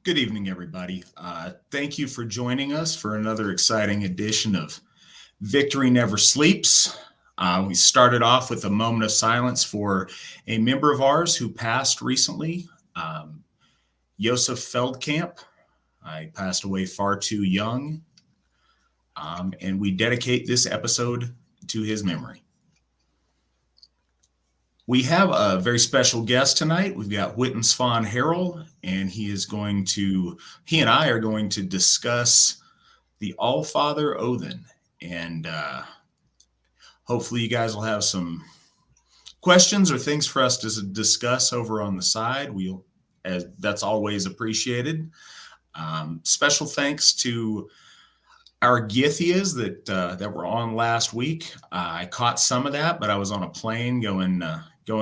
Good evening, everybody. Thank you for joining us for another exciting edition of Victory Never Sleeps. We started off with a moment of silence for a member of ours who passed recently, Josef Feldkamp. He passed away far too young, and we dedicate this episode to his memory. We have a very special guest tonight. We've got Witan Svan Herul, and he and I are going to discuss the Allfather Óðinn. And hopefully you guys will have some questions or things for us to discuss over on the side. That's always appreciated. Special thanks to our Githias that were on last week. I caught some of that, but I was on a plane going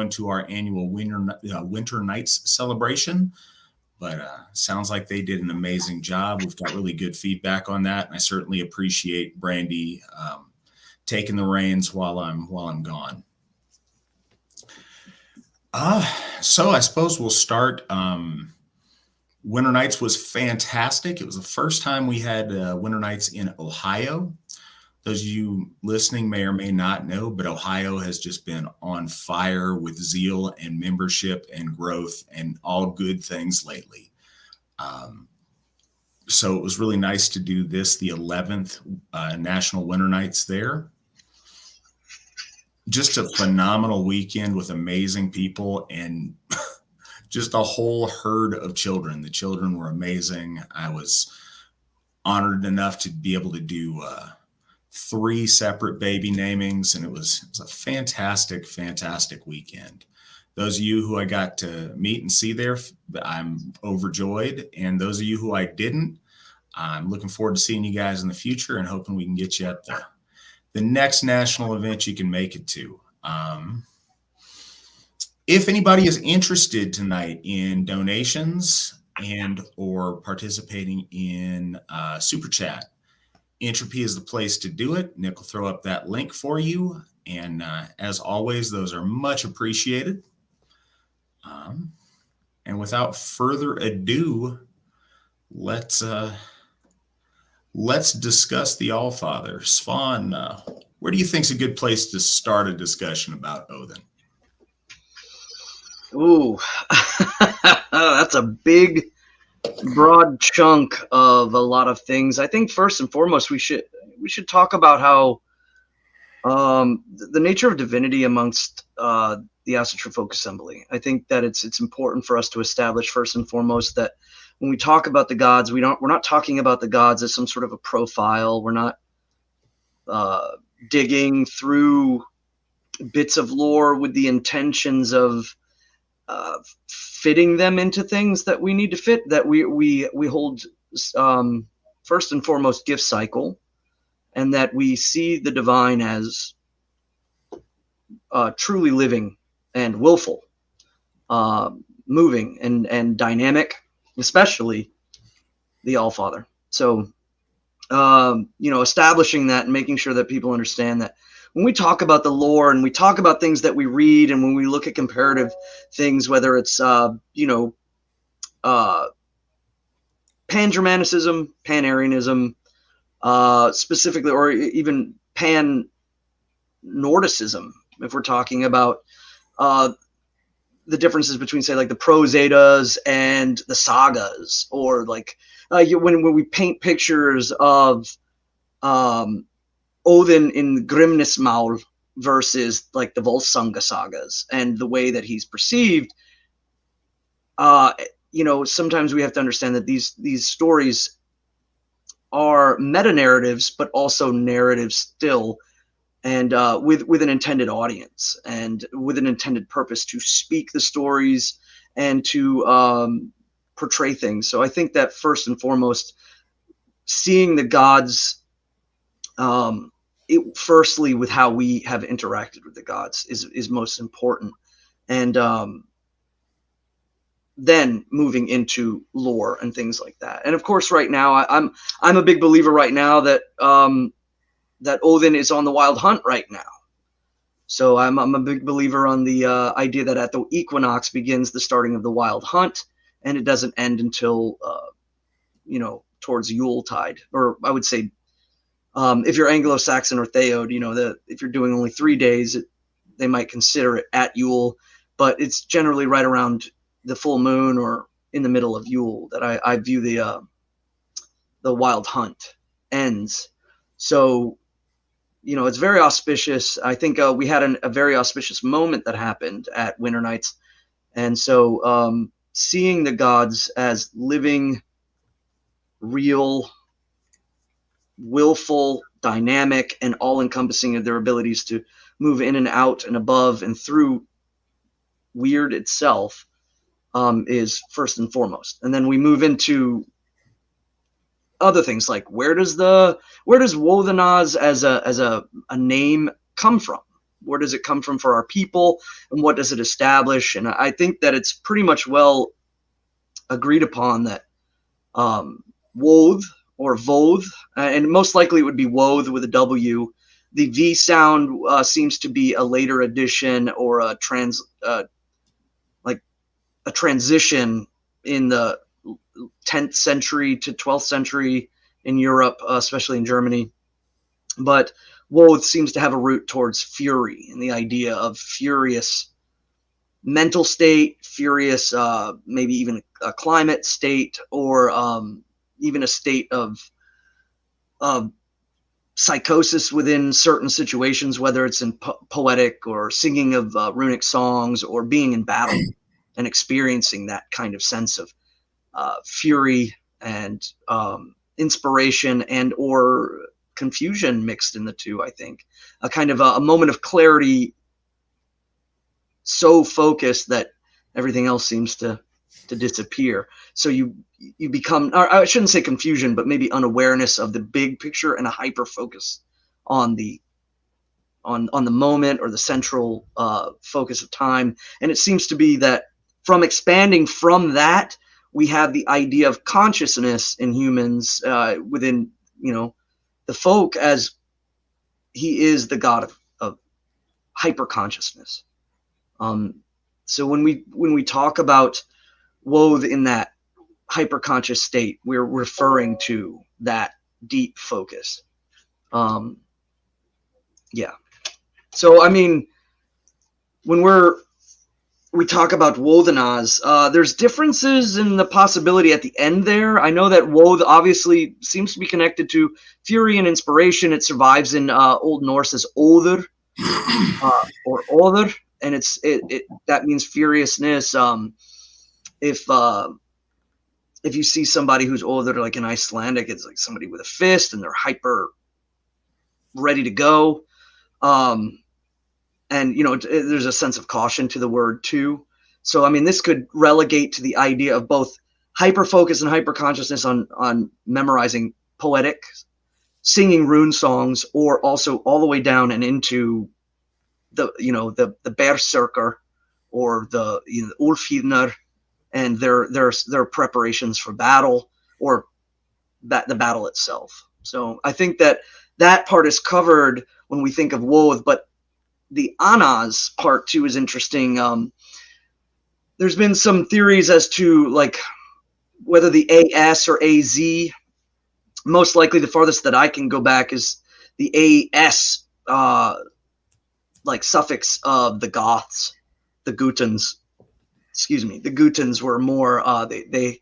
to our annual Winter Nights celebration. But sounds like they did an amazing job. We've got really good feedback on that, and I certainly appreciate Brandy taking the reins while I'm gone. So I suppose we'll start. Winter Nights was fantastic. It was the first time we had Winter Nights in Ohio. Those of you listening may or may not know, but Ohio has just been on fire with zeal and membership and growth and all good things lately. So it was really nice to do this, the 11th National Winter Nights there. Just a phenomenal weekend with amazing people and just a whole herd of children. The children were amazing. I was honored enough to be able to do 3 separate baby namings, and it was a fantastic, fantastic weekend. Those of you who I got to meet and see there, I'm overjoyed. And those of you who I didn't, I'm looking forward to seeing you guys in the future and hoping we can get you at the next national event you can make it to. If anybody is interested tonight in donations and or participating in Super Chat, Entropy is the place to do it. Nick will throw up that link for you. And as always, those are much appreciated. And without further ado, let's discuss the Allfather. Svan, where do you think is a good place to start a discussion about Óðinn? Ooh, that's a big, broad chunk of a lot of things. I think first and foremost, we should talk about how the nature of divinity amongst the Asatru Folk Assembly. I think that it's important for us to establish first and foremost that when we talk about the gods, we're not talking about the gods as some sort of a profile. We're not digging through bits of lore with the intentions of fitting them into things that we need to fit. That we hold first and foremost gift cycle, and that we see the divine as truly living and willful, moving and dynamic, especially the Allfather. So, establishing that and making sure that people understand that when we talk about the lore and we talk about things that we read, and when we look at comparative things, whether it's, Pan-Germanicism, Pan-Aryanism, specifically, or even Pan-Nordicism, if we're talking about the differences between, say, like the Prose Eddas and the sagas, or like when we paint pictures of Óðinn in Grimnismaul versus like the Volsunga sagas and the way that he's perceived, sometimes we have to understand that these stories are meta-narratives, but also narratives still, and with an intended audience and with an intended purpose to speak the stories and to portray things. So I think that first and foremost, seeing the gods firstly with how we have interacted with the gods is most important, and then moving into lore and things like that. And of course, right now, I'm a big believer right now that that Óðinn is on the wild hunt right now. So I'm a big believer on the idea that at the equinox begins the starting of the wild hunt, and it doesn't end until towards Yuletide, or I would say, if you're Anglo-Saxon or Theod, if you're doing only 3 days, they might consider it at Yule, but it's generally right around the full moon or in the middle of Yule that I view the wild hunt ends. So, it's very auspicious. I think we had a very auspicious moment that happened at Winter Nights. And so seeing the gods as living, real, willful, dynamic, and all-encompassing of their abilities to move in and out and above and through weird itself is first and foremost. And then we move into other things like where does Wodenaz as a name come from? Where does it come from for our people, and what does it establish? And I think that it's pretty much well agreed upon that Woth or Voth, and most likely it would be Woth with a W. The V sound seems to be a later addition or a transition in the 10th century to 12th century in Europe, especially in Germany. But Woth seems to have a root towards fury and the idea of furious mental state, furious, maybe even a climate state, or even a state of psychosis within certain situations, whether it's in poetic or singing of runic songs or being in battle and experiencing that kind of sense of fury and inspiration and or confusion mixed in the two. I think a kind of a moment of clarity, so focused that everything else seems to disappear. So you become, or I shouldn't say confusion, but maybe unawareness of the big picture and a hyper focus on the moment or the central focus of time. And it seems to be that from expanding from that, we have the idea of consciousness in humans within, the folk, as he is the god of hyper consciousness. So when we talk about Woth in that hyper conscious state, we're referring to that deep focus. Yeah. So I mean, when we talk about Wodenaz, there's differences in the possibility at the end there. I know that Woth obviously seems to be connected to fury and inspiration. It survives in Old Norse as Odur or Odur, and it that means furiousness. If you see somebody who's Odur, like in Icelandic, it's like somebody with a fist and they're hyper ready to go. And, there's a sense of caution to the word too. So, I mean, this could relegate to the idea of both hyper-focus and hyper-consciousness on memorizing poetic, singing rune songs, or also all the way down and into the berserker or the Ulfhirnar and their preparations for battle or the battle itself. So I think that part is covered when we think of Woth, but the Anaz part too is interesting. There's been some theories as to like whether the AS or AZ, most likely the farthest that I can go back is the AS, like suffix of the Goths, the Gutans. Excuse me, the Gutans were more, they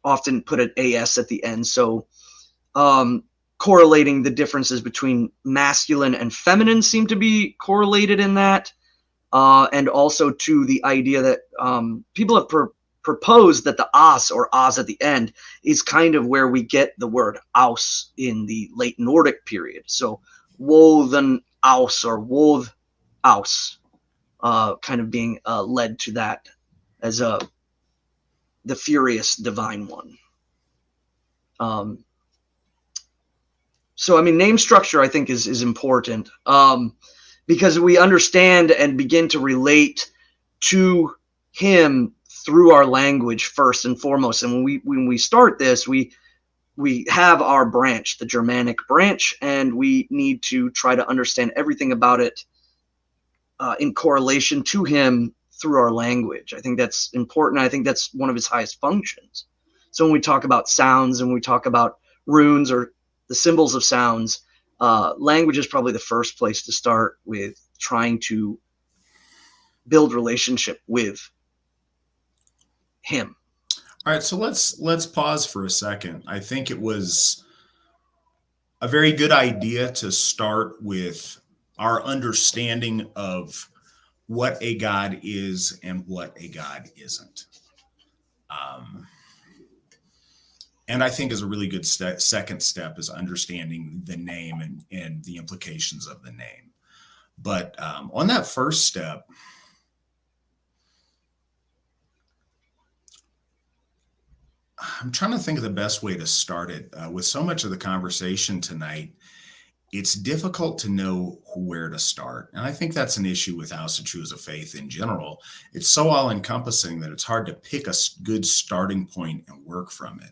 often put an AS at the end. So correlating the differences between masculine and feminine seem to be correlated in that. And also to the idea that people have proposed that the as or as at the end is kind of where we get the word aus in the late Nordic period. So Woden aus or Woth aus, kind of being led to that as the furious divine one. So, I mean, name structure, I think, is important because we understand and begin to relate to him through our language first and foremost. And when we start this, we have our branch, the Germanic branch, and we need to try to understand everything about it in correlation to him through our language. I think that's important. I think that's one of his highest functions. So when we talk about sounds and we talk about runes or the symbols of sounds, language is probably the first place to start with trying to build relationship with him. All right, so let's pause for a second. I think it was a very good idea to start with our understanding of what a god is and what a god isn't. And I think is a really good second step is understanding the name and the implications of the name. But on that first step, I'm trying to think of the best way to start it. With so much of the conversation tonight, it's difficult to know where to start. And I think that's an issue with Asatru as a faith in general. It's so all-encompassing that it's hard to pick a good starting point and work from it.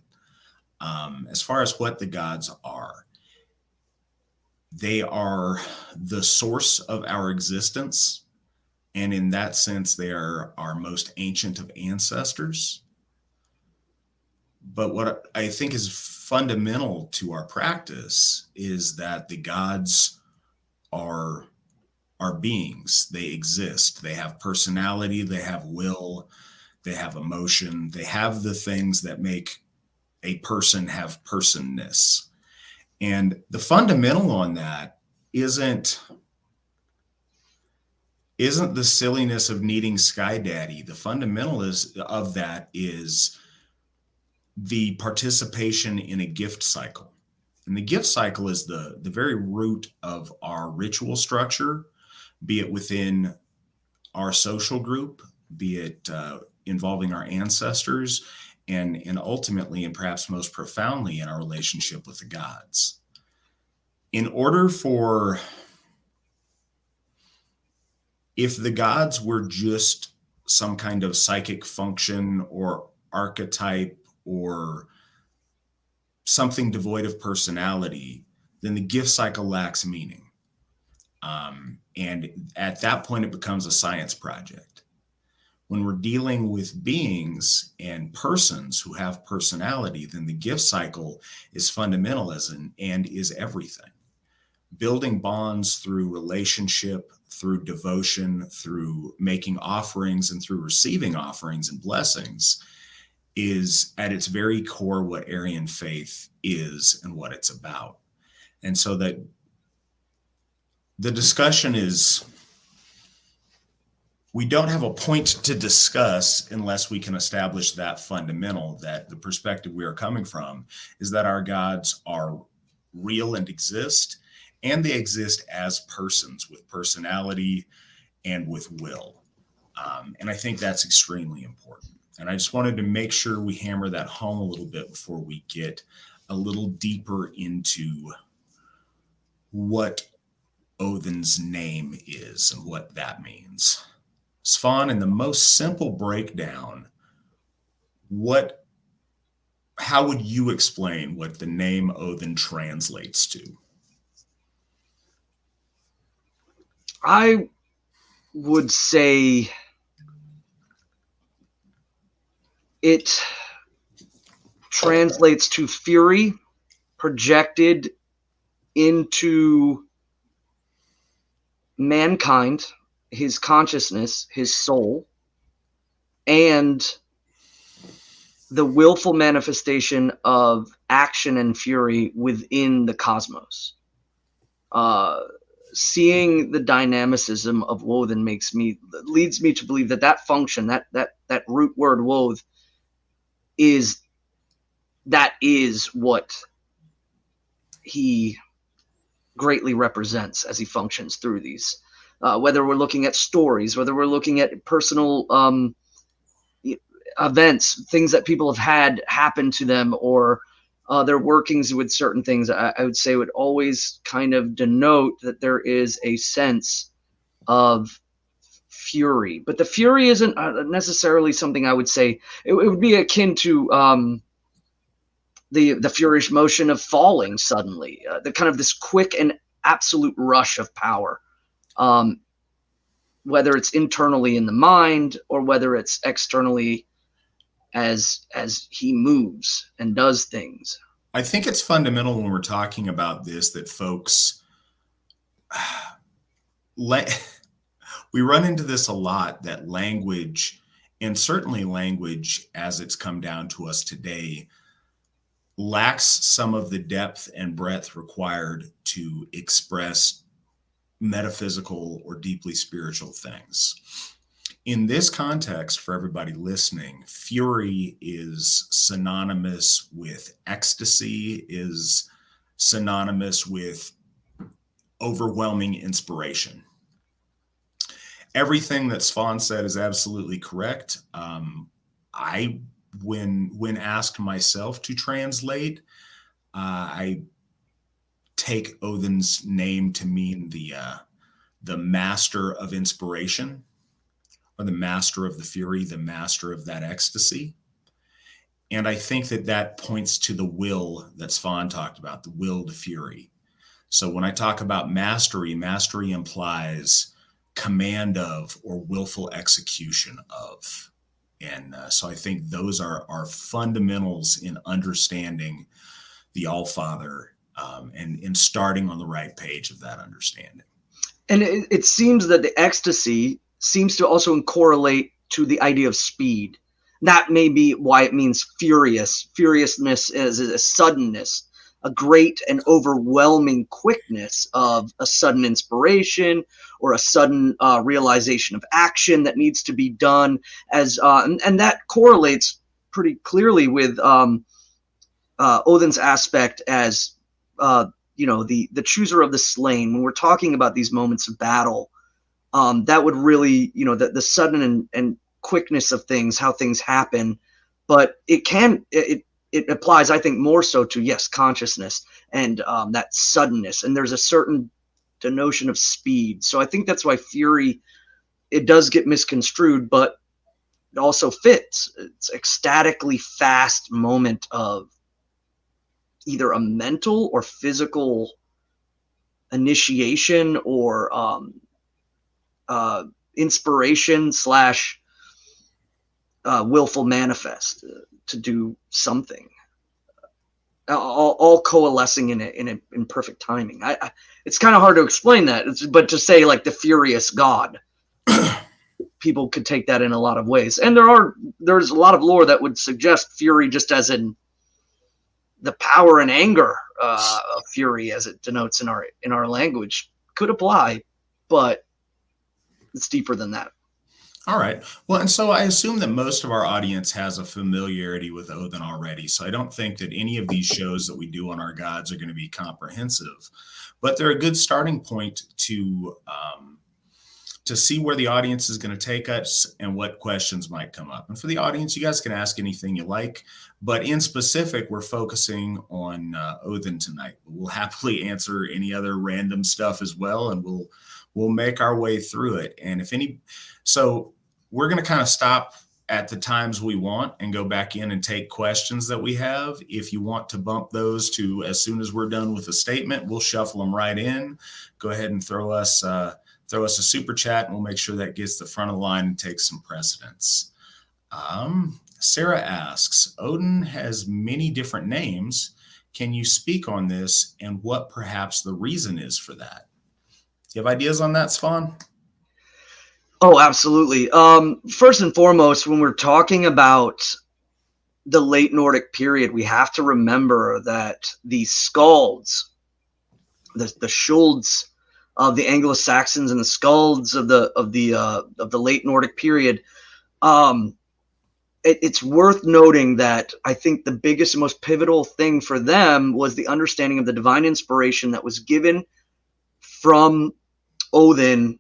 As far as what the gods are, they are the source of our existence. And in that sense, they are our most ancient of ancestors. But what I think is fundamental to our practice is that the gods are beings. They exist. They have personality. They have will. They have emotion. They have the things that make a person have personness. And the fundamental on that isn't the silliness of needing Sky Daddy. The fundamental of that is the participation in a gift cycle. And the gift cycle is the very root of our ritual structure, be it within our social group, be it involving our ancestors, and ultimately, and perhaps most profoundly, in our relationship with the gods. In order for, if the gods were just some kind of psychic function or archetype or something devoid of personality, then the gift cycle lacks meaning. And at that point, it becomes a science project. When we're dealing with beings and persons who have personality, then the gift cycle is fundamentalism and is everything. Building bonds through relationship, through devotion, through making offerings, and through receiving offerings and blessings is at its very core what Aryan faith is and what it's about. And so that the discussion is, we don't have a point to discuss unless we can establish that fundamental, that the perspective we are coming from is that our gods are real and exist, and they exist as persons with personality and with will. And I think that's extremely important. And I just wanted to make sure we hammer that home a little bit before we get a little deeper into what Odin's name is and what that means. Svan, in the most simple breakdown, how would you explain what the name Odin translates to? I would say it translates to fury projected into mankind, his consciousness, his soul, and the willful manifestation of action and fury within the cosmos. Seeing the dynamicism of Woden leads me to believe that function, that root word Woth, is what he greatly represents as he functions through these. Whether we're looking at stories, whether we're looking at personal events, things that people have had happen to them, or their workings with certain things, I would say would always kind of denote that there is a sense of fury. But the fury isn't necessarily something I would say. It would be akin to the furious motion of falling suddenly, the kind of this quick and absolute rush of power. Whether it's internally in the mind or whether it's externally as he moves and does things. I think it's fundamental when we're talking about this that folks, we run into this a lot, that language, and certainly language as it's come down to us today, lacks some of the depth and breadth required to express metaphysical or deeply spiritual things. In this context, for everybody listening, fury is synonymous with ecstasy, is synonymous with overwhelming inspiration. Everything that Svan said is absolutely correct. When asked myself to translate, I take Óðinn's name to mean the master of inspiration, or the master of the fury, the master of that ecstasy. And I think that points to the will that Svan talked about, the will to fury. So when I talk about mastery implies command of or willful execution of. And so I think those are fundamentals in understanding the All-Father, and in starting on the right page of that understanding. And it seems that the ecstasy seems to also correlate to the idea of speed. That may be why it means furious. Furiousness is a suddenness, a great and overwhelming quickness of a sudden inspiration or a sudden realization of action that needs to be done. And that correlates pretty clearly with Óðinn's aspect as the chooser of the slain. When we're talking about these moments of battle, that would really, the sudden and quickness of things, how things happen. But it applies, I think, more so to, yes, consciousness and that suddenness. And there's a certain notion of speed. So I think that's why fury, it does get misconstrued, but it also fits. It's ecstatically fast moment of either a mental or physical initiation or inspiration / willful manifest to do something, all coalescing in perfect timing. It's kind of hard to explain that, but to say like the furious God, people could take that in a lot of ways. And there's a lot of lore that would suggest fury just as in the power and anger of fury, as it denotes in our language, could apply, but it's deeper than that. All right. Well, and so I assume that most of our audience has a familiarity with Óðinn already. So I don't think that any of these shows that we do on our gods are going to be comprehensive, but they're a good starting point to see where the audience is going to take us and what questions might come up. And for the audience, you guys can ask anything you like, but in specific, we're focusing on Óðinn tonight. We'll happily answer any other random stuff as well, and we'll make our way through it. And so we're going to kind of stop at the times we want and go back in and take questions that we have. If you want to bump those to as soon as we're done with the statement, we'll shuffle them right in. Go ahead and throw us a super chat, and we'll make sure that gets the front of the line and takes some precedence. Sarah asks, Óðinn has many different names. Can you speak on this and what perhaps the reason is for that? Do you have ideas on that, Svan? Oh, absolutely. First and foremost, when we're talking about the late Nordic period, we have to remember that the skalds, the Skjolds of the Anglo-Saxons and the skalds of the late Nordic period, it's worth noting that I think the biggest and most pivotal thing for them was the understanding of the divine inspiration that was given from Óðinn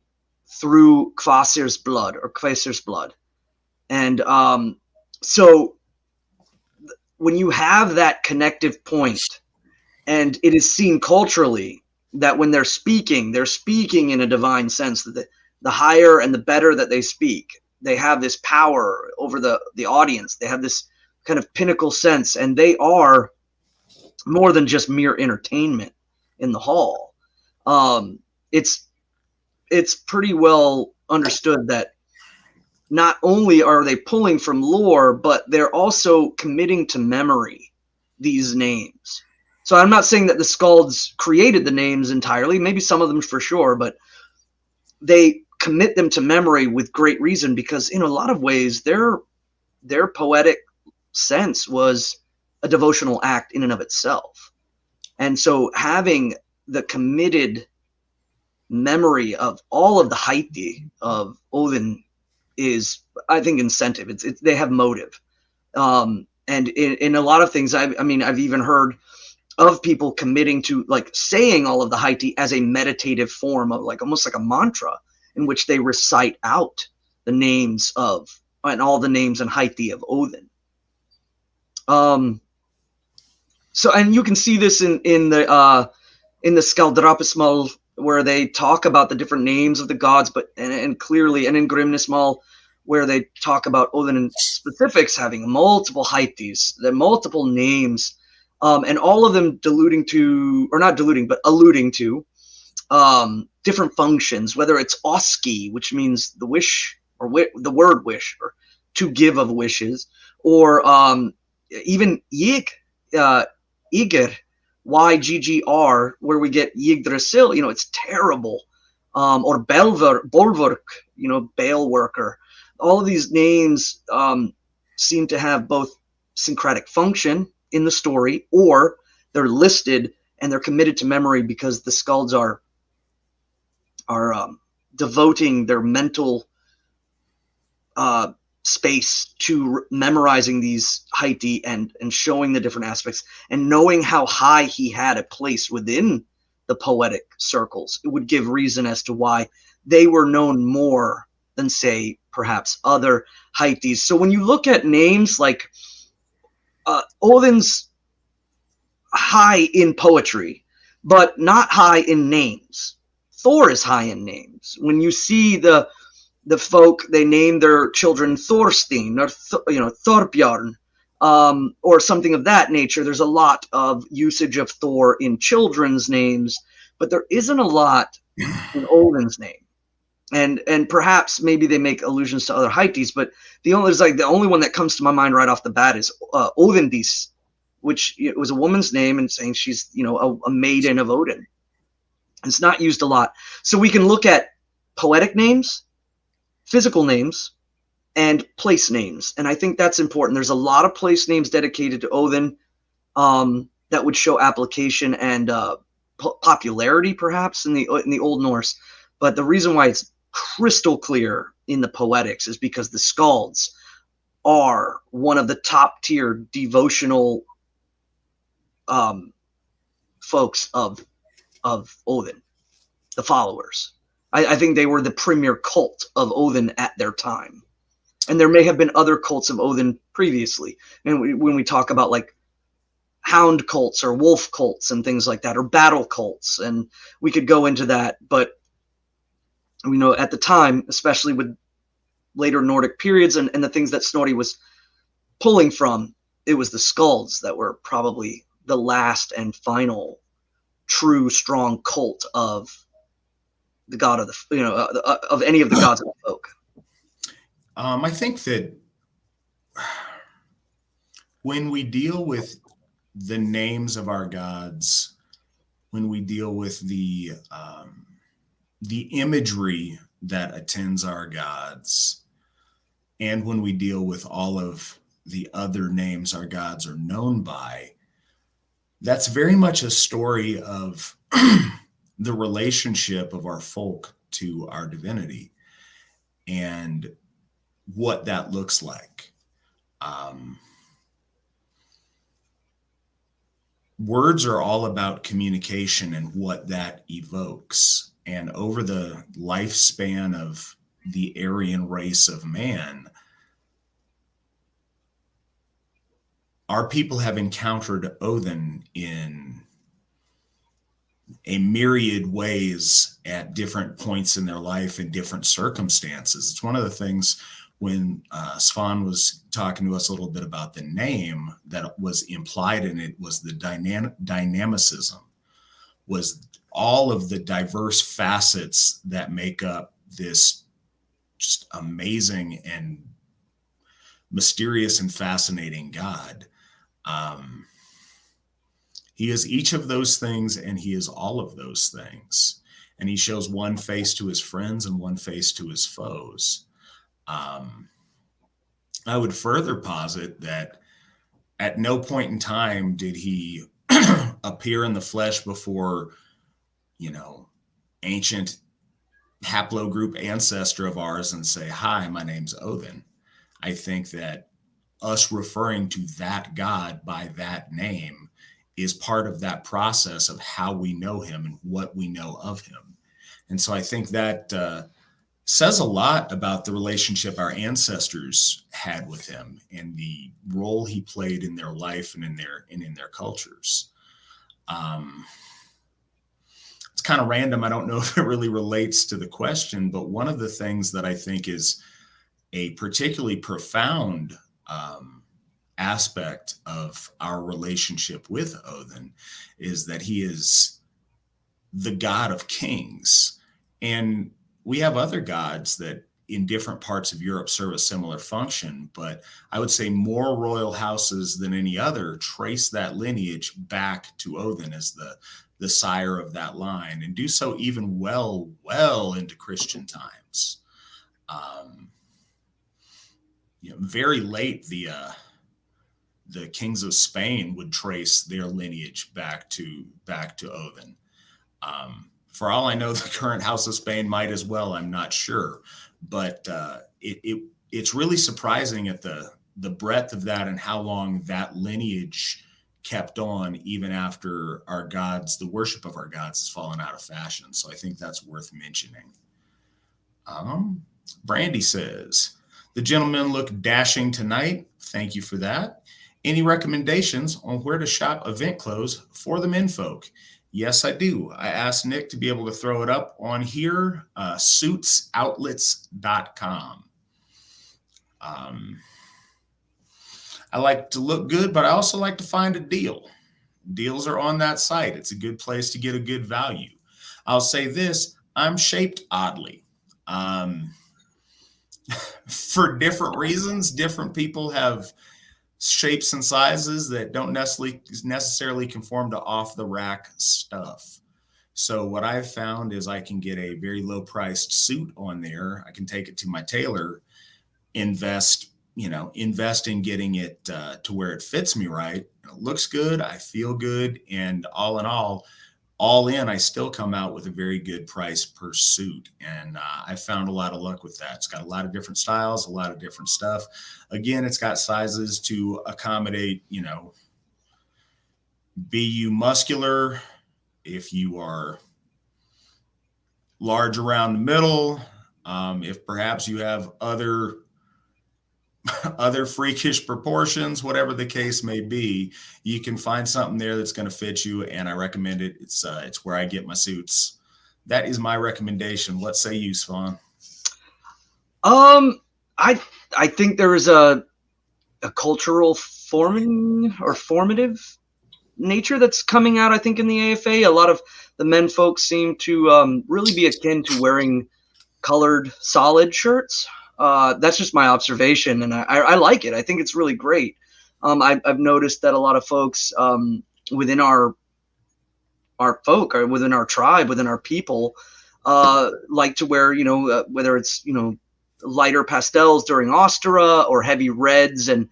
through Kvasir's blood. And so when you have that connective point, and it is seen culturally that when they're speaking in a divine sense, that the higher and the better that they speak, they have this power over the audience. They have this kind of pinnacle sense, and they are more than just mere entertainment in the hall. It's pretty well understood that not only are they pulling from lore, but they're also committing to memory these names. So I'm not saying that the Skalds created the names entirely, maybe some of them for sure, but they commit them to memory with great reason, because in a lot of ways their poetic sense was a devotional act in and of itself. And so having the committed memory of all of the Haiti of Óðinn is, I think, incentive. They have motive. And in a lot of things, I've even heard of people committing to like saying all of the Haiti as a meditative form of like almost like a mantra in which they recite out the names of and all the names in Haiti of Óðinn. So, and you can see this in the Skaldrapismal, where they talk about the different names of the gods, but and clearly, and in Grimnismal, where they talk about Óðinn in specifics having multiple Haitis, the multiple names, and all of them alluding to different functions, whether it's oski, which means the wish, or the word wish, or to give of wishes, or even Yig, Igr, YGGR, where we get Yggdrasil, it's terrible, or Bolverk, bale worker. All of these names seem to have both syncretic function in the story, or they're listed and they're committed to memory because the Skalds are devoting their mental space to memorizing these Haiti and showing the different aspects, and knowing how high he had a place within the poetic circles. It would give reason as to why they were known more than, say, perhaps other Haitis. So when you look at names like Óðinn's high in poetry, but not high in names. Thor is high in names. When you see the folk, they name their children Thorstein or Thorbjorn, or something of that nature. There's a lot of usage of Thor in children's names, but there isn't a lot in Óðinn's name. And perhaps maybe they make allusions to other Haitis, but the only one that comes to my mind right off the bat is Óðindís, which it was a woman's name, and saying she's a maiden of Odin. It's not used a lot. So we can look at poetic names, physical names, and place names, and I think that's important. There's a lot of place names dedicated to Óðinn that would show application and popularity, perhaps in the Old Norse. But the reason why it's crystal clear in the poetics is because the Skalds are one of the top tier devotional folks of Óðinn, the followers. I think they were the premier cult of Óðinn at their time. And there may have been other cults of Óðinn previously. And when we talk about like hound cults or wolf cults and things like that, or battle cults, and we could go into that. But at the time, especially with later Nordic periods and the things that Snorri was pulling from, it was the Skalds that were probably the last and final true strong cult of the god of of any of the gods of the folk. I think that when we deal with the names of our gods, when we deal with the imagery that attends our gods, and when we deal with all of the other names our gods are known by, that's very much a story of the relationship of our folk to our divinity and what that looks like. Words are all about communication and what that evokes. And over the lifespan of the Aryan race of man, our people have encountered Óðinn in a myriad ways at different points in their life in different circumstances. It's one of the things when Svan was talking to us a little bit about the name that was implied in it was the dynamicism, was all of the diverse facets that make up this just amazing and mysterious and fascinating God. He is each of those things, and he is all of those things. And he shows one face to his friends and one face to his foes. I would further posit that at no point in time did he appear in the flesh before, ancient haplogroup ancestor of ours and say, "Hi, my name's Óðinn." I think that us referring to that God by that name is part of that process of how we know him and what we know of him. And so I think that says a lot about the relationship our ancestors had with him and the role he played in their life and in their cultures. It's kind of random. I don't know if it really relates to the question, but one of the things that I think is a particularly profound aspect of our relationship with Óðinn is that he is the God of kings. And we have other gods that in different parts of Europe serve a similar function, but I would say more royal houses than any other trace that lineage back to Óðinn as the sire of that line, and do so even well into Christian times. Very late, the kings of Spain would trace their lineage back to Óðinn. For all I know, the current House of Spain might as well. I'm not sure, but it's really surprising at the breadth of that and how long that lineage kept on even after our gods, the worship of our gods, has fallen out of fashion. So I think that's worth mentioning. Brandy says, "The gentlemen look dashing tonight. Thank you for that. Any recommendations on where to shop event clothes for the menfolk?" Yes, I do. I asked Nick to be able to throw it up on here, suitsoutlets.com. I like to look good, but I also like to find a deal. Deals are on that site. It's a good place to get a good value. I'll say this, I'm shaped oddly. For different reasons, different people have shapes and sizes that don't necessarily conform to off-the-rack stuff. So what I've found is I can get a very low-priced suit on there. I can take it to my tailor, invest in getting it to where it fits me right. It looks good. I feel good. And all in, I still come out with a very good price per suit. And I found a lot of luck with that. It's got a lot of different styles, a lot of different stuff. Again, it's got sizes to accommodate, be you muscular, if you are large around the middle, if perhaps you have other freakish proportions, whatever the case may be, you can find something there that's going to fit you, and I recommend it. It's where I get my suits. That is my recommendation. What say you, Svan? I think there is a cultural formative nature that's coming out, I think, in the AFA. A lot of the men folks seem to really be akin to wearing colored solid shirts. That's just my observation, and I like it. I think it's really great. I've noticed that a lot of folks within our folk, or within our tribe, within our people, like to wear, whether it's, lighter pastels during Ostara or heavy reds and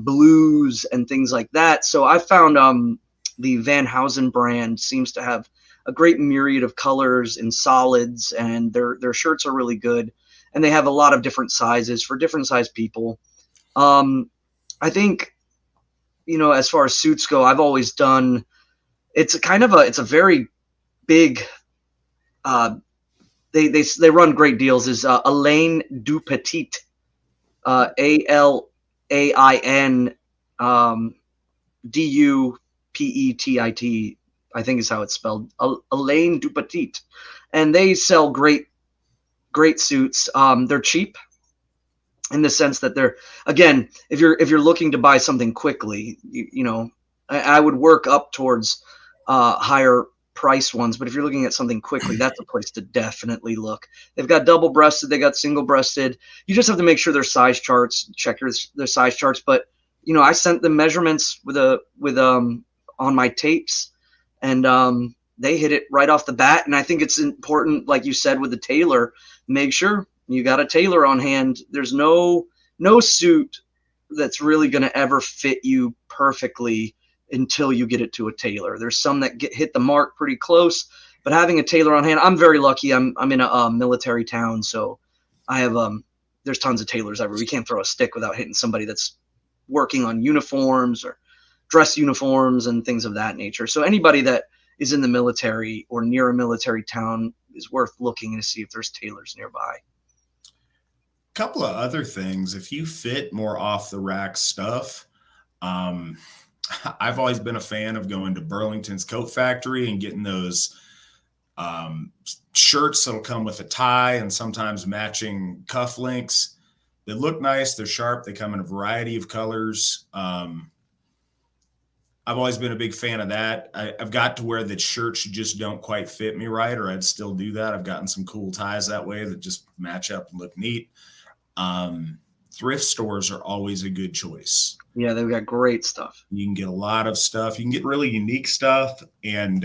blues and things like that. So I found the Van Housen brand seems to have a great myriad of colors and solids, and their shirts are really good. And they have a lot of different sizes for different size people. I think, as far as suits go, I've always done, it's a very big, they run great deals, is Alain Dupetit, Alain Dupetit, I think is how it's spelled, Alain Dupetit. And they sell great suits. They're cheap in the sense that they're, again, if you're looking to buy something quickly, I would work up towards higher price ones, but if you're looking at something quickly, that's a place to definitely look. They've got double-breasted, they got single-breasted. You just have to make sure their size charts, check their size charts. But I sent the measurements with on my tapes, and they hit it right off the bat. And I think it's important, like you said, with the tailor, make sure you got a tailor on hand. There's no suit that's really going to ever fit you perfectly until you get it to a tailor. There's some that hit the mark pretty close, but having a tailor on hand, I'm very lucky. I'm in a military town, so I have there's tons of tailors everywhere. We can't throw a stick without hitting somebody that's working on uniforms or dress uniforms and things of that nature. So anybody that is in the military or near a military town is worth looking to see if there's tailors nearby. Couple of other things. If you fit more off the rack stuff, I've always been a fan of going to Burlington's Coat Factory and getting those shirts that'll come with a tie and sometimes matching cufflinks. They look nice. They're sharp. They come in a variety of colors. I've always been a big fan of that. I've got to where the shirts just don't quite fit me right, or I'd still do that. I've gotten some cool ties that way that just match up and look neat. Thrift stores are always a good choice. Yeah, they've got great stuff. You can get a lot of stuff. You can get really unique stuff, and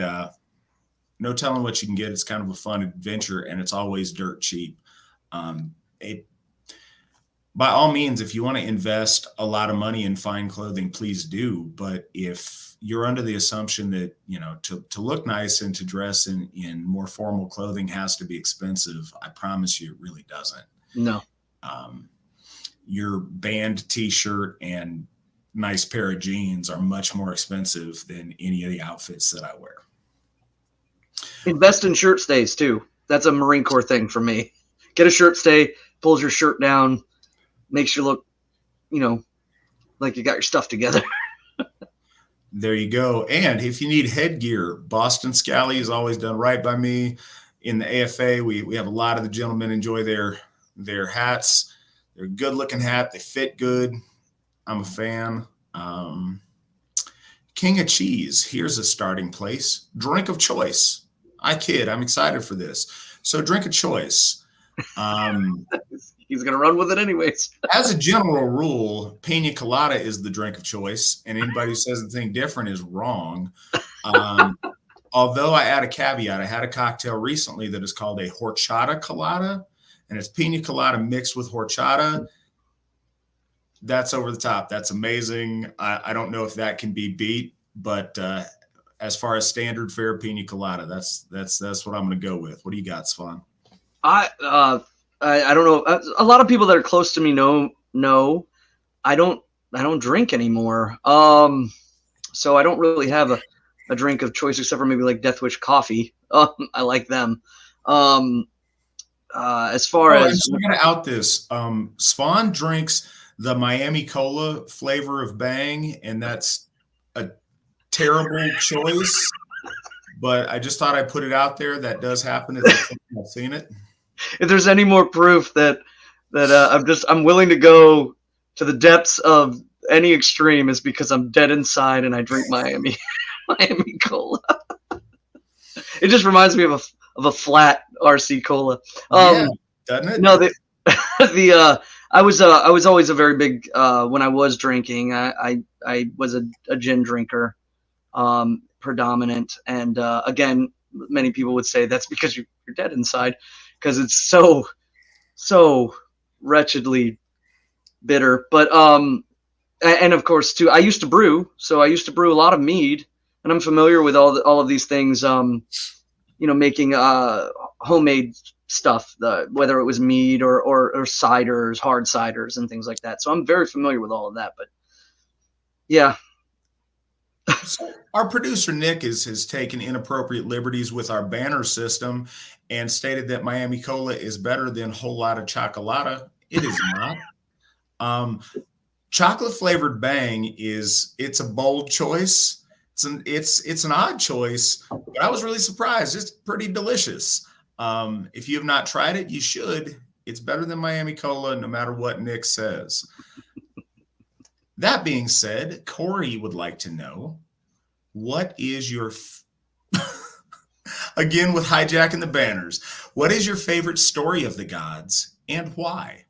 no telling what you can get. It's kind of a fun adventure, and it's always dirt cheap. By all means, if you want to invest a lot of money in fine clothing, please do. But if you're under the assumption that, to look nice and to dress in more formal clothing has to be expensive, I promise you it really doesn't. No. Your band t-shirt and nice pair of jeans are much more expensive than any of the outfits that I wear. Invest in shirt stays too. That's a Marine Corps thing for me. Get a shirt stay, pulls your shirt down, makes you look, like you got your stuff together. There you go. And if you need headgear, Boston Scally has always done right by me. In the AFA, we have a lot of the gentlemen enjoy their hats. They're a good looking hat. They fit good. I'm a fan. King of Cheese. Here's a starting place. Drink of choice. I kid. I'm excited for this. So drink of choice. He's going to run with it anyways. As a general rule, pina colada is the drink of choice. And anybody who says anything different is wrong. Although I add a caveat. I had a cocktail recently that is called a horchata colada. And it's pina colada mixed with horchata. That's over the top. That's amazing. I don't know if that can be beat, but as far as standard fare pina colada, that's what I'm going to go with. What do you got, Svan? I don't know. A lot of people that are close to me know I don't drink anymore. So I don't really have a drink of choice except for maybe like Death Wish coffee. I like them. As far as I'm going to out this, Svan drinks the Miami Cola flavor of Bang, and that's a terrible choice. But I just thought I'd put it out there. That does happen. I've seen it. If there's any more proof that I'm willing to go to the depths of any extreme, is because I'm dead inside and I drink Miami Cola. It just reminds me of a flat RC Cola. Yeah, doesn't it? No, I was always a very big when I was drinking. I was a gin drinker, predominant, and again, many people would say that's because you're dead inside, because it's so wretchedly bitter. But and of course too, I used to brew, so I used to brew a lot of mead, and I'm familiar with all of these things. Making homemade stuff, whether it was mead or ciders, hard ciders, and things like that. So I'm very familiar with all of that. But yeah. So our producer Nick has taken inappropriate liberties with our banner system and stated that Miami Cola is better than Whole Lotta Chocolata. It is not. Chocolate flavored Bang it's a bold choice. It's an odd choice, but I was really surprised. It's pretty delicious. If you have not tried it, you should. It's better than Miami Cola, no matter what Nick says. That being said, Corey would like to know, what is your Again with hijacking the banners. What is your favorite story of the gods and why?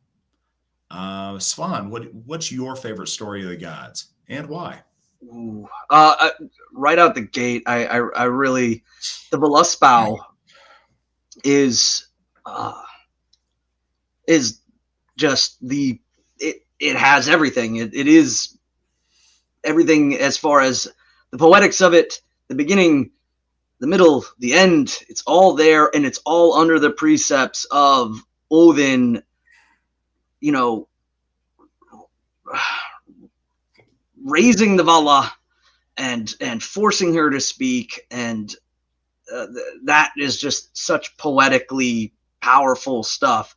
Svan, what's your favorite story of the gods and why? Ooh. Right out the gate, I really, the Veluspow is just it has everything. It is everything as far as the poetics of it, the beginning, the middle, the end. It's all there, and it's all under the precepts of Óðinn, you know, raising the Vala and forcing her to speak, and that is just such poetically powerful stuff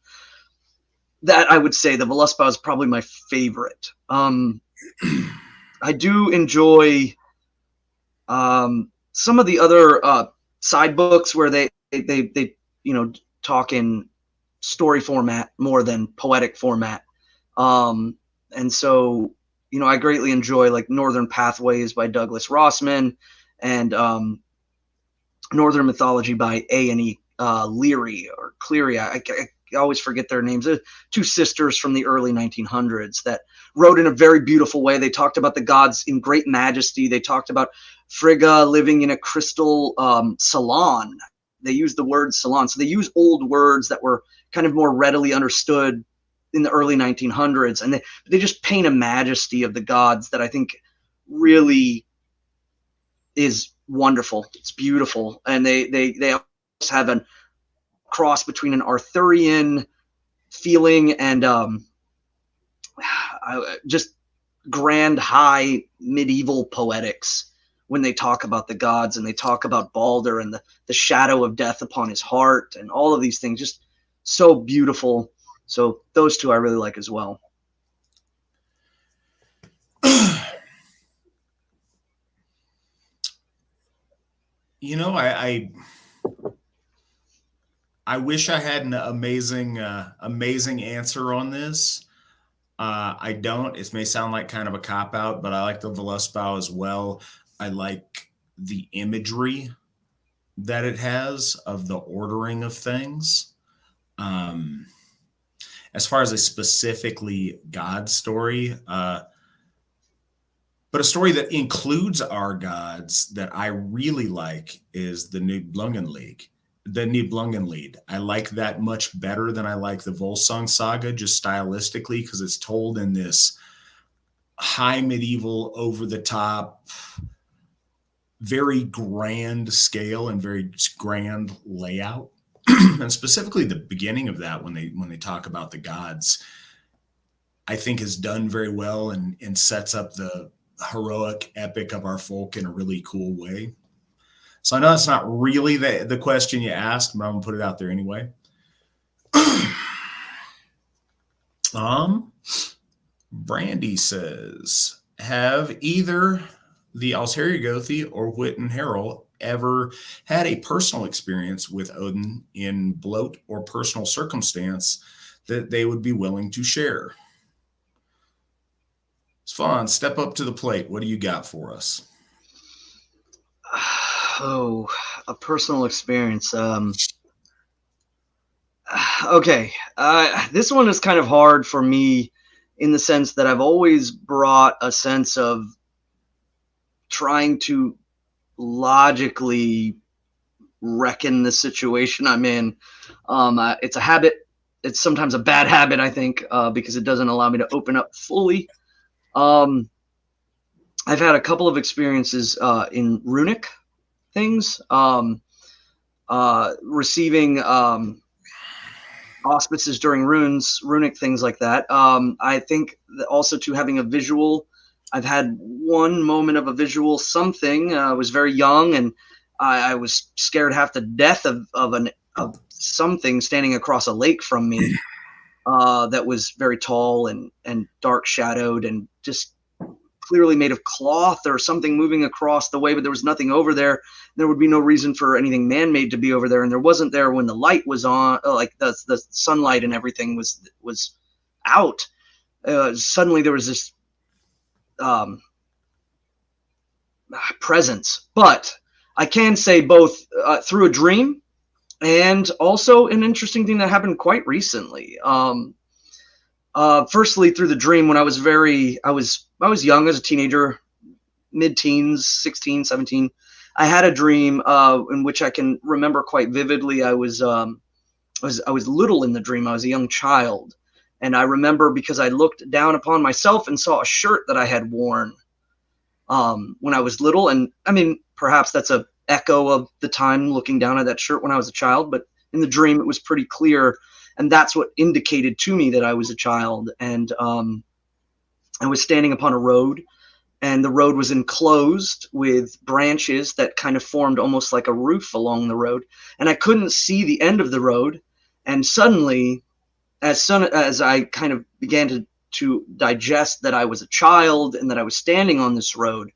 that I would say the Veluspow is probably my favorite. I do enjoy some of the other side books where they talk in story format more than poetic format, and so I greatly enjoy like Northern Pathways by Douglas Rossman and Northern Mythology by A&E Leary or Cleary. I always forget their names. They're two sisters from the early 1900s that wrote in a very beautiful way. They talked about the gods in great majesty. They talked about Frigga living in a crystal salon. They used the word salon. So they use old words that were kind of more readily understood in the early 1900s. And they just paint a majesty of the gods that I think really is wonderful. It's beautiful. And they have a cross between an Arthurian feeling and just grand, high medieval poetics when they talk about the gods, and they talk about Balder and the shadow of death upon his heart and all of these things. Just so beautiful. So those two I really like as well. I wish I had an amazing answer on this. I don't. It may sound like kind of a cop out, but I like the Veluspow as well. I like the imagery that it has of the ordering of things. As far as a specifically God story, but a story that includes our gods that I really like is the Nibelungenlied. I like that much better than I like the Volsung saga, just stylistically, because it's told in this high medieval, over the top, very grand scale and very grand layout. And specifically the beginning of that, when they talk about the gods, I think is done very well and sets up the heroic epic of our folk in a really cool way. So I know that's not really the question you asked, but I'm gonna put it out there anyway. Brandy says, have either the Alsherjargothi or Witan Herul ever had a personal experience with Odin in bloat or personal circumstance that they would be willing to share? Svan, step up to the plate. What do you got for us? Oh, a personal experience. Okay. This one is kind of hard for me in the sense that I've always brought a sense of trying to logically reckon the situation I'm in. It's a habit. It's sometimes a bad habit, I think, because it doesn't allow me to open up fully. I've had a couple of experiences in runic things, receiving auspices during runic things like that. I think that also to having a visual. I've had one moment of a visual something. I was very young, and I was scared half to death of something standing across a lake from me that was very tall and dark shadowed and just clearly made of cloth or something moving across the way, but there was nothing over there. There would be no reason for anything man-made to be over there, and there wasn't there when the light was on, like the sunlight and everything was out. Suddenly there was this presence, but I can say both through a dream and also an interesting thing that happened quite recently. Firstly, through the dream, when I was young as a teenager, mid-teens, 16, 17. I had a dream in which I can remember quite vividly. I was little in the dream. I was a young child, and I remember because I looked down upon myself and saw a shirt that I had worn when I was little. And I mean, perhaps that's a echo of the time looking down at that shirt when I was a child, but in the dream it was pretty clear, and that's what indicated to me that I was a child. And I was standing upon a road, and the road was enclosed with branches that kind of formed almost like a roof along the road, and I couldn't see the end of the road. And suddenly, as soon as I kind of began to digest that I was a child and that I was standing on this road,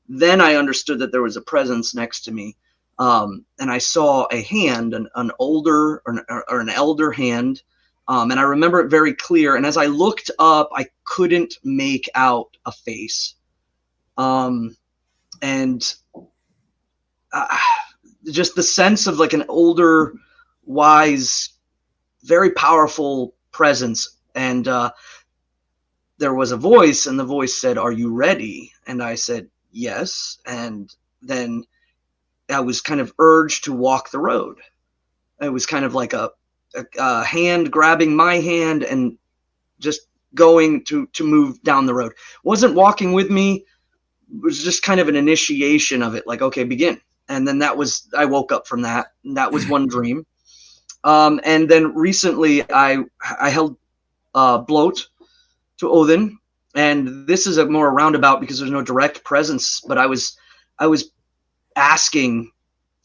then I understood that there was a presence next to me. And I saw a hand, an older or an elder hand. And I remember it very clear. And as I looked up, I couldn't make out a face. And just the sense of like an older, wise, very powerful presence. And there was a voice, and the voice said, "Are you ready?" And I said, "Yes." And then I was kind of urged to walk the road. It was kind of like a hand grabbing my hand and just going to move down the road. Wasn't walking with me. It was just kind of an initiation of it. Like, okay, begin. And then I woke up from that. And that was one dream. And then recently I held bloat to Óðinn. And this is a more roundabout because there's no direct presence, but I was asking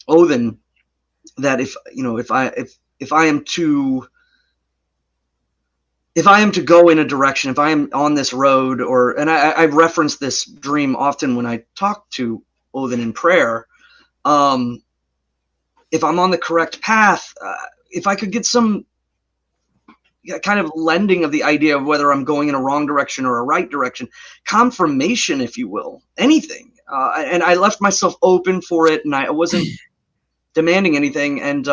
Óðinn that if I am to go in a direction, if I am on this road, and I've referenced this dream often when I talk to Óðinn in prayer, if I'm on the correct path, if I could get some kind of lending of the idea of whether I'm going in a wrong direction or a right direction, confirmation, if you will, anything. And I left myself open for it, and I wasn't demanding anything. And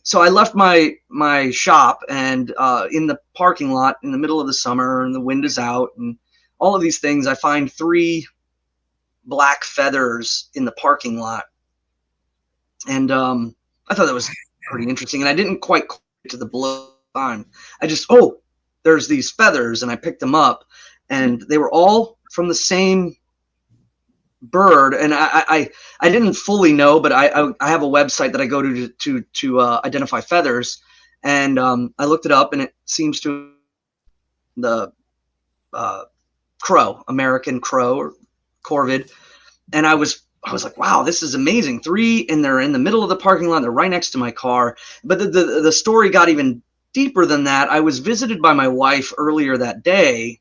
so I left my shop, and in the parking lot in the middle of the summer, and the wind is out, and all of these things, I find 3 black feathers in the parking lot. And I thought that was pretty interesting, and I didn't quite get to the blow time. I just, there's these feathers, and I picked them up, and they were all from the same bird. And I didn't fully know, but I have a website that I go to identify feathers, and I looked it up, and it seems to the crow, American crow, or corvid. And I was like, wow, this is amazing. 3, and they're in the middle of the parking lot. They're right next to my car. But the story got even deeper than that. I was visited by my wife earlier that day,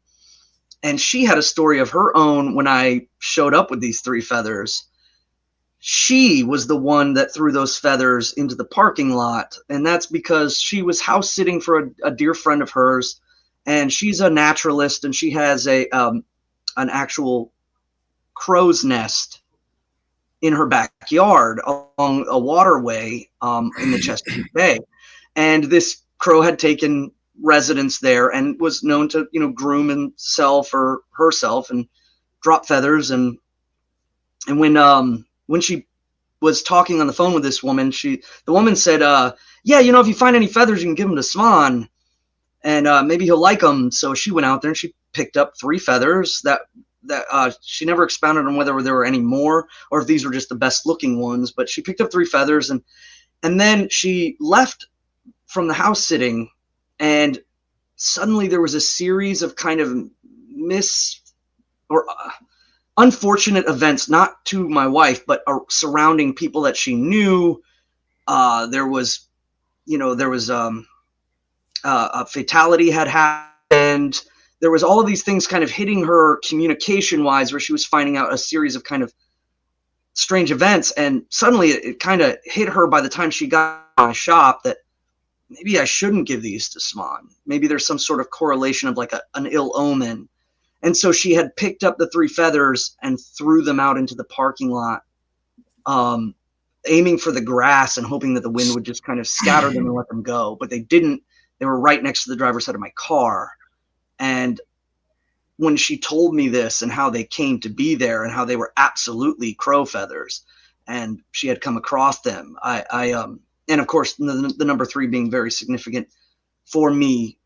and she had a story of her own when I showed up with these 3 feathers. She was the one that threw those feathers into the parking lot, and that's because she was house sitting for a dear friend of hers, and she's a naturalist, and she has an actual crow's nest in her backyard along a waterway in the Chesapeake Bay. And this crow had taken residence there and was known to, groom himself or herself and drop feathers. And when she was talking on the phone with this woman, the woman said, yeah, if you find any feathers, you can give them to Svan, and maybe he'll like them. So she went out there and she picked up 3 feathers that she never expounded on whether there were any more or if these were just the best looking ones, but she picked up 3 feathers, and then she left from the house sitting, and suddenly there was a series of kind of unfortunate events, not to my wife, but surrounding people that she knew. There was a fatality had happened. There was all of these things kind of hitting her communication wise, where she was finding out a series of kind of strange events. And suddenly it kind of hit her by the time she got to my shop that maybe I shouldn't give these to Svan. Maybe there's some sort of correlation of like an ill omen. And so she had picked up the 3 feathers and threw them out into the parking lot. aiming for the grass and hoping that the wind would just kind of scatter them and let them go. But they didn't. They were right next to the driver's side of my car. And when she told me this and how they came to be there and how they were absolutely crow feathers and she had come across them, and of course the number 3 being very significant for me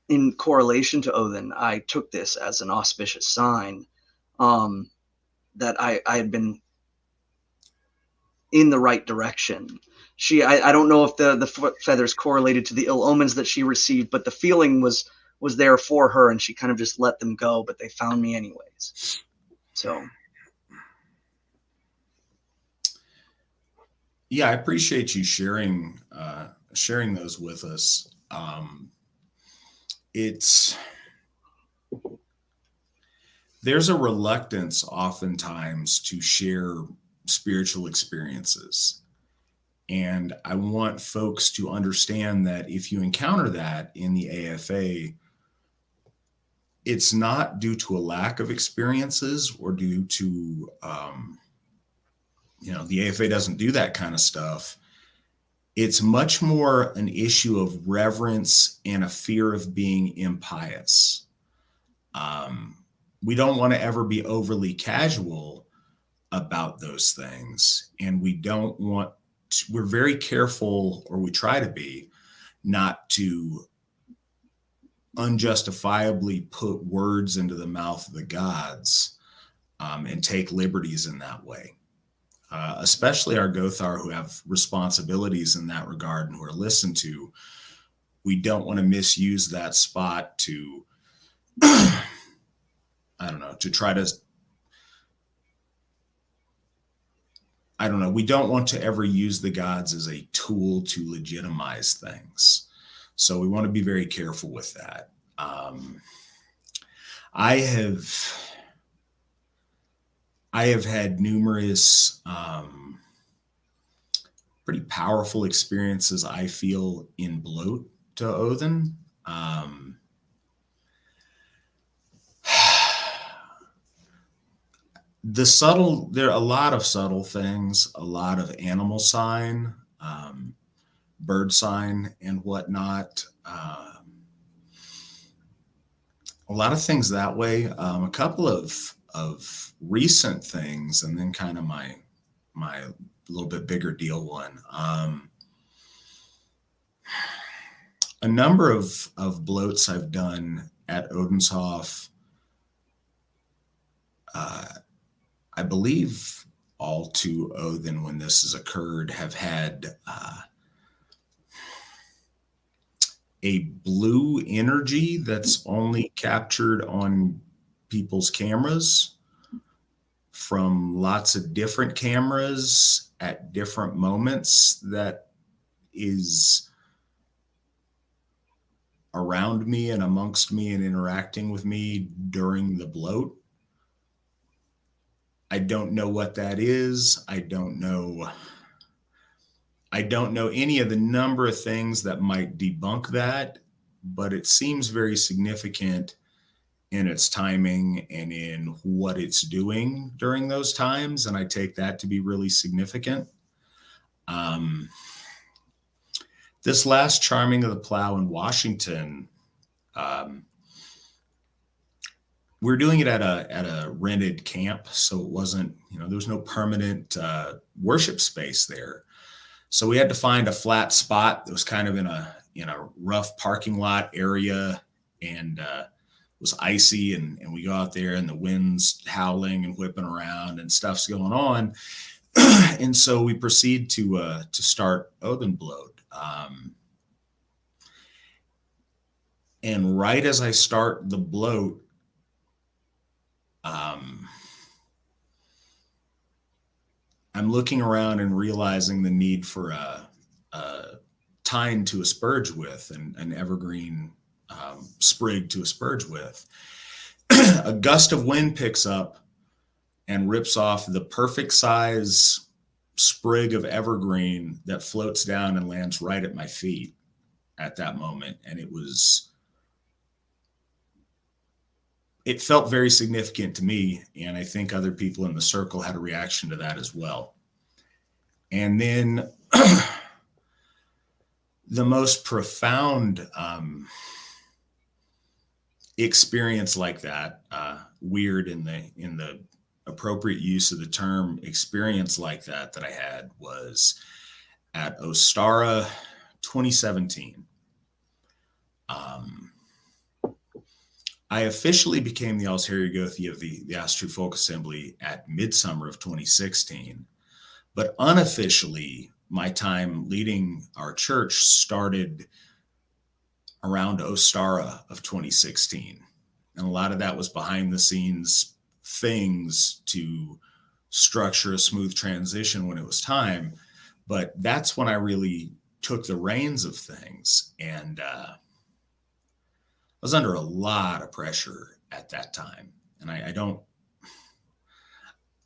in correlation to Óðinn, I took this as an auspicious sign that I had been in the right direction. I don't know if the foot feathers correlated to the ill omens that she received, but the feeling was there for her, and she kind of just let them go, but they found me anyways. So yeah, I appreciate you sharing those with us. There's a reluctance oftentimes to share spiritual experiences. And I want folks to understand that if you encounter that in the AFA, it's not due to a lack of experiences or due to, the AFA doesn't do that kind of stuff. It's much more an issue of reverence and a fear of being impious. We don't want to ever be overly casual about those things. And we're very careful, or we try to be, not to unjustifiably put words into the mouth of the gods and take liberties in that way. Especially our Gothar who have responsibilities in that regard and who are listened to. We don't want to misuse that spot to, we don't want to ever use the gods as a tool to legitimize things. So we want to be very careful with that. I have had numerous pretty powerful experiences, I feel, in bloat to Óðinn. There are a lot of subtle things, a lot of animal sign, bird sign and whatnot. A lot of things that way. A couple of recent things, and then kind of my little bit bigger deal one. A number of bloats I've done at Odin's I believe all to Óðinn when this has occurred have had a blue energy that's only captured on people's cameras from lots of different cameras at different moments that is around me and amongst me and interacting with me during the bloat. I don't know what that is. I don't know any of the number of things that might debunk that, but it seems very significant in its timing and in what it's doing during those times. And I take that to be really significant. This last charming of the plow in Washington, we're doing it at a rented camp. So it wasn't, there was no permanent worship space there. So we had to find a flat spot that was kind of in a rough parking lot area, and it was icy, and we go out there and the wind's howling and whipping around and stuff's going on. And so we proceed to start Óðinn bloat. And right as I start the bloat, I'm looking around and realizing the need for a tine to asperge with, and an evergreen sprig to asperge with. A gust of wind picks up and rips off the perfect size sprig of evergreen that floats down and lands right at my feet at that moment. And it felt very significant to me. And I think other people in the circle had a reaction to that as well. And then the most profound experience like that, weird in the appropriate use of the term, experience like that I had was at Ostara 2017. I officially became the Alsherjargothi of the Asatru Folk Assembly at midsummer of 2016, but unofficially, my time leading our church started around Ostara of 2016. And a lot of that was behind the scenes things to structure a smooth transition when it was time. But that's when I really took the reins of things. And I was under a lot of pressure at that time. And I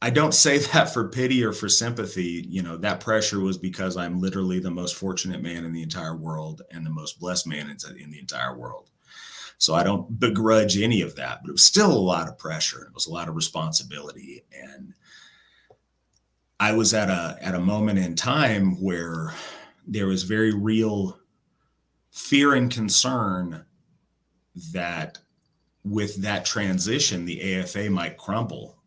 don't say that for pity or for sympathy. You know, that pressure was because I'm literally the most fortunate man in the entire world and the most blessed man in the entire world. So I don't begrudge any of that, but it was still a lot of pressure. It was a lot of responsibility. And I was at a moment in time where there was very real fear and concern that with that transition, the AFA might crumble.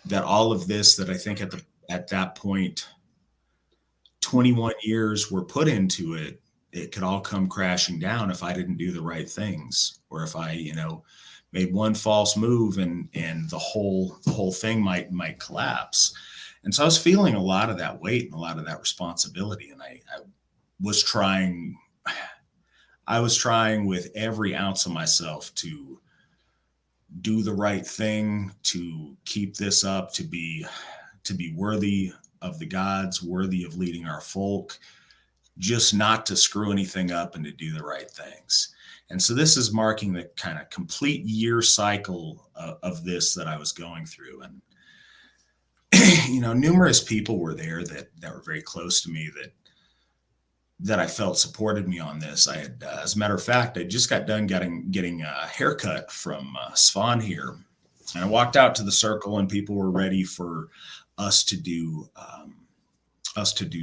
That all of this that I think at that point, 21 years were put into it, it could all come crashing down if I didn't do the right things, or if I, made one false move and the whole thing might collapse. And so I was feeling a lot of that weight and a lot of that responsibility. And I was trying with every ounce of myself to do the right thing, to keep this up, to be worthy of the gods, worthy of leading our folk, just not to screw anything up and to do the right things. And so this is marking the kind of complete year cycle of this that I was going through. And, numerous people were there that were very close to me that I felt supported me on this. I had, as a matter of fact, I just got done getting a haircut from Svan here. And I walked out to the circle and people were ready for us to do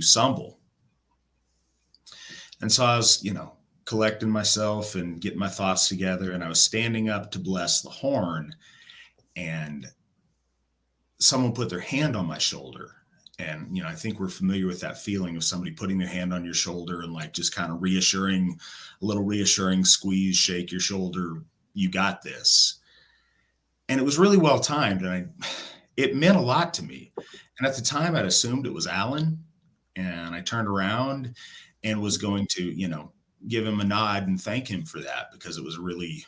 Sumble. And so I was, collecting myself and getting my thoughts together, and I was standing up to bless the horn, and someone put their hand on my shoulder. And, I think we're familiar with that feeling of somebody putting their hand on your shoulder and like just kind of a little reassuring squeeze, shake your shoulder. You got this. And it was really well timed. And it meant a lot to me. And at the time I'd assumed it was Alan, and I turned around and was going to, give him a nod and thank him for that, because it was a really,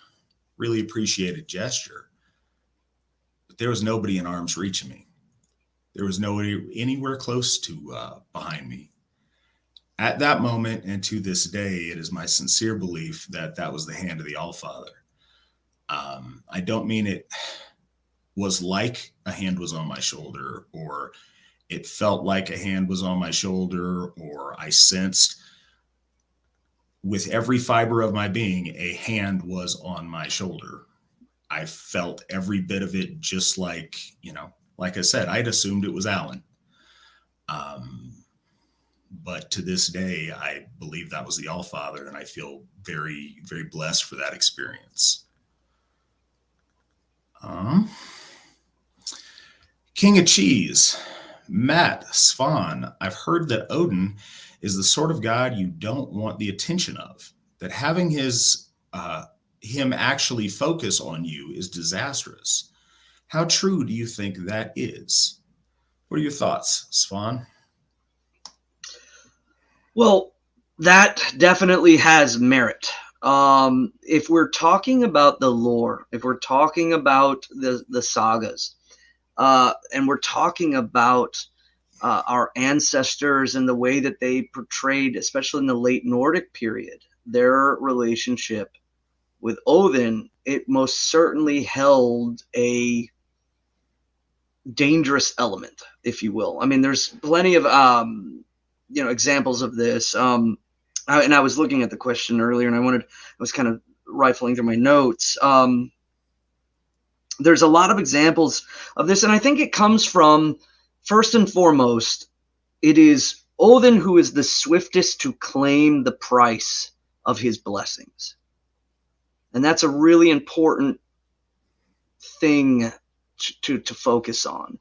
really appreciated gesture. But there was nobody in arm's reach of me. There was nobody anywhere close to behind me. At that moment, and to this day, it is my sincere belief that that was the hand of the Allfather. I don't mean it was like a hand was on my shoulder, or it felt like a hand was on my shoulder, or I sensed with every fiber of my being a hand was on my shoulder. I felt every bit of it, just like, like I said, I'd assumed it was Alan. But to this day, I believe that was the Allfather, and I feel very, very blessed for that experience. King of Cheese, Matt Svan, I've heard that Odin is the sort of god you don't want the attention of, that having him actually focus on you is disastrous. How true do you think that is? What are your thoughts, Svan? Well, that definitely has merit. If we're talking about the lore, if we're talking about the sagas, and we're talking about our ancestors and the way that they portrayed, especially in the late Nordic period, their relationship with Óðinn, it most certainly held a dangerous element, if you will. I mean, there's plenty of examples of this. And I was looking at the question earlier, and I was kind of rifling through my notes. There's a lot of examples of this, and I think it comes from, first and foremost, it is Óðinn who is the swiftest to claim the price of his blessings. And that's a really important thing to focus on.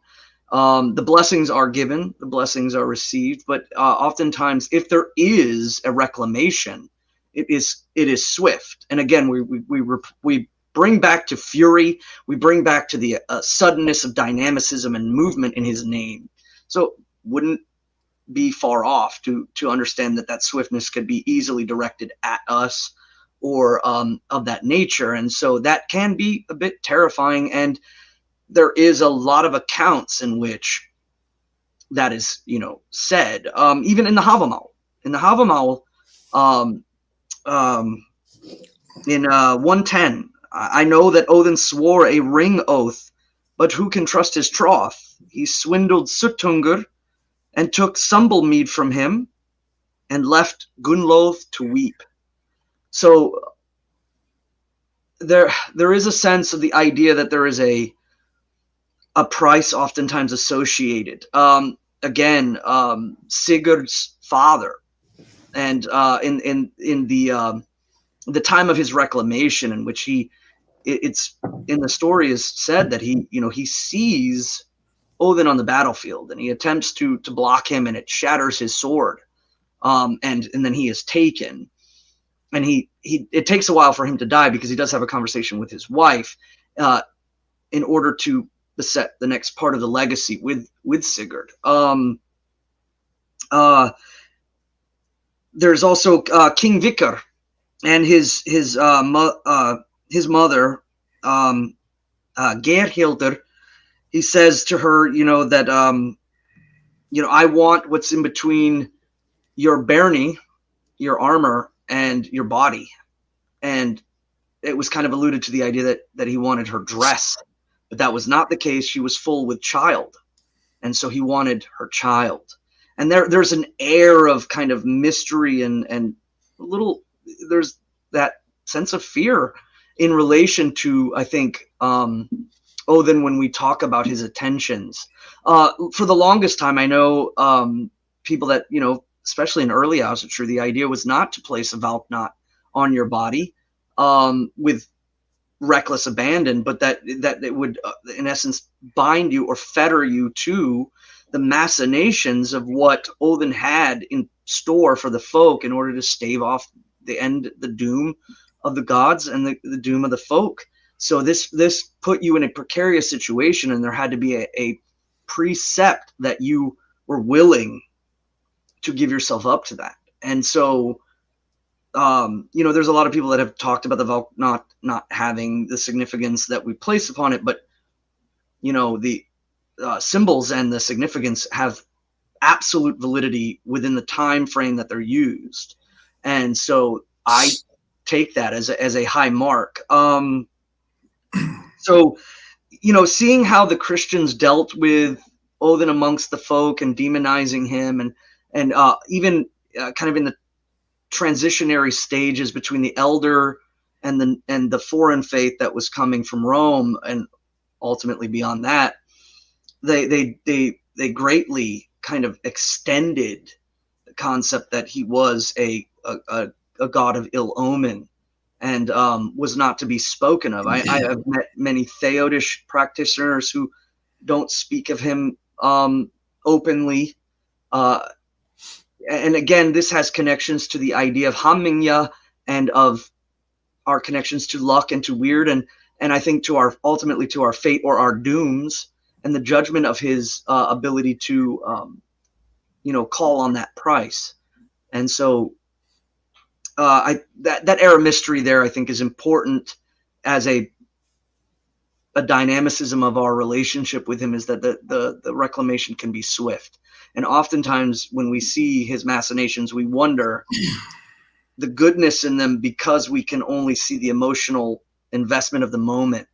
The blessings are given, the blessings are received, but oftentimes if there is a reclamation, it is swift. And again, we bring back to fury, we bring back to the suddenness of dynamicism and movement in his name. So wouldn't be far off to understand that swiftness could be easily directed at us or of that nature. And so that can be a bit terrifying. And there is a lot of accounts in which that is, said, even in the Havamal. In the Havamal, in 110, I know that Óðinn swore a ring oath, but who can trust his troth? He swindled Suttungur and took Sumbul mead from him and left Gunnlóð to weep. So there is a sense of the idea that there is a price oftentimes associated. Again, Sigurd's father, and in the time of his reclamation, in which it's in the story is said that he sees Óðinn on the battlefield and he attempts to block him and it shatters his sword, and then he is taken, and it takes a while for him to die because he does have a conversation with his wife in order to set the next part of the legacy with Sigurd. There's also King Vikar and his mother, Geirhildr. He says to her, that I want what's in between your Berni, your armor, and your body. And it was kind of alluded to the idea that he wanted her dress, but that was not the case. She was full with child, and so he wanted her child. And there's an air of kind of mystery and there's that sense of fear in relation to, I think, Óðinn when we talk about his attentions. For the longest time, I know people that, especially in early Asatru, the idea was not to place a Valknot on your body with reckless abandon, but that it would, in essence, bind you or fetter you to the machinations of what Óðinn had in store for the folk in order to stave off the doom of the gods and the doom of the folk. So this put you in a precarious situation, and there had to be a precept that you were willing to give yourself up to that. And so, there's a lot of people that have talked about the Valk not having the significance that we place upon it, but the symbols and the significance have absolute validity within the time frame that they're used. And so I take that as a high mark. So, seeing how the Christians dealt with Óðinn amongst the folk and demonizing him, and even kind of in the transitionary stages between the elder and the foreign faith that was coming from Rome, and ultimately beyond that, they greatly kind of extended the concept that he was a god of ill omen and was not to be spoken of. I have met many Theodish practitioners who don't speak of him openly. And again, this has connections to the idea of Hamingja and of our connections to luck and to weird, and I think ultimately to our fate or our dooms, and the judgment of his ability to call on that price. And so that air of mystery there, I think, is important as a dynamicism of our relationship with him, is that the reclamation can be swift. And oftentimes when we see his machinations, we wonder the goodness in them because we can only see the emotional investment of the moment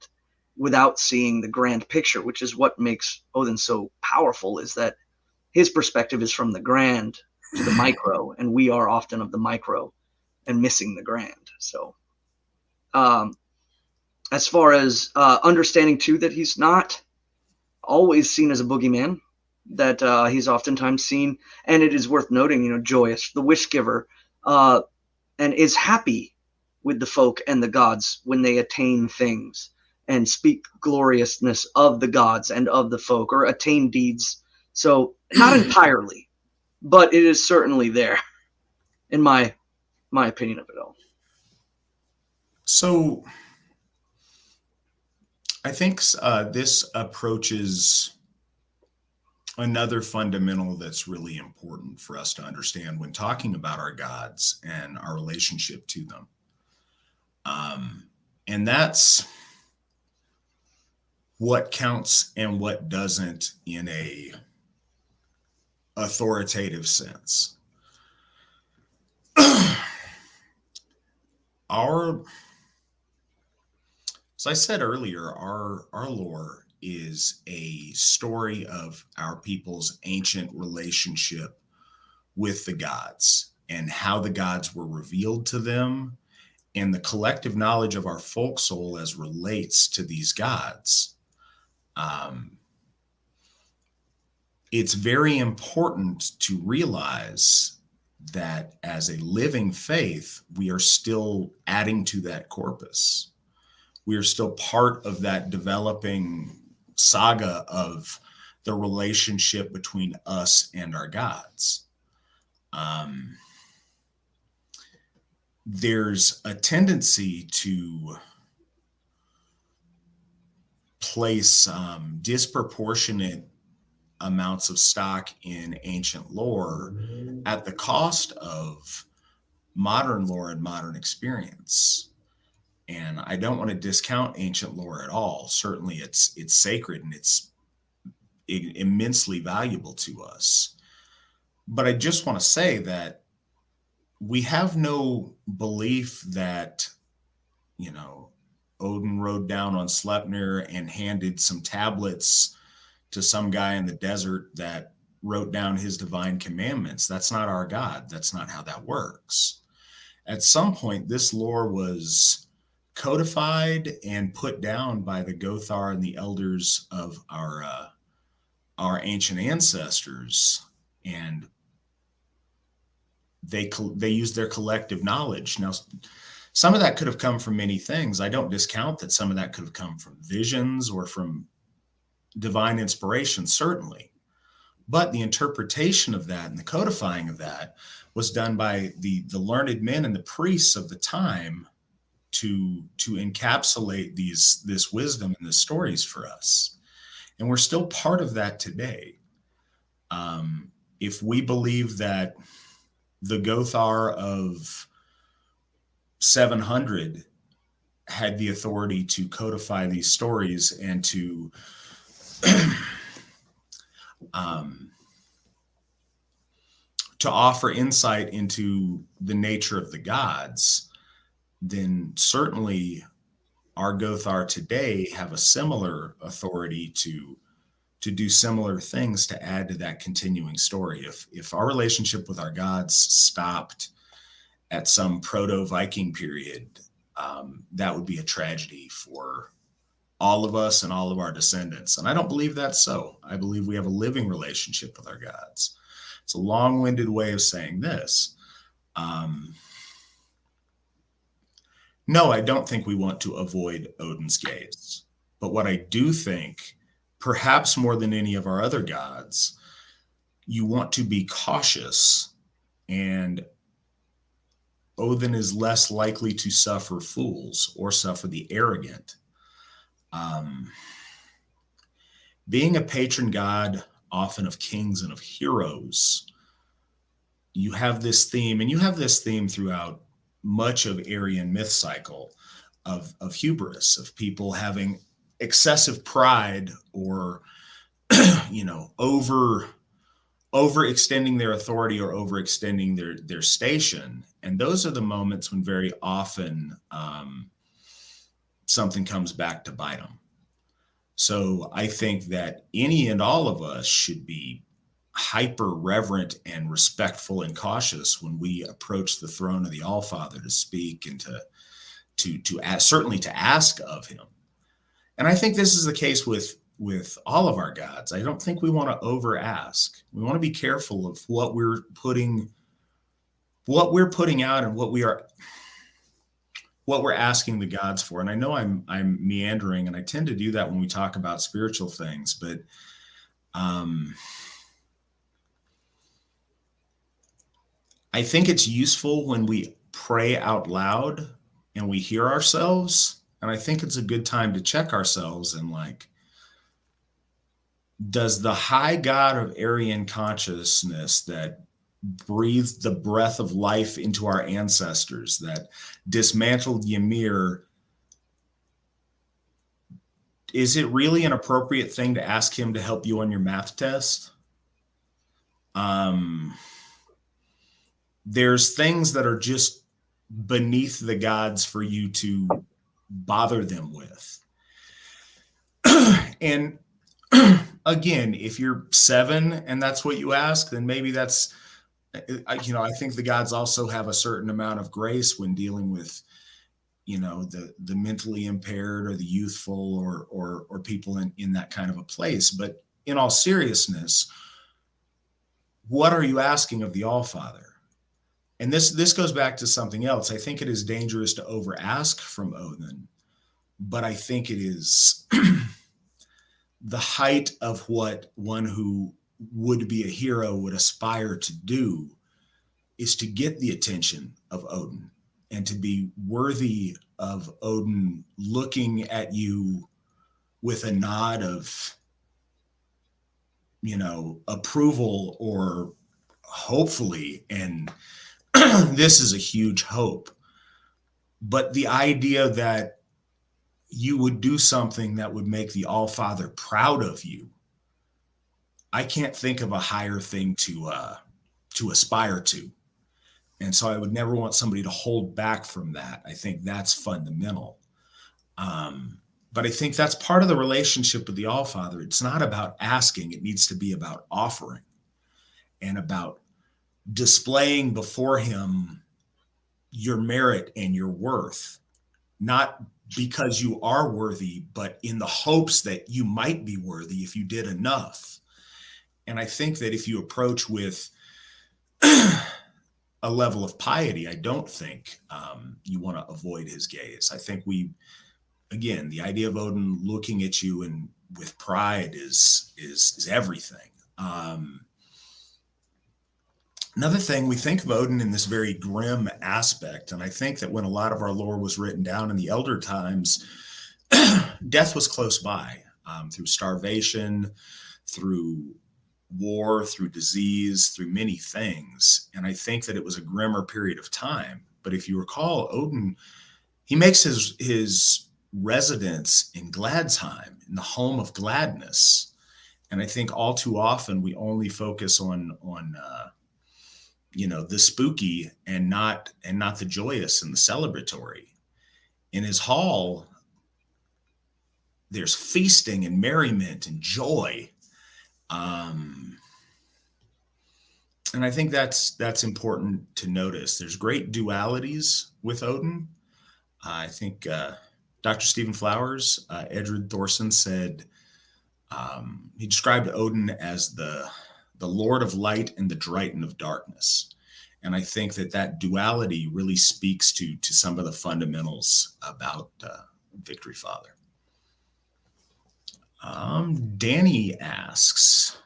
without seeing the grand picture, which is what makes Óðinn so powerful, is that his perspective is from the grand to the micro, and we are often of the micro and missing the grand. So as far as understanding too that he's not always seen as a boogeyman, that he's oftentimes seen, and it is worth noting, joyous, the wish giver, and is happy with the folk and the gods when they attain things and speak gloriousness of the gods and of the folk, or attain deeds. So not entirely, but it is certainly there, in my opinion of it all. So I think this approaches another fundamental that's really important for us to understand when talking about our gods and our relationship to them. And that's what counts and what doesn't in a authoritative sense. As I said earlier, our lore is a story of our people's ancient relationship with the gods and how the gods were revealed to them and the collective knowledge of our folk soul as relates to these gods. It's very important to realize that as a living faith, we are still adding to that corpus. We are still part of that developing saga of the relationship between us and our gods. There's a tendency to place disproportionate amounts of stock in ancient lore at the cost of modern lore and modern experience. And I don't want to discount ancient lore at all. Certainly it's sacred and it's immensely valuable to us. But I just want to say that we have no belief that, Odin rode down on Sleipnir and handed some tablets to some guy in the desert that wrote down his divine commandments. That's not our God. That's not how that works. At some point, this lore was codified and put down by the Gothar and the elders of our ancient ancestors, and they used their collective knowledge. Now, some of that could have come from many things. I don't discount that some of that could have come from visions or from divine inspiration, certainly. But the interpretation of that and the codifying of that was done by the learned men and the priests of the time to encapsulate this wisdom and the stories for us. And we're still part of that today. If we believe that the Gothar of 700 had the authority to codify these stories and to offer insight into the nature of the gods, then certainly our Gothar today have a similar authority to do similar things to add to that continuing story. If our relationship with our gods stopped at some proto-Viking period, that would be a tragedy for all of us and all of our descendants. And I don't believe that's so. I believe we have a living relationship with our gods. It's a long-winded way of saying this. No, I don't think we want to avoid Odin's gaze. But what I do think, perhaps more than any of our other gods, you want to be cautious, and Odin is less likely to suffer fools or suffer the arrogant. Being a patron god, often of kings and of heroes, you have this theme, and you have this theme throughout much of Aryan myth cycle of hubris, of people having excessive pride or, overextending their authority or overextending their station. And those are the moments when very often something comes back to bite them. So I think that any and all of us should be hyper reverent and respectful and cautious when we approach the throne of the Allfather to speak and to ask, certainly to ask of him. And I think this is the case with all of our gods. I don't think we want to over ask. We want to be careful of what we're putting out and what we're asking the gods for. And I know I'm meandering, and I tend to do that when we talk about spiritual things, but I think it's useful when we pray out loud and we hear ourselves. And I think it's a good time to check ourselves and like, does the high God of Aryan consciousness that breathed the breath of life into our ancestors, that dismantled Ymir, is it really an appropriate thing to ask him to help you on your math test? There's things that are just beneath the gods for you to bother them with. And again, if you're 7 and that's what you ask, then maybe that's, I think the gods also have a certain amount of grace when dealing with, the mentally impaired or the youthful or people in that kind of a place. But in all seriousness, what are you asking of the All-Father? And this goes back to something else. I think it is dangerous to over ask from Odin, but I think it is the height of what one who would be a hero would aspire to do is to get the attention of Odin and to be worthy of Odin looking at you with a nod of, approval, or hopefully, and this is a huge hope, but the idea that you would do something that would make the All-Father proud of you, I can't think of a higher thing to aspire to. And so I would never want somebody to hold back from that. I think that's fundamental. But I think that's part of the relationship with the All-Father. It's not about asking. It needs to be about offering and about displaying before him your merit and your worth, not because you are worthy, but in the hopes that you might be worthy if you did enough. And I think that if you approach with a level of piety, I don't think you want to avoid his gaze. I think again, the idea of Odin looking at you and with pride is everything. Another thing, we think of Odin in this very grim aspect, and I think that when a lot of our lore was written down in the elder times, death was close by, through starvation, through war, through disease, through many things. And I think that it was a grimmer period of time. But if you recall, Odin, he makes his residence in Gladsheim, in the home of gladness. And I think all too often we only focus on the spooky and not the joyous and the celebratory. In his hall, there's feasting and merriment and joy. And I think that's important to notice. There's great dualities with Odin. I think Dr. Stephen Flowers, Edred Thorson said, he described Odin as the Lord of Light and the Drighten of Darkness. And I think that duality really speaks to some of the fundamentals about Victory Father. Danny asks,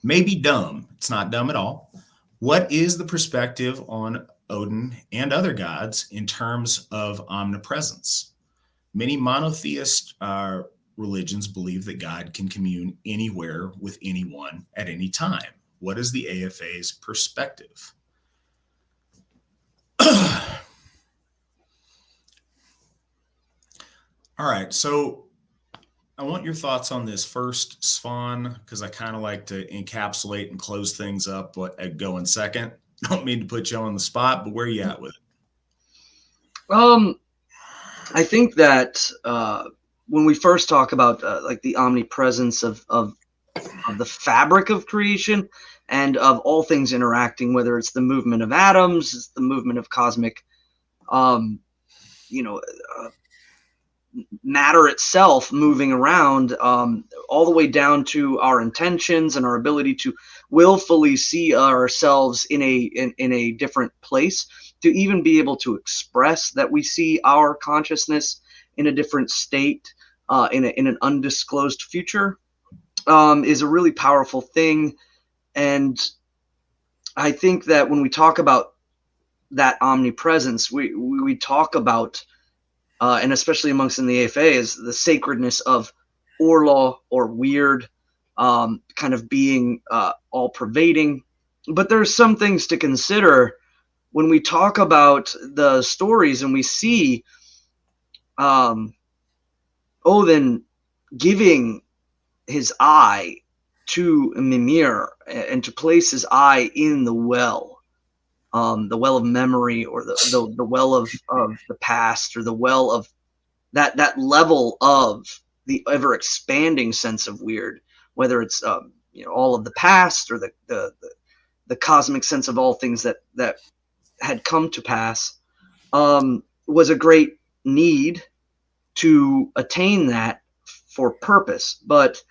maybe dumb, it's not dumb at all, what is the perspective on Odin and other gods in terms of omnipresence? Many monotheist religions believe that God can commune anywhere with anyone at any time. What is the AFA's perspective? All right, so I want your thoughts on this first, Svan, because I kind of like to encapsulate and close things up going second. Don't mean to put you on the spot, but where are you at with it? I think that when we first talk about like the omnipresence of the fabric of creation and of all things interacting, whether it's the movement of atoms, it's the movement of cosmic, matter itself moving around, all the way down to our intentions and our ability to willfully see ourselves in a different place, to even be able to express that we see our consciousness in a different state, in an undisclosed future, is a really powerful thing. And I think that when we talk about that omnipresence, we talk about, and especially amongst in the AFA, is the sacredness of Orlaw or weird, kind of being all pervading. But there's some things to consider when we talk about the stories, and we see Óðinn giving his eye to Mimir, and to place his eye in the well of memory, or the well of the past, or the well of that level of the ever expanding sense of weird, whether it's all of the past, or the cosmic sense of all things that had come to pass, was a great need to attain that for purpose. But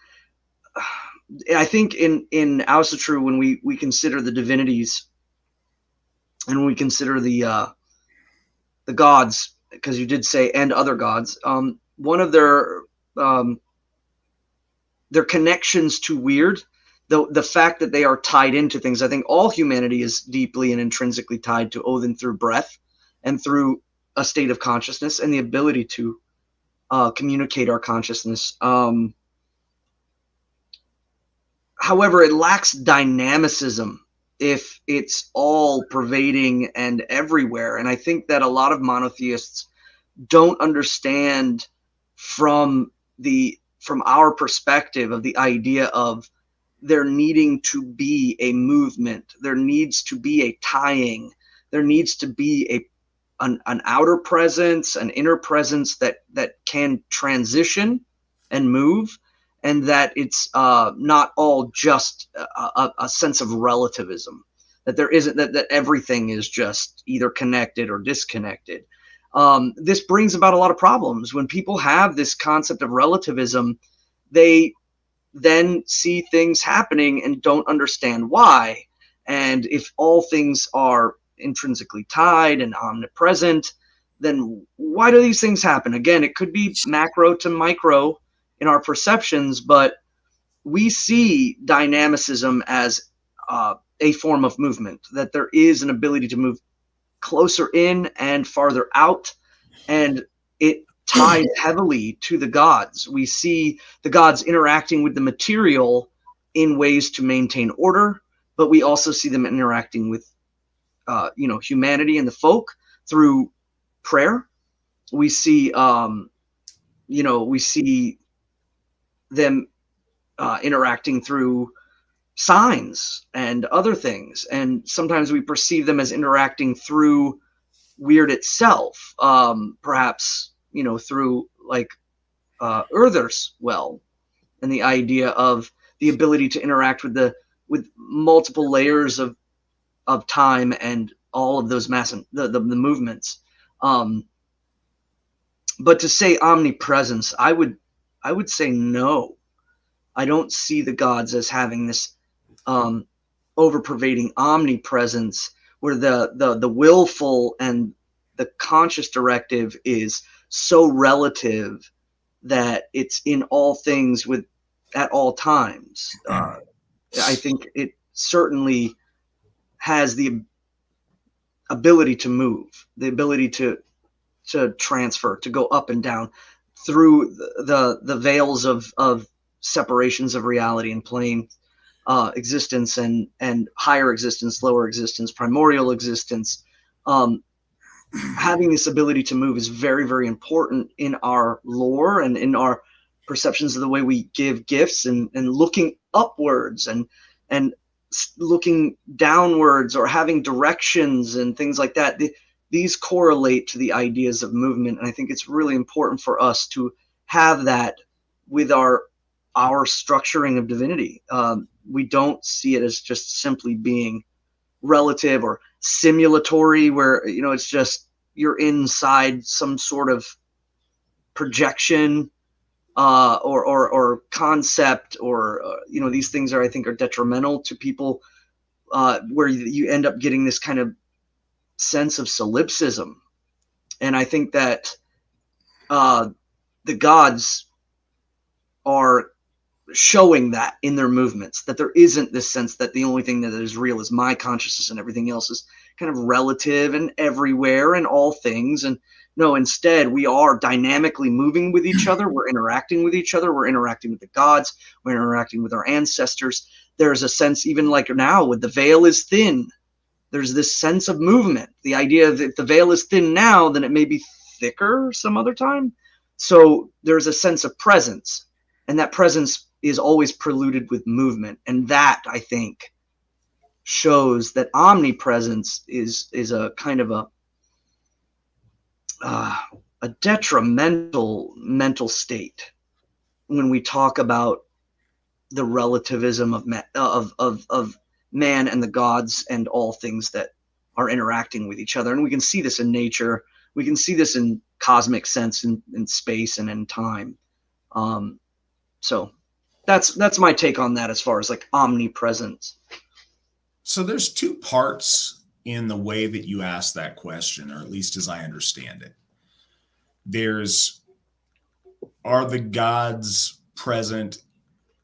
I think in Asatru, when we consider the divinities, and when we consider the gods, because you did say and other gods, one of their connections to weird, the fact that they are tied into things. I think all humanity is deeply and intrinsically tied to Óðinn through breath and through a state of consciousness and the ability to communicate our consciousness. However, it lacks dynamicism if it's all pervading and everywhere. And I think that a lot of monotheists don't understand from our perspective of the idea of there needing to be a movement, there needs to be a tying, there needs to be an outer presence, an inner presence that can transition and move, and that it's not all just a sense of relativism, that there isn't, that everything is just either connected or disconnected. This brings about a lot of problems. When people have this concept of relativism, they then see things happening and don't understand why. And if all things are intrinsically tied and omnipresent, then why do these things happen? Again, it could be macro to micro in our perceptions, but we see dynamicism as a form of movement, that there is an ability to move closer in and farther out, and it ties heavily to the gods. We see the gods interacting with the material in ways to maintain order, but we also see them interacting with humanity and the folk through prayer. We see we see them interacting through signs and other things, and sometimes we perceive them as interacting through weird itself, perhaps through like Urther's well, and the idea of the ability to interact with multiple layers of time and all of those the movements. But to say omnipresence, I would say no. I don't see the gods as having this over-pervading omnipresence, where the willful and the conscious directive is so relative that it's in all things at all times. I think it certainly has the ability to move, the ability to transfer, to go up and down through the veils of separations of reality and plane existence, and higher existence, lower existence, primordial existence. Having this ability to move is very, very important in our lore and in our perceptions of the way we give gifts, and looking upwards and looking downwards, or having directions and things like that. These correlate to the ideas of movement, and I think it's really important for us to have that with our structuring of divinity. We don't see it as just simply being relative or simulatory, where it's just you're inside some sort of projection or concept, or these things I think are detrimental to people, where you end up getting this kind of sense of solipsism. And I think that the gods are showing that in their movements, that there isn't this sense that the only thing that is real is my consciousness and everything else is kind of relative and everywhere and all things. And no, instead we are dynamically moving with each other. We're interacting with each other. We're interacting with the gods. We're interacting with our ancestors. There's a sense, even like now with the veil is thin, there's this sense of movement. The idea that if the veil is thin now, then it may be thicker some other time. So there's a sense of presence, and that presence is always preluded with movement. And that, I think, shows that omnipresence is a kind of a detrimental mental state when we talk about the relativism of man and the gods and all things that are interacting with each other. And we can see this in nature. We can see this in cosmic sense, in space and in time. So that's my take on that as far as like omnipresence. So there's two parts in the way that you ask that question, or at least as I understand it. Are the gods present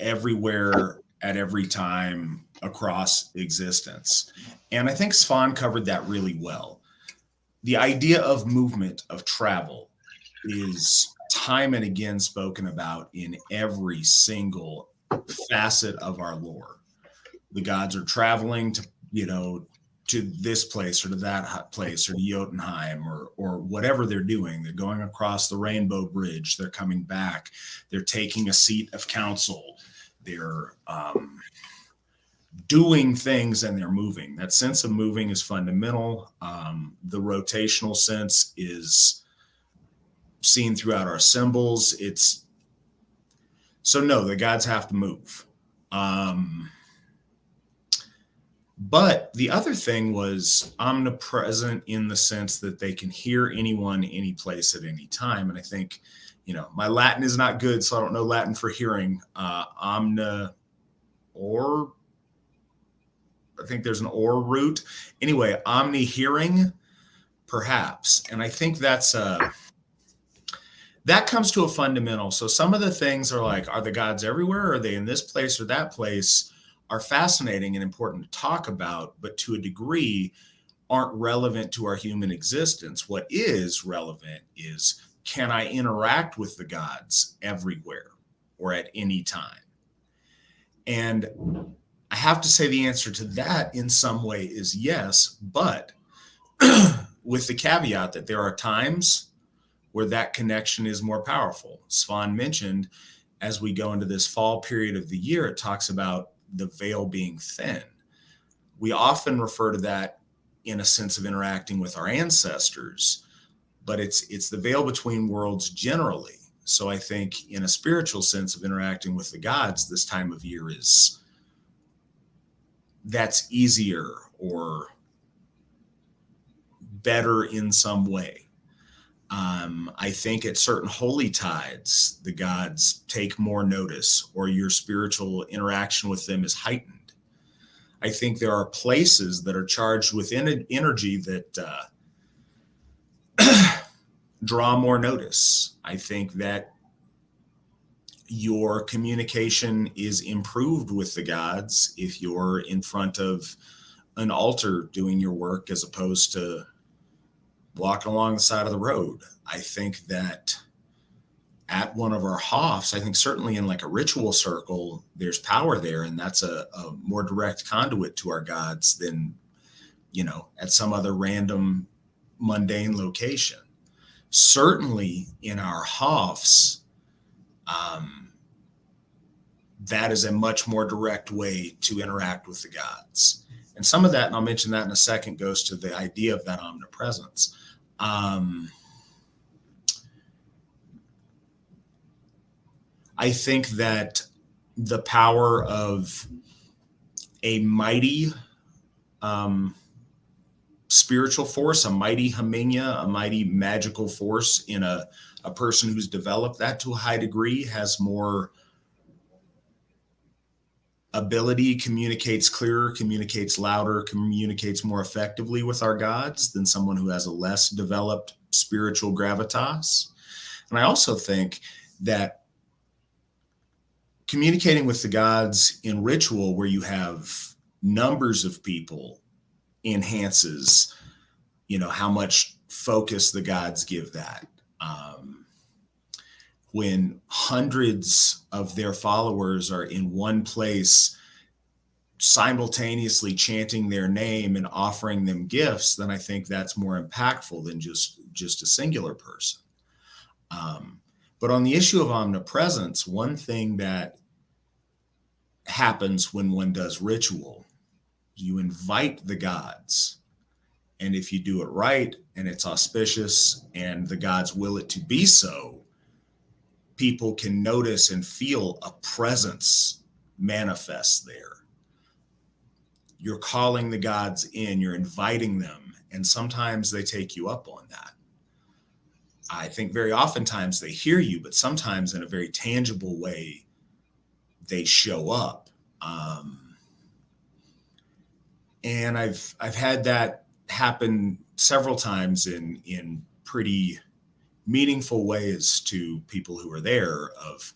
everywhere at every time across existence? And I think Svan covered that really well. The idea of movement, of travel, is time and again spoken about in every single facet of our lore. The gods are traveling to this place or to that place or to Jotunheim or whatever they're doing. They're going across the Rainbow Bridge. They're coming back. They're taking a seat of council. They're doing things and they're moving. That sense of moving is fundamental. The rotational sense is seen throughout our symbols. So no, the gods have to move. But the other thing was omnipresent in the sense that they can hear anyone, any place at any time. And I think, my Latin is not good, so I don't know Latin for hearing. Or I think there's an or root. Anyway, omni hearing, perhaps. And I think that comes to a fundamental. So some of the things are like, are the gods everywhere? Are they in this place or that place? Are fascinating and important to talk about, but to a degree aren't relevant to our human existence. What is relevant is, can I interact with the gods everywhere or at any time? And I have to say the answer to that in some way is yes, but with the caveat that there are times where that connection is more powerful. Svan mentioned, as we go into this fall period of the year, it talks about the veil being thin. We often refer to that in a sense of interacting with our ancestors, but it's the veil between worlds generally. So I think in a spiritual sense of interacting with the gods, this time of year that's easier or better in some way. I think at certain holy tides, the gods take more notice, or your spiritual interaction with them is heightened. I think there are places that are charged with energy that draw more notice. I think that your communication is improved with the gods if you're in front of an altar doing your work as opposed to walking along the side of the road. I think that at one of our hofs, I think certainly in like a ritual circle, there's power there, and that's a more direct conduit to our gods than, at some other random mundane location. Certainly in our hofs, that is a much more direct way to interact with the gods. And some of that, and I'll mention that in a second, goes to the idea of that omnipresence. I think that the power of a mighty spiritual force, a mighty Haminya, a mighty magical force in a person who's developed that to a high degree, has more ability, communicates clearer, communicates louder, communicates more effectively with our gods than someone who has a less developed spiritual gravitas. And I also think that communicating with the gods in ritual where you have numbers of people enhances, how much focus the gods give that. When hundreds of their followers are in one place simultaneously chanting their name and offering them gifts, then I think that's more impactful than just a singular person. But on the issue of omnipresence, one thing that happens when one does ritual, you invite the gods. And if you do it right and it's auspicious and the gods will it to be so, people can notice and feel a presence manifest there. You're calling the gods in, you're inviting them, and sometimes they take you up on that. I think very oftentimes they hear you, but sometimes in a very tangible way, they show up. And I've had that happen several times in pretty meaningful ways to people who are there, of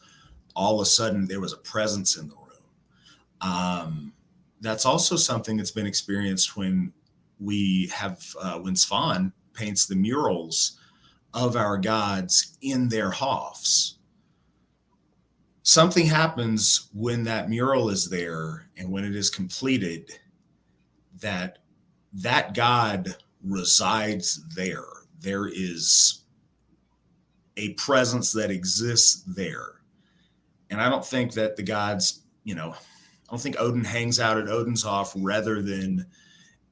all of a sudden there was a presence in the room. That's also something that's been experienced when we have, when Svan paints the murals of our gods in their hofs. Something happens when that mural is there and when it is completed, that God resides there. There is a presence that exists there. And I don't think that the gods, I don't think Odin hangs out at Odin's Hof rather than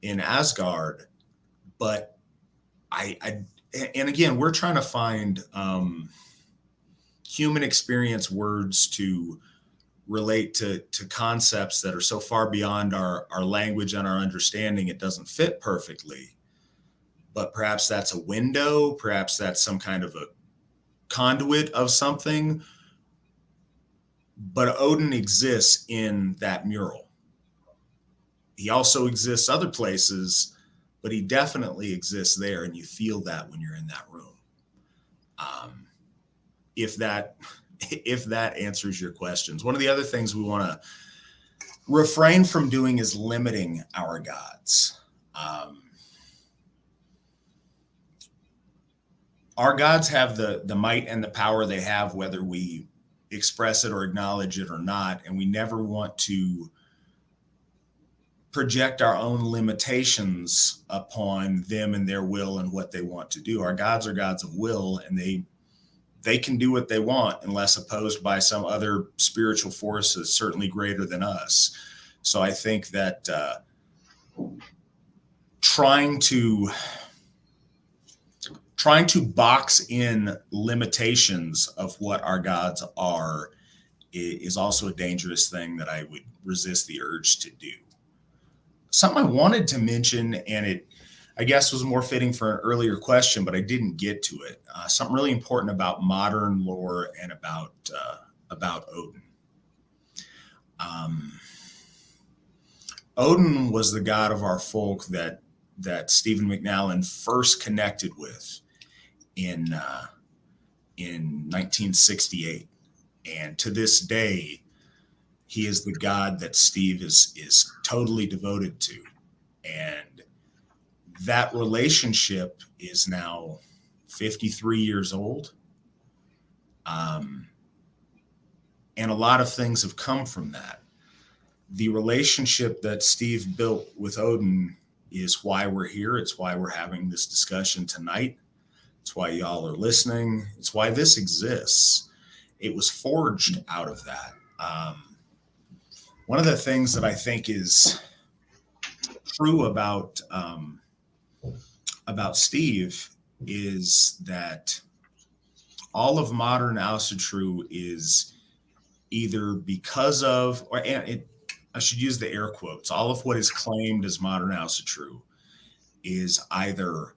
in Asgard. But and again, we're trying to find human experience words to relate to concepts that are so far beyond our language and our understanding, it doesn't fit perfectly. But perhaps that's a window, perhaps that's some kind of a conduit of something. But Odin exists in that mural. He also exists other places, but he definitely exists there, and you feel that when you're in that room. If that answers your questions. One of the other things we want to refrain from doing is limiting our gods. Our gods have the might and the power they have, whether we express it or acknowledge it or not, and we never want to project our own limitations upon them and their will and what they want to do. Our gods are gods of will, and they can do what they want unless opposed by some other spiritual forces certainly greater than us. So I think that trying to box in limitations of what our gods are is also a dangerous thing that I would resist the urge to do. Something I wanted to mention, and it, I guess, was more fitting for an earlier question, but I didn't get to it. Something really important about modern lore and about Odin. Odin was the god of our folk that Stephen McNally first connected with in 1968, and to this day, he is the god that Steve is totally devoted to, and that relationship is now 53 years old. And a lot of things have come from that. The relationship that Steve built with Odin is why we're here. It's why we're having this discussion tonight. It's why y'all are listening. It's why this exists. It was forged out of that. One of the things that I think is true about Steve is that all of modern Asatru is either because of, I should use the air quotes, all of what is claimed as modern Asatru is either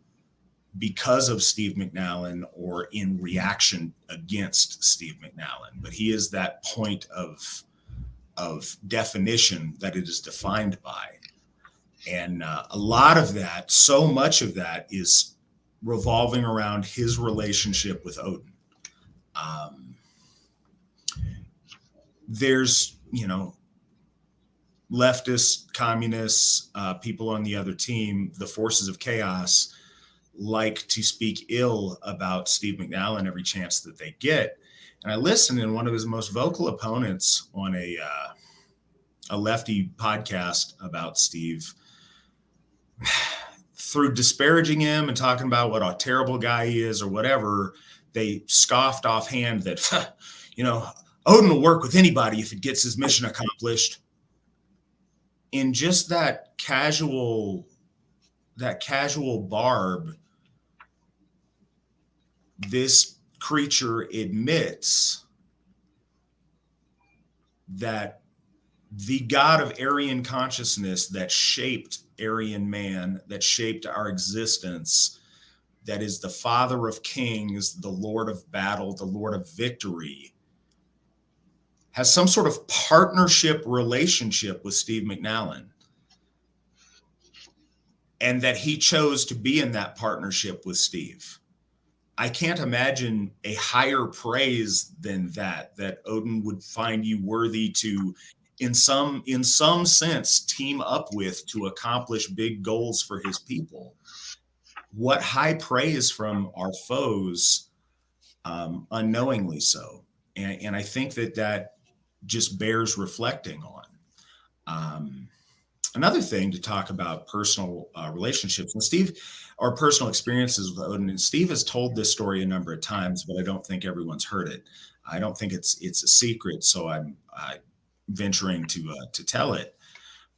because of Steve McNally or in reaction against Steve McNally. But he is that point of definition that it is defined by. And a lot of that, so much of that, is revolving around his relationship with Odin. There's, leftists, communists, people on the other team, the forces of chaos, like to speak ill about Steve McNally every chance that they get. And I listened, and one of his most vocal opponents on a lefty podcast about Steve, through disparaging him and talking about what a terrible guy he is or whatever, they scoffed offhand that, Odin will work with anybody if it gets his mission accomplished. In just that casual barb, this creature admits that the God of Aryan consciousness that shaped Aryan man, that shaped our existence, that is the Father of kings, the Lord of battle, the Lord of victory, has some sort of partnership relationship with Steve McNally, and that he chose to be in that partnership with Steve. I can't imagine a higher praise than that Odin would find you worthy to, in some sense, team up with to accomplish big goals for his people. What high praise from our foes, unknowingly so. And I think that just bears reflecting on. Another thing to talk about personal relationships, and Steve, our personal experiences with Odin, and Steve has told this story a number of times, but I don't think everyone's heard it. I don't think it's a secret, so I'm venturing to tell it.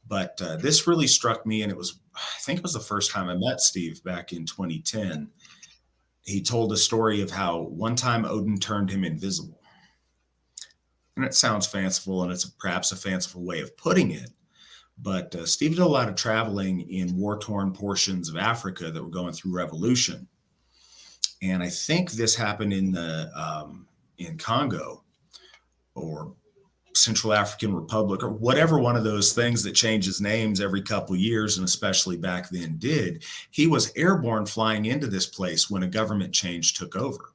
But this really struck me, and I think it was the first time I met Steve back in 2010. He told a story of how one time Odin turned him invisible. And it sounds fanciful, and it's perhaps a fanciful way of putting it. But Steve did a lot of traveling in war-torn portions of Africa that were going through revolution. And I think this happened in Congo or Central African Republic, or whatever one of those things that changes names every couple of years, and especially back then did. He was airborne flying into this place when a government change took over.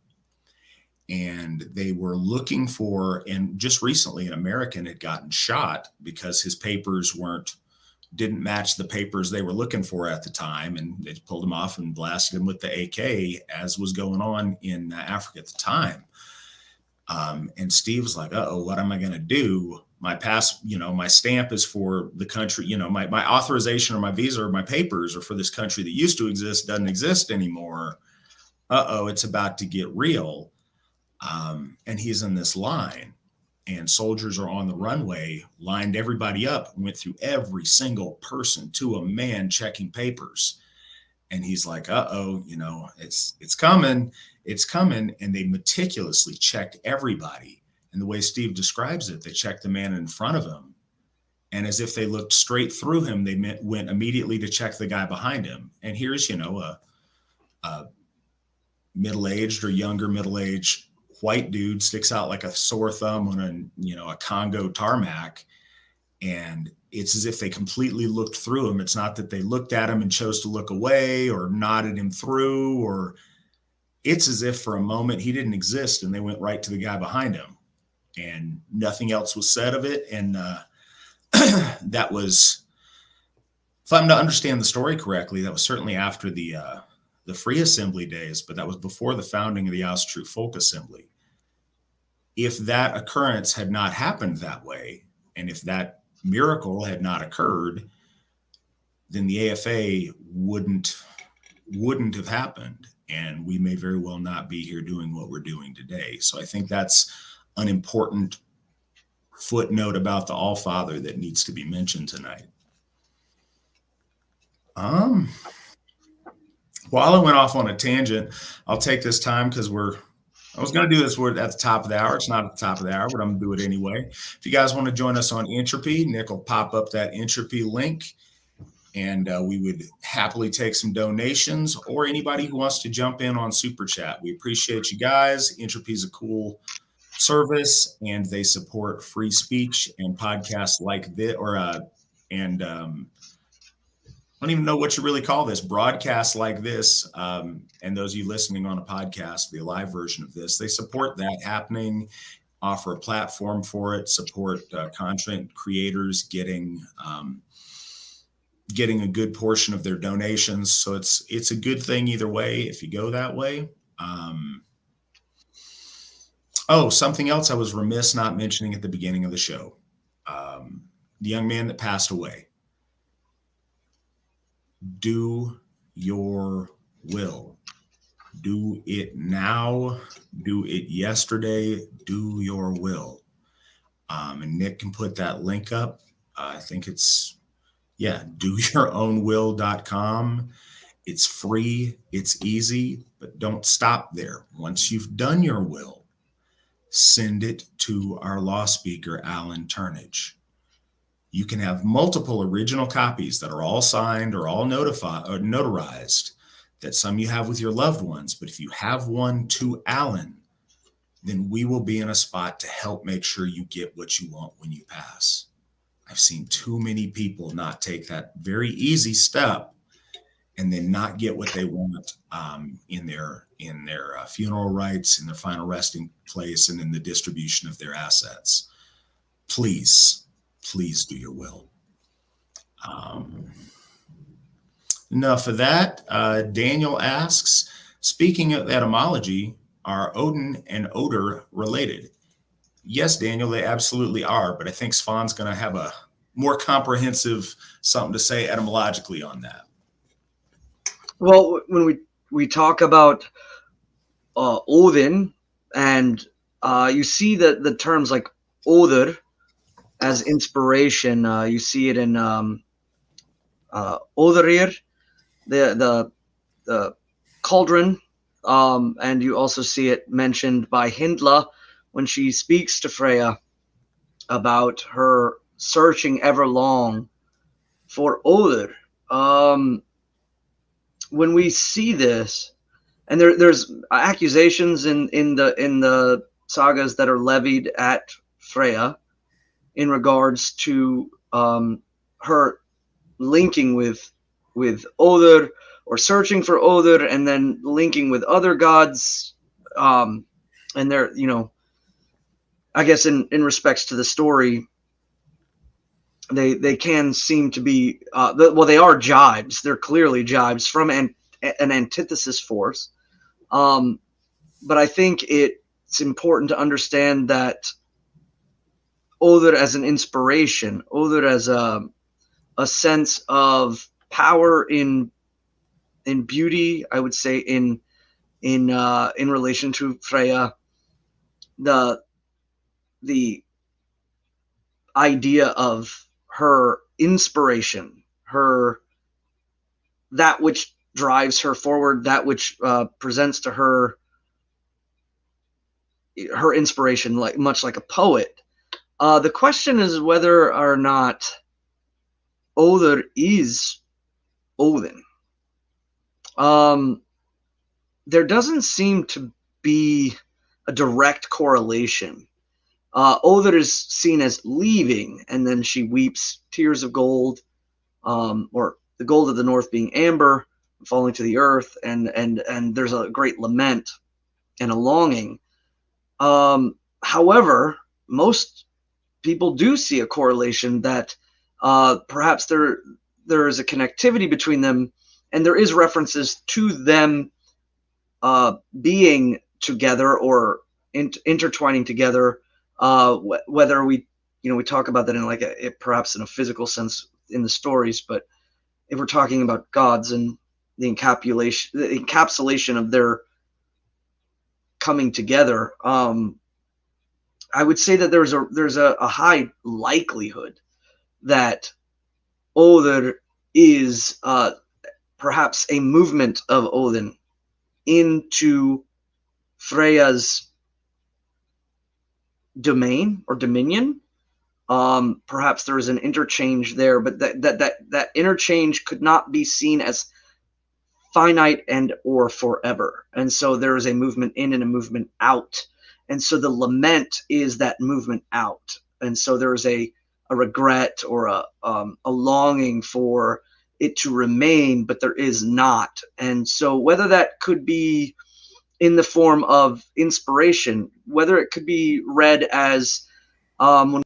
And they were looking for, and just recently an American had gotten shot because his papers didn't match the papers they were looking for at the time. And they pulled him off and blasted him with the AK, as was going on in Africa at the time. And Steve was like, uh-oh, what am I going to do? My my stamp is for the country, my authorization or my visa or my papers are for this country that used to exist, doesn't exist anymore. Uh-oh, it's about to get real. And he's in this line, and soldiers are on the runway, lined everybody up, went through every single person to a man checking papers. And he's like, uh-oh, it's coming. And they meticulously checked everybody. And the way Steve describes it, they checked the man in front of him. And as if they looked straight through him, they went immediately to check the guy behind him. And here's, a middle-aged or younger middle-aged white dude sticks out like a sore thumb on a Congo tarmac. And it's as if they completely looked through him. It's not that they looked at him and chose to look away or nodded him through, or it's as if for a moment he didn't exist and they went right to the guy behind him, and nothing else was said of it. And that was, if I'm to understand the story correctly, that was certainly after the Free Assembly days, but that was before the founding of the Asatru Folk Assembly. If that occurrence had not happened that way, and if that miracle had not occurred, then the AFA wouldn't have happened, and we may very well not be here doing what we're doing today. So I think that's an important footnote about the All-Father that needs to be mentioned tonight. While I went off on a tangent, I'll take this time because I was going to do this at the top of the hour. It's not at the top of the hour, but I'm going to do it anyway. If you guys want to join us on Entropy, Nick will pop up that Entropy link, and we would happily take some donations or anybody who wants to jump in on Super Chat. We appreciate you guys. Entropy is a cool service, and they support free speech and podcasts like this, I don't even know what you really call this, broadcasts like this. And those of you listening on a podcast, the live version of this, they support that happening, offer a platform for it, support content creators getting a good portion of their donations. So it's a good thing either way if you go that way. Something else I was remiss not mentioning at the beginning of the show. The young man that passed away. Do your will. Do it now. Do it yesterday. Do your will. And Nick can put that link up. I think it's, doyourownwill.com. It's free. It's easy, but don't stop there. Once you've done your will, send it to our law speaker, Alan Turnage. You can have multiple original copies that are all signed or all notarized that some you have with your loved ones. But if you have one to Alan, then we will be in a spot to help make sure you get what you want when you pass. I've seen too many people not take that very easy step and then not get what they want in their funeral rites, in their final resting place, and in the distribution of their assets. Please do your will. Enough of that. Daniel asks, speaking of etymology, are Odin and Odur related? Yes, Daniel, they absolutely are, but I think Svan's going to have a more comprehensive something to say etymologically on that. Well, when we talk about Óðinn, and you see the terms like Odur as inspiration, you see it in Óðrir, the cauldron, and you also see it mentioned by Hyndla when she speaks to Freya about her searching ever long for Odur. When we see this, and there's accusations in the sagas that are levied at Freya in regards to her linking with Odur, or searching for Odur, and then linking with other gods, and they're, I guess in respects to the story, they can seem to be they are jibes. They're clearly jibes from an antithesis force, but I think it's important to understand that Odur as an inspiration, Odur as a sense of power in beauty, I would say in relation to Freya, the idea of her inspiration, that which drives her forward, that which presents to her inspiration, much like a poet. The question is whether or not Odur is Óðinn. There doesn't seem to be a direct correlation. Odur is seen as leaving, and then she weeps tears of gold, or the gold of the north being amber, falling to the earth, and there's a great lament and a longing. However, most people do see a correlation that perhaps there is a connectivity between them, and there is references to them being together or intertwining together. Whether we talk about that in perhaps in a physical sense in the stories, but if we're talking about gods and the encapsulation of their coming together, I would say that there's a high likelihood that Odur is perhaps a movement of Óðinn into Freya's domain or dominion, Perhaps there is an interchange there, but that interchange could not be seen as finite and or forever. And so there is a movement in and a movement out. And so the lament is that movement out. And so there is a regret or a longing for it to remain, but there is not. And so whether that could be in the form of inspiration, whether it could be read as the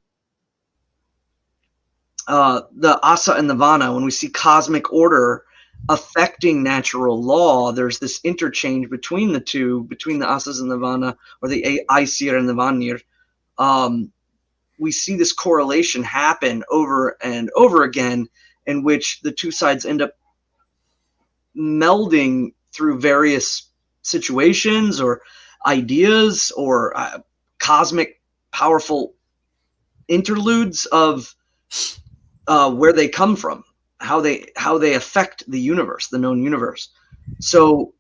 Asa and the Vana, when we see cosmic order affecting natural law, there's this interchange between the two, between the Asas and the Vana, or the Aesir and the Vanir. We see this correlation happen over and over again, in which the two sides end up melding through various situations or ideas or cosmic powerful interludes of where they come from, how they affect the universe, the known universe. So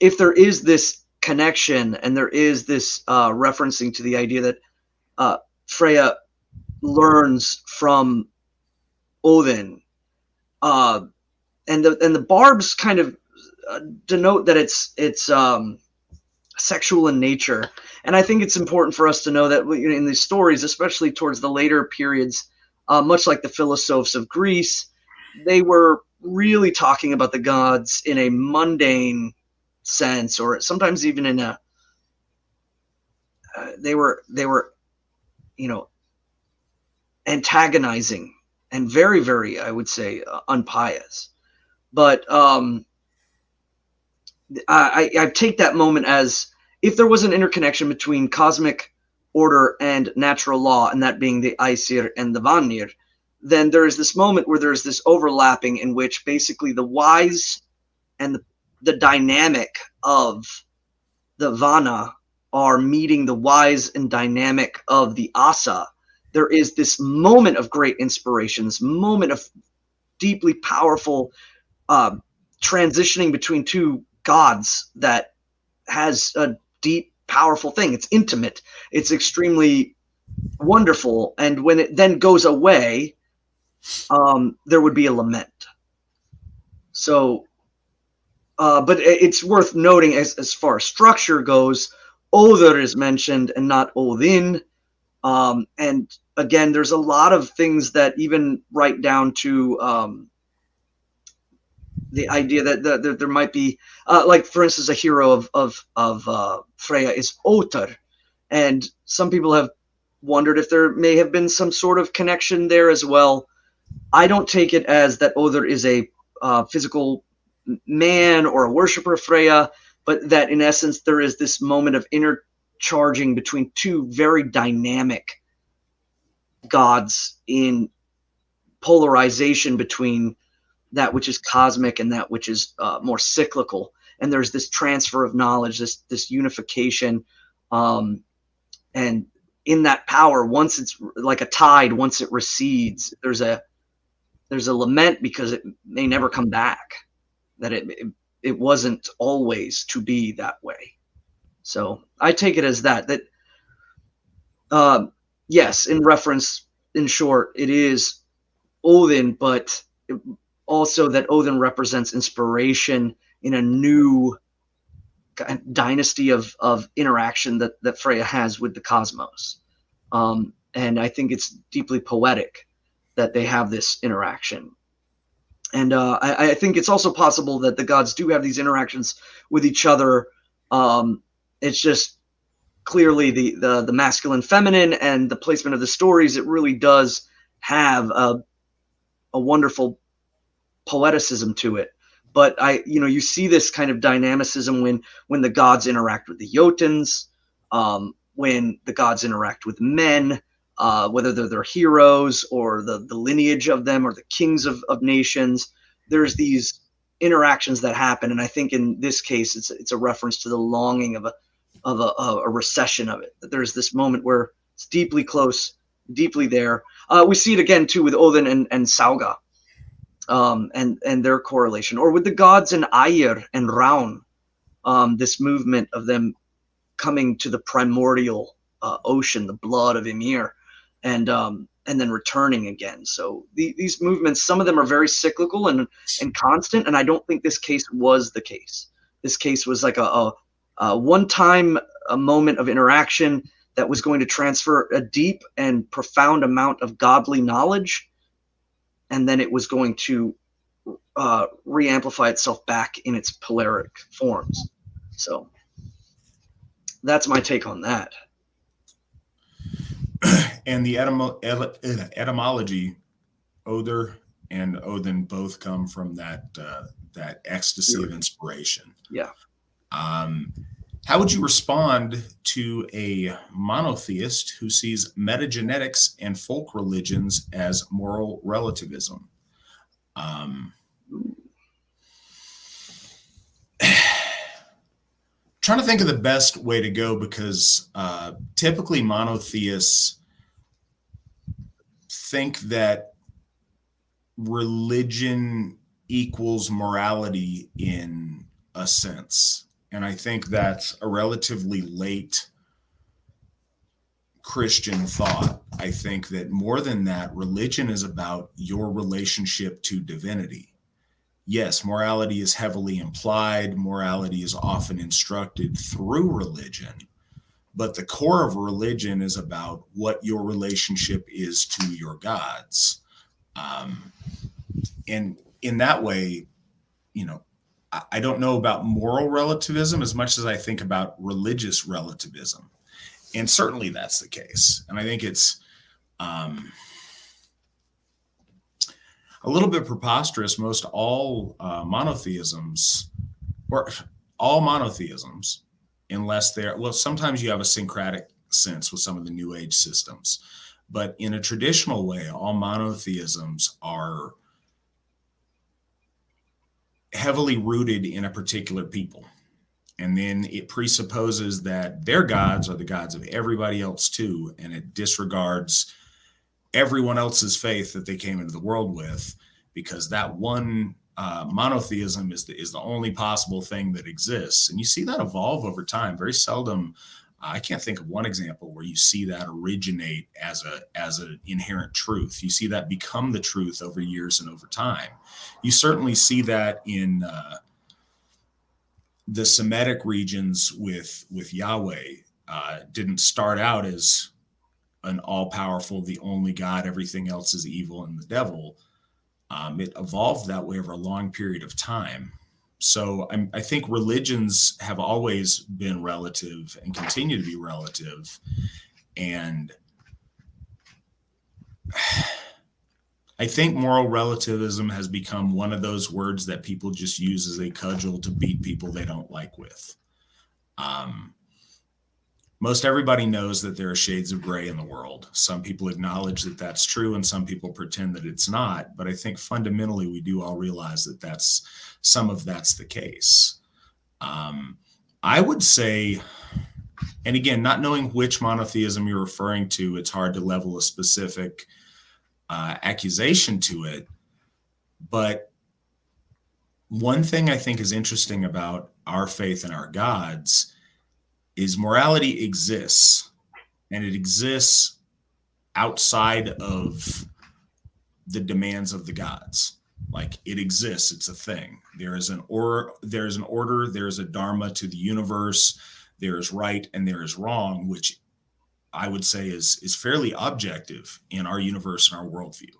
if there is this connection and there is this referencing to the idea that Freya learns from Óðinn, and the barbs kind of denote that it's sexual in nature. And I think it's important for us to know that in these stories, especially towards the later periods, much like the philosophers of Greece, they were really talking about the gods in a mundane sense, or sometimes even in a they were antagonizing and very, very, I would say, unpious. But I take that moment as, if there was an interconnection between cosmic order and natural law, and that being the Aesir and the Vanir, then there is this moment where there's this overlapping in which basically the wise and the dynamic of the Vana are meeting the wise and dynamic of the Asa. There is this moment of great inspiration, this moment of deeply powerful transitioning between two gods that has a deep, powerful thing. It's intimate. It's extremely wonderful. And when it then goes away, there would be a lament. So, but it's worth noting as far as structure goes, Odur is mentioned and not Óðinn. And again, there's a lot of things that even right down to the idea that there might be, like for instance, a hero of Freya is Otur, and some people have wondered if there may have been some sort of connection there as well. I don't take it as that Odur is a physical man or a worshiper of Freya, but that in essence there is this moment of intercharging between two very dynamic gods in polarization between that which is cosmic and that which is more cyclical. And there's this transfer of knowledge, this unification, and in that power, once it's like a tide, once it recedes, there's a lament because it may never come back, that it wasn't always to be that way. So I take it as that yes, in reference, in short, it is Óðinn, but also that Óðinn represents inspiration in a new dynasty of interaction that Freya has with the cosmos. And I think it's deeply poetic that they have this interaction. And I think it's also possible that the gods do have these interactions with each other. It's just clearly the masculine, feminine, and the placement of the stories. It really does have a wonderful poeticism to it. But you see this kind of dynamicism when the gods interact with the Jotuns, when the gods interact with men, whether they're their heroes or the lineage of them or the kings of nations. There's these interactions that happen, and I think in this case it's a reference to the longing of a recession of it. That there's this moment where it's deeply close, deeply there. We see it again too with Óðinn and Sauga, and their correlation, or with the gods in Ægir and Rán, this movement of them coming to the primordial ocean, the blood of Ymir, and and then returning again. So these movements, some of them are very cyclical and constant, and I don't think this case was the case. This case was like a one-time moment of interaction that was going to transfer a deep and profound amount of godly knowledge, and then it was going to re-amplify itself back in its polaric forms. So that's my take on that. And the etymology, Odur and Odin both come from that ecstasy of inspiration. Yeah. How would you respond to a monotheist who sees metagenetics and folk religions as moral relativism? Trying to think of the best way to go, because typically monotheists think that religion equals morality in a sense. And I think that's a relatively late Christian thought. I think that more than that, religion is about your relationship to divinity. Yes, morality is heavily implied. Morality is often instructed through religion. But the core of religion is about what your relationship is to your gods. And in that way, I don't know about moral relativism as much as I think about religious relativism. And certainly that's the case. And I think it's a little bit preposterous. Most all monotheisms, unless sometimes you have a syncretic sense with some of the New Age systems. But in a traditional way, all monotheisms are heavily rooted in a particular people. And then it presupposes that their gods are the gods of everybody else too, and it disregards everyone else's faith that they came into the world with, because that one monotheism is the only possible thing that exists. And you see that evolve over time. Very seldom, I can't think of one example where you see that originate as an inherent truth. You see that become the truth over years and over time. You certainly see that in the Semitic regions with Yahweh. Didn't start out as an all-powerful, the only God, everything else is evil and the devil. It evolved that way over a long period of time. So I think religions have always been relative and continue to be relative. And I think moral relativism has become one of those words that people just use as a cudgel to beat people they don't like with. Most everybody knows that there are shades of gray in the world. Some people acknowledge that that's true, and some people pretend that it's not. But I think fundamentally we do all realize that that's the case. I would say, and again, not knowing which monotheism you're referring to, it's hard to level a specific accusation to it. But one thing I think is interesting about our faith and our gods is morality exists, and it exists outside of the demands of the gods. Like, it exists, it's a thing. There is an order, there is a dharma to the universe, there is right and there is wrong, which I would say is fairly objective in our universe and our worldview.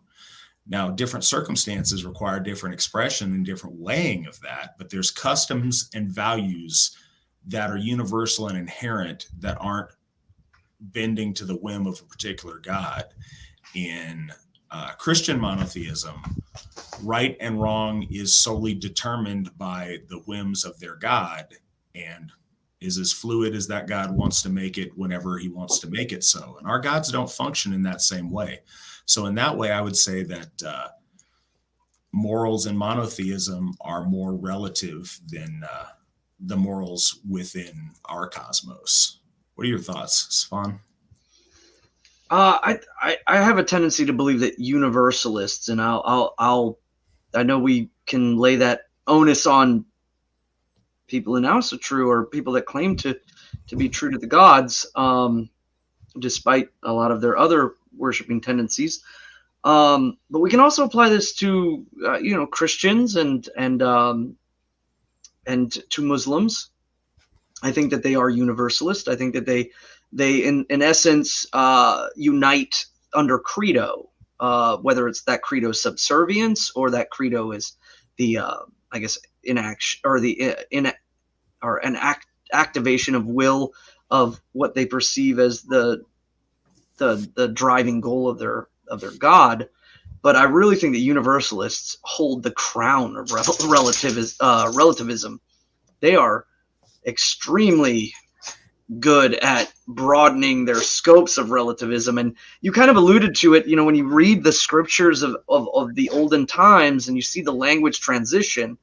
Now, different circumstances require different expression and different weighing of that, but there's customs and values that are universal and inherent that aren't bending to the whim of a particular God. In Christian monotheism, right and wrong is solely determined by the whims of their God, and is as fluid as that God wants to make it whenever he wants to make it so. And our gods don't function in that same way. So in that way, I would say that morals in monotheism are more relative than the morals within our cosmos. What are your thoughts, Svan? I have a tendency to believe that universalists, and I know we can lay that onus on people in Asatru or people that claim to be true to the gods, despite a lot of their other worshiping tendencies. But we can also apply this to Christians and to Muslims. I think that they are universalist. I think that they in essence unite under credo, whether it's that credo subservience or that credo is the inaction or the activation of will of what they perceive as the driving goal of their God. But I really think that universalists hold the crown of relativism. They are extremely good at broadening their scopes of relativism. And you kind of alluded to it, when you read the scriptures of the olden times and you see the language transition,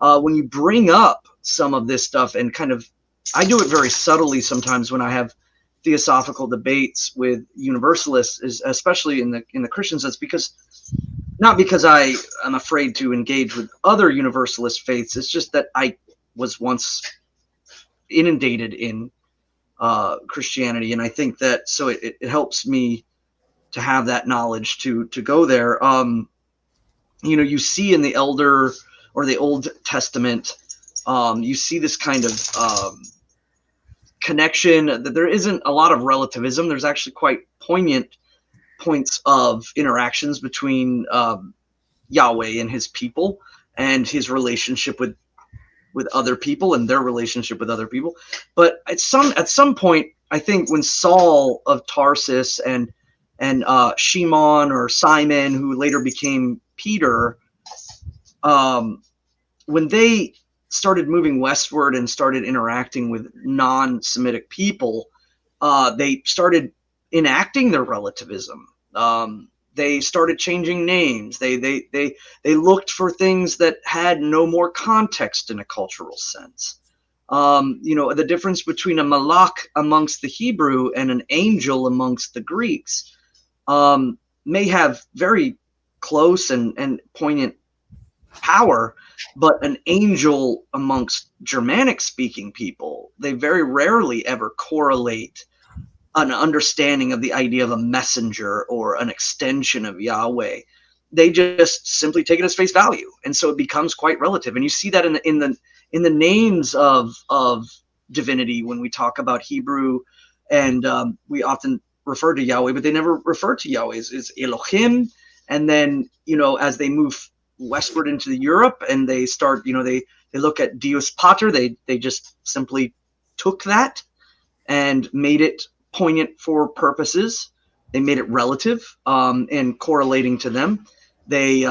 when you bring up some of this stuff and kind of, I do it very subtly sometimes when I have theosophical debates with universalists, especially in the Christian sense, not because I am afraid to engage with other universalist faiths. It's just that I was once inundated in Christianity, and I think that so it helps me to have that knowledge to go there. You see in the Elder or the Old Testament, you see this kind of connection that there isn't a lot of relativism. There's actually quite poignant points of interactions between Yahweh and his people and his relationship with other people and their relationship with other people. But at some point, I think when Saul of Tarsus and Shimon or Simon, who later became Peter, when they started moving westward and started interacting with non-Semitic people, they started enacting their relativism. They started changing names. They looked for things that had no more context in a cultural sense. The difference between a malach amongst the Hebrew and an angel amongst the Greeks may have very close and poignant power, but an angel amongst Germanic-speaking people, they very rarely ever correlate an understanding of the idea of a messenger or an extension of Yahweh. They just simply take it as face value, and so it becomes quite relative. And you see that in the names of divinity when we talk about Hebrew, and we often refer to Yahweh, but they never refer to Yahweh as Elohim. And then as they move westward into Europe and they start, they look at Deus Pater, they just simply took that and made it poignant for purposes. They made it relative and correlating to them. They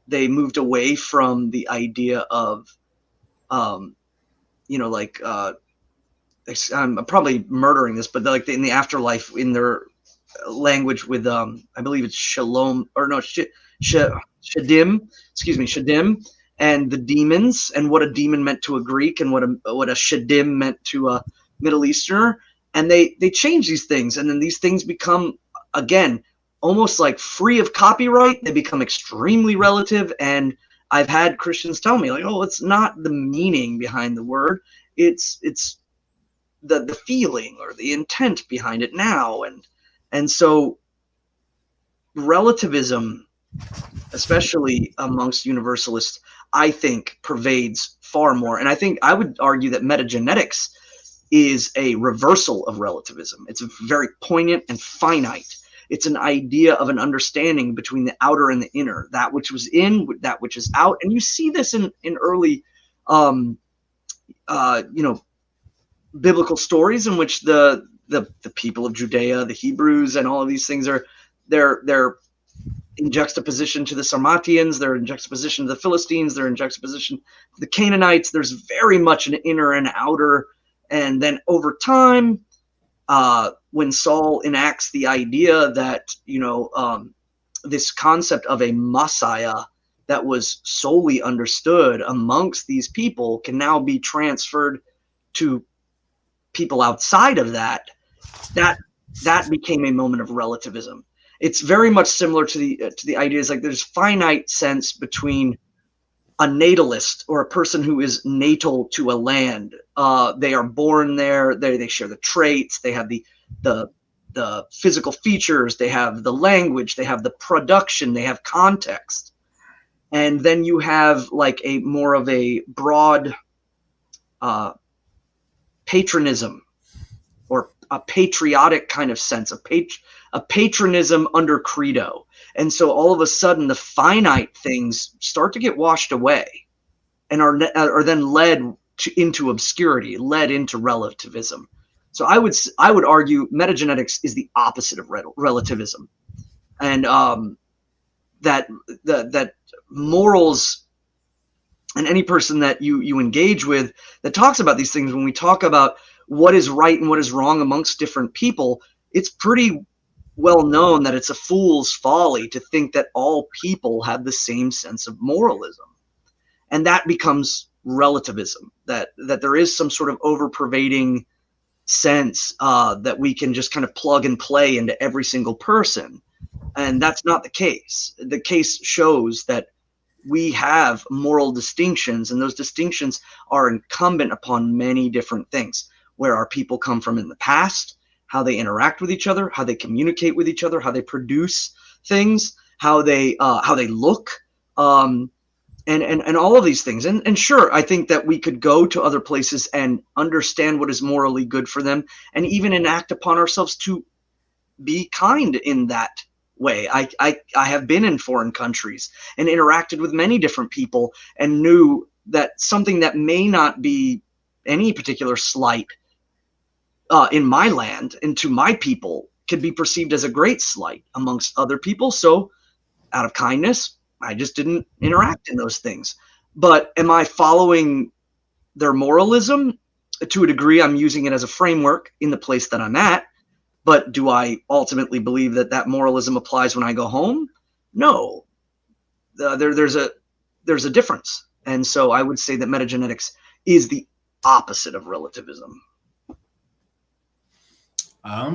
moved away from the idea of I'm probably murdering this, but like in the afterlife, in their language with I believe it's Shalom or no Shadim, and the demons, and what a demon meant to a Greek and what a Shadim meant to a Middle Easterner. And they change these things, and then these things become, again, almost like free of copyright. They become extremely relative. And I've had Christians tell me, like, oh, it's not the meaning behind the word. It's the feeling or the intent behind it now. And so relativism, especially amongst universalists, I think pervades far more. And I think I would argue that metagenetics is a reversal of relativism. It's very poignant and finite. It's an idea of an understanding between the outer and the inner, that which was in, that which is out. And you see this in early, biblical stories in which the people of Judea, the Hebrews, and all of these things they're in juxtaposition to the Sarmatians, they're in juxtaposition to the Philistines, they're in juxtaposition to the Canaanites. There's very much an inner and outer. And then over time, when Saul enacts the idea that, this concept of a Messiah that was solely understood amongst these people can now be transferred to people outside of that became a moment of relativism. It's very much similar to the ideas, like there's finite sense between a natalist or a person who is natal to a land. They are born there. They share the traits. They have the the physical features, they have the language, they have the production, they have context. And then you have like a more of a broad patronism, or a patriotic kind of sense, a patronism under credo. And so all of a sudden the finite things start to get washed away and are then led into obscurity, led into relativism. So I would argue metagenetics is the opposite of relativism, and that morals, and any person that you engage with that talks about these things, when we talk about what is right and what is wrong amongst different people, it's pretty well known that it's a fool's folly to think that all people have the same sense of moralism, and that becomes relativism. That there is some sort of over-pervading sense that we can just kind of plug and play into every single person, and that's not the case. The case shows that we have moral distinctions, and those distinctions are incumbent upon many different things: where our people come from in the past, how they interact with each other, how they communicate with each other, how they produce things, how they look, and all of these things. And sure, I think that we could go to other places and understand what is morally good for them, and even enact upon ourselves to be kind in that way. I have been in foreign countries and interacted with many different people, and knew that something that may not be any particular slight in my land and to my people could be perceived as a great slight amongst other people. So out of kindness, I just didn't interact in those things. But am I following their moralism? To a degree, I'm using it as a framework in the place that I'm at. But do I ultimately believe that that moralism applies when I go home? No. There's a difference. And so I would say that metagenetics is the opposite of relativism.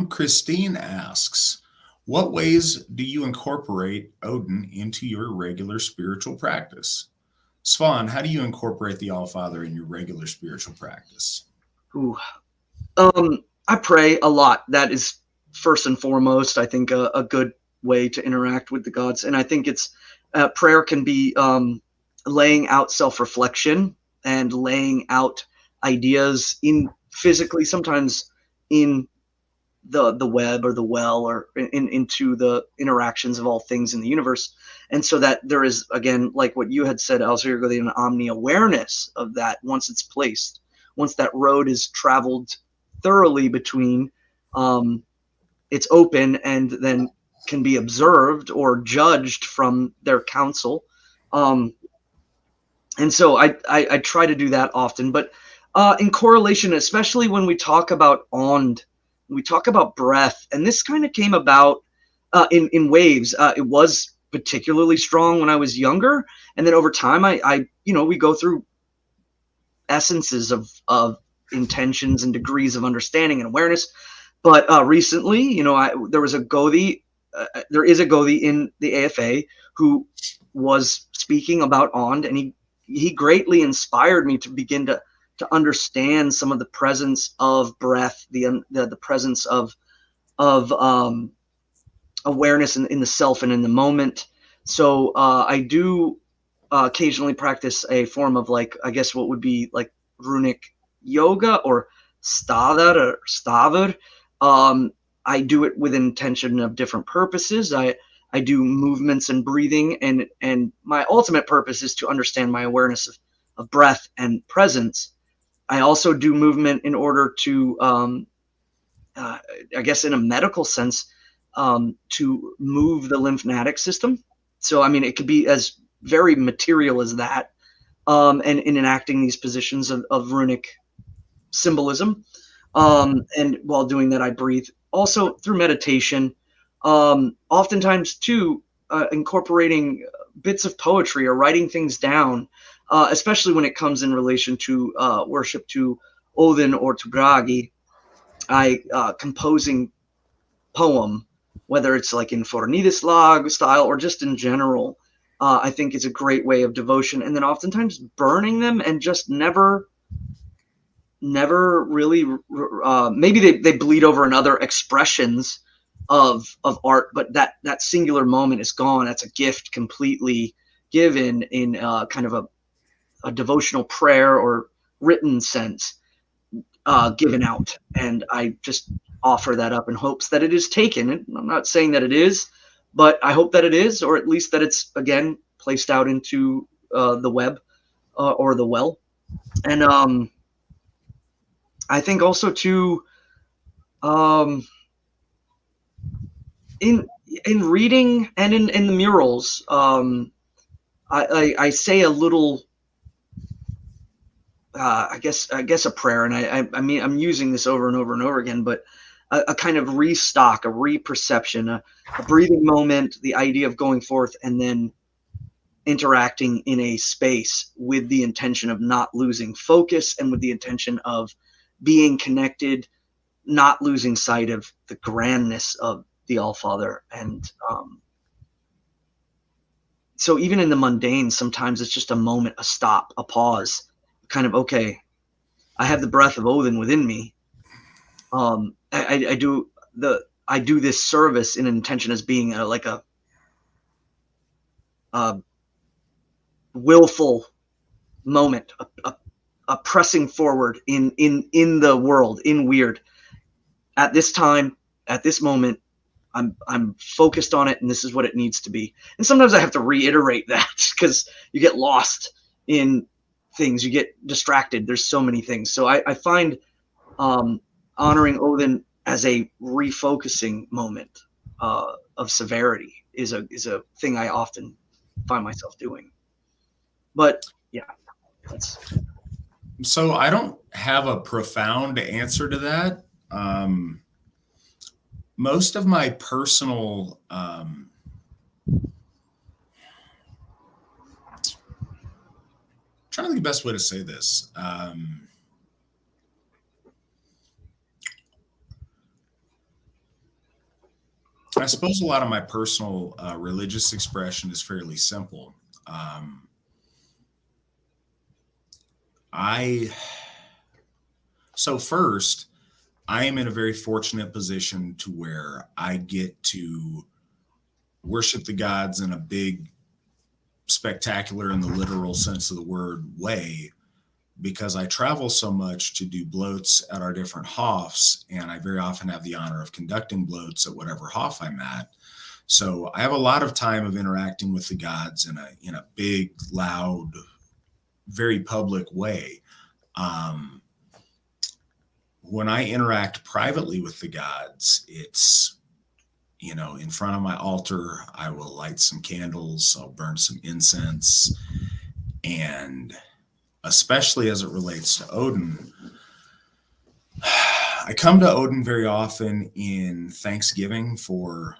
Christine asks, what ways do you incorporate Odin into your regular spiritual practice? Svan, how do you incorporate the All-Father in your regular spiritual practice? Ooh. I pray a lot. That is first and foremost, I think, a good way to interact with the gods. And I think it's prayer can be laying out self-reflection and laying out ideas in physically, sometimes in the web or the well, or into the interactions of all things in the universe. And so that there is, again, like what you had said, Alsherjargothi, an omni-awareness of that once it's placed, once that road is traveled thoroughly between, it's open and then can be observed or judged from their counsel. And so I try to do that often, but in correlation, especially when we talk about Ond, we talk about breath, and this kind of came about in waves. It was particularly strong when I was younger, and then over time, we go through essences of intentions and degrees of understanding and awareness. But recently, there is a Gothi in the AFA who was speaking about Ond, and he greatly inspired me to begin to understand some of the presence of breath, the presence of awareness in the self and in the moment. So I do occasionally practice a form of, like, I guess what would be like runic yoga or stavr. I do it with intention of different purposes. I do movements and breathing, and my ultimate purpose is to understand my awareness of breath and presence. I also do movement in order to, I guess in a medical sense, to move the lymphatic system. So, I mean, it could be as very material as that, and in enacting these positions of runic symbolism. And while doing that, I breathe. Also through meditation, oftentimes too, incorporating bits of poetry or writing things down, especially when it comes in relation to worship to Óðinn or to Bragi. Composing poem, whether it's like in Fornidislag style or just in general, I think is a great way of devotion. And then oftentimes burning them and just never really, maybe they bleed over in other expressions of art, but that singular moment is gone. That's a gift completely given in kind of a devotional prayer or written sense, given out. And I just offer that up in hopes that it is taken. I'm not saying that it is, but I hope that it is, or at least that it's, again, placed out into the web or the well. And I think also too, in reading and in the murals, I say a little, I guess a prayer, and I mean, I'm using this over and over and over again, but a kind of restock, a reperception, a breathing moment, the idea of going forth and then interacting in a space with the intention of not losing focus and with the intention of being connected, not losing sight of the grandness of the All-Father. And so even in the mundane, sometimes it's just a moment, a stop, a pause, kind of, okay, I have the breath of Óðinn within me. I do this service in intention as being like a willful moment, a pressing forward in the world, in weird. At this time, at this moment, I'm focused on it, and this is what it needs to be. And sometimes I have to reiterate that because you get lost in things, you get distracted. There's so many things. So I find honoring Óðinn as a refocusing moment of severity is a thing I often find myself doing. But yeah, that's. So I don't have a profound answer to that. Most of my personal trying to think the best way to say this. I suppose a lot of my personal religious expression is fairly simple. So first, I am in a very fortunate position to where I get to worship the gods in a big, spectacular, in the literal sense of the word, way, because I travel so much to do bloats at our different hofs, and I very often have the honor of conducting bloats at whatever hof I'm at. So I have a lot of time of interacting with the gods in a big, loud, very public way. When I interact privately with the gods, it's, in front of my altar, I will light some candles, I'll burn some incense, and especially as it relates to Odin, I come to Odin very often in thanksgiving for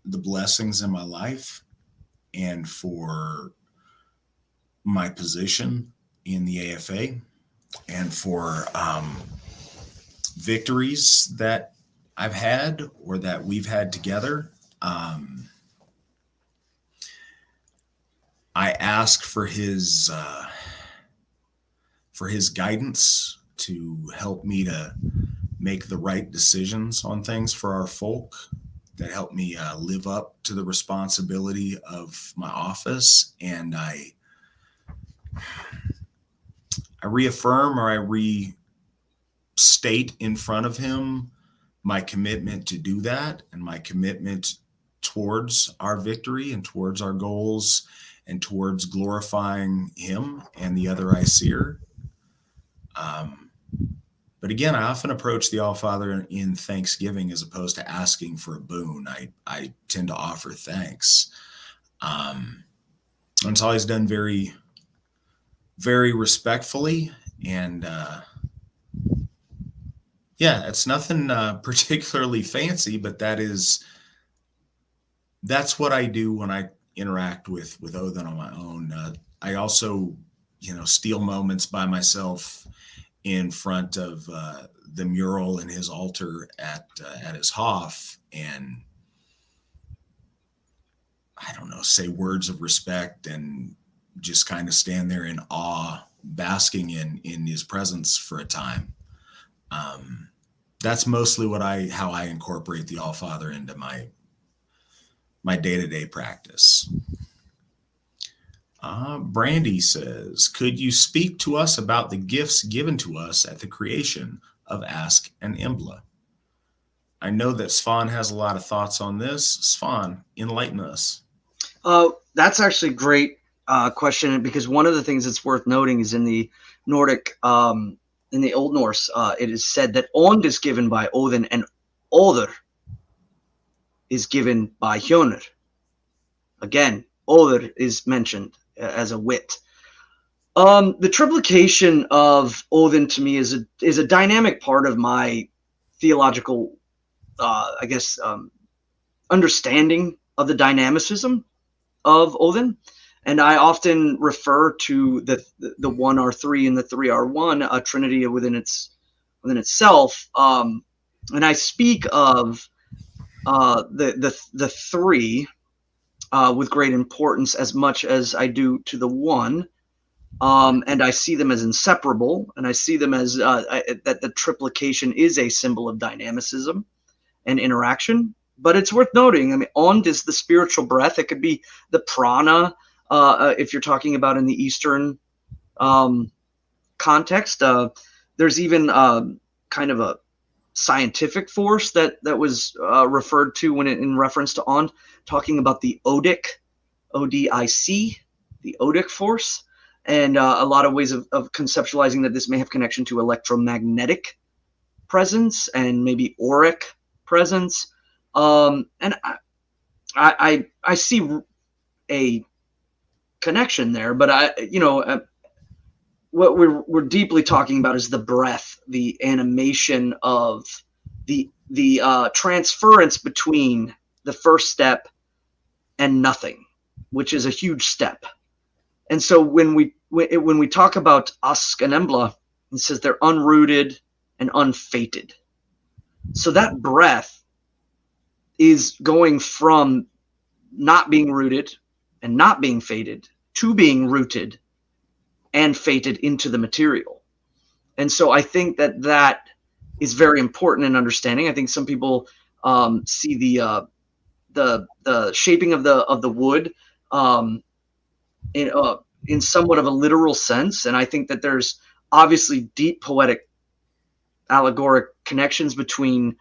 the blessings in my life and for my position in the AFA and for victories that I've had or that we've had together. I ask for his guidance to help me to make the right decisions on things for our folk, that help me live up to the responsibility of my office. And I reaffirm, or I restate in front of him my commitment to do that, and my commitment towards our victory and towards our goals and towards glorifying him and the other Aesir. But again, I often approach the All-Father in thanksgiving as opposed to asking for a boon. I tend to offer thanks. And it's always done very, very respectfully. And yeah, it's nothing particularly fancy, but that's what I do when I interact with Óðinn on my own. I also, steal moments by myself in front of the mural in his altar at his hof, and I don't know, say words of respect and just kind of stand there in awe, basking in his presence for a time. That's mostly how I incorporate the All Father into my day-to-day practice. Brandy says, could you speak to us about the gifts given to us at the creation of Ask and Embla? I know that Svan has a lot of thoughts on this. Svan, enlighten us. That's actually a great question, because one of the things that's worth noting is in the Nordic, in the Old Norse, it is said that Ond is given by Odin and Odur is given by Hjönir. Again, Odur is mentioned as a wit. The triplication of Odin to me is a dynamic part of my theological, understanding of the dynamicism of Odin. And I often refer to the 1R3 and the 3R1, a trinity within itself. And I speak of the three with great importance, as much as I do to the one. And I see them as inseparable, and I see them as that the triplication is a symbol of dynamicism and interaction. But it's worth noting, I mean, Ond is the spiritual breath. It could be the prana, if you're talking about in the Eastern context. There's even kind of a scientific force that was referred to in reference to Ond, talking about the Odic, O-D-I-C, the Odic force. And a lot of ways of conceptualizing that this may have connection to electromagnetic presence and maybe auric presence. And I see a connection there, but what we're deeply talking about is the breath, the animation of the transference between the first step and nothing, which is a huge step. And so when we talk about Ask and Embla, it says they're unrooted and unfated. So that breath is going from not being rooted and not being fated to being rooted and fated into the material. And so I think that is very important in understanding. I think some people see the shaping of the wood in somewhat of a literal sense, and I think that there's obviously deep poetic allegoric connections between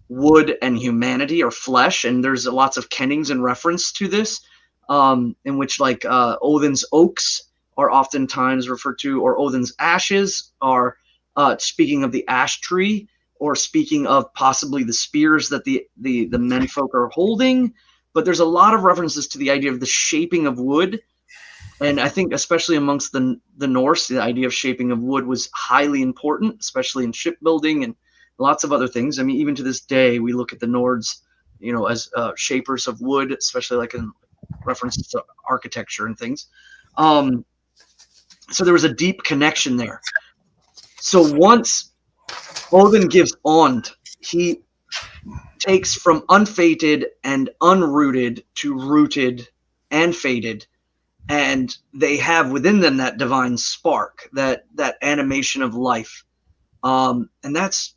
wood and humanity or flesh, and there's lots of kennings in reference to this, in which Odin's oaks are oftentimes referred to, or Odin's ashes are speaking of the ash tree, or speaking of possibly the spears that the menfolk are holding. But there's a lot of references to the idea of the shaping of wood. And I think especially amongst the Norse, the idea of shaping of wood was highly important, especially in shipbuilding and lots of other things. I mean, even to this day, we look at the Nords, as shapers of wood, especially like in references to architecture and things. So there was a deep connection there. So once Odin gives Ond, he takes from unfated and unrooted to rooted and fated. And they have within them that divine spark, that animation of life. And that's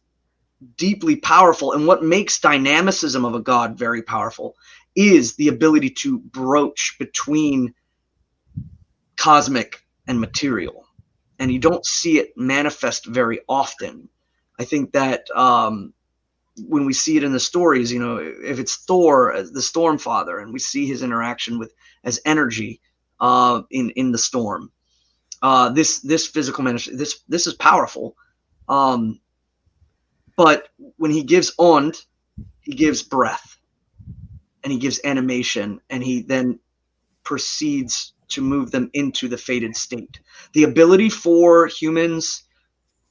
deeply powerful. And what makes dynamicism of a god very powerful is the ability to broach between cosmic and material. And you don't see it manifest very often. I think that when we see it in the stories, if it's Thor, the Storm Father, and we see his interaction as energy, in the storm, this physical management, this is powerful. But when he gives Ond, he gives breath, and he gives animation, and he then proceeds to move them into the fated state. The ability for humans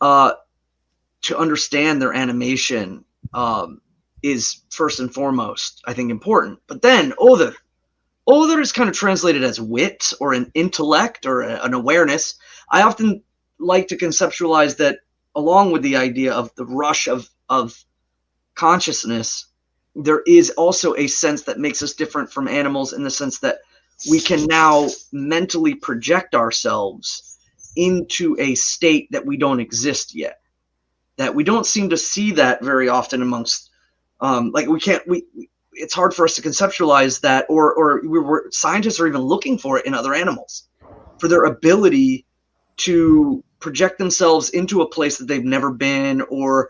to understand their animation is first and foremost, I think, important. But then Odur is kind of translated as wit or an intellect or an awareness. I often like to conceptualize that along with the idea of the rush of consciousness, there is also a sense that makes us different from animals, in the sense that we can now mentally project ourselves into a state that we don't exist yet. that we don't seem to see that very often amongst, like it's hard for us to conceptualize that, or scientists are even looking for it in other animals, for their ability to project themselves into a place that they've never been, or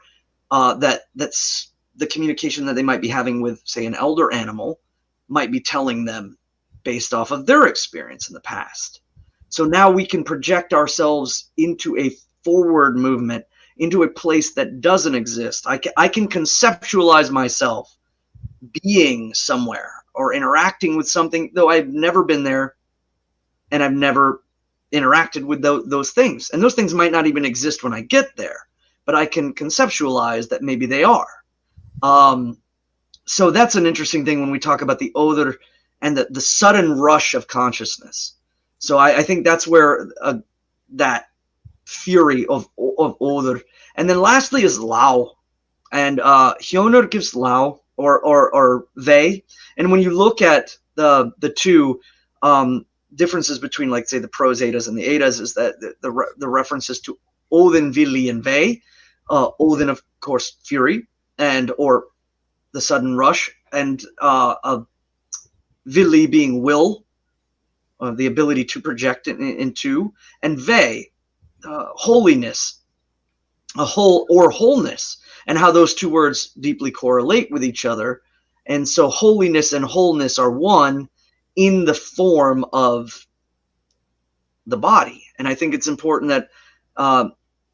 that's the communication that they might be having with, say, an elder animal might be telling them based off of their experience in the past. So now we can project ourselves into a forward movement, into a place that doesn't exist. I can conceptualize myself being somewhere or interacting with something, though I've never been there and I've never interacted with those things. And those things might not even exist when I get there, but I can conceptualize that maybe they are. So that's an interesting thing when we talk about the Odur and the sudden rush of consciousness. So I think that's where that fury of Odur. And then lastly is Lao. And Hjonur gives Lao or they. And when you look at the two differences between, like, say, the prose Eddas and the Eddas, is that the references to Óðinn, Vili, and Ve. Óðinn, of course, fury, or the sudden rush, and Vili being will, the ability to project into, and Ve, holiness, wholeness, and how those two words deeply correlate with each other. And so holiness and wholeness are one in the form of the body. And I think it's important that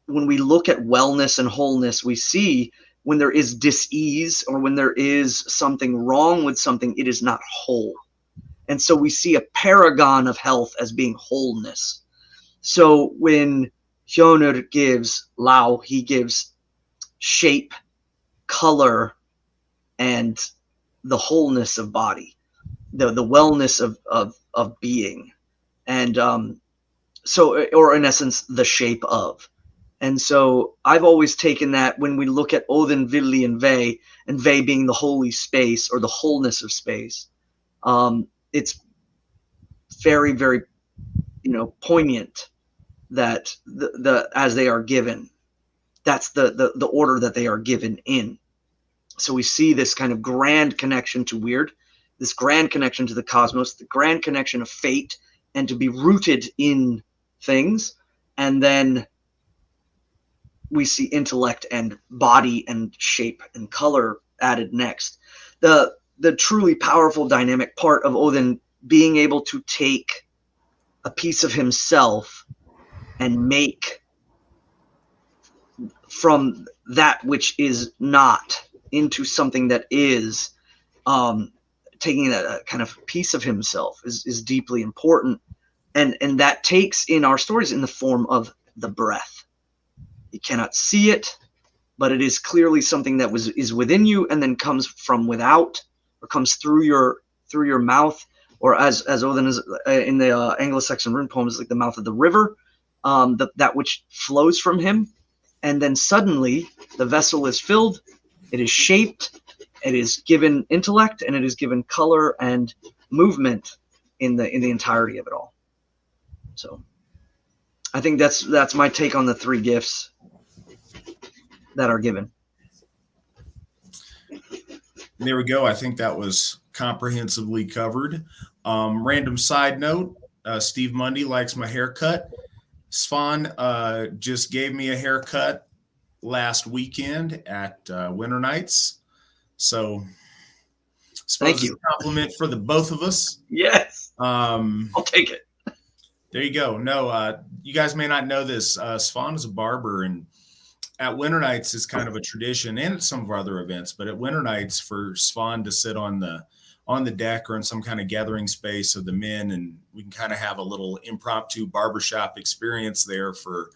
when we look at wellness and wholeness, we see when there is dis-ease or when there is something wrong with something, it is not whole. And so we see a paragon of health as being wholeness. So when Hjonur gives Lao, he gives shape, color, and the wholeness of body, the wellness of being. And so, or in essence, the shape of. And so I've always taken that when we look at Óðinn, Vili, and Ve being the holy space or the wholeness of space, it's very, very, poignant that the as they are given, that's the order that they are given in. So we see this kind of grand connection to weird, this grand connection to the cosmos, the grand connection of fate, and to be rooted in things. And then we see intellect and body and shape and color added next. The truly powerful dynamic part of Óðinn being able to take a piece of himself and make from that which is not into something that is, taking a kind of piece of himself is deeply important. And that takes in our stories in the form of the breath. You cannot see it, but it is clearly something that is within you and then comes from without, or comes through your mouth, or as Óðinn is in the Anglo-Saxon rune poems, like the mouth of the river, that which flows from him. And then suddenly the vessel is filled, it is shaped, it is given intellect, and it is given color and movement in the entirety of it all. So I think that's my take on the three gifts that are given. There we go. I think that was comprehensively covered. Random side note, Steve Mundy likes my haircut. Svan just gave me a haircut last weekend at Winter Nights. So thank you. A compliment for the both of us. Yes. I'll take it. There you go. No, you guys may not know this. Svan is a barber, and at Winter Nights is kind of a tradition, and at some of our other events, but at Winter Nights for Svan to sit on the deck or in some kind of gathering space of the men, and we can kind of have a little impromptu barbershop experience there for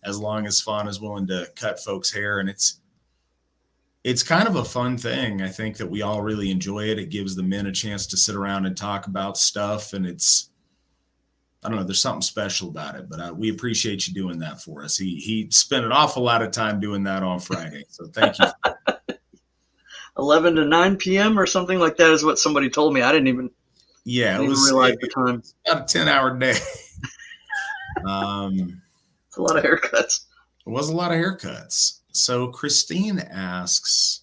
as long as Svan is willing to cut folks' hair. And it's kind of a fun thing. I think that we all really enjoy it. It gives the men a chance to sit around and talk about stuff, and I don't know, there's something special about it, but we appreciate you doing that for us. He spent an awful lot of time doing that on Friday. So thank you. 11 to 9 p.m. or something like that is what somebody told me. I didn't even realize the time. It's about a 10-hour day. It's a lot of haircuts. It was a lot of haircuts. So Christine asks,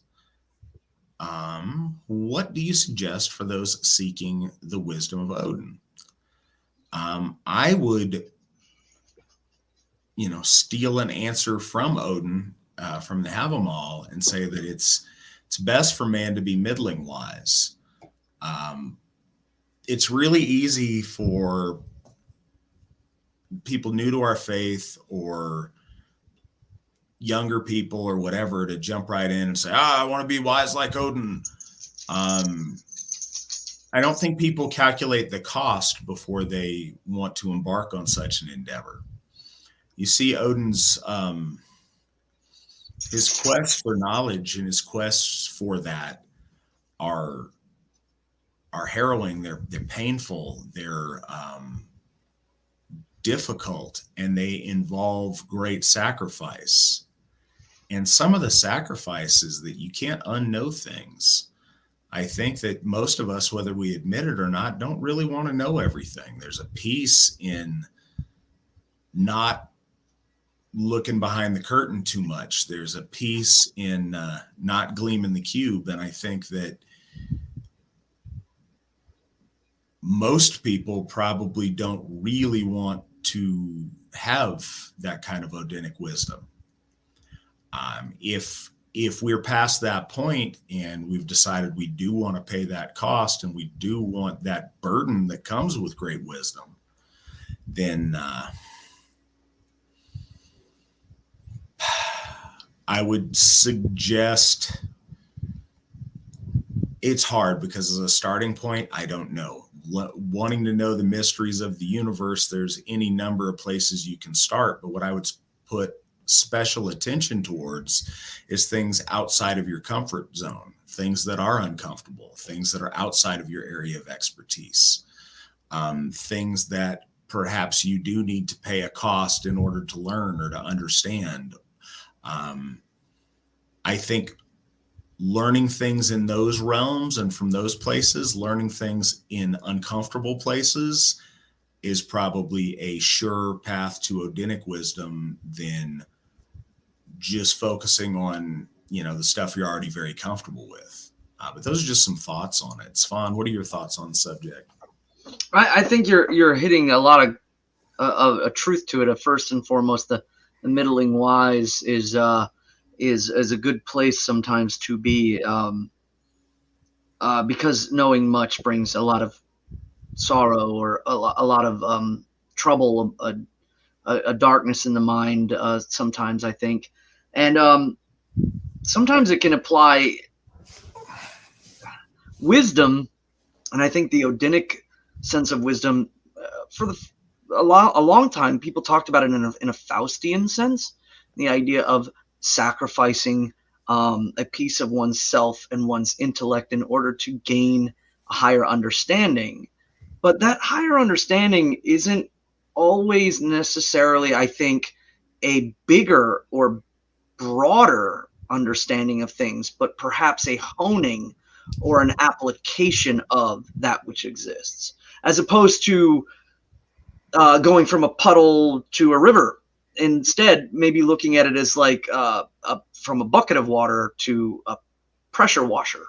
what do you suggest for those seeking the wisdom of Odin? I would, steal an answer from Odin, from the Havamal, and say that it's best for man to be middling wise. It's really easy for people new to our faith or younger people or whatever to jump right in and say, I want to be wise like Odin. I don't think people calculate the cost before they want to embark on such an endeavor. You see Odin's, his quest for knowledge and his quests for that are harrowing. They're painful. They're difficult, and they involve great sacrifice. And some of the sacrifices that you can't unknow things. I think that most of us, whether we admit it or not, don't really want to know everything. There's a peace in not looking behind the curtain too much. There's a peace in not gleaming the cube. And I think that most people probably don't really want to have that kind of Odinic wisdom. If we're past that point and we've decided we do want to pay that cost and we do want that burden that comes with great wisdom, then I would suggest, it's hard because as a starting point, I don't know. Wanting to know the mysteries of the universe, there's any number of places you can start, but what I would put special attention towards is things outside of your comfort zone, things that are uncomfortable, things that are outside of your area of expertise, things that perhaps you do need to pay a cost in order to learn or to understand. I think learning things in those realms and from those places, learning things in uncomfortable places is probably a sure path to Odinic wisdom than just focusing on, the stuff you're already very comfortable with. But those are just some thoughts on it. Svan, what are your thoughts on the subject? I think you're hitting a lot of a truth to it. First and foremost, the middling wise is a good place sometimes to be, because knowing much brings a lot of sorrow or a lot of trouble, a darkness in the mind. Sometimes I think, and sometimes it can apply wisdom, and I think the Odinic sense of wisdom, for a long time, people talked about it in a Faustian sense, the idea of sacrificing a piece of one's self and one's intellect in order to gain a higher understanding. But that higher understanding isn't always necessarily, I think, a bigger or broader understanding of things, but perhaps a honing or an application of that which exists, as opposed to going from a puddle to a river. Instead, maybe looking at it as like from a bucket of water to a pressure washer.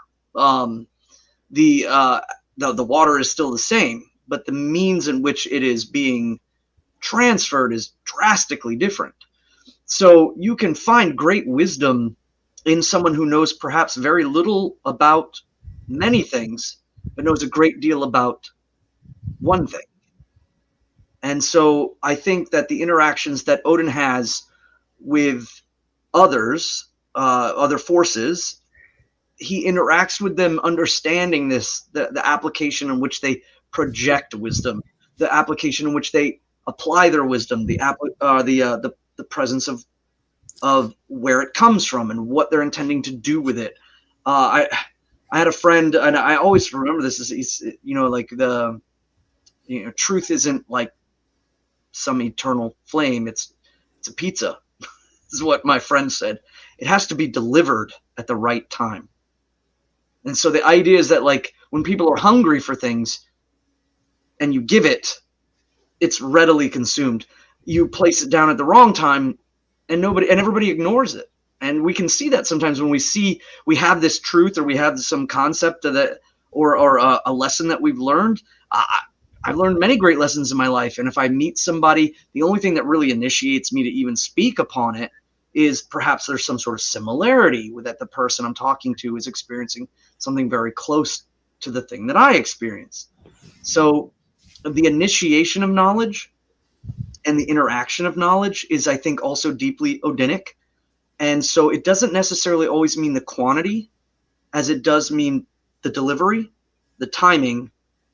The water is still the same, but the means in which it is being transferred is drastically different. So you can find great wisdom in someone who knows perhaps very little about many things, but knows a great deal about one thing. And so I think that the interactions that Odin has with others, other forces, he interacts with them understanding the application in which they project wisdom, the application in which they apply their wisdom, the presence of where it comes from and what they're intending to do with it. I had a friend, and I always remember this, is like truth isn't like some eternal flame. It's a pizza. This is what my friend said. It has to be delivered at the right time. And so the idea is that, like, when people are hungry for things and you give it, it's readily consumed. You place it down at the wrong time and everybody ignores it. And we can see that sometimes when we have this truth, or we have some concept of that, or a lesson that we've learned. I've learned many great lessons in my life. And if I meet somebody, the only thing that really initiates me to even speak upon it is perhaps there's some sort of similarity with that the person I'm talking to is experiencing something very close to the thing that I experienced. So the initiation of knowledge and the interaction of knowledge is, I think, also deeply Odinic. And so it doesn't necessarily always mean the quantity, as it does mean the delivery, the timing,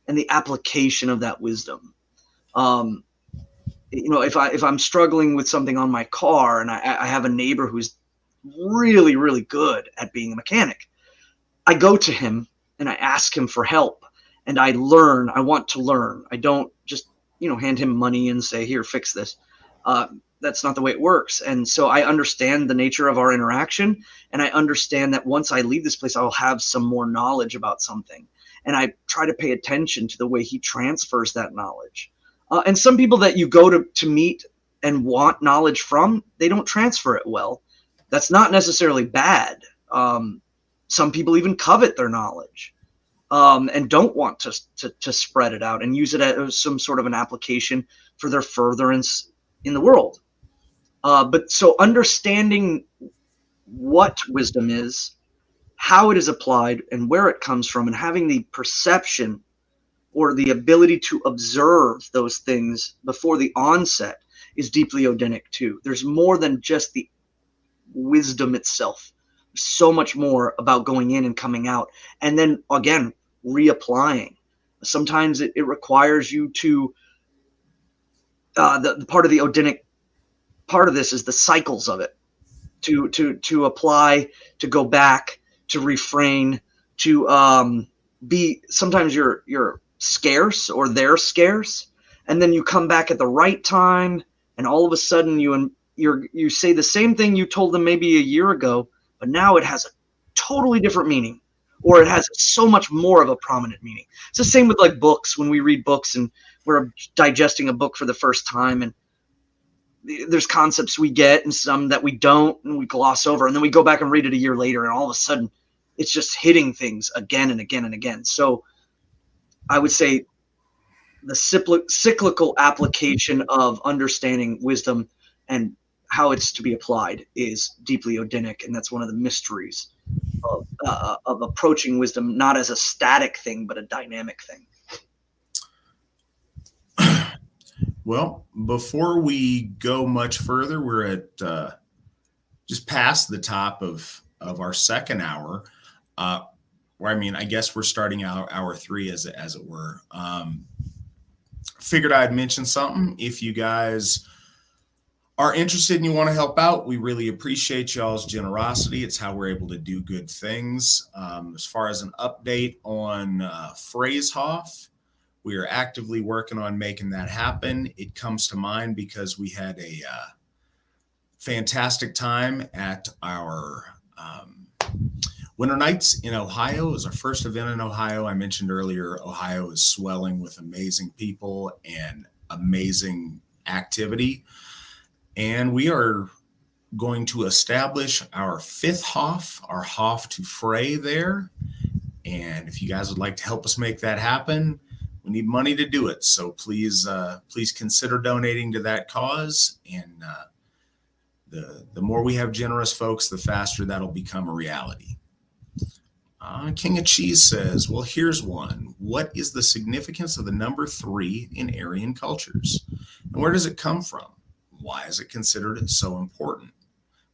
and the application of that wisdom. If I'm struggling with something on my car, and I have a neighbor who's really, really good at being a mechanic, I go to him and I ask him for help, and I learn. I want to learn. I don't just hand him money and say, here, fix this. That's not the way it works. And so I understand the nature of our interaction, and I understand that once I leave this place, I will have some more knowledge about something. And I try to pay attention to the way he transfers that knowledge. And some people that you go to meet and want knowledge from, they don't transfer it well. That's not necessarily bad. Some people even covet their knowledge and don't want to spread it out and use it as some sort of an application for their furtherance in the world. But so understanding what wisdom is, how it is applied, and where it comes from, and having the perception or the ability to observe those things before the onset is deeply Odinic too. There's more than just the wisdom itself. There's so much more about going in and coming out, and then again reapplying. Sometimes it requires you to the part of the Odinic part of this is the cycles of it, to apply, to go back, to refrain, to be. Sometimes you're scarce, or they're scarce, and then you come back at the right time, and all of a sudden you say the same thing you told them maybe a year ago, but now it has a totally different meaning, or it has so much more of a prominent meaning. It's the same with like books. When we read books and we're digesting a book for the first time, and there's concepts we get and some that we don't, and we gloss over, and then we go back and read it a year later, and all of a sudden it's just hitting things again and again and again. So I would say the cyclical application of understanding wisdom and how it's to be applied is deeply Odinic, and that's one of the mysteries of approaching wisdom, not as a static thing, but a dynamic thing. Well, before we go much further, we're at just past the top of our second hour. I guess we're starting out hour 3 as it were. Figured I'd mention something. If you guys are interested and you want to help out, we really appreciate y'all's generosity. It's how we're able to do good things. As far as an update on Phrasehoff, we are actively working on making that happen. It comes to mind because we had a fantastic time at our Winter Nights in Ohio. It was our first event in Ohio. I mentioned earlier, Ohio is swelling with amazing people and amazing activity. And we are going to establish our 5th Hoff, our Hoff to Fray there. And if you guys would like to help us make that happen, we need money to do it. So please consider donating to that cause. And the more we have generous folks, the faster that'll become a reality. King of Cheese says, well, here's one. What is the significance of the number 3 in Aryan cultures? And where does it come from? Why is it considered so important?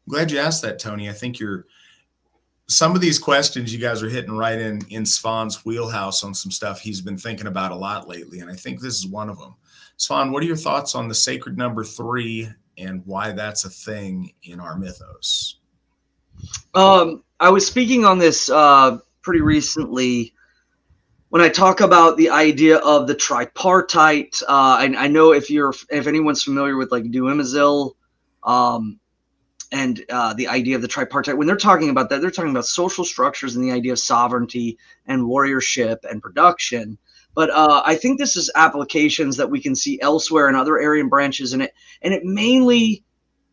I'm glad you asked that, Tony. I think some of these questions you guys are hitting right in Svan's wheelhouse on some stuff he's been thinking about a lot lately. And I think this is one of them. Svan, what are your thoughts on the sacred number 3 and why that's a thing in our mythos? I was speaking on this pretty recently when I talk about the idea of the tripartite. I know if anyone's familiar with like Duimazil, and the idea of the tripartite, when they're talking about that, they're talking about social structures and the idea of sovereignty and warriorship and production. But I think this is applications that we can see elsewhere in other Aryan branches, and it mainly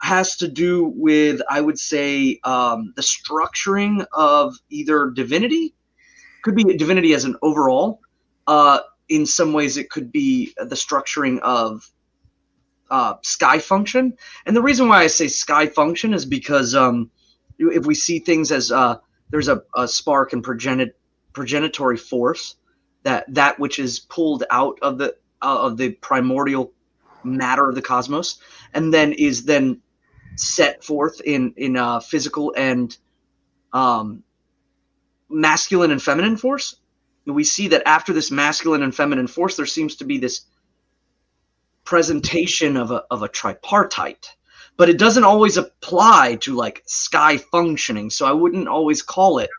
has to do with, I would say, the structuring of either divinity. Could be divinity as an overall. In some ways, it could be the structuring of sky function. And the reason why I say sky function is because if we see things as there's a spark and progenitory force, that which is pulled out of the primordial matter of the cosmos, and then is then set forth in physical and masculine and feminine force. We see that after this masculine and feminine force, there seems to be this presentation of a tripartite, but it doesn't always apply to like sky functioning. So I wouldn't always call it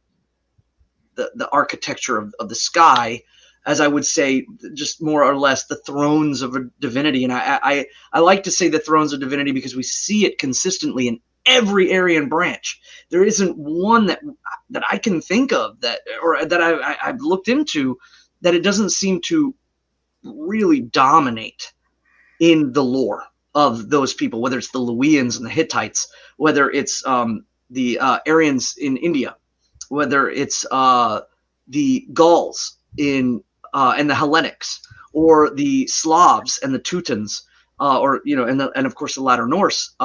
the architecture of the sky, as I would say just more or less the thrones of a divinity. And I like to say the thrones of divinity because we see it consistently in every area and branch. There isn't one that I can think of that I've looked into that it doesn't seem to really dominate in the lore of those people, whether it's the Luwians and the Hittites, whether it's the Aryans in India, whether it's the Gauls and the Hellenics, or the Slavs and the Teutons, and of course the latter Norse.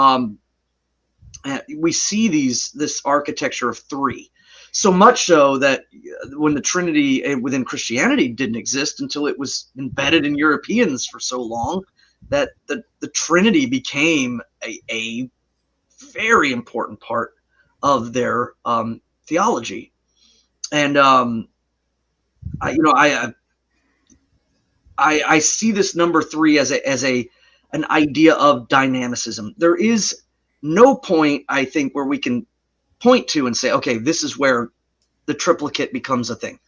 We see this architecture of three, so much so that when the Trinity within Christianity didn't exist until it was embedded in Europeans for so long, that the Trinity became a very important part of their theology. And I see this number 3 as an idea of dynamicism. There is no point, I think, where we can point to and say, okay, this is where the triplicate becomes a thing.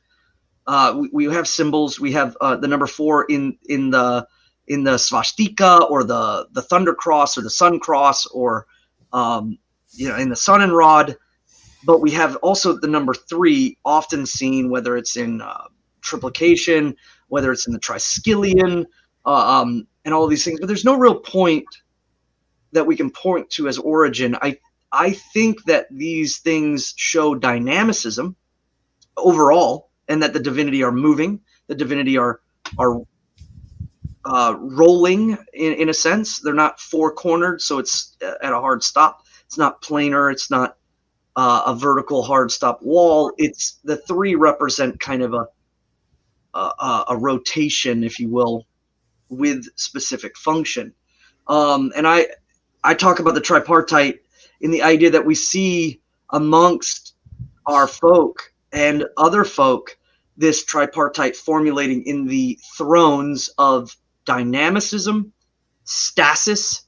We have symbols. We have the number 4 in the swastika, or the thunder cross, or the sun cross, or in the sun and rod. But we have also the number 3 often seen, whether it's in triplication, whether it's in the triskelion, and all of these things. But there's no real point that we can point to as origin. I think that these things show dynamicism overall, and that the divinity are moving, the divinity are rolling in a sense. They're not four-cornered, so it's at a hard stop. It's not planar. It's not a vertical hard stop wall. It's the 3 represent kind of a rotation, if you will, with specific function. And I talk about the tripartite in the idea that we see amongst our folk and other folk this tripartite formulating in the thrones of dynamicism, stasis,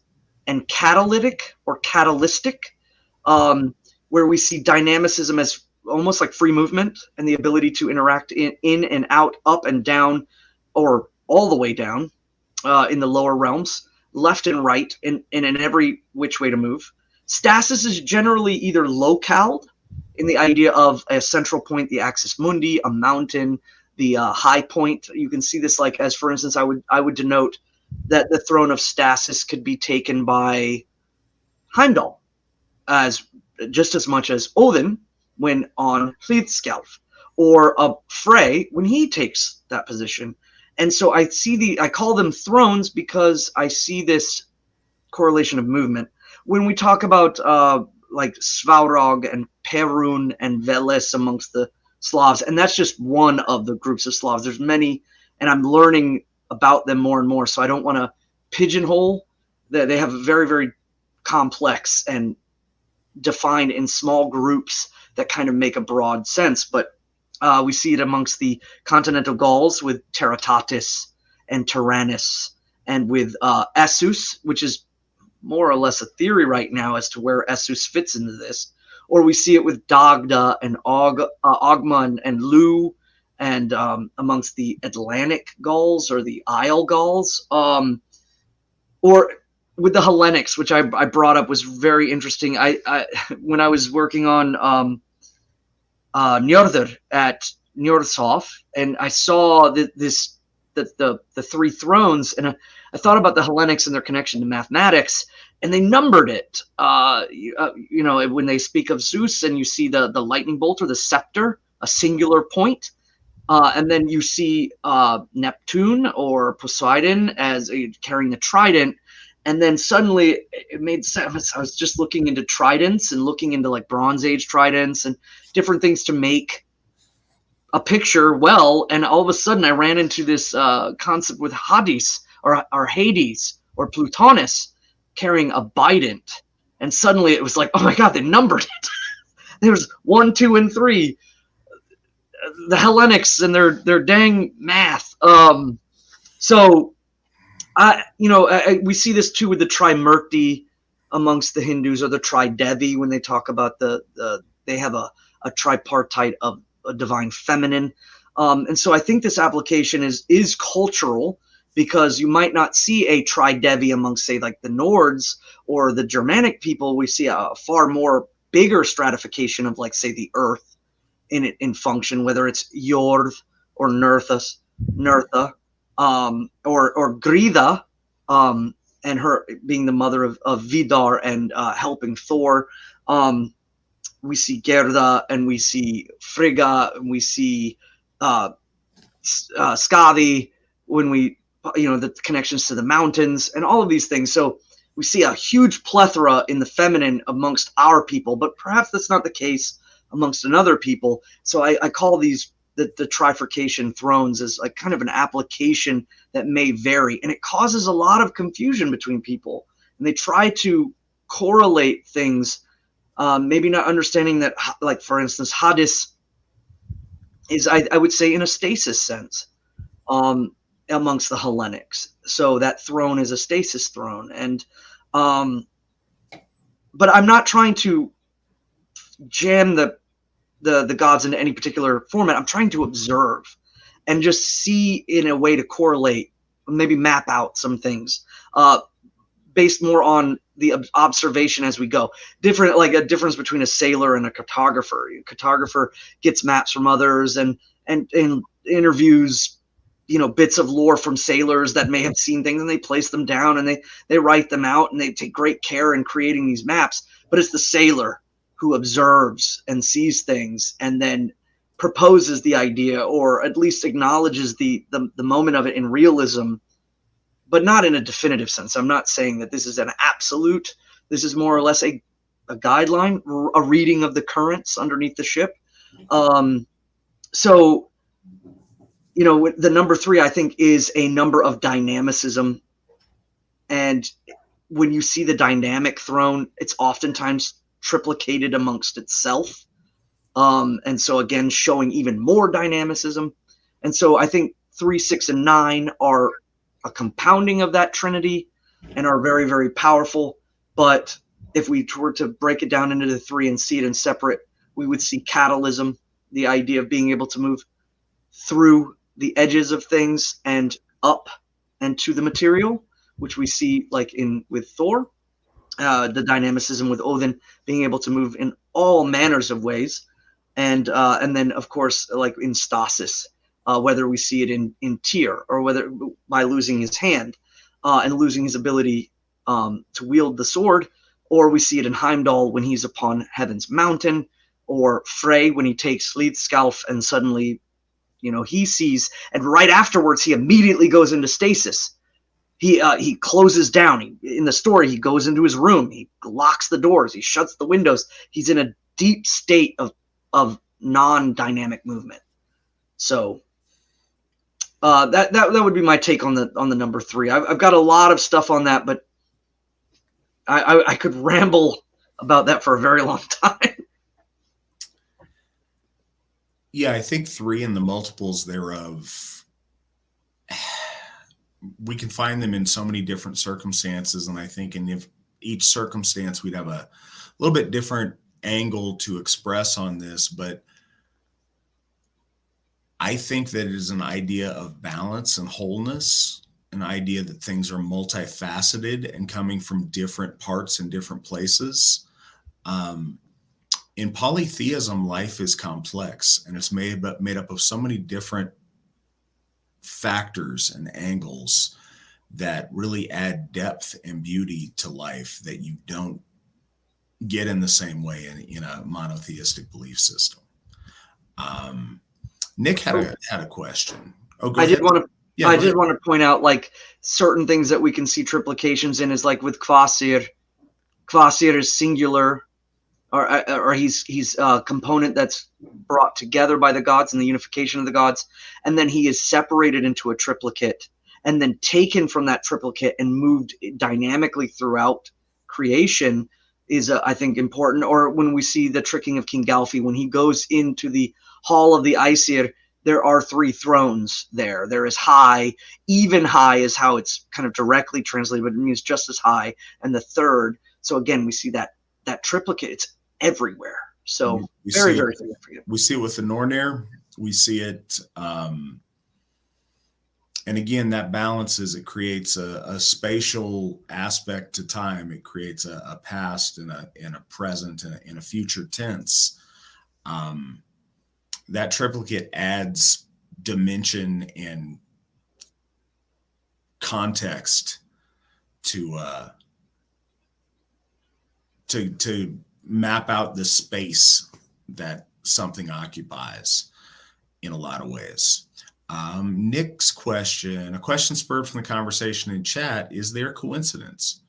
and catalytic or catalytic, where we see dynamicism as almost like free movement and the ability to interact in and out, up and down, or all the way down in the lower realms, left and right, and in every which way to move. Stasis is generally either locale, in the idea of a central point, the axis mundi, a mountain, the high point. You can see this, like, as for instance, I would denote that the throne of stasis could be taken by Heimdall, as just as much as Óðinn when on Hlíðskjalf, or Frey when he takes that position. And so I call them thrones because I see this correlation of movement. When we talk about like Svarog and Perun and Veles amongst the Slavs, and that's just one of the groups of Slavs. There's many, and I'm learning about them more and more, so I don't want to pigeonhole. They have very, very complex and defined in small groups that kind of make a broad sense. But we see it amongst the continental Gauls with Teratatis and Tyrannus, and with Essus, which is more or less a theory right now as to where Essus fits into this. Or we see it with Dagda and Ogma and Lu, and amongst the Atlantic Gauls or the Isle Gauls. Or with the Hellenics, which I brought up, was very interesting. I when I was working on Njörður at Njörðshof, and I saw the 3 thrones, and I thought about the Hellenics and their connection to mathematics, and they numbered it. When they speak of Zeus, and you see the lightning bolt or the scepter, a singular point. And then you see Neptune or Poseidon as carrying a trident. And then suddenly it made sense. I was just looking into tridents and looking into like Bronze Age tridents and different things to make a picture well. And all of a sudden I ran into this concept with Hades or Hades or Plutonus carrying a bident. And suddenly it was like, oh my God, they numbered it. There's 1, 2, and 3. The Hellenics and their dang math. So we see this too with the Trimurti amongst the Hindus, or the Tridevi when they talk about they have a tripartite of a divine feminine. And so I think this application is cultural, because you might not see a Tridevi amongst, say, like the Nords or the Germanic people. We see a far more bigger stratification of, like, say, the earth in function, whether it's Jord or Nertha, or Grida, and her being the mother of Vidar and helping Thor. We see Gerda, and we see Frigga, and we see Skadi, when the connections to the mountains and all of these things. So we see a huge plethora in the feminine amongst our people, but perhaps that's not the case amongst another people. So I call these the trifurcation thrones as like kind of an application that may vary, and it causes a lot of confusion between people, and they try to correlate things, maybe not understanding that, like, for instance, Hades is, I would say, in a stasis sense, amongst the Hellenics. So that throne is a stasis throne. And but I'm not trying to jam the gods into any particular format. I'm trying to observe and just see in a way to correlate, maybe map out some things, based more on the observation as we go. Different, like a difference between a sailor and a cartographer. A cartographer gets maps from others and interviews, bits of lore from sailors that may have seen things, and they place them down, and they write them out, and they take great care in creating these maps. But it's the sailor who observes and sees things and then proposes the idea, or at least acknowledges the moment of it in realism, but not in a definitive sense. I'm not saying that this is an absolute. This is more or less a guideline, a reading of the currents underneath the ship. So, the number 3, I think, is a number of dynamicism. And when you see the dynamic throne, it's oftentimes triplicated amongst itself. And so, again, showing even more dynamicism. And so I think 3, 6, and 9 are a compounding of that trinity and are very, very powerful. But if we were to break it down into the 3 and see it in separate, we would see catalysm, the idea of being able to move through the edges of things and up and to the material, which we see like with Thor. The dynamicism with Óðinn, being able to move in all manners of ways, and then of course, like in stasis, whether we see it in Tyr, or whether by losing his hand and losing his ability to wield the sword, or we see it in Heimdall when he's upon Heaven's Mountain, or Frey when he takes Hlíðskálf and suddenly, he sees, and right afterwards he immediately goes into stasis. He closes down. In the story, he goes into his room. He locks the doors. He shuts the windows. He's in a deep state of non-dynamic movement. So that would be my take on the number 3. I've got a lot of stuff on that, but I could ramble about that for a very long time. Yeah, I think 3 and the multiples thereof, we can find them in so many different circumstances. And I think in each circumstance, we'd have a little bit different angle to express on this. But I think that it is an idea of balance and wholeness, an idea that things are multifaceted and coming from different parts and different places. In polytheism, life is complex, and it's made up of so many different factors and angles that really add depth and beauty to life that you don't get in the same way in a monotheistic belief system. Nick had a question. Oh, go ahead. I did want to point out, like, certain things that we can see triplications in is like with Kvasir. Kvasir is singular, or he's a component that's brought together by the gods and the unification of the gods, and then he is separated into a triplicate and then taken from that triplicate and moved dynamically throughout creation is, I think, important. Or when we see the tricking of King Galfi, when he goes into the Hall of the Aesir, there are 3 thrones there. There is high, even high is how it's kind of directly translated, but it means just as high. And the third. So again, we see that triplicate. It's everywhere. So very significant. We see it with the Nornir. We see it. And again, that balances, it creates a spatial aspect to time. It creates a past and a present and a future tense. That triplicate adds dimension and context to map out the space that something occupies in a lot of ways. Nick's question, a question spurred from the conversation in chat: is there coincidence?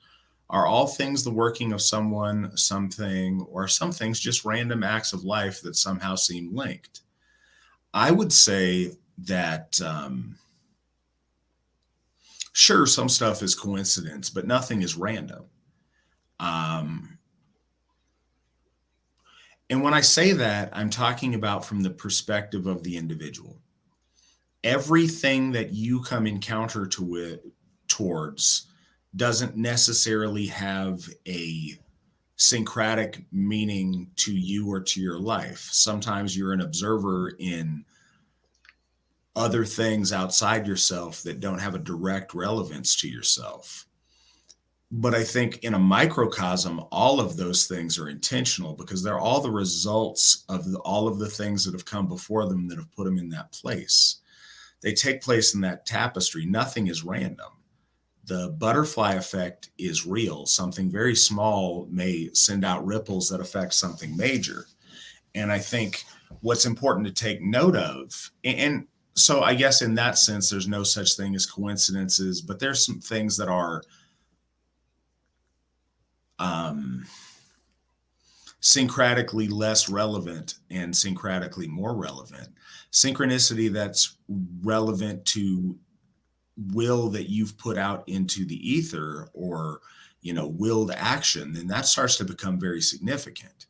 Are all things the working of someone, something, or some things just random acts of life that somehow seem linked? I would say that, sure, some stuff is coincidence, but nothing is random. And when I say that, I'm talking about from the perspective of the individual. Everything that you come encounter towards doesn't necessarily have a syncretic meaning to you or to your life. Sometimes you're an observer in other things outside yourself that don't have a direct relevance to yourself. But I think in a microcosm, all of those things are intentional because they're all the results of all of the things that have come before them that have put them in that place. They take place in that tapestry. Nothing is random. The butterfly effect is real. Something very small may send out ripples that affect something major. And I think what's important to take note of, and so I guess in that sense, there's no such thing as coincidences, but there's some things that are syncretically less relevant and syncretically more relevant. Synchronicity that's relevant to will that you've put out into the ether, or willed action, then that starts to become very significant.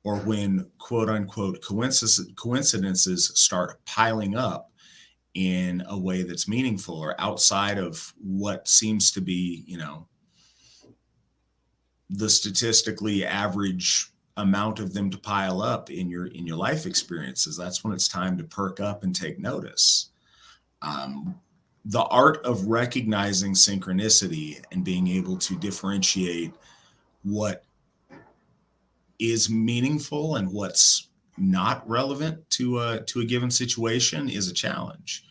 Or when quote unquote coincidences start piling up in a way that's meaningful or outside of what seems to be the statistically average amount of them to pile up in your life experiences, that's when it's time to perk up and take notice. The art of recognizing synchronicity and being able to differentiate what is meaningful and what's not relevant to a given situation is a challenge.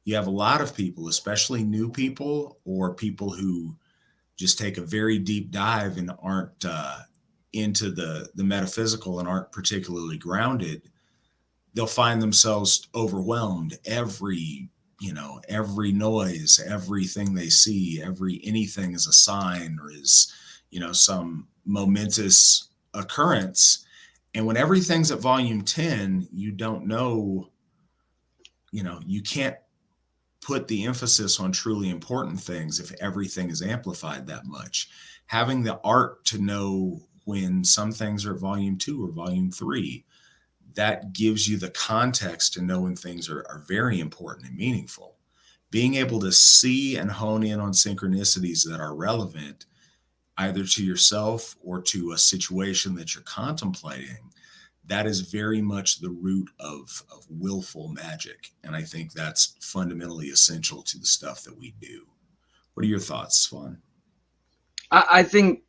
You have a lot of people, especially new people or people who just take a very deep dive and aren't into the metaphysical and aren't particularly grounded. They'll find themselves overwhelmed. Every noise, everything they see, anything is a sign or is, some momentous occurrence. And when everything's at volume 10, you don't know, you can't put the emphasis on truly important things if everything is amplified that much. Having the art to know when some things are at volume 2 or volume 3, that gives you the context to know when things are very important and meaningful. Being able to see and hone in on synchronicities that are relevant either to yourself or to a situation that you're contemplating, that is very much the root of willful magic. And I think that's fundamentally essential to the stuff that we do. What are your thoughts, Svan? I think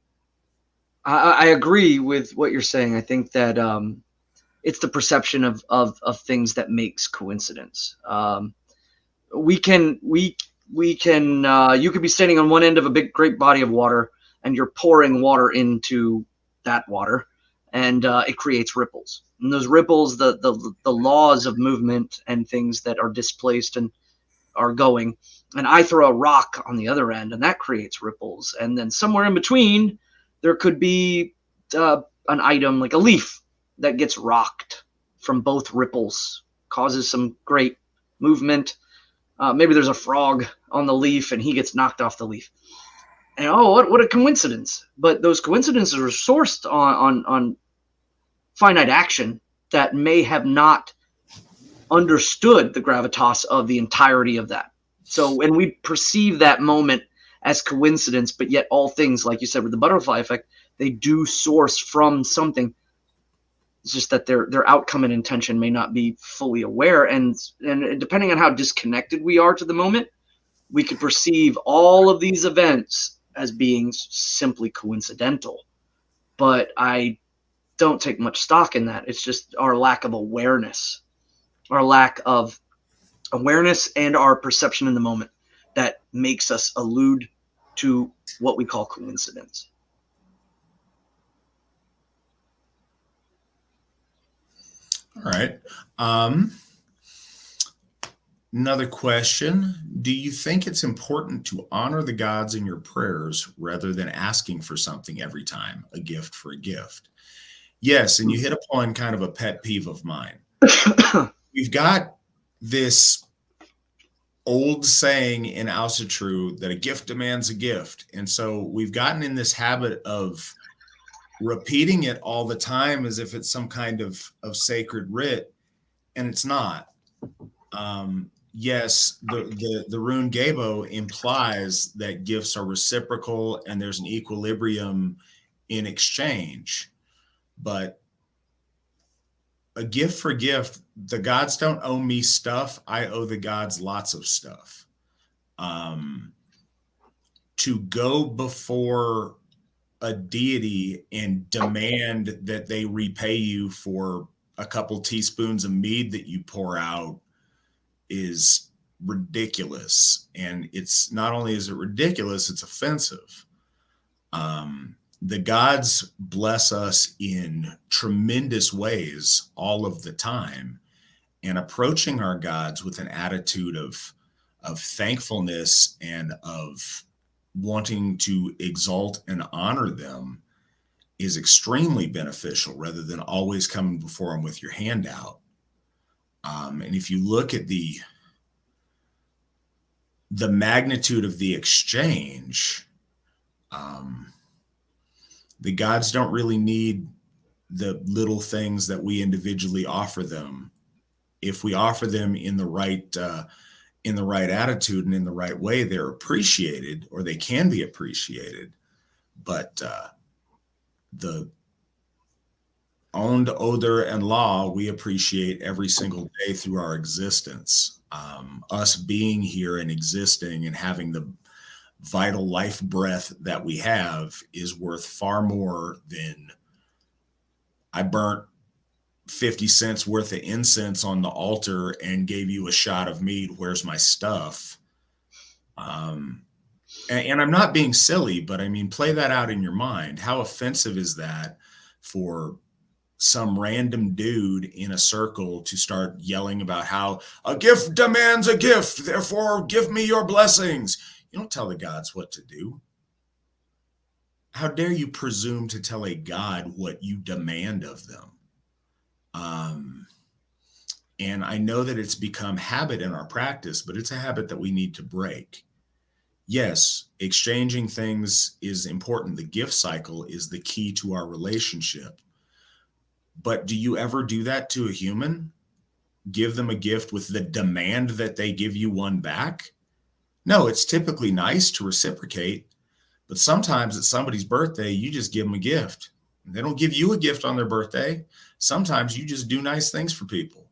I agree with what you're saying. I think that it's the perception of things that makes coincidence. we can, you could be standing on one end of a great body of water, and you're pouring water into that water, and it creates ripples. And those ripples, the laws of movement and things that are displaced and are going, and I throw a rock on the other end, and that creates ripples. And then somewhere in between, there could be an item like a leaf that gets rocked from both ripples, causes some great movement. Maybe there's a frog on the leaf, and he gets knocked off the leaf. And what a coincidence! But those coincidences are sourced on finite action that may have not understood the gravitas of the entirety of that. So when we perceive that moment as coincidence, but yet all things, like you said with the butterfly effect, they do source from something. It's just that their outcome and intention may not be fully aware, and depending on how disconnected we are to the moment, we could perceive all of these events as being simply coincidental. But I don't take much stock in that. It's just our lack of awareness. Our lack of awareness and our perception in the moment that makes us allude to what we call coincidence. All right. Another question. Do you think it's important to honor the gods in your prayers rather than asking for something every time, a gift for a gift? Yes, and you hit upon kind of a pet peeve of mine. We've got this old saying in Asatru that a gift demands a gift. And so we've gotten in this habit of repeating it all the time as if it's some kind of sacred writ, and it's not. Yes, the rune Gabo implies that gifts are reciprocal and there's an equilibrium in exchange. But a gift for gift, the gods don't owe me stuff. I owe the gods lots of stuff. To go before a deity and demand that they repay you for a couple teaspoons of mead that you pour out is ridiculous. And it's not only is it ridiculous, it's offensive. The gods bless us in tremendous ways all of the time, and approaching our gods with an attitude of thankfulness and of wanting to exalt and honor them is extremely beneficial rather than always coming before them with your hand out. And if you look at the magnitude of the exchange, the gods don't really need the little things that we individually offer them. If we offer them in the right attitude and in the right way, they're appreciated, or they can be appreciated. But the owned Odur and law, we appreciate every single day through our existence. Us being here and existing and having the vital life breath that we have is worth far more than I burnt 50 cents worth of incense on the altar and gave you a shot of mead. Where's my stuff? And I'm not being silly, but I mean, play that out in your mind. How offensive is that for some random dude in a circle to start yelling about how a gift demands a gift, therefore give me your blessings? You don't tell the gods what to do. How dare you presume to tell a god what you demand of them? And I know that it's become habit in our practice, but it's a habit that we need to break. Yes, exchanging things is important. The gift cycle is the key to our relationship. But do you ever do that to a human? Give them a gift with the demand that they give you one back? No, it's typically nice to reciprocate, but sometimes at somebody's birthday, you just give them a gift. They don't give you a gift on their birthday. Sometimes you just do nice things for people.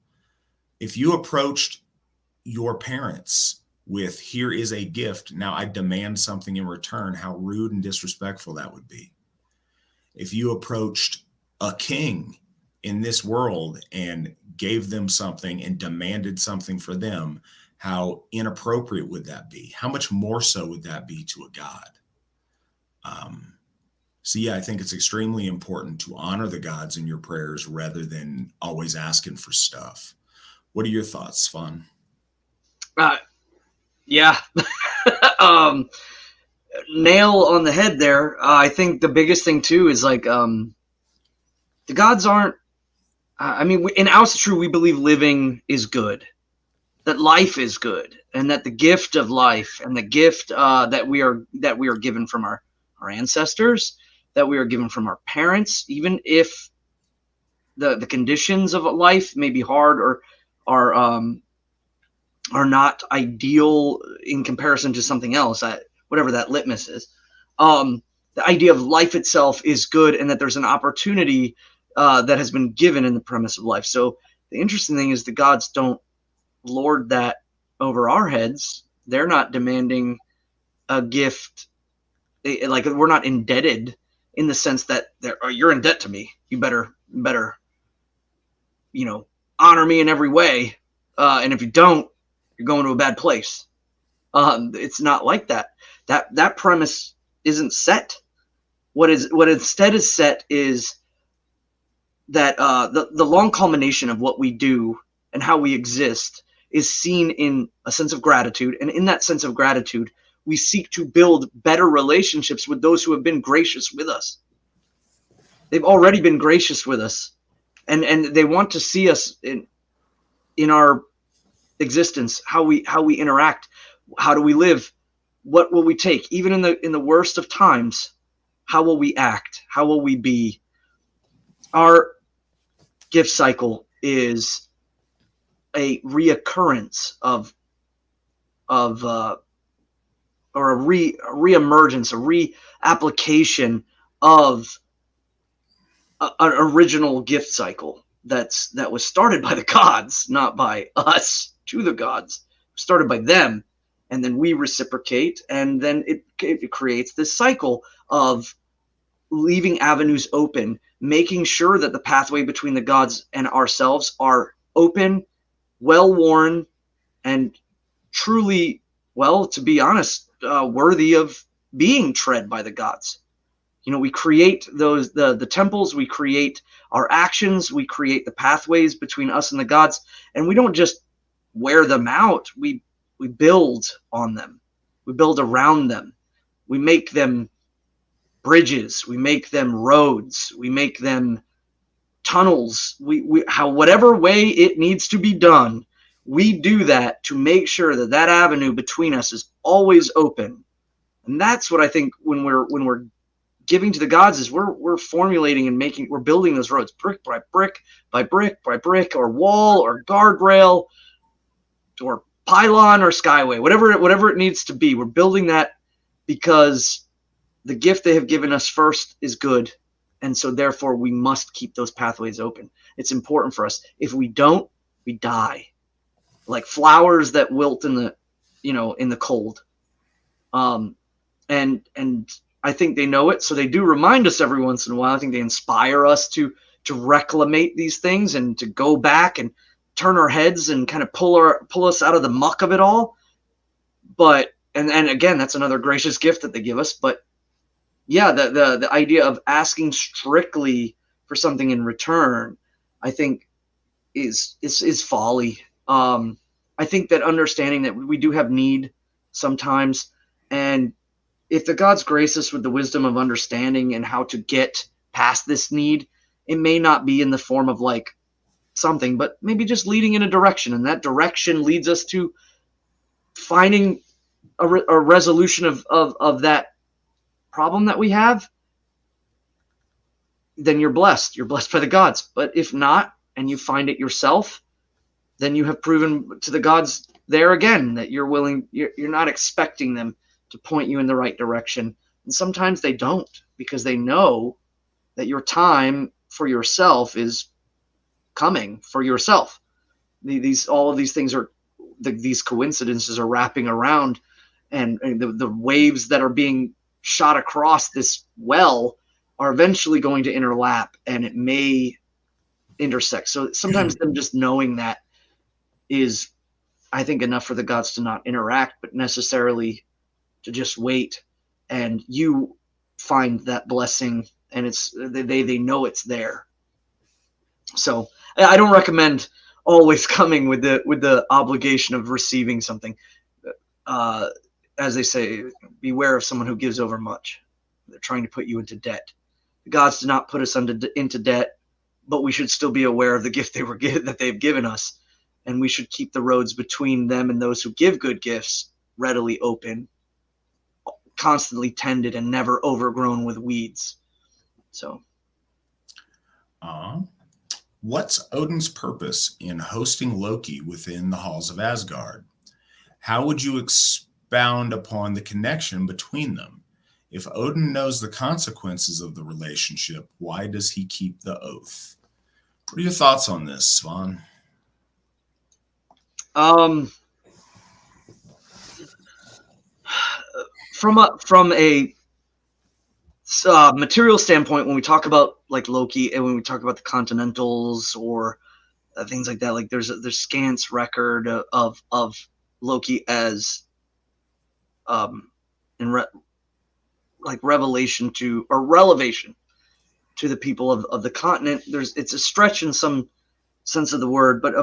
If you approached your parents with, here is a gift, now I demand something in return, how rude and disrespectful that would be. If you approached a king in this world and gave them something and demanded something for them, how inappropriate would that be? How much more so would that be to a god? So yeah, I think it's extremely important to honor the gods in your prayers rather than always asking for stuff. What are your thoughts, Svan? Yeah. Nail on the head there. I think the biggest thing too is like the gods aren't. I mean, in Asatru, we believe living is good, that life is good, and that the gift of life and the gift that we are given from our ancestors, that we are given from our parents, even if the conditions of life may be hard or are not ideal in comparison to something else, whatever that litmus is. The idea of life itself is good, and that there's an opportunity that has been given in the premise of life. So the interesting thing is the gods don't lord that over our heads. They're not demanding a gift. Like, we're not indebted in the sense that you're in debt to me. You better, honor me in every way. And if you don't, you're going to a bad place. It's not like that. That premise isn't set. What instead is set is that the long culmination of what we do and how we exist is seen in a sense of gratitude. And in that sense of gratitude, we seek to build better relationships with those who have been gracious with us. They've already been gracious with us. And they want to see us in our existence, how we interact, how do we live, what will we take, even in the worst of times, how will we act, how will we be. Our gift cycle is a reoccurrence of or a reemergence, a reapplication of an original gift cycle that was started by the gods, not by us, to the gods, started by them, and then we reciprocate, and then it creates this cycle of leaving avenues open, making sure that the pathway between the gods and ourselves are open, well worn, and truly, well, to be honest, worthy of being tread by the gods. We create the temples, we create our actions, we create the pathways between us and the gods, and we don't just wear them out. We build on them, we build around them, we make them bridges, we make them roads, we make them tunnels. Whatever way it needs to be done, we do that to make sure that avenue between us is always open. And that's what I think when we're giving to the gods is we're formulating and we're building those roads brick by brick by brick by brick, or wall or guardrail or pylon or skyway, whatever it needs to be. We're building that because the gift they have given us first is good, and so therefore we must keep those pathways open. It's important for us. If we don't, we die, like flowers that wilt in the cold. And I think they know it, so they do remind us every once in a while. I think they inspire us to reclamate these things and to go back and turn our heads and kind of pull us out of the muck of it all. But and again, that's another gracious gift that they give us. But yeah, the idea of asking strictly for something in return, I think is folly. I think that understanding that we do have need sometimes, and if the gods grace us with the wisdom of understanding and how to get past this need, it may not be in the form of like something, but maybe just leading in a direction, and that direction leads us to finding a resolution of that problem that we have. Then you're blessed by the gods. But if not, and you find it yourself, then you have proven to the gods there again that you're not expecting them to point you in the right direction. And sometimes they don't, because they know that your time for yourself is coming for yourself. All of these things these coincidences are wrapping around, and the waves that are being shot across this well are eventually going to interlap, and it may intersect. So sometimes them just knowing that is I think, enough for the gods to not interact, but necessarily to just wait, and you find that blessing, and they know it's there. So I don't recommend always coming with the obligation of receiving something. As they say, beware of someone who gives over much. They're trying to put you into debt. The gods did not put us into debt, but we should still be aware of the gift that they've given us, and we should keep the roads between them and those who give good gifts readily open, constantly tended, and never overgrown with weeds. So, what's Odin's purpose in hosting Loki within the halls of Asgard? How would you expound upon the connection between them? If Odin knows the consequences of the relationship, why does he keep the oath? What are your thoughts on this, Svan? From a material standpoint, when we talk about like Loki, and when we talk about the Continentals or things like that, like there's scant record of Loki as revelation to, or relevation to the people of the continent. It's a stretch in some sense of the word, but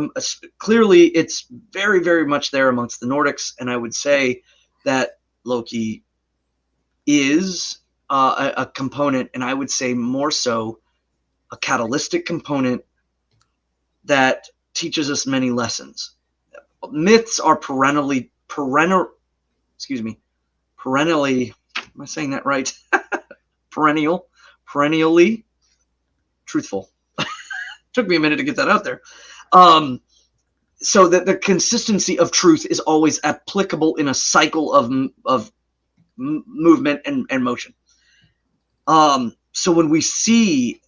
clearly it's very, very much there amongst the Nordics, and I would say that Loki is a component, and I would say more so a catalytic component that teaches us many lessons. Myths are perennially, am I saying that right? Perennially truthful. Took me a minute to get that out there. So that the consistency of truth is always applicable in a cycle of movement and motion. So when we see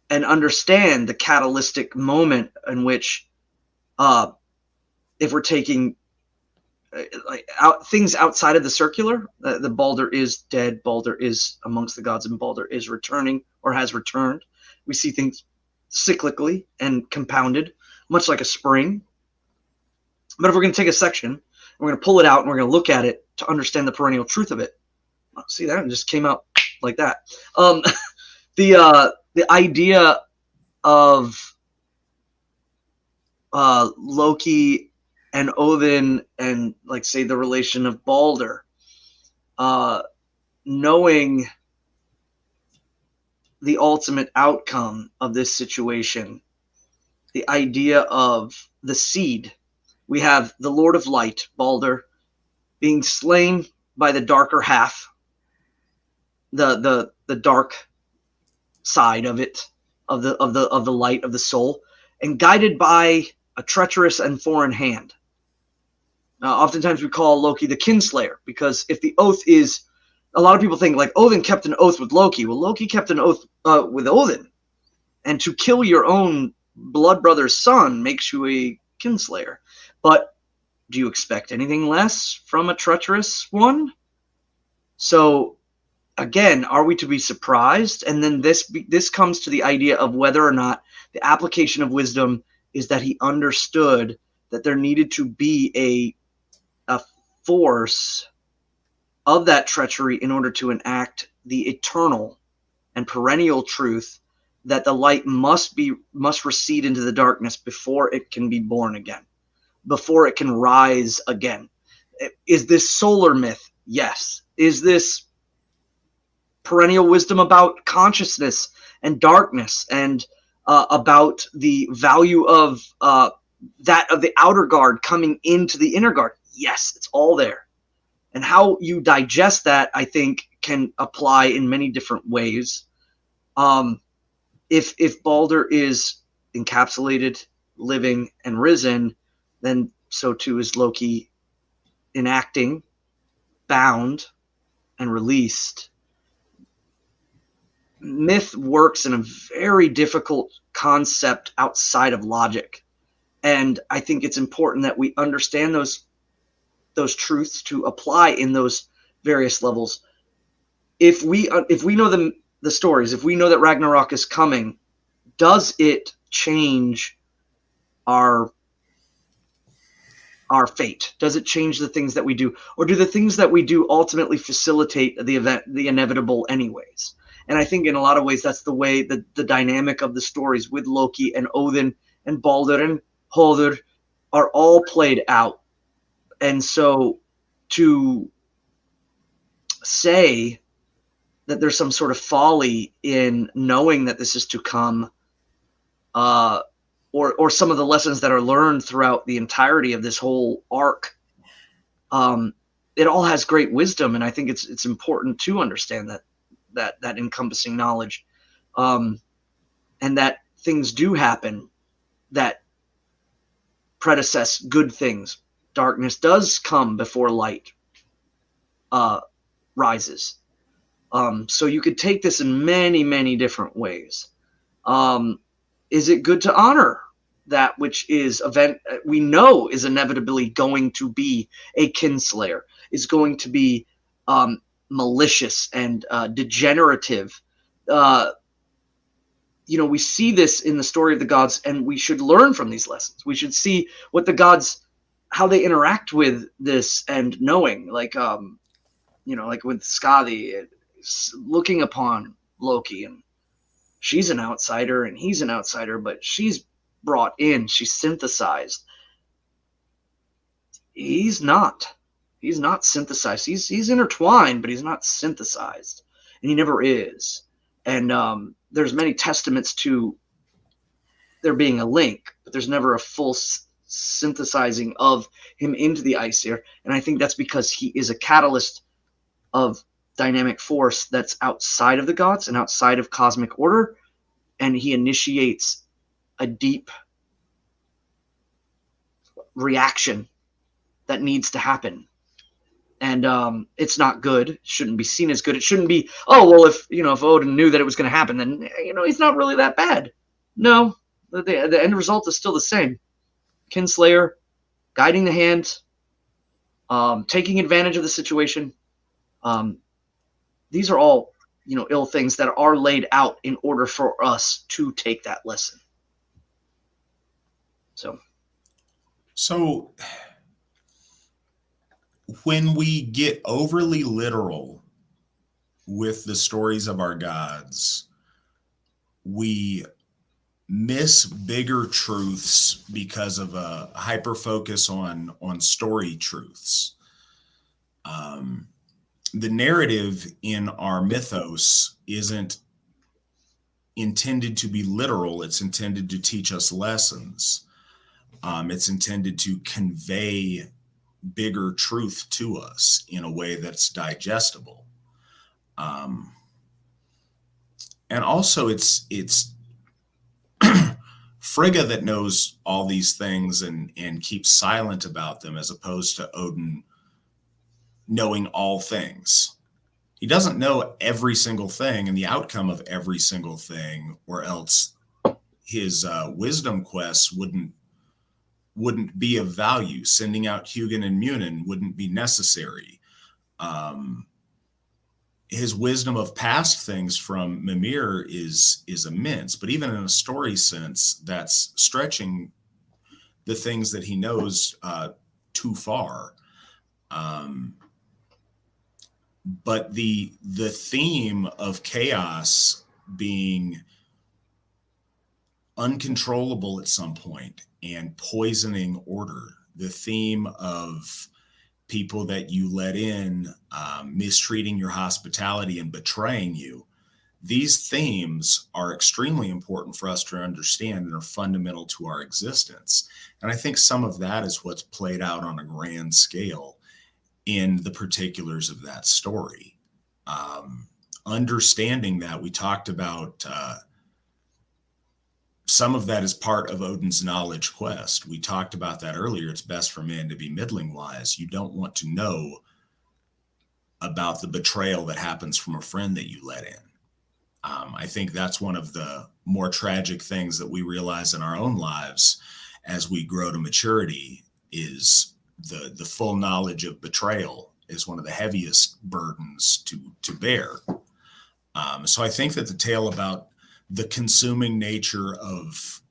and understand the catalytic moment in which, if we're taking things outside of the circular, the Balder is dead, Balder is amongst the gods, and Balder is returning or has returned. We see things cyclically and compounded, much like a spring. But if we're going to take a section, we're going to pull it out and we're going to look at it to understand the perennial truth of it. See, that just came out like that. The idea of Loki and Óðinn, and like say the relation of Balder, knowing the ultimate outcome of this situation, the idea of the seed. We have the Lord of Light, Balder, being slain by the darker half, the dark side of it, of the light of the soul, and guided by a treacherous and foreign hand. Oftentimes we call Loki the kinslayer, because if the oath is, a lot of people think like Óðinn kept an oath with Loki. Well, Loki kept an oath with Óðinn, and to kill your own blood brother's son makes you a kinslayer. But do you expect anything less from a treacherous one? So again, are we to be surprised? And then this comes to the idea of whether or not the application of wisdom is that he understood that there needed to be a force of that treachery in order to enact the eternal and perennial truth that the light must recede into the darkness before it can be born again, before it can rise again. Is this solar myth? Yes. Is this perennial wisdom about consciousness and darkness, and about the value of that of the outer guard coming into the inner guard? Yes, it's all there. And how you digest that, I think, can apply in many different ways. If Balder is encapsulated, living, and risen, then so too is Loki enacting, bound, and released. Myth works in a very difficult concept outside of logic. And I think it's important that we understand those truths to apply in those various levels. If we know the stories, if we know that Ragnarok is coming, does it change our our fate? Does it change the things that we do, or do the things that we do ultimately facilitate the event, the inevitable anyways? And I think in a lot of ways, that's the way the dynamic of the stories with Loki and Óðinn and Baldur and Höður are all played out. And so to say that there's some sort of folly in knowing that this is to come, or some of the lessons that are learned throughout the entirety of this whole arc, it all has great wisdom, and I think it's important to understand that encompassing knowledge, and that things do happen that predecess good things. Darkness does come before light rises. So you could take this in many, many different ways. Is it good to honor that which is we know is inevitably going to be a kinslayer, is going to be malicious and degenerative? We see this in the story of the gods, and we should learn from these lessons. We should see what the gods, how they interact with this, and knowing, like with Skadi, looking upon Loki, and she's an outsider and he's an outsider, but she's brought in, she's synthesized. He's not synthesized. He's intertwined, but he's not synthesized, and he never is. And there's many testaments to there being a link, but there's never a full synthesizing of him into the Aesir. And I think that's because he is a catalyst of dynamic force that's outside of the gods and outside of cosmic order, and he initiates a deep reaction that needs to happen. And it's not good. It shouldn't be seen as good. It shouldn't be, oh, well, if Odin knew that it was going to happen, then, he's not really that bad. No, the end result is still the same. Kinslayer, guiding the hand, taking advantage of the situation. These are all, ill things that are laid out in order for us to take that lesson. So when we get overly literal with the stories of our gods, we miss bigger truths because of a hyper focus on story truths. The narrative in our mythos isn't intended to be literal. It's intended to teach us lessons. It's intended to convey bigger truth to us in a way that's digestible. And also it's Frigga that knows all these things and keeps silent about them, as opposed to Odin knowing all things. He doesn't know every single thing and the outcome of every single thing, or else his wisdom quests wouldn't be of value. Sending out Hugin and Munin wouldn't be necessary. His wisdom of past things from Mimir is immense, but even in a story sense, that's stretching the things that he knows too far. But the theme of chaos being uncontrollable at some point and poisoning order, the theme of people that you let in mistreating your hospitality and betraying you, these themes are extremely important for us to understand and are fundamental to our existence. And I think some of that is what's played out on a grand scale in the particulars of that story. Understanding that, we talked about some of that is part of Odin's knowledge quest. We talked about that earlier. It's best for man to be middling wise. You don't want to know about the betrayal that happens from a friend that you let in. I think that's one of the more tragic things that we realize in our own lives as we grow to maturity, is the full knowledge of betrayal is one of the heaviest burdens to bear. So I think that the tale about the consuming nature of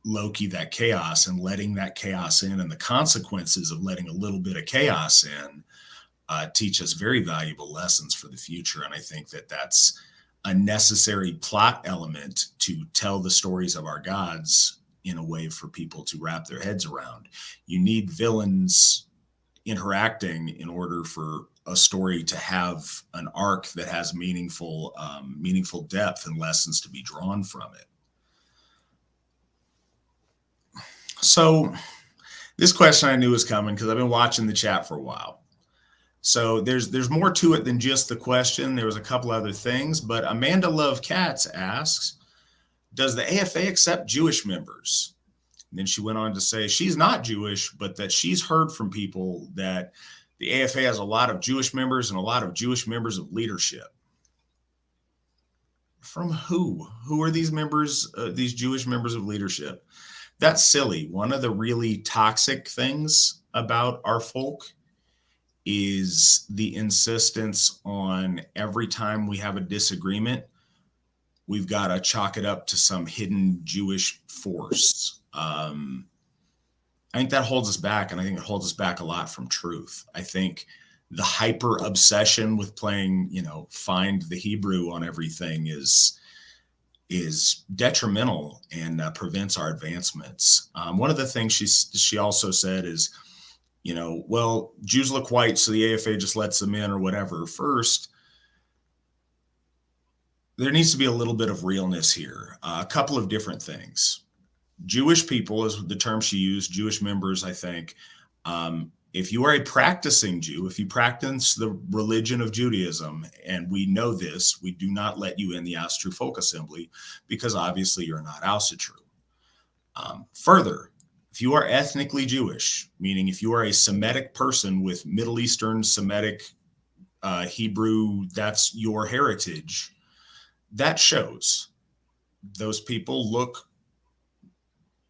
Loki that chaos and letting that chaos in, and the consequences of letting a little bit of chaos in teach us very valuable lessons for the future. And I think that that's a necessary plot element to tell the stories of our gods in a way for people to wrap their heads around. You need villains interacting in order for a story to have an arc that has meaningful depth and lessons to be drawn from it. So this question I knew was coming because I've been watching the chat for a while. So there's more to it than just the question. There was a couple other things, but Amanda Love Katz asks, does the AFA accept Jewish members? And then she went on to say she's not Jewish, but that she's heard from people that the AFA has a lot of Jewish members and a lot of Jewish members of leadership. From who? Who are these members, these Jewish members of leadership? That's silly. One of the really toxic things about our folk is the insistence on every time we have a disagreement, we've got to chalk it up to some hidden Jewish force. I think that holds us back, and I think it holds us back a lot from truth. I think the hyper obsession with playing, find the Hebrew on everything is detrimental and prevents our advancements. One of the things she also said is, well, Jews look white, so the AFA just lets them in or whatever. First, there needs to be a little bit of realness here. A couple of different things. Jewish people is the term she used, Jewish members, I think. If you are a practicing Jew, if you practice the religion of Judaism, and we know this, we do not let you in the Asatru Folk Assembly because obviously you're not Asatru. Further, if you are ethnically Jewish, meaning if you are a Semitic person with Middle Eastern, Semitic, Hebrew, that's your heritage, that shows. Those people look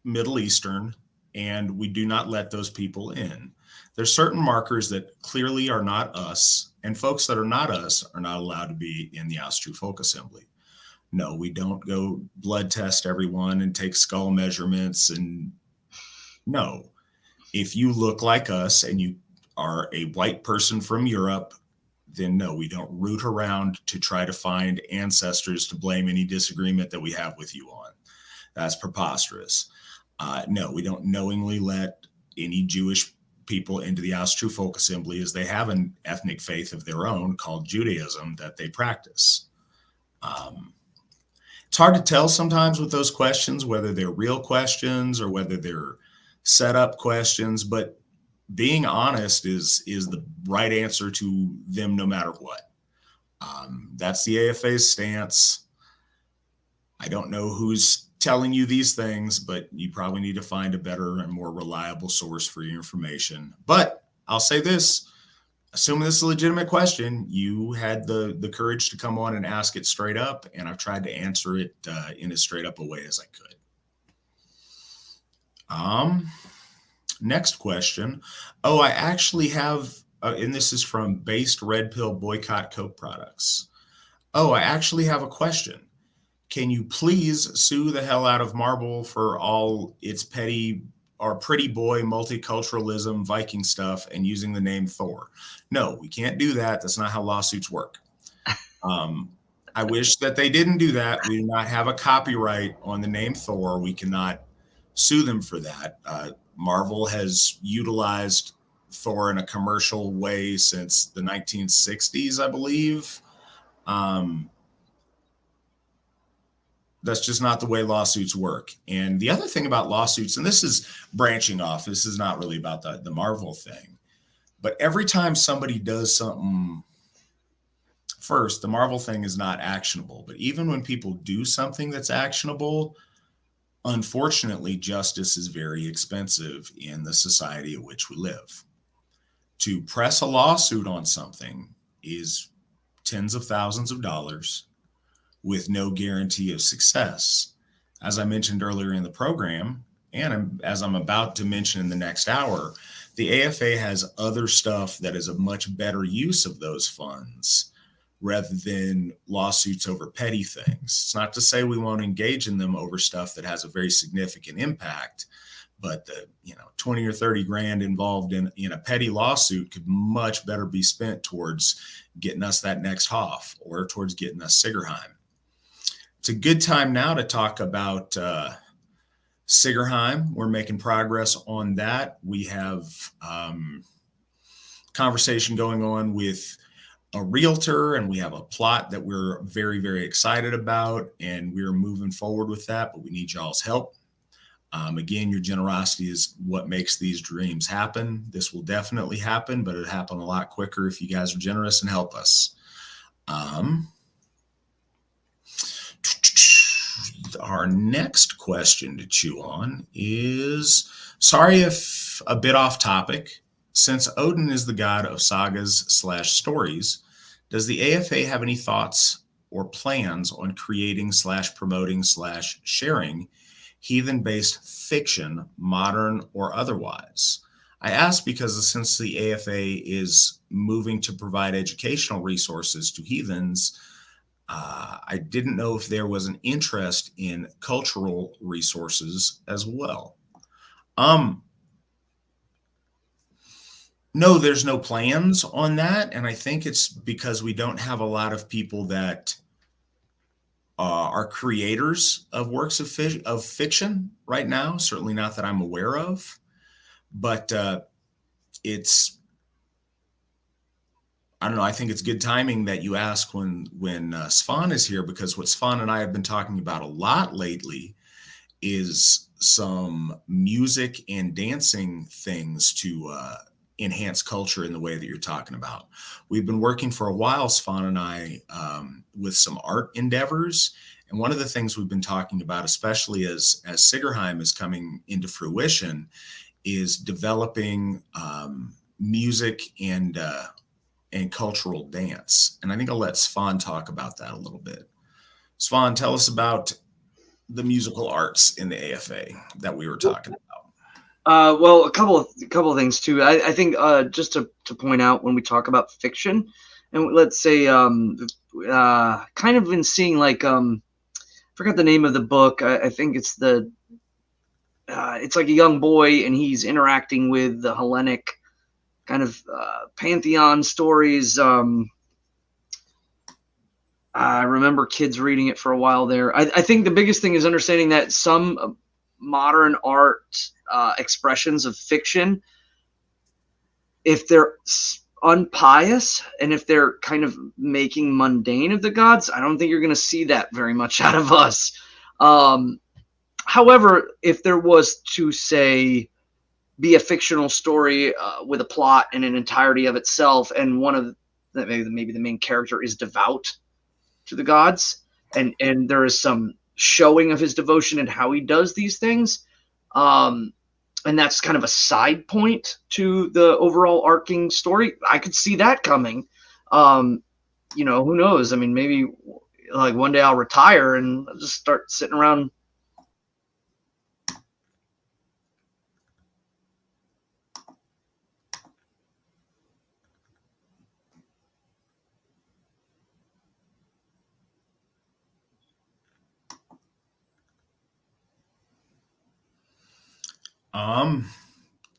Middle Eastern, and we do not let those people in. There's certain markers that clearly are not us, and folks that are not us are not allowed to be in the Asatru Folk Assembly. No, we don't go blood test everyone and take skull measurements. And no, if you look like us and you are a white person from Europe, then no, we don't root around to try to find ancestors to blame any disagreement that we have with you on. That's preposterous. No, we don't knowingly let any Jewish people into the Asatru Folk Assembly, as they have an ethnic faith of their own called Judaism that they practice. It's hard to tell sometimes with those questions, whether they're real questions or whether they're set up questions, but being honest is the right answer to them no matter what. That's the AFA's stance. I don't know who's telling you these things, but you probably need to find a better and more reliable source for your information. But I'll say this, assuming this is a legitimate question, you had the courage to come on and ask it straight up, and I've tried to answer it in as straight up a way as I could. Next question. Oh, I actually have, and this is from Based Red Pill Boycott Coke Products. Oh, I actually have a question. Can you please sue the hell out of Marvel for all its petty or pretty boy multiculturalism Viking stuff and using the name Thor? No, we can't do that. That's not how lawsuits work. I wish that they didn't do that. We do not have a copyright on the name Thor. We cannot sue them for that. Marvel has utilized Thor in a commercial way since the 1960s, I believe. That's just not the way lawsuits work. And the other thing about lawsuits, and this is branching off, this is not really about the Marvel thing, but every time somebody does something, first, the Marvel thing is not actionable, but even when people do something that's actionable, unfortunately, justice is very expensive in the society in which we live. To press a lawsuit on something is tens of thousands of dollars with no guarantee of success. As I mentioned earlier in the program, and as I'm about to mention in the next hour, the AFA has other stuff that is a much better use of those funds, rather than lawsuits over petty things. It's not to say we won't engage in them over stuff that has a very significant impact, but the 20 or 30 grand involved in a petty lawsuit could much better be spent towards getting us that next Hoff or towards getting us Sigerheim. It's a good time now to talk about Sigerheim. We're making progress on that. We have conversation going on with a realtor, and we have a plot that we're very, very excited about, and we're moving forward with that, but we need y'all's help. Again, your generosity is what makes these dreams happen. This will definitely happen, but it'll happen a lot quicker if you guys are generous and help us. Our next question to chew on is, sorry if a bit off topic, since Odin is the god of sagas/stories, does the AFA have any thoughts or plans on creating/promoting/sharing heathen-based fiction, modern or otherwise? I ask because since the AFA is moving to provide educational resources to heathens, I didn't know if there was an interest in cultural resources as well. No, there's no plans on that. And I think it's because we don't have a lot of people that are creators of works of fiction right now. Certainly not that I'm aware of, but it's, I don't know. I think it's good timing that you ask when Svan is here, because what Svan and I have been talking about a lot lately is some music and dancing things to enhance culture in the way that you're talking about. We've been working for a while, Svan and I, with some art endeavors. And one of the things we've been talking about, especially as Sigerheim is coming into fruition, is developing music and cultural dance. And I think I'll let Svan talk about that a little bit. Svan, tell us about the musical arts in the AFA that we were talking about. Well, a couple of things too. I think just to point out, when we talk about fiction, and let's say kind of been seeing like I forgot the name of the book. I think it's it's like a young boy and he's interacting with the Hellenic kind of pantheon stories. I remember kids reading it for a while there. I think the biggest thing is understanding that some modern art expressions of fiction, if they're unpious and if they're kind of making mundane of the gods, I don't think you're going to see that very much out of us. However, if there was to, say, be a fictional story with a plot in an entirety of itself, and one of the, maybe the main character is devout to the gods, and there is some showing of his devotion and how he does these things, and that's kind of a side point to the overall arcing story, I could see that coming. Who knows? I mean, maybe like one day I'll retire and I'll just start sitting around.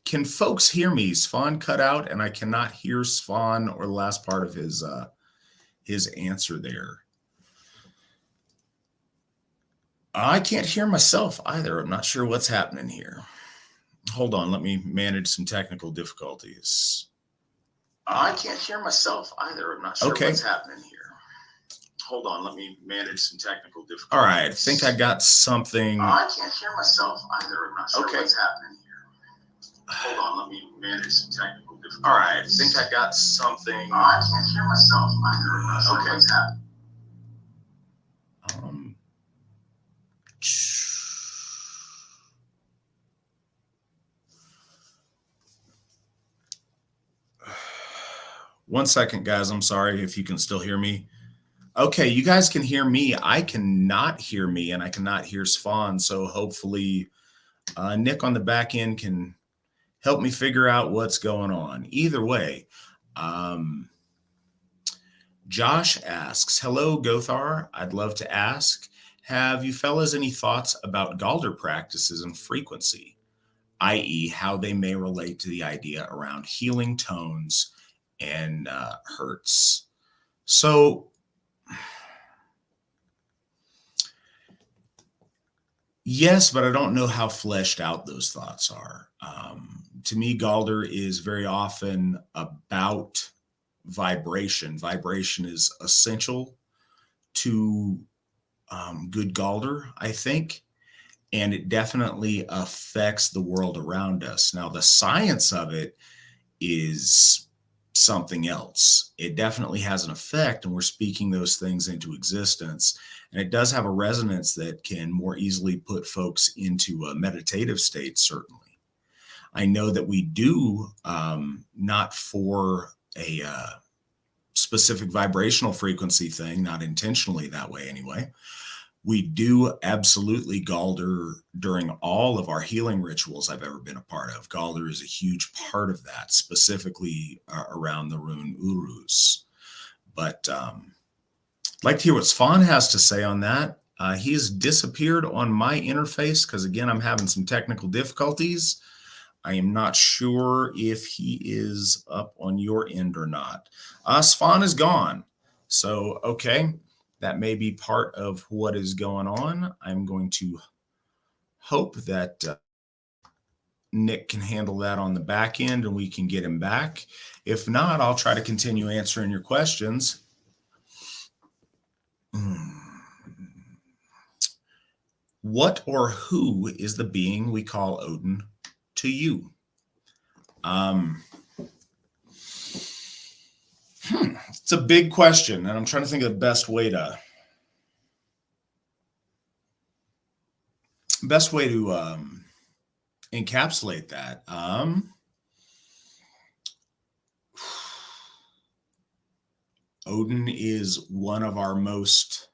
Can folks hear me? Svan cut out and I cannot hear Svan or the last part of his answer there. I can't hear myself either. I'm not sure what's happening here. Hold on, let me manage some technical difficulties. I can't hear myself either. I'm not sure what's happening here. Hold on, let me manage some technical difficulties. All right, I think I got something. I can't hear myself either. I'm not sure what's happening here. Hold on, let me manage some technical difficulties. All right, I think I got something. I can't hear myself either. I'm not sure what's happening. One second, guys. I'm sorry if you can still hear me. Okay, you guys can hear me. I cannot hear me, and I cannot hear Svan. So hopefully Nick on the back end can help me figure out what's going on. Either way, Josh asks, hello, Gothar. I'd love to ask, have you fellas any thoughts about Galdr practices and frequency, i.e., how they may relate to the idea around healing tones and hertz? So, yes, but I don't know how fleshed out those thoughts are. To me, Galdr is very often about vibration. Vibration is essential to good Galdr, I think, and it definitely affects the world around us. Now, the science of it is something else. It definitely has an effect, and we're speaking those things into existence. And it does have a resonance that can more easily put folks into a meditative state, certainly. I know that we do, not for a specific vibrational frequency thing, not intentionally that way anyway. We do absolutely Galdr during all of our healing rituals I've ever been a part of. Galdr is a huge part of that, specifically around the rune Uruz. But I'd like to hear what Svan has to say on that. He has disappeared on my interface because, again, I'm having some technical difficulties. I am not sure if he is up on your end or not. Svan is gone. So, okay, that may be part of what is going on. I'm going to hope that Nick can handle that on the back end and we can get him back. If not, I'll try to continue answering your questions. What or who is the being we call Odin to you? It's a big question, and I'm trying to think of the best way to encapsulate that. Odin is one of our most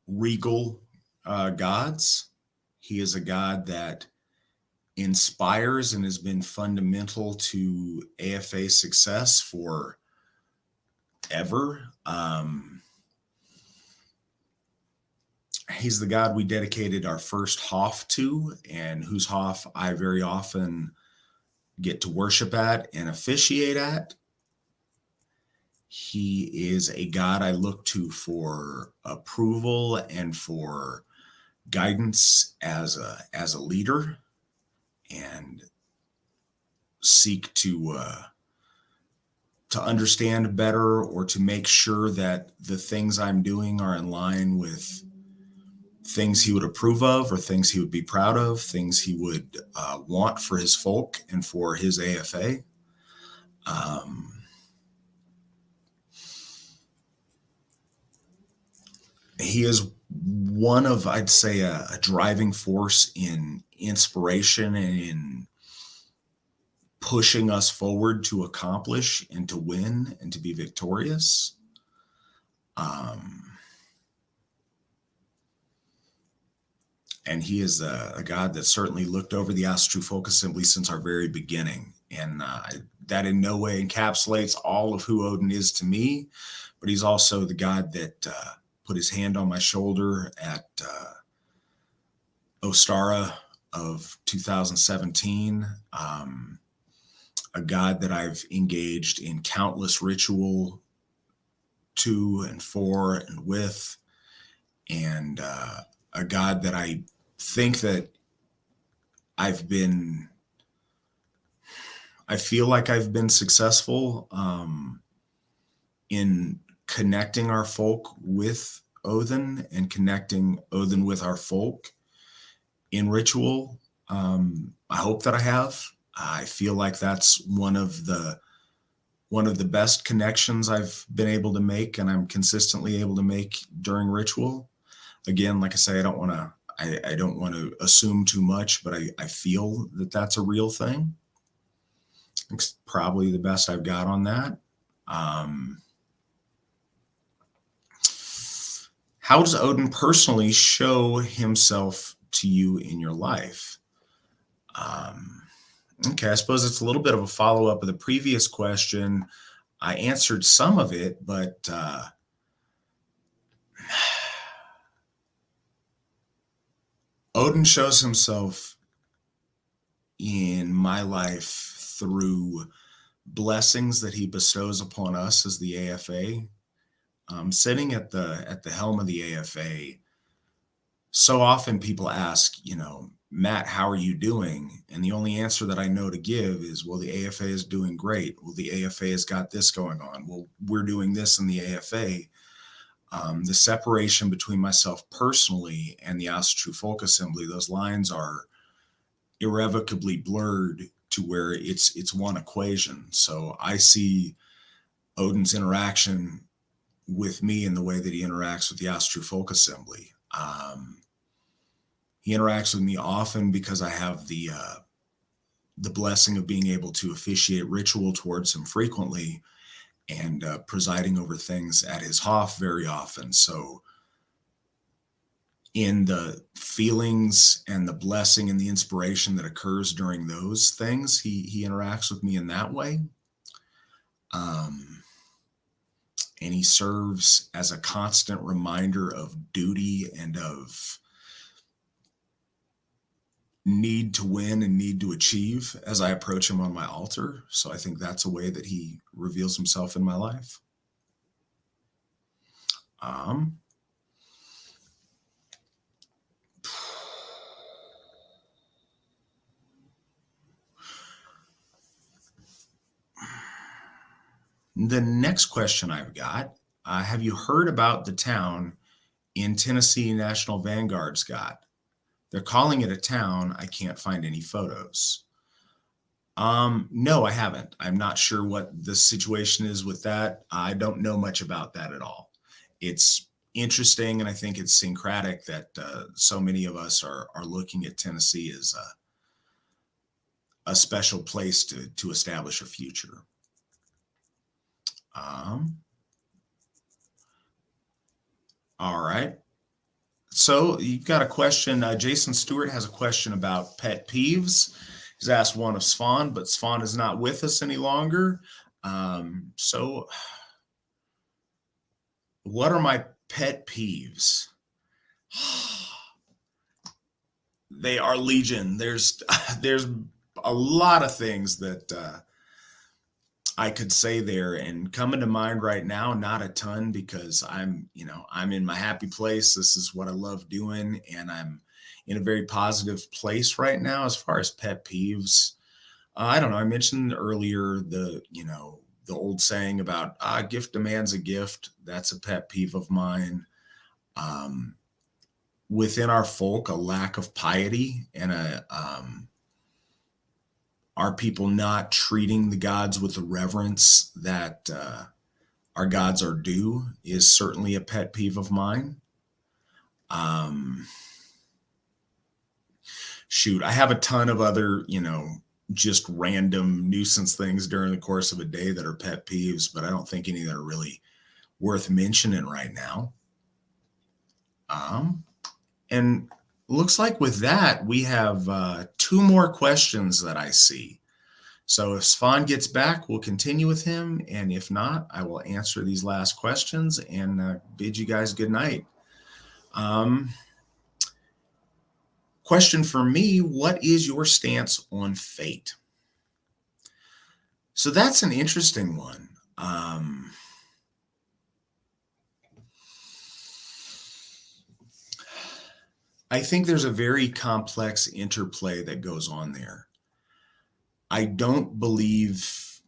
regal gods. He is a god that inspires and has been fundamental to AFA success for ever. He's the god we dedicated our first Hoff to, and whose Hoff I very often get to worship at and officiate at. He is a god I look to for approval and for guidance as a leader, and seek to understand better, or to make sure that the things I'm doing are in line with things he would approve of, or things he would be proud of, things he would want for his folk and for his AFA. He is one of, I'd say, a driving force in inspiration and in pushing us forward to accomplish and to win and to be victorious. And he is a god that certainly looked over the Asatru Folk Assembly since our very beginning. And that in no way encapsulates all of who Odin is to me, but he's also the god that put his hand on my shoulder at Ostara of 2017. A god that I've engaged in countless ritual to and for and with, and a god that I think that I feel like I've been successful in connecting our folk with Óðinn and connecting Óðinn with our folk in ritual. I hope that I have. I feel like that's one of the best connections I've been able to make, and I'm consistently able to make during ritual. Again, like I say, I don't want to assume too much, but I feel that that's a real thing. It's probably the best I've got on that. How does Odin personally show himself to you in your life? Okay, I suppose it's a little bit of a follow-up of the previous question. I answered some of it, but Odin shows himself in my life through blessings that he bestows upon us as the AFA. Sitting at the helm of the AFA, so often people ask, Matt, how are you doing? And the only answer that I know to give is, well, the AFA is doing great. Well, the AFA has got this going on. Well, we're doing this in the AFA. The separation between myself personally and the Asatru Folk Assembly, those lines are irrevocably blurred to where it's one equation. So I see Odin's interaction with me in the way that he interacts with the Asatru Folk Assembly. He interacts with me often because I have the blessing of being able to officiate ritual towards him frequently and presiding over things at his Hof very often. So in the feelings and the blessing and the inspiration that occurs during those things, he interacts with me in that way. And he serves as a constant reminder of duty and of need to win and need to achieve as I approach him on my altar. So I think that's a way that he reveals himself in my life. The next question I've got, have you heard about the town in Tennessee National Vanguard's got? They're calling it a town. I can't find any photos. No, I haven't. I'm not sure what the situation is with that. I don't know much about that at all. It's interesting, and I think it's syncretic that so many of us are looking at Tennessee as a special place to establish a future. All right. So you've got a question. Jason Stewart has a question about pet peeves. He's asked one of Svan, but Svan is not with us any longer. So what are my pet peeves? They are legion. There's a lot of things that I could say there, and coming to mind right now, not a ton, because I'm in my happy place. This is what I love doing, and I'm in a very positive place right now. As far as pet peeves, I don't know. I mentioned earlier the old saying about a gift demands a gift. That's a pet peeve of mine. Within our folk, a lack of piety and are people not treating the gods with the reverence that our gods are due is certainly a pet peeve of mine. Shoot, I have a ton of other, just random nuisance things during the course of a day that are pet peeves, but I don't think any that are really worth mentioning right now. And looks like with that, we have 2 more questions that I see. So if Svan gets back, we'll continue with him. And if not, I will answer these last questions and bid you guys good night. Question for me, what is your stance on fate? So that's an interesting one. I think there's a very complex interplay that goes on there. I don't believe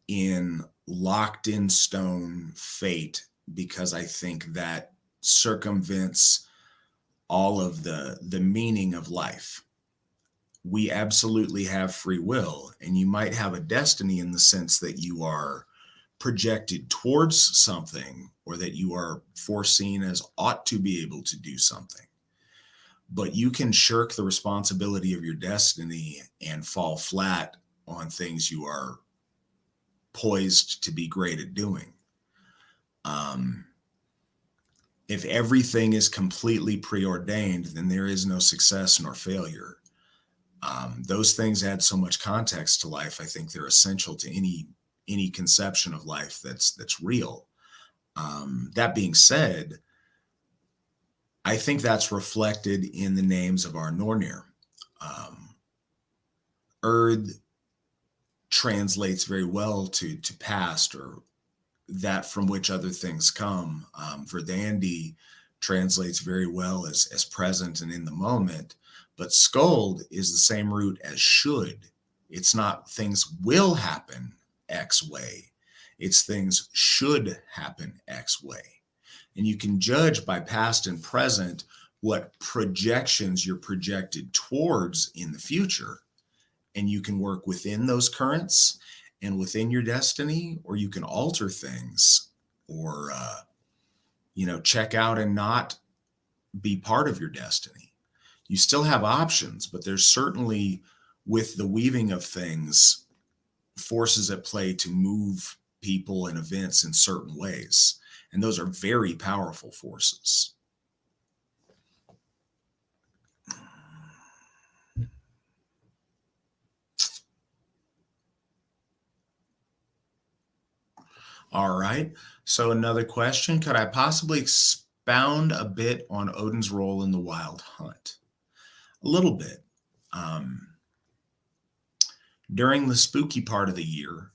in locked in stone fate because I think that circumvents all of the meaning of life. We absolutely have free will, and you might have a destiny in the sense that you are projected towards something or that you are foreseen as ought to be able to do something. But you can shirk the responsibility of your destiny and fall flat on things you are poised to be great at doing. If everything is completely preordained, then there is no success nor failure. Those things add so much context to life. I think they're essential to any any conception of life that's real. That being said, I think that's reflected in the names of our Nornir. Erd translates very well to past, or that from which other things come. Verdandi translates very well as present and in the moment. But Skuld is the same root as should. It's not things will happen X way. It's things should happen X way. And you can judge by past and present what projections you're projected towards in the future. And you can work within those currents and within your destiny, or you can alter things, or, check out and not be part of your destiny. You still have options, but there's certainly, with the weaving of things, forces at play to move people and events in certain ways. And those are very powerful forces. All right. So another question, could I possibly expound a bit on Odin's role in the wild hunt? A little bit. During the spooky part of the year,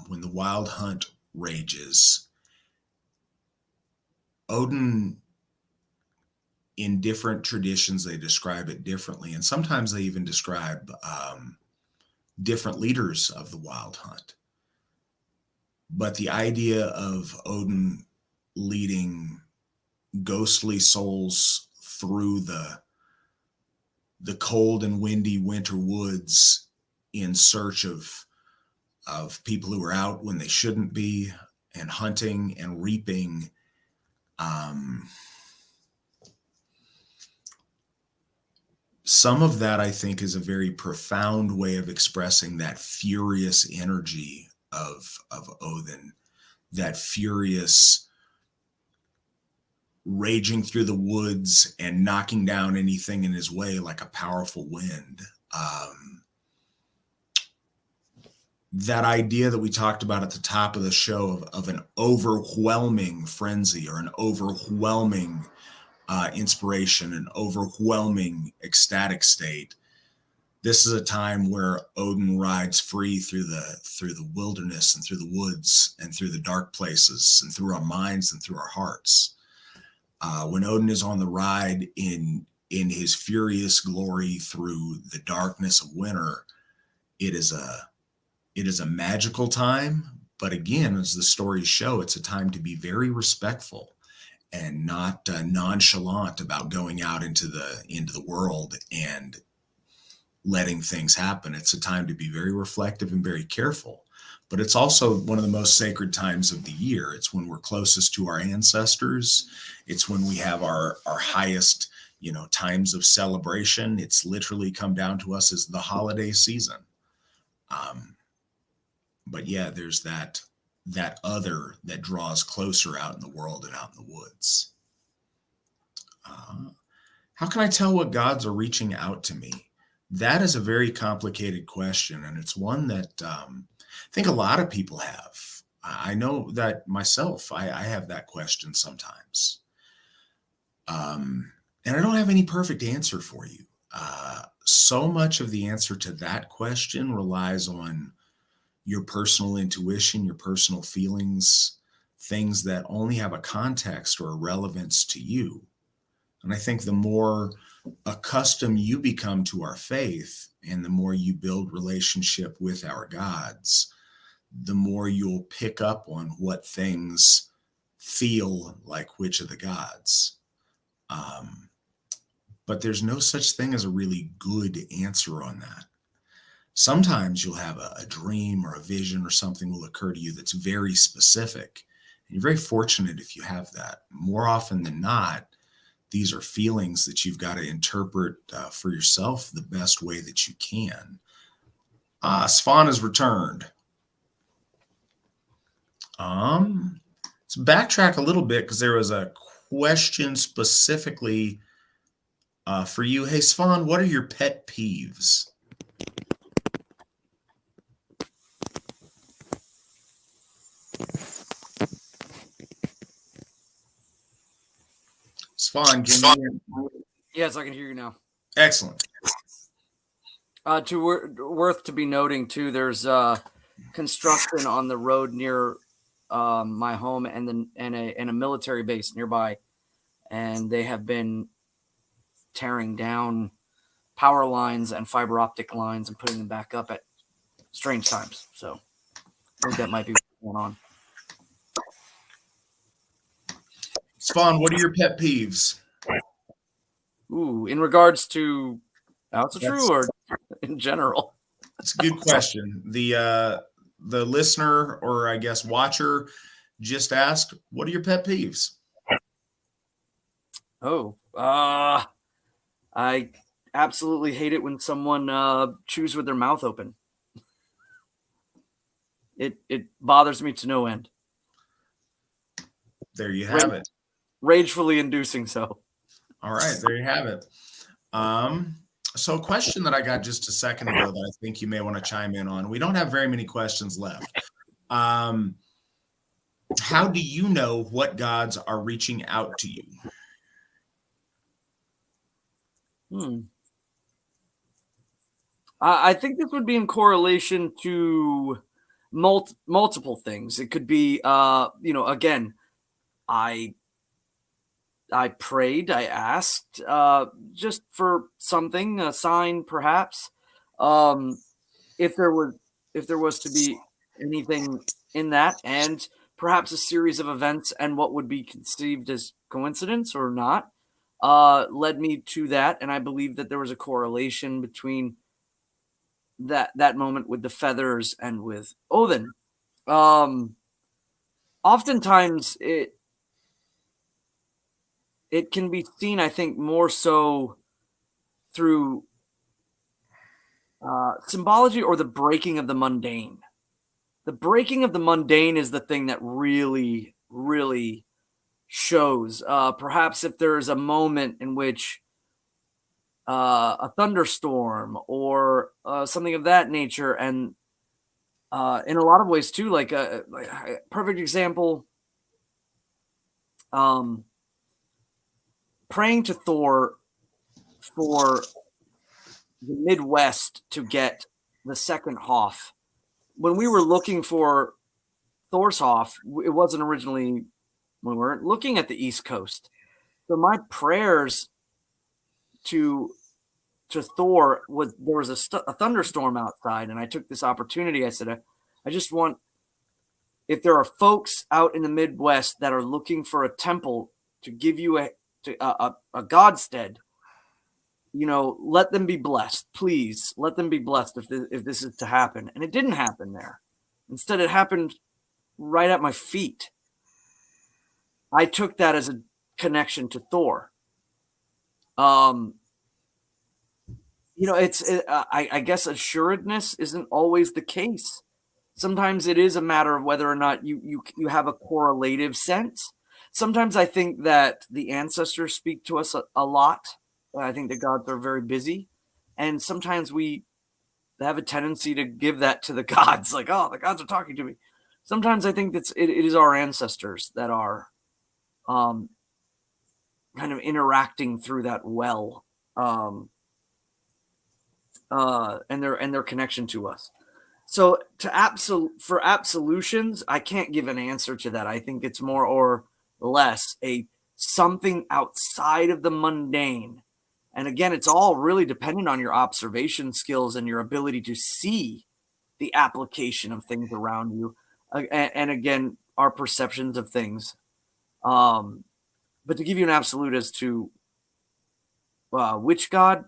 when the wild hunt rages, Odin, in different traditions, they describe it differently. And sometimes they even describe different leaders of the wild hunt. But the idea of Odin leading ghostly souls through the cold and windy winter woods in search of people who are out when they shouldn't be, and hunting and reaping, some of that, I think, is a very profound way of expressing that furious energy of Óðinn, that furious raging through the woods and knocking down anything in his way like a powerful wind. That idea that we talked about at the top of the show of an overwhelming frenzy, or an overwhelming inspiration, an overwhelming ecstatic state. This is a time where Odin rides free through the wilderness and through the woods and through the dark places and through our minds and through our hearts. When Odin is on the ride in his furious glory through the darkness of winter, it is a magical time. But again, as the stories show, it's a time to be very respectful and not nonchalant about going out into the world and letting things happen. It's a time to be very reflective and very careful. But it's also one of the most sacred times of the year. It's when we're closest to our ancestors. It's when we have our highest, times of celebration. It's literally come down to us as the holiday season. But yeah, there's that other that draws closer out in the world and out in the woods. How can I tell what gods are reaching out to me? That is a very complicated question, and it's one that I think a lot of people have. I know that myself, I have that question sometimes. And I don't have any perfect answer for you. So much of the answer to that question relies on your personal intuition, your personal feelings, things that only have a context or a relevance to you. And I think the more accustomed you become to our faith, and the more you build relationship with our gods, the more you'll pick up on what things feel like which of the gods. But there's no such thing as a really good answer on that. Sometimes you'll have a dream or a vision, or something will occur to you that's very specific. And you're very fortunate if you have that. More often than not, these are feelings that you've got to interpret for yourself the best way that you can. Svan has returned. Let's backtrack a little bit, because there was a question specifically for you. Hey, Svan, what are your pet peeves? Svan, can you? Yes, I can hear you now. Excellent. Worth to be noting too. There's construction on the road near my home and a military base nearby, and they have been tearing down power lines and fiber optic lines and putting them back up at strange times. So I think that might be what's going on. Svan, what are your pet peeves? Ooh, in regards to Asatru or in general? It's a good question. The listener, or I guess watcher, just asked, what are your pet peeves? Oh, I absolutely hate it when someone chews with their mouth open. It bothers me to no end. There you have it. Ragefully inducing so. All right, there you have it. So a question that I got just a second ago that I think you may want to chime in on. We don't have very many questions left. How do you know what gods are reaching out to you? I think this would be in correlation to multiple things. It could be, again, I prayed, I asked, just for something, a sign, perhaps. If there was to be anything in that, and perhaps a series of events, and what would be conceived as coincidence or not, led me to that, and I believe that there was a correlation between that moment with the feathers and with Óðinn. Oftentimes it can be seen, I think, more so through symbology or the breaking of the mundane. The breaking of the mundane is the thing that really, really shows. Perhaps if there's a moment in which a thunderstorm or something of that nature, and in a lot of ways too, like a perfect example, praying to Thor for the Midwest to get the second Hoth. When we were looking for Thor's Hoth, it wasn't originally, we weren't looking at the East Coast. So my prayers to Thor was, there was a thunderstorm outside, and I took this opportunity. I said, I just want, if there are folks out in the Midwest that are looking for a temple to give you a godstead, let them be blessed. Please let them be blessed if this is to happen. And it didn't happen there. Instead, it happened right at my feet. I took that as a connection to Thor. I guess assuredness isn't always the case. Sometimes it is a matter of whether or not you have a correlative sense. Sometimes I think that the ancestors speak to us a lot. I think the gods are very busy. And sometimes we have a tendency to give that to the gods, like, oh, the gods are talking to me. Sometimes I think it is our ancestors that are kind of interacting through that well, and their connection to us. So for absolutions, I can't give an answer to that. I think it's more or less something outside of the mundane. And again, it's all really dependent on your observation skills and your ability to see the application of things around you. And again, our perceptions of things. But to give you an absolute as to which god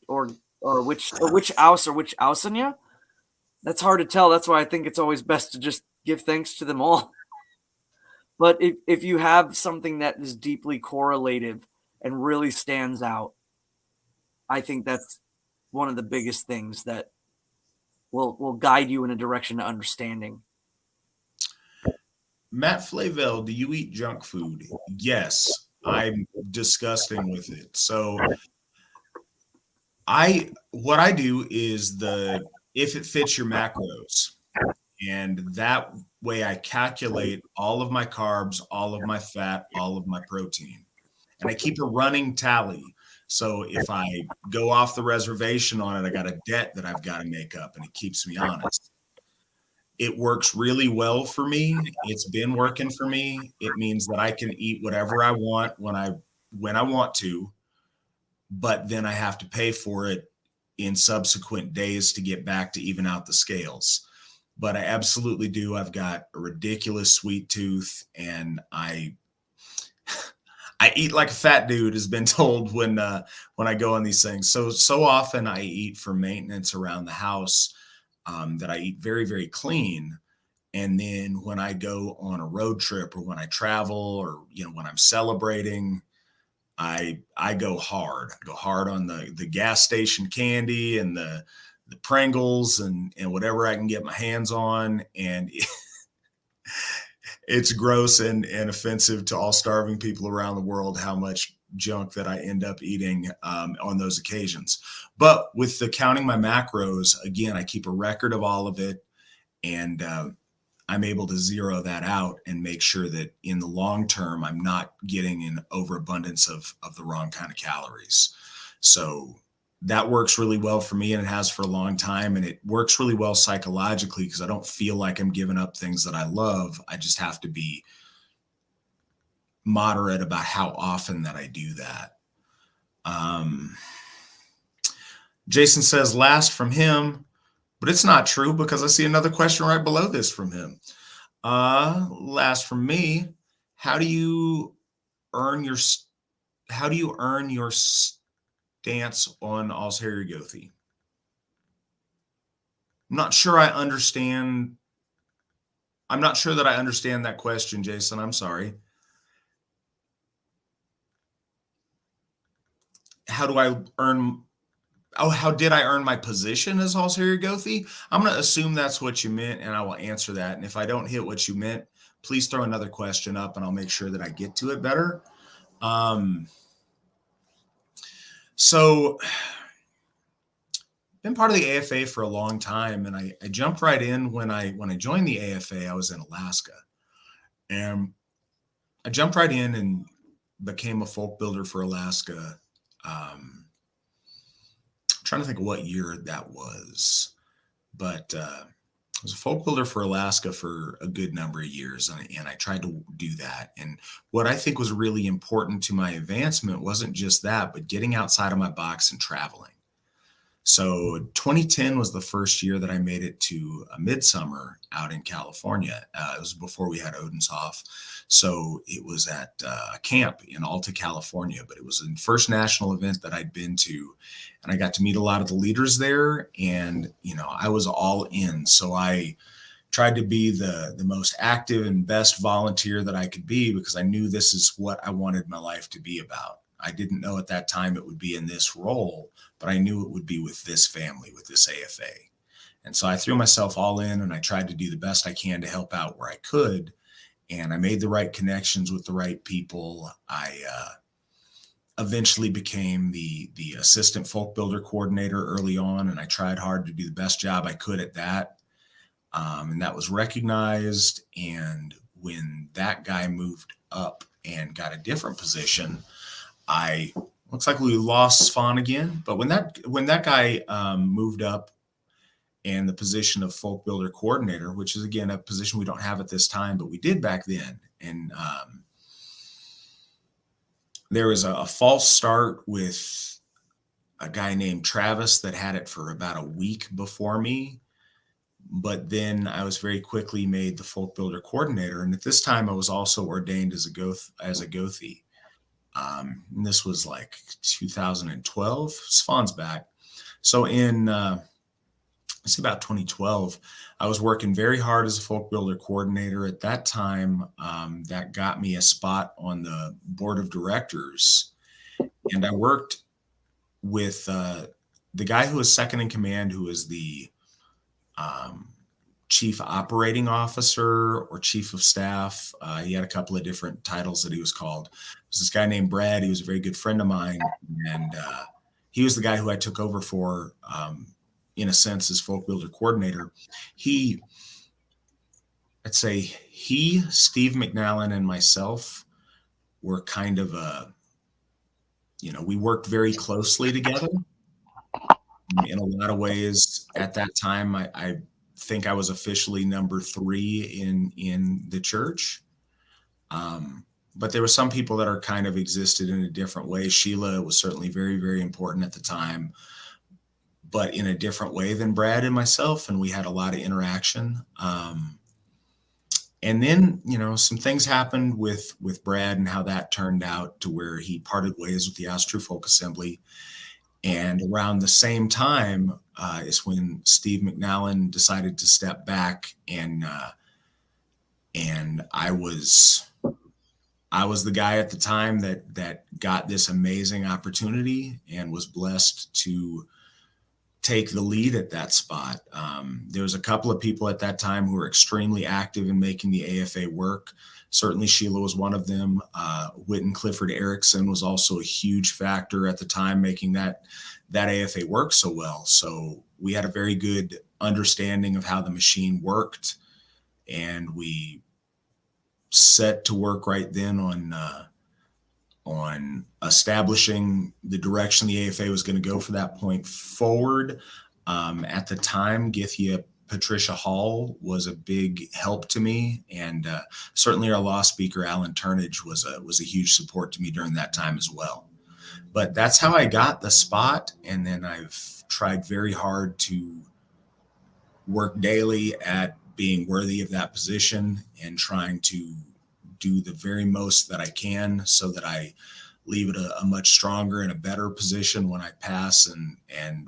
or which Aus or which Ausanya, that's hard to tell. That's why I think it's always best to just give thanks to them all. But if you have something that is deeply correlative and really stands out, I think that's one of the biggest things that will guide you in a direction to understanding. Matt Flavel, do you eat junk food? Yes, I'm disgusting with it. So what I do is if it fits your macros, and that way I calculate all of my carbs, all of my fat, all of my protein. and I keep a running tally. So if I go off the reservation on it, I got a debt that I've got to make up, and it keeps me honest. It works really well for me. It's been working for me. It means that I can eat whatever I want when I want to, but then I have to pay for it in subsequent days to get back to even out the scales. But I absolutely do. I've got a ridiculous sweet tooth, and I eat like a fat dude, has been told when I go on these things. So often I eat for maintenance around the house, that I eat very, very clean. And then when I go on a road trip, or when I travel, or, when I'm celebrating, I go hard. I go hard on the gas station candy and the Pringles and whatever I can get my hands on. And it's gross and offensive to all starving people around the world how much junk that I end up eating on those occasions. But with the counting my macros, again, I keep a record of all of it, and I'm able to zero that out and make sure that in the long term, I'm not getting an overabundance of the wrong kind of calories. So that works really well for me, and it has for a long time. And it works really well psychologically because I don't feel like I'm giving up things that I love. I just have to be moderate about how often that I do that. Jason says last from him, but it's not true because I see another question right below this from him. Last from me, how do you earn your stance on Alsherjargothi? I'm not sure that I understand that question, Jason. I'm sorry. How did I earn my position as Alsherjargothi? I'm going to assume that's what you meant, and I will answer that. And if I don't hit what you meant, please throw another question up, and I'll make sure that I get to it better. So been part of the AFA for a long time, and I jumped right in when I joined the AFA. I was in Alaska, and I jumped right in and became a folk builder for Alaska. Trying to think of what year that was, but I was a folk builder for Alaska for a good number of years, and I tried to do that. And what I think was really important to my advancement wasn't just that, but getting outside of my box and traveling. So 2010 was the first year that I made it to a midsummer out in California. It was before we had Odin's off. So it was at a camp in Alta, California, but it was the first national event that I'd been to. And I got to meet a lot of the leaders there, and, I was all in. So I tried to be the most active and best volunteer that I could be, because I knew this is what I wanted my life to be about. I didn't know at that time it would be in this role, but I knew it would be with this family, with this AFA. And so I threw myself all in, and I tried to do the best I can to help out where I could. And I made the right connections with the right people. I eventually became the assistant folk builder coordinator early on, and I tried hard to do the best job I could at that. And that was recognized. And when that guy moved up and got a different position, looks like we lost Svan again. But when that guy moved up and the position of folk builder coordinator, which is again a position we don't have at this time, but we did back then, and there was a false start with a guy named Travis that had it for about a week before me. But then I was very quickly made the folk builder coordinator, and at this time I was also ordained as a Gothi. And this was like 2012. Svan's back. So in it's about 2012, I was working very hard as a folk builder coordinator. At that time, that got me a spot on the board of directors. And I worked with the guy who was second in command, who was the chief operating officer or chief of staff. He had a couple of different titles that he was called. It was this guy named Brad. He was a very good friend of mine. And he was the guy who I took over for, in a sense, as folk builder coordinator. Steve McNally and myself were kind of we worked very closely together in a lot of ways. At that time, I think I was officially number 3 in the church. But there were some people that are kind of existed in a different way. Sheila was certainly very, very important at the time, but in a different way than Brad and myself. And we had a lot of interaction. And then, some things happened with Brad and how that turned out to where he parted ways with the Asatru Folk Assembly. And around the same time is when Steve McNally decided to step back, and I was the guy at the time that got this amazing opportunity and was blessed to take the lead at that spot. There was a couple of people at that time who were extremely active in making the AFA work. Certainly Sheila was one of them. Witan Clifford Erickson was also a huge factor at the time, making that AFA work so well. So we had a very good understanding of how the machine worked, and we set to work right then on establishing the direction the AFA was going to go for that point forward. At the time, Githia Patricia Hall was a big help to me, and certainly our law speaker Alan Turnage was a huge support to me during that time as well. But that's how I got the spot, and then I've tried very hard to work daily at being worthy of that position and trying to do the very most that I can so that I leave it a much stronger and a better position when I pass, and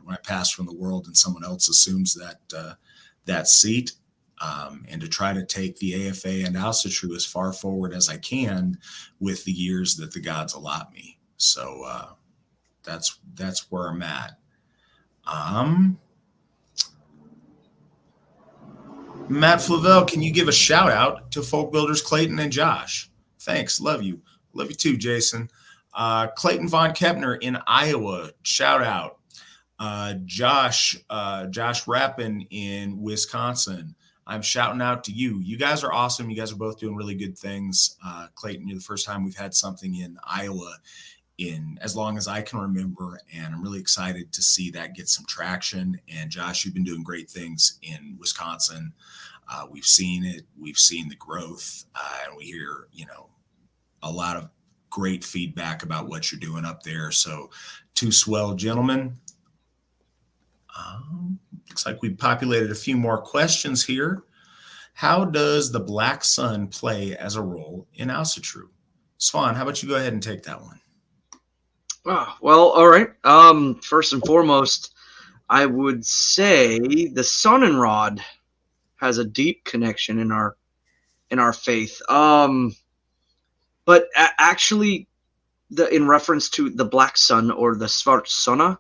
when I pass from the world and someone else assumes that seat, and to try to take the AFA and Alsatru as far forward as I can with the years that the gods allot me. So that's where I'm at. Matt Flavel, can you give a shout out to Folk Builders Clayton and Josh? Thanks. Love you. Love you too, Jason. Clayton Von Kepner in Iowa, shout out. Josh Rappin in Wisconsin, I'm shouting out to you. You guys are awesome. You guys are both doing really good things. Clayton, you're the first time we've had something in Iowa in as long as I can remember, and I'm really excited to see that get some traction. And Josh, you've been doing great things in Wisconsin. We've seen it. We've seen the growth, and we hear, a lot of great feedback about what you're doing up there. So, two swell gentlemen. Looks like we populated a few more questions here. How does the Black Sun play as a role in Asatru? Svan, how about you go ahead and take that one? Well, all right. First and foremost, I would say the Sun and Rod has a deep connection in our faith. But actually, in reference to the Black Sun or the Svartsona,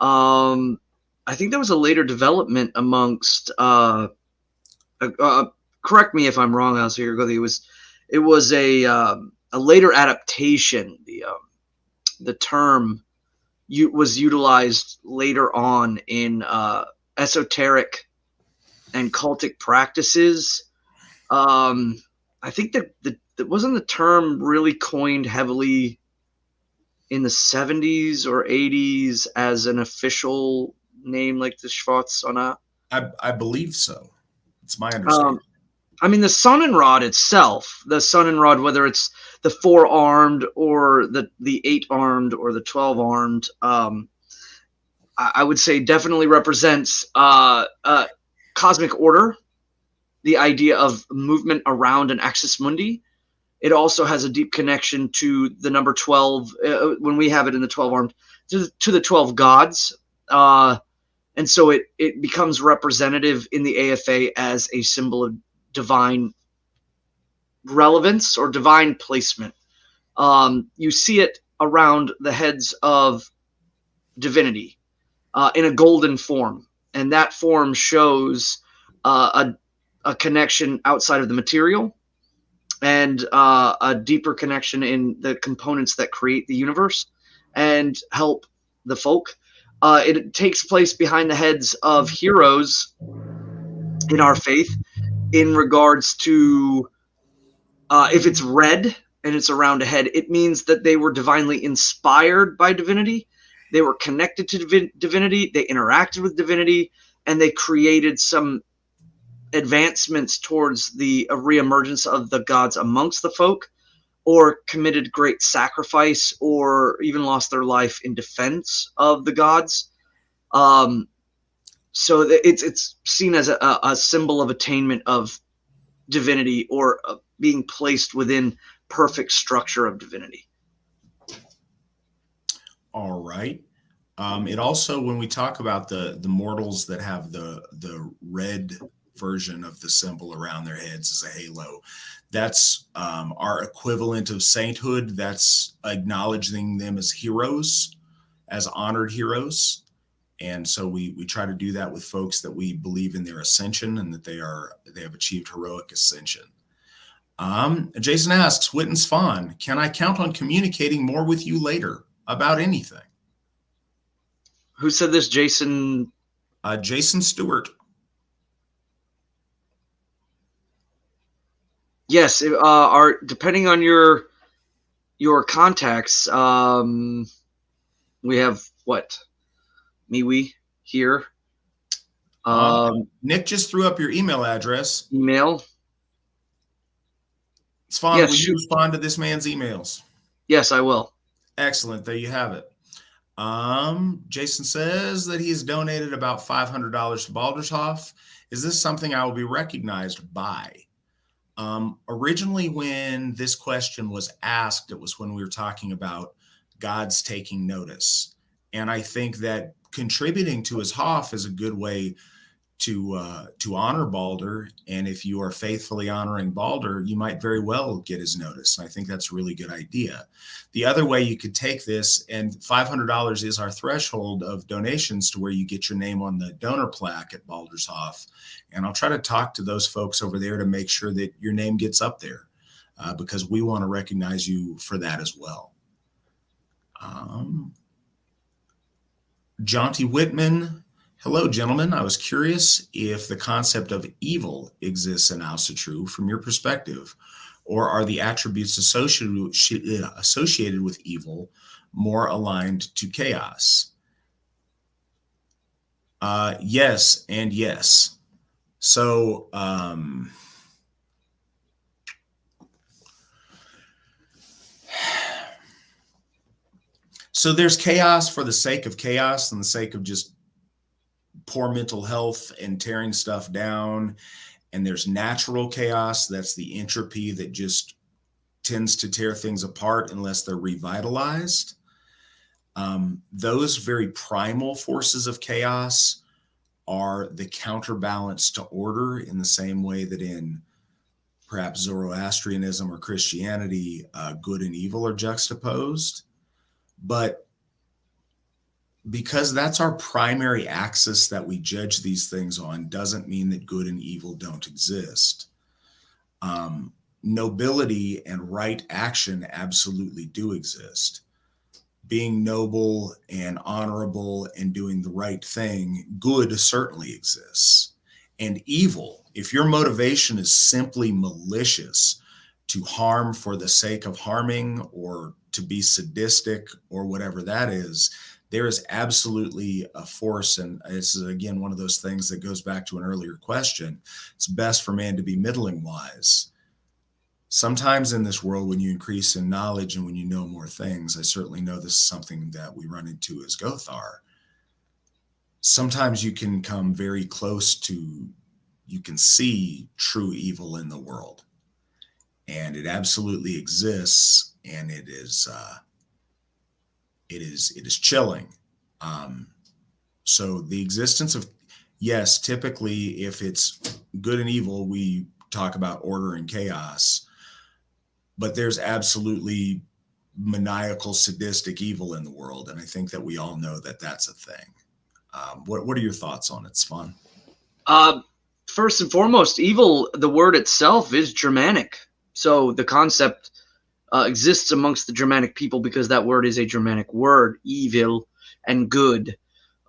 I think there was a later development amongst. Correct me if I'm wrong, Alsherjargothi. It was a later adaptation. The term was utilized later on in esoteric and cultic practices. I think that wasn't the term really coined heavily in the 70s or 80s as an official name like the Svartsona. I believe so. It's my understanding. I mean, the Sun and Rod itself, the Sun and Rod, whether it's the 4-armed or the 8-armed or the 12-armed, I would say definitely represents cosmic order, the idea of movement around an axis mundi. It also has a deep connection to the number 12, when we have it in the 12-armed, to the 12 gods. And so it becomes representative in the AFA as a symbol of divine relevance or divine placement. You see it around the heads of divinity in a golden form. And that form shows a connection outside of the material and a deeper connection in the components that create the universe and help the folk. It takes place behind the heads of heroes in our faith in regards to if it's red and it's around a head, it means that they were divinely inspired by divinity. They were connected to divinity. They interacted with divinity, and they created some advancements towards the reemergence of the gods amongst the folk, or committed great sacrifice, or even lost their life in defense of the gods. So it's seen as a symbol of attainment of divinity, or being placed within perfect structure of divinity. All right. It also, when we talk about the mortals that have the red version of the symbol around their heads as a halo, that's our equivalent of sainthood. That's acknowledging them as heroes, as honored heroes. And so we try to do that with folks that we believe in their ascension and that they have achieved heroic ascension. Jason asks, Witan Svan, can I count on communicating more with you later about anything? Who said this, Jason? Jason Stewart. Yes, depending on your contacts, we have what? MeWe here. Nick just threw up your email address. Email. Svan, will you respond to this man's emails? Yes, I will. Excellent. There you have it. Jason says that he's donated about $500 to Baldershoff. Is this something I will be recognized by? Originally, when this question was asked, it was when we were talking about gods taking notice. And I think that contributing to his Hoff is a good way to honor Balder. And if you are faithfully honoring Balder, you might very well get his notice. And I think that's a really good idea. The other way you could take this, and $500 is our threshold of donations to where you get your name on the donor plaque at Baldur's Hoff. And I'll try to talk to those folks over there to make sure that your name gets up there, because we want to recognize you for that as well. Jaunty Whitman. Hello, gentlemen. I was curious if the concept of evil exists in Asatru from your perspective, or are the attributes associated with evil more aligned to chaos? Yes, and yes. So, so there's chaos for the sake of chaos and the sake of just poor mental health and tearing stuff down. And there's natural chaos. That's the entropy that just tends to tear things apart unless they're revitalized. Those very primal forces of chaos are the counterbalance to order, in the same way that in perhaps Zoroastrianism or Christianity, good and evil are juxtaposed. But because that's our primary axis that we judge these things on, doesn't mean that good and evil don't exist. Nobility and right action absolutely do exist. Being noble and honorable and doing the right thing, good certainly exists. And evil, if your motivation is simply malicious, to harm for the sake of harming, or to be sadistic, or whatever that is, there is absolutely a force. And this is, again, one of those things that goes back to an earlier question. It's best for man to be middling wise. Sometimes in this world, when you increase in knowledge and when you know more things, I certainly know this is something that we run into as Gothar. Sometimes you can come very close to, you can see true evil in the world. And it absolutely exists, and it is chilling. So the existence of, yes, typically if it's good and evil, we talk about order and chaos, but there's absolutely maniacal, sadistic evil in the world. And I think that we all know that that's a thing. What are your thoughts on it, Svan? First and foremost, evil, the word itself is Germanic. So the concept exists amongst the Germanic people because that word is a Germanic word, evil and good.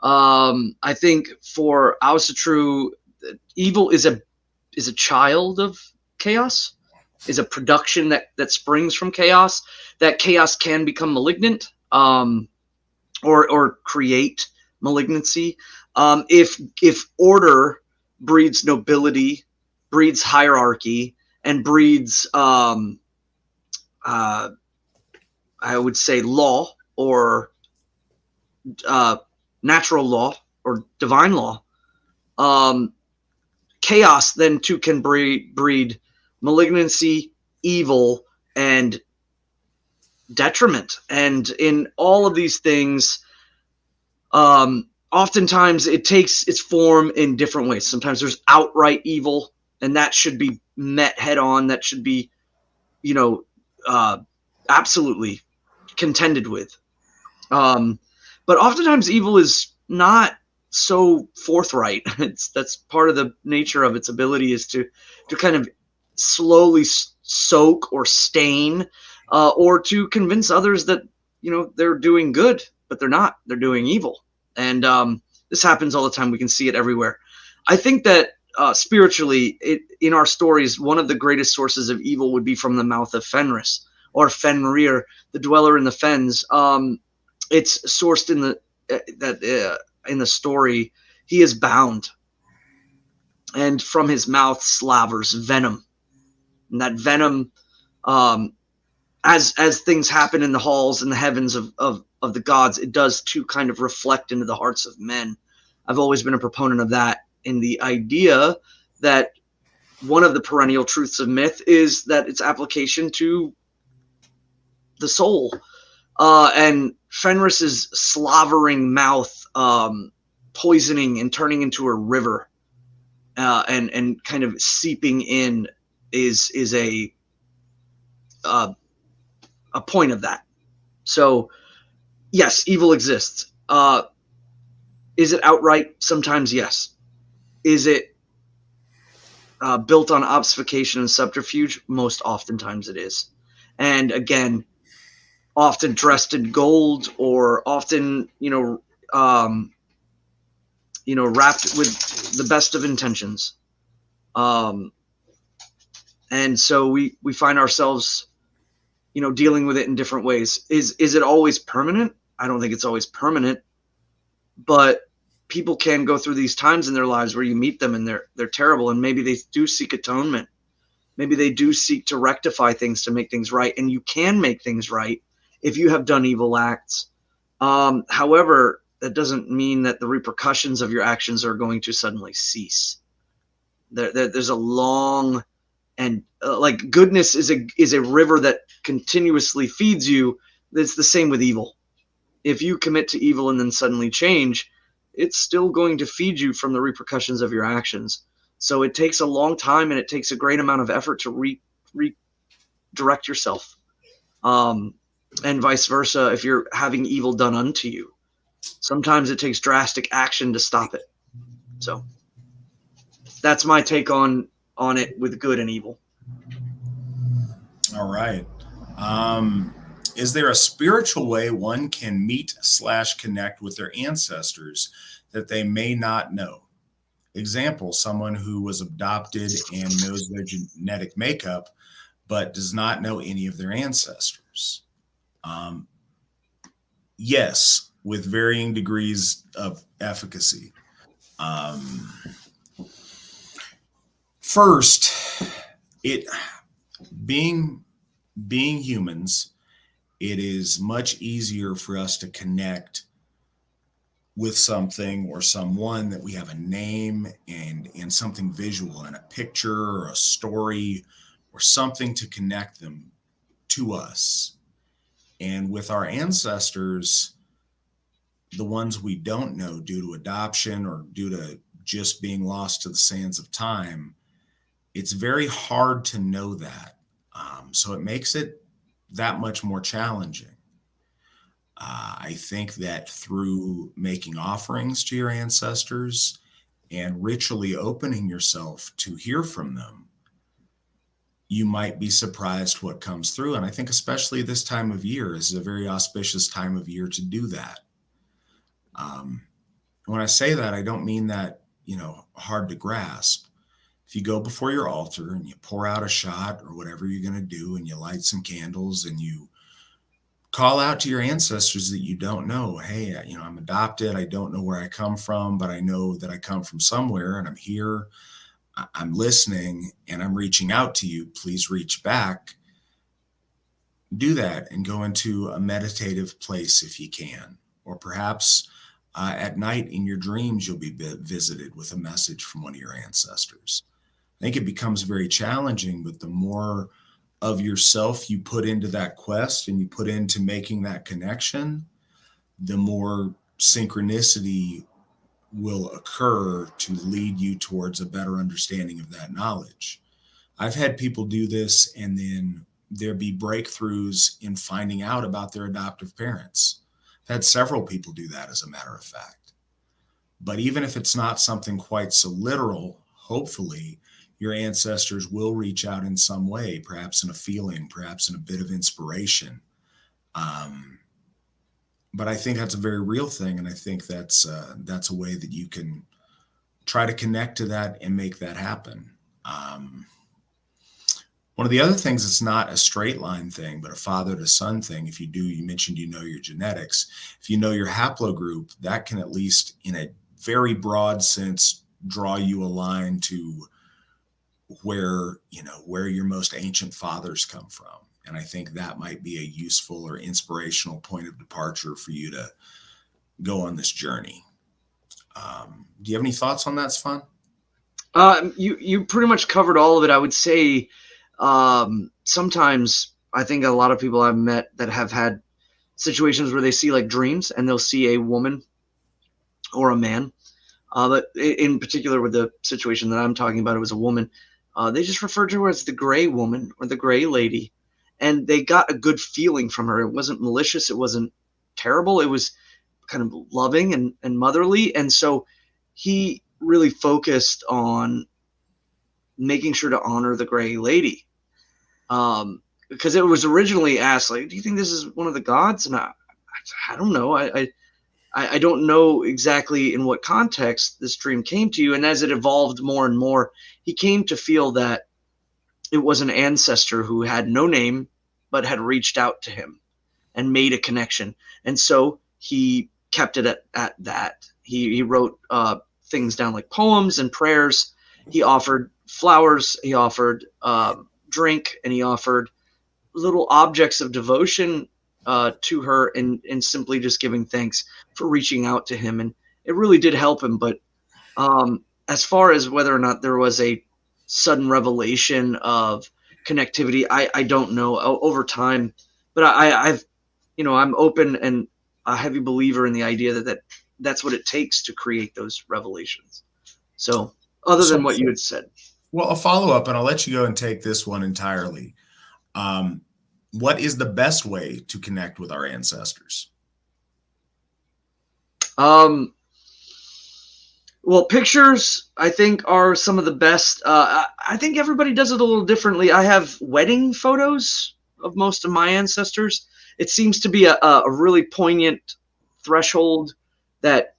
I think for Asatru, evil is a child of chaos. is a production that springs from chaos. That chaos can become malignant, or create malignancy. If order breeds nobility, breeds hierarchy, and breeds I would say law, or natural law, or divine law. Chaos then too can breed malignancy, evil, and detriment. And in all of these things, oftentimes it takes its form in different ways. Sometimes there's outright evil, and that should be met head on. That should be, absolutely contended with. But oftentimes evil is not so forthright. That's part of the nature of its ability, is to kind of slowly soak or stain, or to convince others that they're doing good, but they're not. They're doing evil, and this happens all the time. We can see it everywhere. I think that spiritually, in our stories, one of the greatest sources of evil would be from the mouth of Fenris, or Fenrir, the dweller in the fens. It's sourced in the story. He is bound, and from his mouth slavers venom, and that venom, as things happen in the halls and the heavens of the gods, it does too kind of reflect into the hearts of men. I've always been a proponent of that, in the idea that one of the perennial truths of myth is that its application to the soul. And Fenris's slavering mouth, poisoning and turning into a river, and kind of seeping in, is a point of that. So yes, evil exists. Is it outright? Sometimes yes. Is it built on obfuscation and subterfuge? Most oftentimes it is. And again, often dressed in gold, or often, wrapped with the best of intentions. And so we find ourselves, dealing with it in different ways. Is it always permanent? I don't think it's always permanent, but people can go through these times in their lives where you meet them and they're terrible, and maybe they do seek atonement. Maybe they do seek to rectify things, to make things right, and you can make things right if you have done evil acts. However, that doesn't mean that the repercussions of your actions are going to suddenly cease. There's a long, and like goodness is a river that continuously feeds you. It's the same with evil. If you commit to evil and then suddenly change, it's still going to feed you from the repercussions of your actions. So it takes a long time, and it takes a great amount of effort to redirect yourself. And vice versa, if you're having evil done unto you. Sometimes it takes drastic action to stop it. So that's my take on it with good and evil. All right. Is there a spiritual way one can meet/connect with their ancestors that they may not know? Example, someone who was adopted and knows their genetic makeup, but does not know any of their ancestors. Yes, with varying degrees of efficacy. First, being humans, it is much easier for us to connect with something or someone that we have a name and something visual, and a picture or a story or something to connect them to us. And with our ancestors, the ones we don't know due to adoption or due to just being lost to the sands of time, it's very hard to know that. So it makes it that much more challenging. I think that through making offerings to your ancestors and ritually opening yourself to hear from them, you might be surprised what comes through. And I think especially this time of year is a very auspicious time of year to do that. When I say that, I don't mean that, hard to grasp. if you go before your altar and you pour out a shot or whatever you're going to do, and you light some candles and you call out to your ancestors that you don't know, hey, I'm adopted. I don't know where I come from, but I know that I come from somewhere, and I'm here. I'm listening, and I'm reaching out to you. Please reach back. Do that and go into a meditative place if you can. Or perhaps at night in your dreams, you'll be visited with a message from one of your ancestors. I think it becomes very challenging, but the more of yourself you put into that quest and you put into making that connection, the more synchronicity will occur to lead you towards a better understanding of that knowledge. I've had people do this, and then there be breakthroughs in finding out about their adoptive parents. I've had several people do that, as a matter of fact. But even if it's not something quite so literal, hopefully your ancestors will reach out in some way, perhaps in a feeling, perhaps in a bit of inspiration. But I think that's a very real thing, and I think that's a way that you can try to connect to that and make that happen. One of the other things that's not a straight line thing, but a father to son thing, if you do, you mentioned you know your genetics. If you know your haplogroup, that can, at least in a very broad sense, draw you a line to where your most ancient fathers come from. And I think that might be a useful or inspirational point of departure for you to go on this journey. Do you have any thoughts on that, Svan? You pretty much covered all of it. I would say sometimes I think a lot of people I've met that have had situations where they see like dreams, and they'll see a woman or a man. But in particular with the situation that I'm talking about, it was a woman. They just referred to her as the gray woman or the gray lady. And they got a good feeling from her. It wasn't malicious. It wasn't terrible. It was kind of loving and motherly. And so he really focused on making sure to honor the gray lady. Because it was originally asked, like, do you think this is one of the gods? And I don't know. I don't know exactly in what context this dream came to you. And as it evolved more and more, he came to feel that it was an ancestor who had no name, but had reached out to him and made a connection. And so he kept it at that. He wrote things down like poems and prayers. He offered flowers. He offered drink, and he offered little objects of devotion to her, and simply just giving thanks for reaching out to him. And it really did help him. But as far as whether or not there was a sudden revelation of connectivity, I don't know over time, but I'm open and a heavy believer in the idea that that's what it takes to create those revelations. So other than what you had said. Well, a follow-up, and I'll let you go and take this one entirely. What is the best way to connect with our ancestors? Well, pictures, I think, are some of the best. I think everybody does it a little differently. I have wedding photos of most of my ancestors. It seems to be a really poignant threshold that,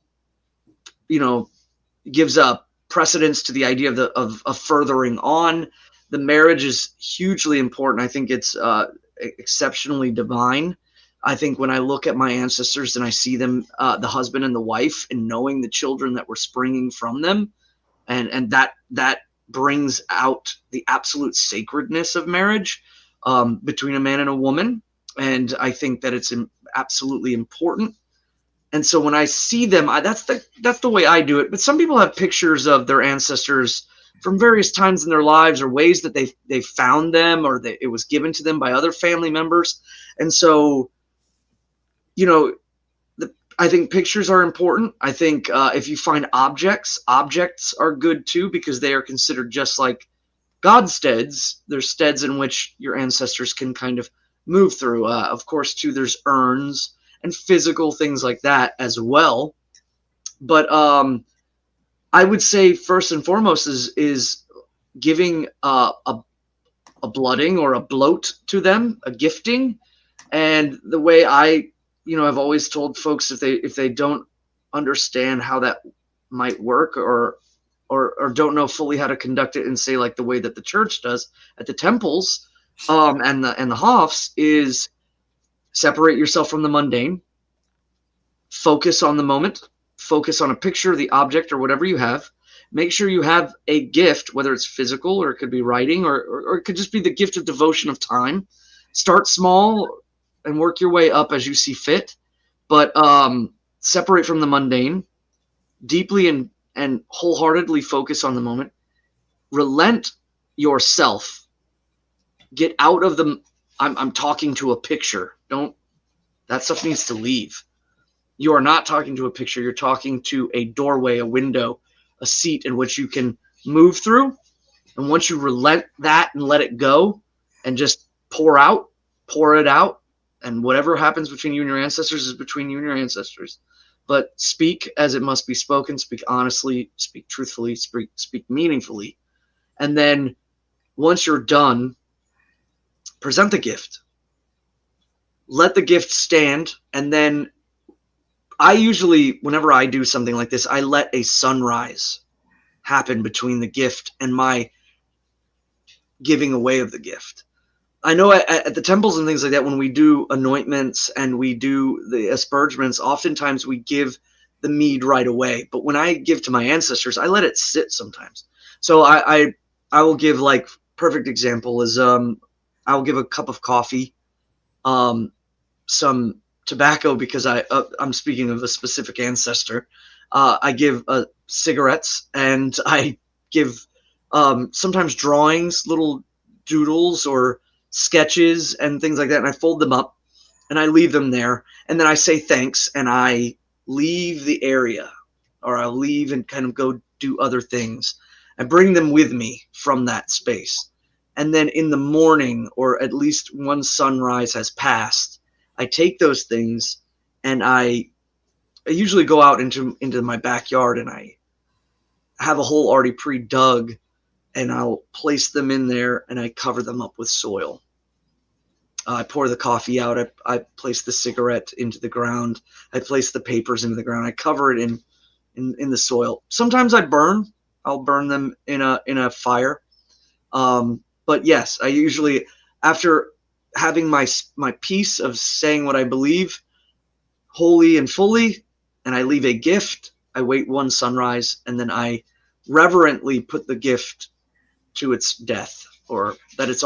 gives up precedence to the idea of furthering on. The marriage is hugely important. I think it's exceptionally divine. I think when I look at my ancestors and I see them, the husband and the wife, and knowing the children that were springing from them, and that brings out the absolute sacredness of marriage between a man and a woman. And I think that it's absolutely important. And so when I see them, that's the way I do it. But some people have pictures of their ancestors from various times in their lives, or ways that they found them, or it was given to them by other family members. And so, I think pictures are important. I think if you find objects are good too, because they are considered just like God steads. They're steads in which your ancestors can kind of move through. Of course, too, there's urns and physical things like that as well. But I would say first and foremost is giving a blooding or a bloat to them, a gifting. And the way I've always told folks, if they don't understand how that might work, or or don't know fully how to conduct it and say like the way that the church does at the temples and the Hofs is separate yourself from the mundane, focus on the moment, focus on a picture, the object, or whatever you have. Make sure you have a gift, whether it's physical or it could be writing or it could just be the gift of devotion of time. Start small and work your way up as you see fit, but separate from the mundane, deeply and wholeheartedly focus on the moment. Relent yourself. Get out of the I'm talking to a picture. That stuff needs to leave. You are not talking to a picture. You're talking to a doorway, a window, a seat in which you can move through. And once you relent that and let it go and just pour it out, and whatever happens between you and your ancestors is between you and your ancestors. But speak as it must be spoken, speak honestly, speak truthfully, speak meaningfully. And then once you're done, present the gift. Let the gift stand, and then I usually, whenever I do something like this, I let a sunrise happen between the gift and my giving away of the gift. I know at the temples and things like that, when we do anointments and we do the aspergements, oftentimes we give the mead right away. But when I give to my ancestors, I let it sit sometimes. So I will give, like, perfect example is I will give a cup of coffee, some tobacco, because I'm speaking of a specific ancestor. I give cigarettes, and I give sometimes drawings, little doodles or sketches and things like that, and I fold them up and I leave them there, and then I say thanks and I leave the area, or I'll leave and kind of go do other things. I bring them with me from that space, and then in the morning, or at least one sunrise has passed, I take those things and I usually go out into my backyard, and I have a hole already pre-dug, and I'll place them in there and I cover them up with soil. I pour the coffee out. I place the cigarette into the ground. I place the papers into the ground. I cover it in the soil. Sometimes I'll burn them in a fire. But yes, I usually, after having my piece of saying what I believe wholly and fully, and I leave a gift, I wait one sunrise, and then I reverently put the gift to its death, or that its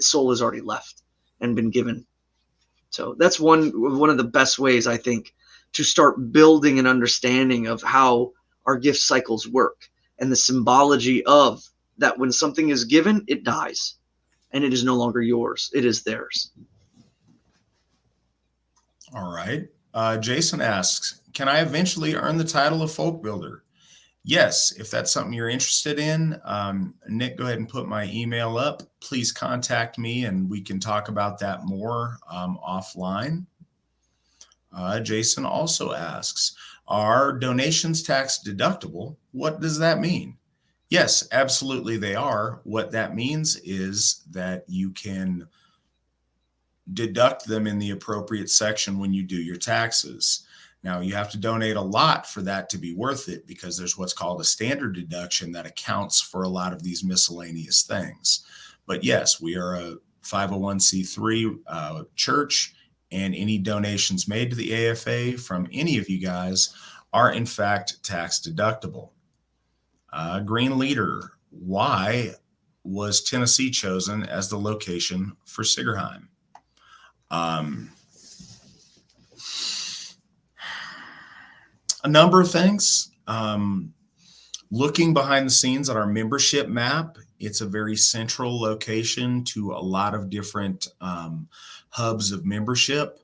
soul is already left and been given. So that's one of the best ways, I think, to start building an understanding of how our gift cycles work, and the symbology of that. When something is given, it dies, and it is no longer yours. It is theirs. All right. Jason asks, can I eventually earn the title of folk builder? Yes, if that's something you're interested in. Nick, go ahead and put my email up. Please contact me and we can talk about that more offline. Jason also asks, are donations tax deductible? What does that mean? Yes, absolutely they are. What that means is that you can deduct them in the appropriate section when you do your taxes. Now, you have to donate a lot for that to be worth it, because there's what's called a standard deduction that accounts for a lot of these miscellaneous things. But yes, we are a 501c3 church, and any donations made to the AFA from any of you guys are in fact tax deductible. Green Leader, why was Tennessee chosen as the location for Sigerheim? A number of things. Looking behind the scenes at our membership map, it's a very central location to a lot of different hubs of membership.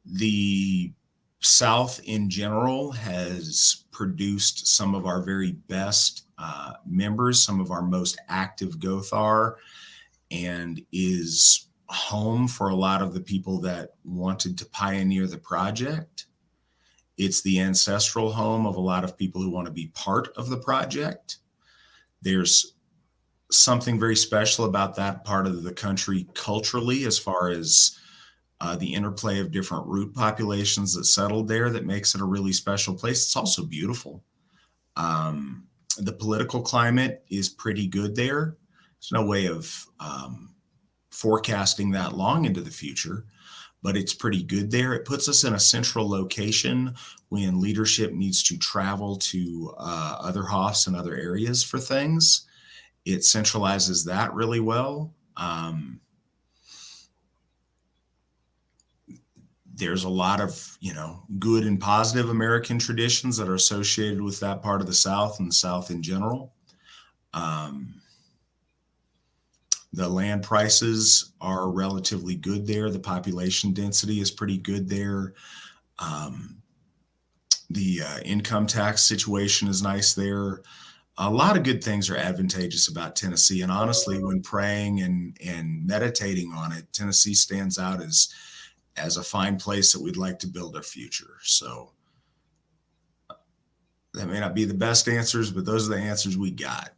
The South in general has produced some of our very best members, some of our most active Gothar, and is home for a lot of the people that wanted to pioneer the project. It's the ancestral home of a lot of people who want to be part of the project. There's something very special about that part of the country culturally, as far as the interplay of different root populations that settled there, that makes it a really special place. It's also beautiful. The political climate is pretty good there. There's no way of forecasting that long into the future, but it's pretty good there. It puts us in a central location when leadership needs to travel to other Hoffs and other areas for things. It centralizes that really well. There's a lot of, good and positive American traditions that are associated with that part of the South and the South in general. The land prices are relatively good there. The population density is pretty good there. The income tax situation is nice there. A lot of good things are advantageous about Tennessee. And honestly, when praying and meditating on it, Tennessee stands out as a fine place that we'd like to build our future. So that may not be the best answers, but those are the answers we got.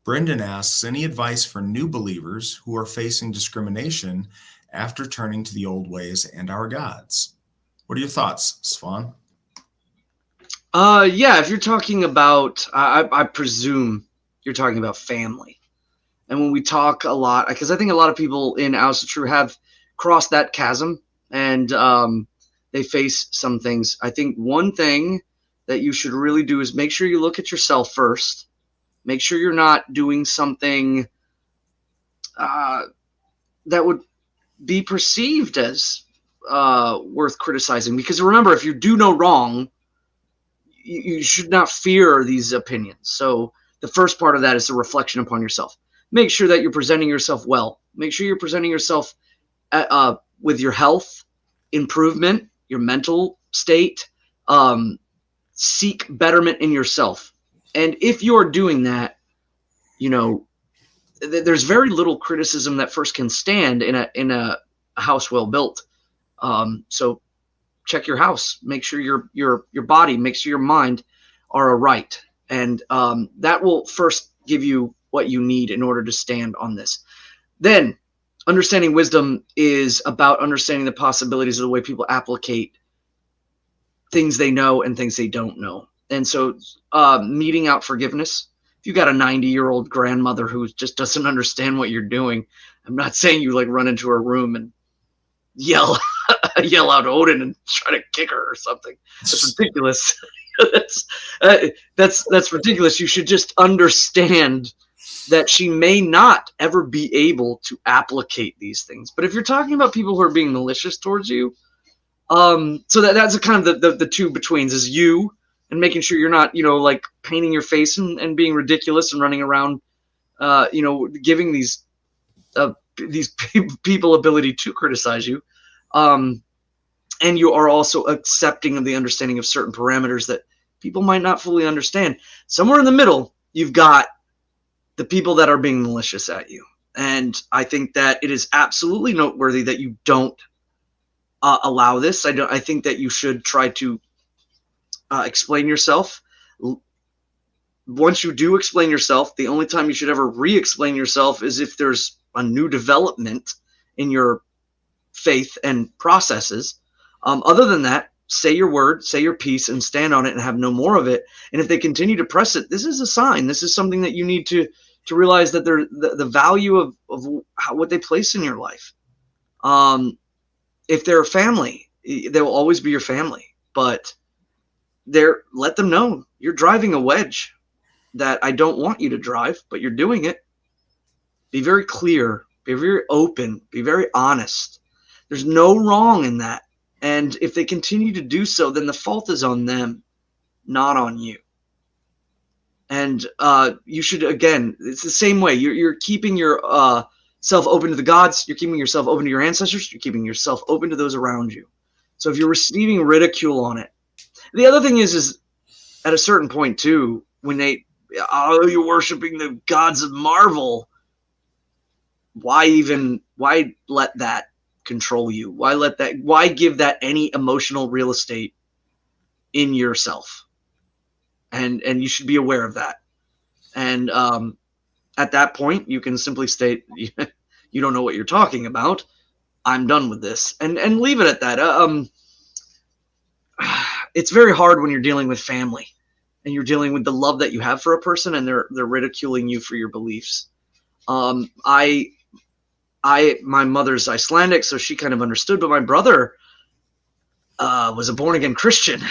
Brendan asks, any advice for new believers who are facing discrimination after turning to the old ways and our gods? What are your thoughts, Svan? Yeah, if you're talking about, I presume you're talking about family. And when we talk a lot, because I think a lot of people in Asatru have crossed that chasm and they face some things. I think one thing that you should really do is make sure you look at yourself first. Make sure you're not doing something that would be perceived as worth criticizing. Because remember, if you do no wrong, you should not fear these opinions. So the first part of that is a reflection upon yourself. Make sure that you're presenting yourself well. Make sure you're presenting yourself with your health improvement, your mental state. Seek betterment in yourself. And if you're doing that, there's very little criticism that first can stand in a house well built. So check your house. Make sure your body, make sure your mind are right, and that will first give you what you need in order to stand on this. Then, understanding wisdom is about understanding the possibilities of the way people applicate things they know and things they don't know. And so meting out forgiveness. If you got a 90-year-old grandmother who just doesn't understand what you're doing, I'm not saying you run into her room and yell out Odin and try to kick her or something. That's ridiculous. that's ridiculous. You should just understand that she may not ever be able to applicate these things. But if you're talking about people who are being malicious towards you, so that's kind of the two betweens is you and making sure you're not, painting your face and being ridiculous and running around, giving these people ability to criticize you. And you are also accepting of the understanding of certain parameters that people might not fully understand. Somewhere in the middle, you've got the people that are being malicious at you. And I think that it is absolutely noteworthy that you don't allow this. I think that you should try to explain yourself. Once you do explain yourself, the only time you should ever re-explain yourself is if there's a new development in your faith and processes. Other than that, say your word, say your piece, and stand on it and have no more of it. And if they continue to press it, this is a sign. This is something that you need to realize that the value of what they place in your life. If they're a family, they will always be your family. But let them know you're driving a wedge that I don't want you to drive, but you're doing it. Be very clear, be very open, be very honest. There's no wrong in that. And if they continue to do so, then the fault is on them, not on you. And you should, again, it's the same way. You're keeping your self open to the gods. You're keeping yourself open to your ancestors. You're keeping yourself open to those around you. So if you're receiving ridicule on it. The other thing is at a certain point, too, when you're worshiping the gods of Marvel, why let that control you? Why give that any emotional real estate in yourself? And you should be aware of that. And at that point, you can simply state, you don't know what you're talking about. I'm done with this, and leave it at that. It's very hard when you're dealing with family and you're dealing with the love that you have for a person, and they're ridiculing you for your beliefs. My mother's Icelandic, so she kind of understood, but my brother was a born-again Christian.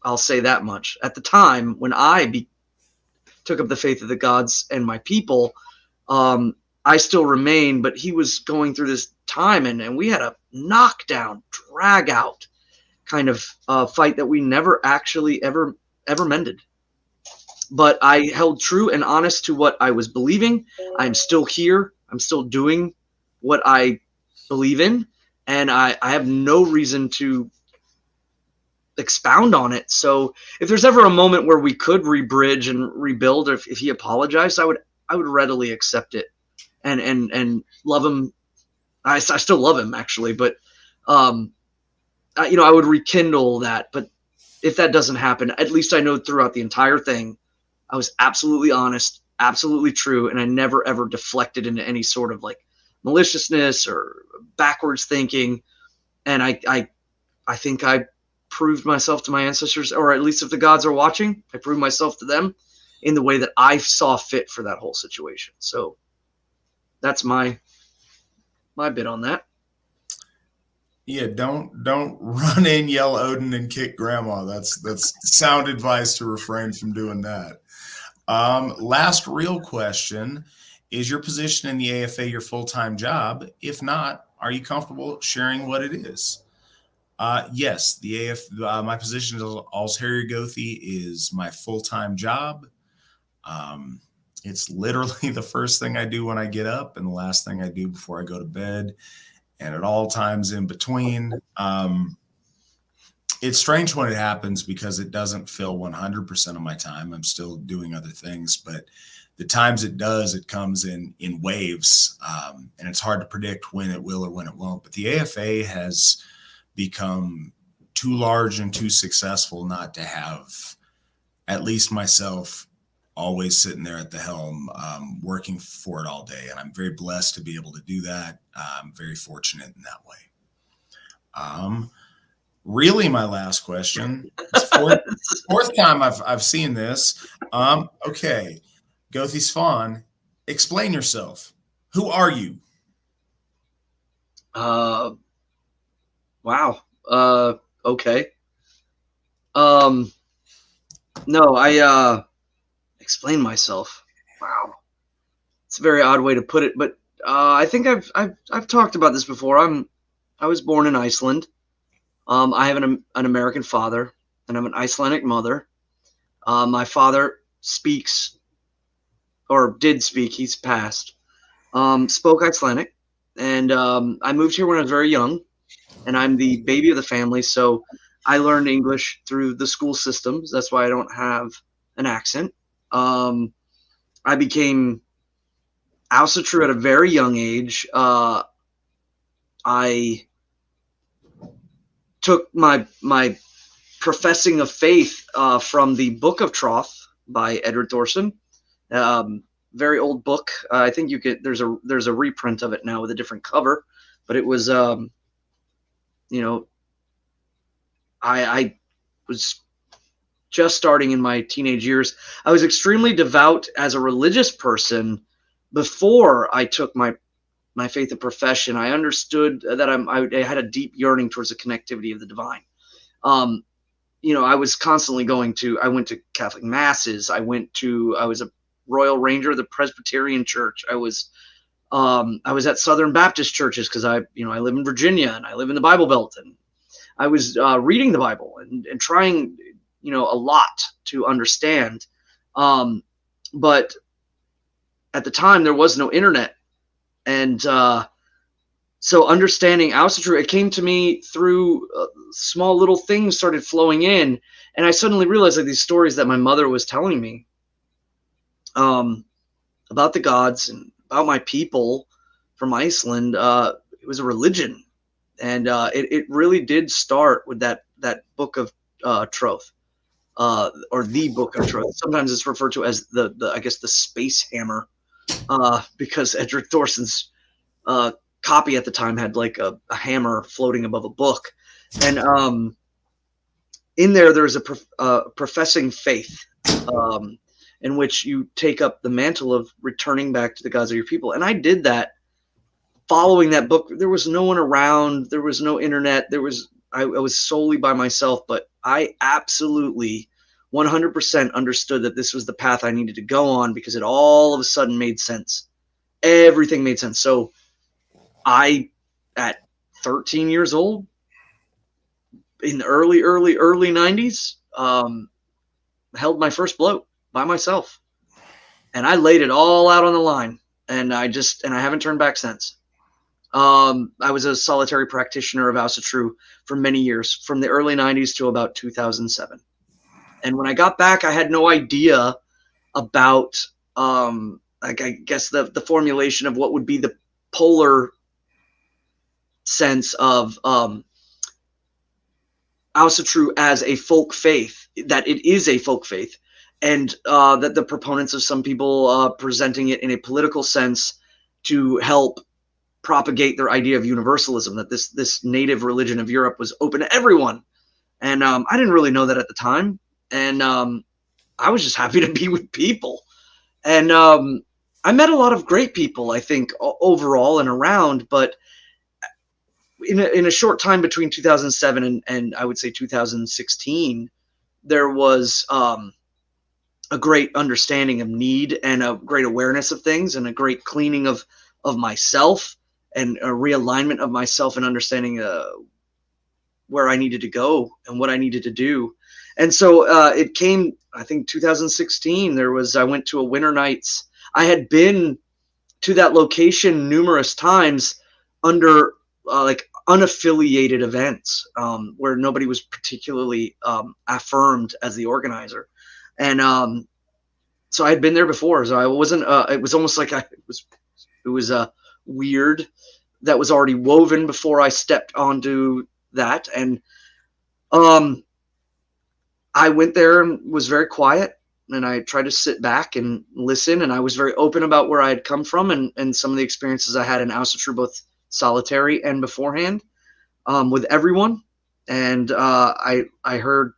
I'll say that much. At the time when I took up the faith of the gods and my people, I still remain, but he was going through this time, and we had a knockdown, drag out kind of fight that we never actually ever mended. But I held true and honest to what I was believing. I'm still here. I'm still doing what I believe in, and I have no reason to expound on it. So if there's ever a moment where we could rebridge and rebuild, or if he apologized, I would readily accept it and love him. I still love him, actually, but I would rekindle that. But if that doesn't happen, at least I know throughout the entire thing, I was absolutely honest, absolutely true, and I never ever deflected into any sort of like maliciousness or backwards thinking. And I think I proved myself to my ancestors, or at least if the gods are watching, I proved myself to them in the way that I saw fit for that whole situation. So that's my bit on that. Yeah, don't run in, yell Odin, and kick grandma. That's sound advice to refrain from doing that. Last real question: is your position in the AFA your full-time job? If not, are you comfortable sharing what it is? Yes, the my position as Alsherjargothi is my full-time job. It's literally the first thing I do when I get up and the last thing I do before I go to bed, and at all times in between. It's strange when it happens because it doesn't fill 100% of my time. I'm still doing other things, but the times it does, it comes in waves, and it's hard to predict when it will or when it won't. But the AFA has become too large and too successful not to have at least myself always sitting there at the helm, working for it all day. And I'm very blessed to be able to do that. I'm very fortunate in that way. Really, my last question. It's fourth time I've seen this. Okay, Gothi Svan, explain yourself. Who are you? Wow. Okay. No, I explain myself. Wow. It's a very odd way to put it, but I think I've talked about this before. I was born in Iceland. I have an American father, and I'm an Icelandic mother. My father speaks, or did speak, he's passed, spoke Icelandic, and I moved here when I was very young, and I'm the baby of the family, so I learned English through the school systems. That's why I don't have an accent. I became Asatru at a very young age. I took my professing of faith from the Book of Troth by Edward Thorson. Very old book. I think you could. There's a reprint of it now with a different cover, but it was I was just starting in my teenage years. I was extremely devout as a religious person before I took my faith and profession. I understood that I had a deep yearning towards the connectivity of the divine. I was constantly I went to Catholic masses. I was a Royal Ranger of the Presbyterian Church. I was at Southern Baptist churches because I live in Virginia and I live in the Bible Belt, and I was reading the Bible and trying, a lot to understand. But at the time there was no internet. And so understanding Asatru, it came to me through small little things started flowing in. And I suddenly realized that these stories that my mother was telling me about the gods and about my people from Iceland, it was a religion. And it really did start with that Book of Troth, or the Book of Troth. Sometimes it's referred to as the Space Hammer, because Edward Thorson's copy at the time had like a hammer floating above a book. And in there's a professing faith in which you take up the mantle of returning back to the gods of your people. And I did that following that book. There was no one around. There was no internet. I was solely by myself, but I absolutely 100% understood that this was the path I needed to go on, because it all of a sudden made sense. Everything made sense. So I, at 13 years old, in the early 90s, held my first bloat by myself, and I laid it all out on the line, and I haven't turned back since. I was a solitary practitioner of Asatru for many years, from the early 90s to about 2007. And when I got back, I had no idea about, I guess the formulation of what would be the polar sense of, Asatru as a folk faith, that it is a folk faith, and that the proponents of some people presenting it in a political sense to help propagate their idea of universalism, that this native religion of Europe was open to everyone. And I didn't really know that at the time, and I was just happy to be with people. And I met a lot of great people, I think, overall and around, but in a short time between 2007 and I would say 2016, there was a great understanding of need, and a great awareness of things, and a great cleaning of myself, and a realignment of myself, and understanding where I needed to go and what I needed to do. And so it came, I think, 2016. I went to a Winter Nights. I had been to that location numerous times under like unaffiliated events, where nobody was particularly affirmed as the organizer. And so I had been there before, so I wasn't, it was almost like it was weird that was already woven before I stepped onto that. And I went there and was very quiet, and I tried to sit back and listen, and I was very open about where I had come from, and some of the experiences I had in Asatru, both solitary and beforehand, with everyone. And I heard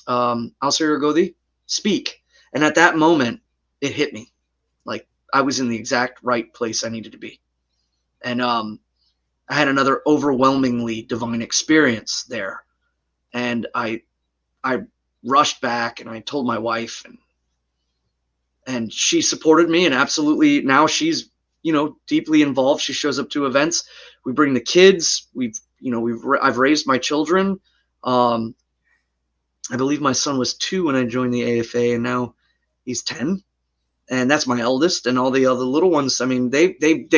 Alsherjargothi speak, and at that moment it hit me, like I was in the exact right place I needed to be. And I had another overwhelmingly divine experience there, and I rushed back, and I told my wife, and she supported me, and absolutely now she's deeply involved. She shows up to events. We bring the kids. I've raised my children. I believe my son was 2 when I joined the AFA, and now he's 10, and that's my eldest. And all the other little ones, I mean, they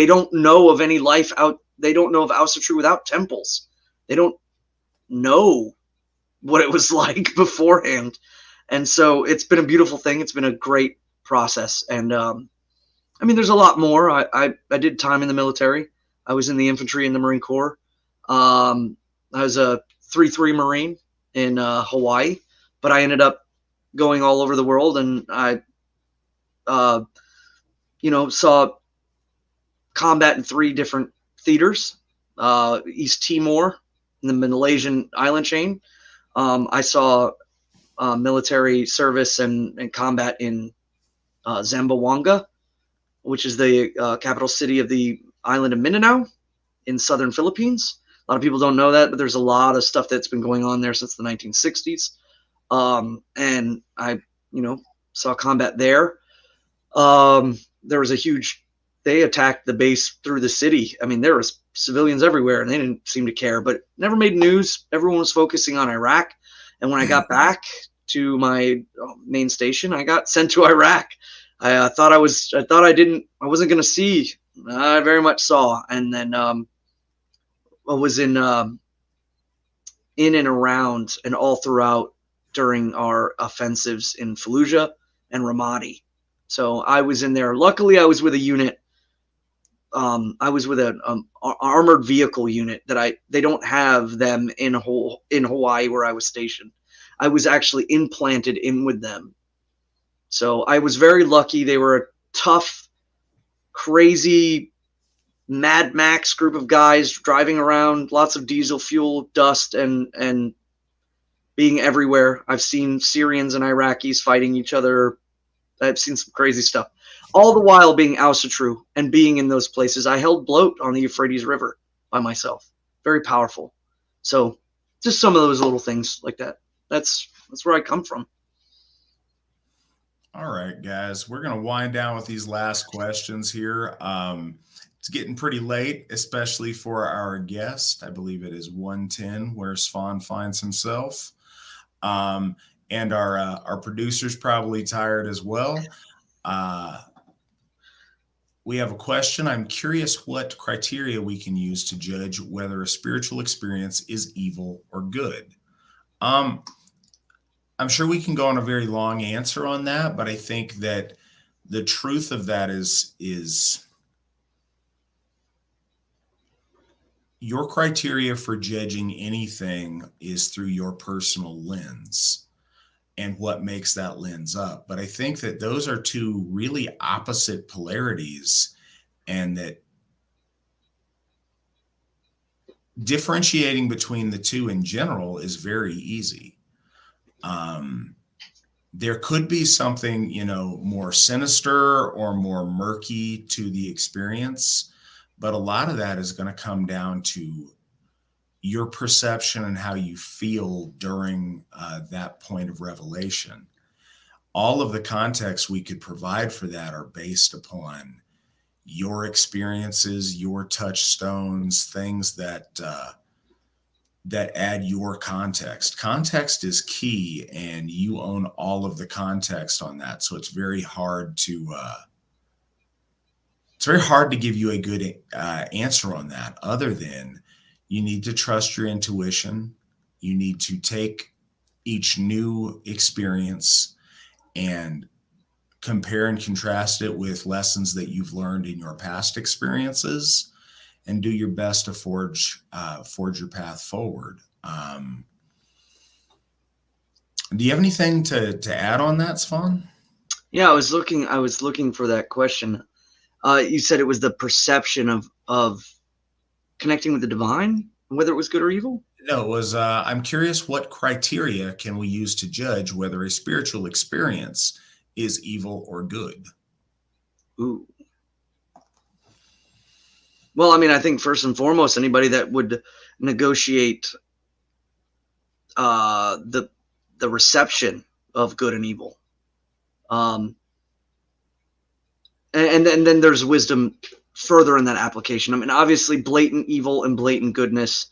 don't know of any life out. They don't know of Asatru without temples. They don't know what it was like beforehand. And so it's been a beautiful thing. It's been a great process. And I mean, there's a lot more. I did time in the military. I was in the infantry in the Marine Corps. I was a 3-3 Marine in Hawaii, but I ended up going all over the world, and I, saw combat in 3 different theaters. East Timor, in the Malaysian island chain. I saw military service and combat in Zamboanga, which is the capital city of the island of Mindanao in southern Philippines. A lot of people don't know that, but there's a lot of stuff that's been going on there since the 1960s. And I, saw combat there. There was they attacked the base through the city. I mean, there was civilians everywhere, and they didn't seem to care, but never made news. Everyone was focusing on Iraq. And when I got back to my main station, I got sent to Iraq. I thought I wasn't going to see. I very much saw. And then I was in and around and all throughout during our offensives in Fallujah and Ramadi. So I was in there. Luckily, I was with a unit. I was with an armored vehicle unit they don't have them in Hawaii where I was stationed. I was actually implanted in with them. So I was very lucky. They were a tough, crazy Mad Max group of guys driving around, lots of diesel fuel, dust, and being everywhere. I've seen Syrians and Iraqis fighting each other. I've seen some crazy stuff. All the while being Asatru and being in those places. I held bloat on the Euphrates River by myself. Very powerful. So just some of those little things like that. That's where I come from. All right, guys, we're going to wind down with these last questions here. It's getting pretty late, especially for our guest. I believe it is 1:10 where Svan finds himself. And our producer's probably tired as well. We have a question. I'm curious what criteria we can use to judge whether a spiritual experience is evil or good. I'm sure we can go on a very long answer on that, but I think that the truth of that is your criteria for judging anything is through your personal lens and what makes that lens up. But I think that those are two really opposite polarities, and that differentiating between the two in general is very easy. There could be something, more sinister or more murky to the experience, but a lot of that is going to come down to your perception and how you feel during that point of revelation. All of the context we could provide for that are based upon your experiences, your touchstones, things that add your context. Context is key, and you own all of the context on that. So it's very hard to give you a good answer on that, other than you need to trust your intuition. You need to take each new experience and compare and contrast it with lessons that you've learned in your past experiences, and do your best to forge your path forward. Do you have anything to add on that, Svan? Yeah, I was looking for that question. You said it was the perception of connecting with the divine, whether it was good or evil? No, it was, I'm curious, what criteria can we use to judge whether a spiritual experience is evil or good? Ooh. Well, I mean, I think first and foremost, anybody that would negotiate the reception of good and evil, and then there's wisdom further in that application. I mean, obviously, blatant evil and blatant goodness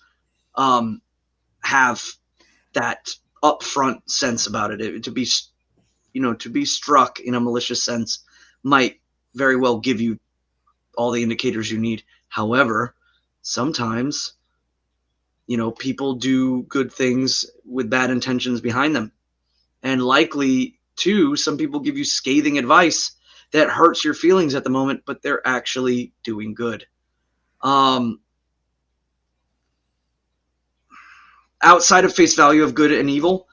have that upfront sense about it. To be struck in a malicious sense might very well give you all the indicators you need. However, sometimes, people do good things with bad intentions behind them. And likely, too, some people give you scathing advice that hurts your feelings at the moment, but they're actually doing good. Outside of face value of good and evil,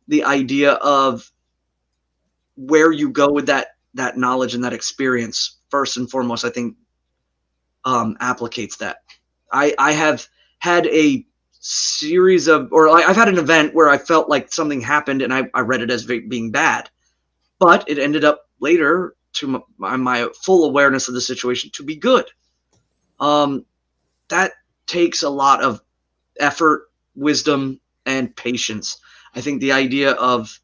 the idea of where you go with that knowledge and that experience, first and foremost, I think applicates that. I have had a series of, I've had an event where I felt like something happened and I read it as being bad, but it ended up later, to my full awareness of the situation, to be good. That takes a lot of effort, wisdom, and patience. I think the idea of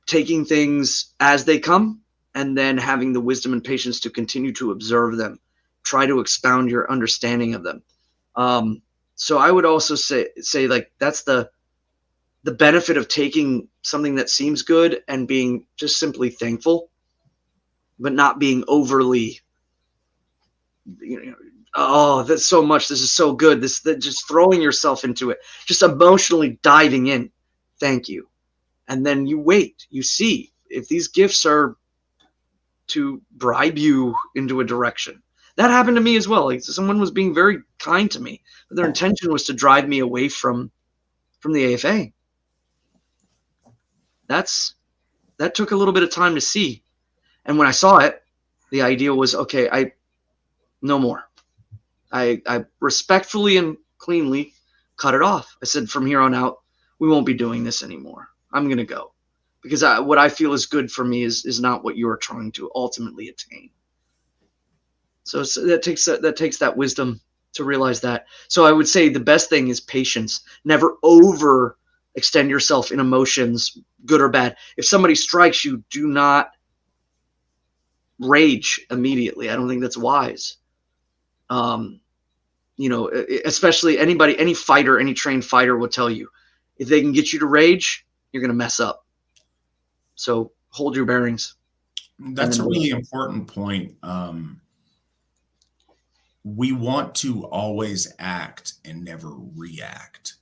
taking things as they come and then having the wisdom and patience to continue to observe them, try to expound your understanding of them. So I would also say like that's the benefit of taking something that seems good and being just simply thankful, but not being overly, oh, that's so much. This is so good. Just throwing yourself into it, just emotionally diving in. Thank you. And then you wait, you see if these gifts are to bribe you into a direction. That happened to me as well. Like, someone was being very kind to me, but their intention was to drive me away from the AFA. That took a little bit of time to see. And when I saw it, the idea was, okay, no more. I respectfully and cleanly cut it off. I said, from here on out, we won't be doing this anymore. I'm going to go because what I feel is good for me is not what you're trying to ultimately attain. So that takes that wisdom to realize that. So I would say the best thing is patience. Never over extend yourself in emotions, good or bad. If somebody strikes you, do not rage immediately. I don't think that's wise. Especially any fighter, any trained fighter will tell you, if they can get you to rage, you're going to mess up. So hold your bearings. That's a really important point. We want to always act and never react.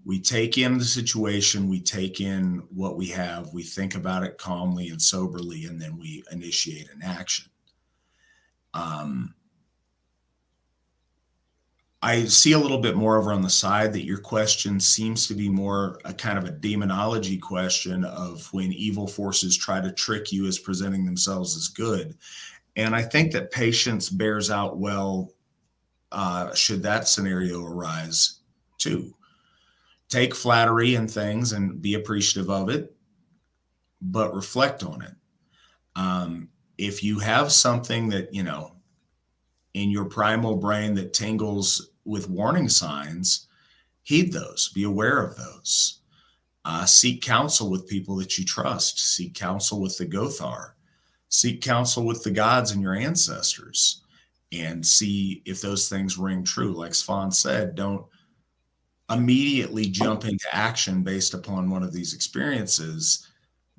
We take in the situation, we take in what we have, we think about it calmly and soberly, and then we initiate an action. I see a little bit more over on the side that your question seems to be more a kind of a demonology question of when evil forces try to trick you as presenting themselves as good. And I think that patience bears out well should that scenario arise too. Take flattery and things and be appreciative of it, but reflect on it. If you have something that, in your primal brain that tingles with warning signs, heed those, be aware of those. Seek counsel with people that you trust. Seek counsel with the Gothar. Seek counsel with the gods and your ancestors and see if those things ring true. Like Svan said, don't immediately jump into action based upon one of these experiences.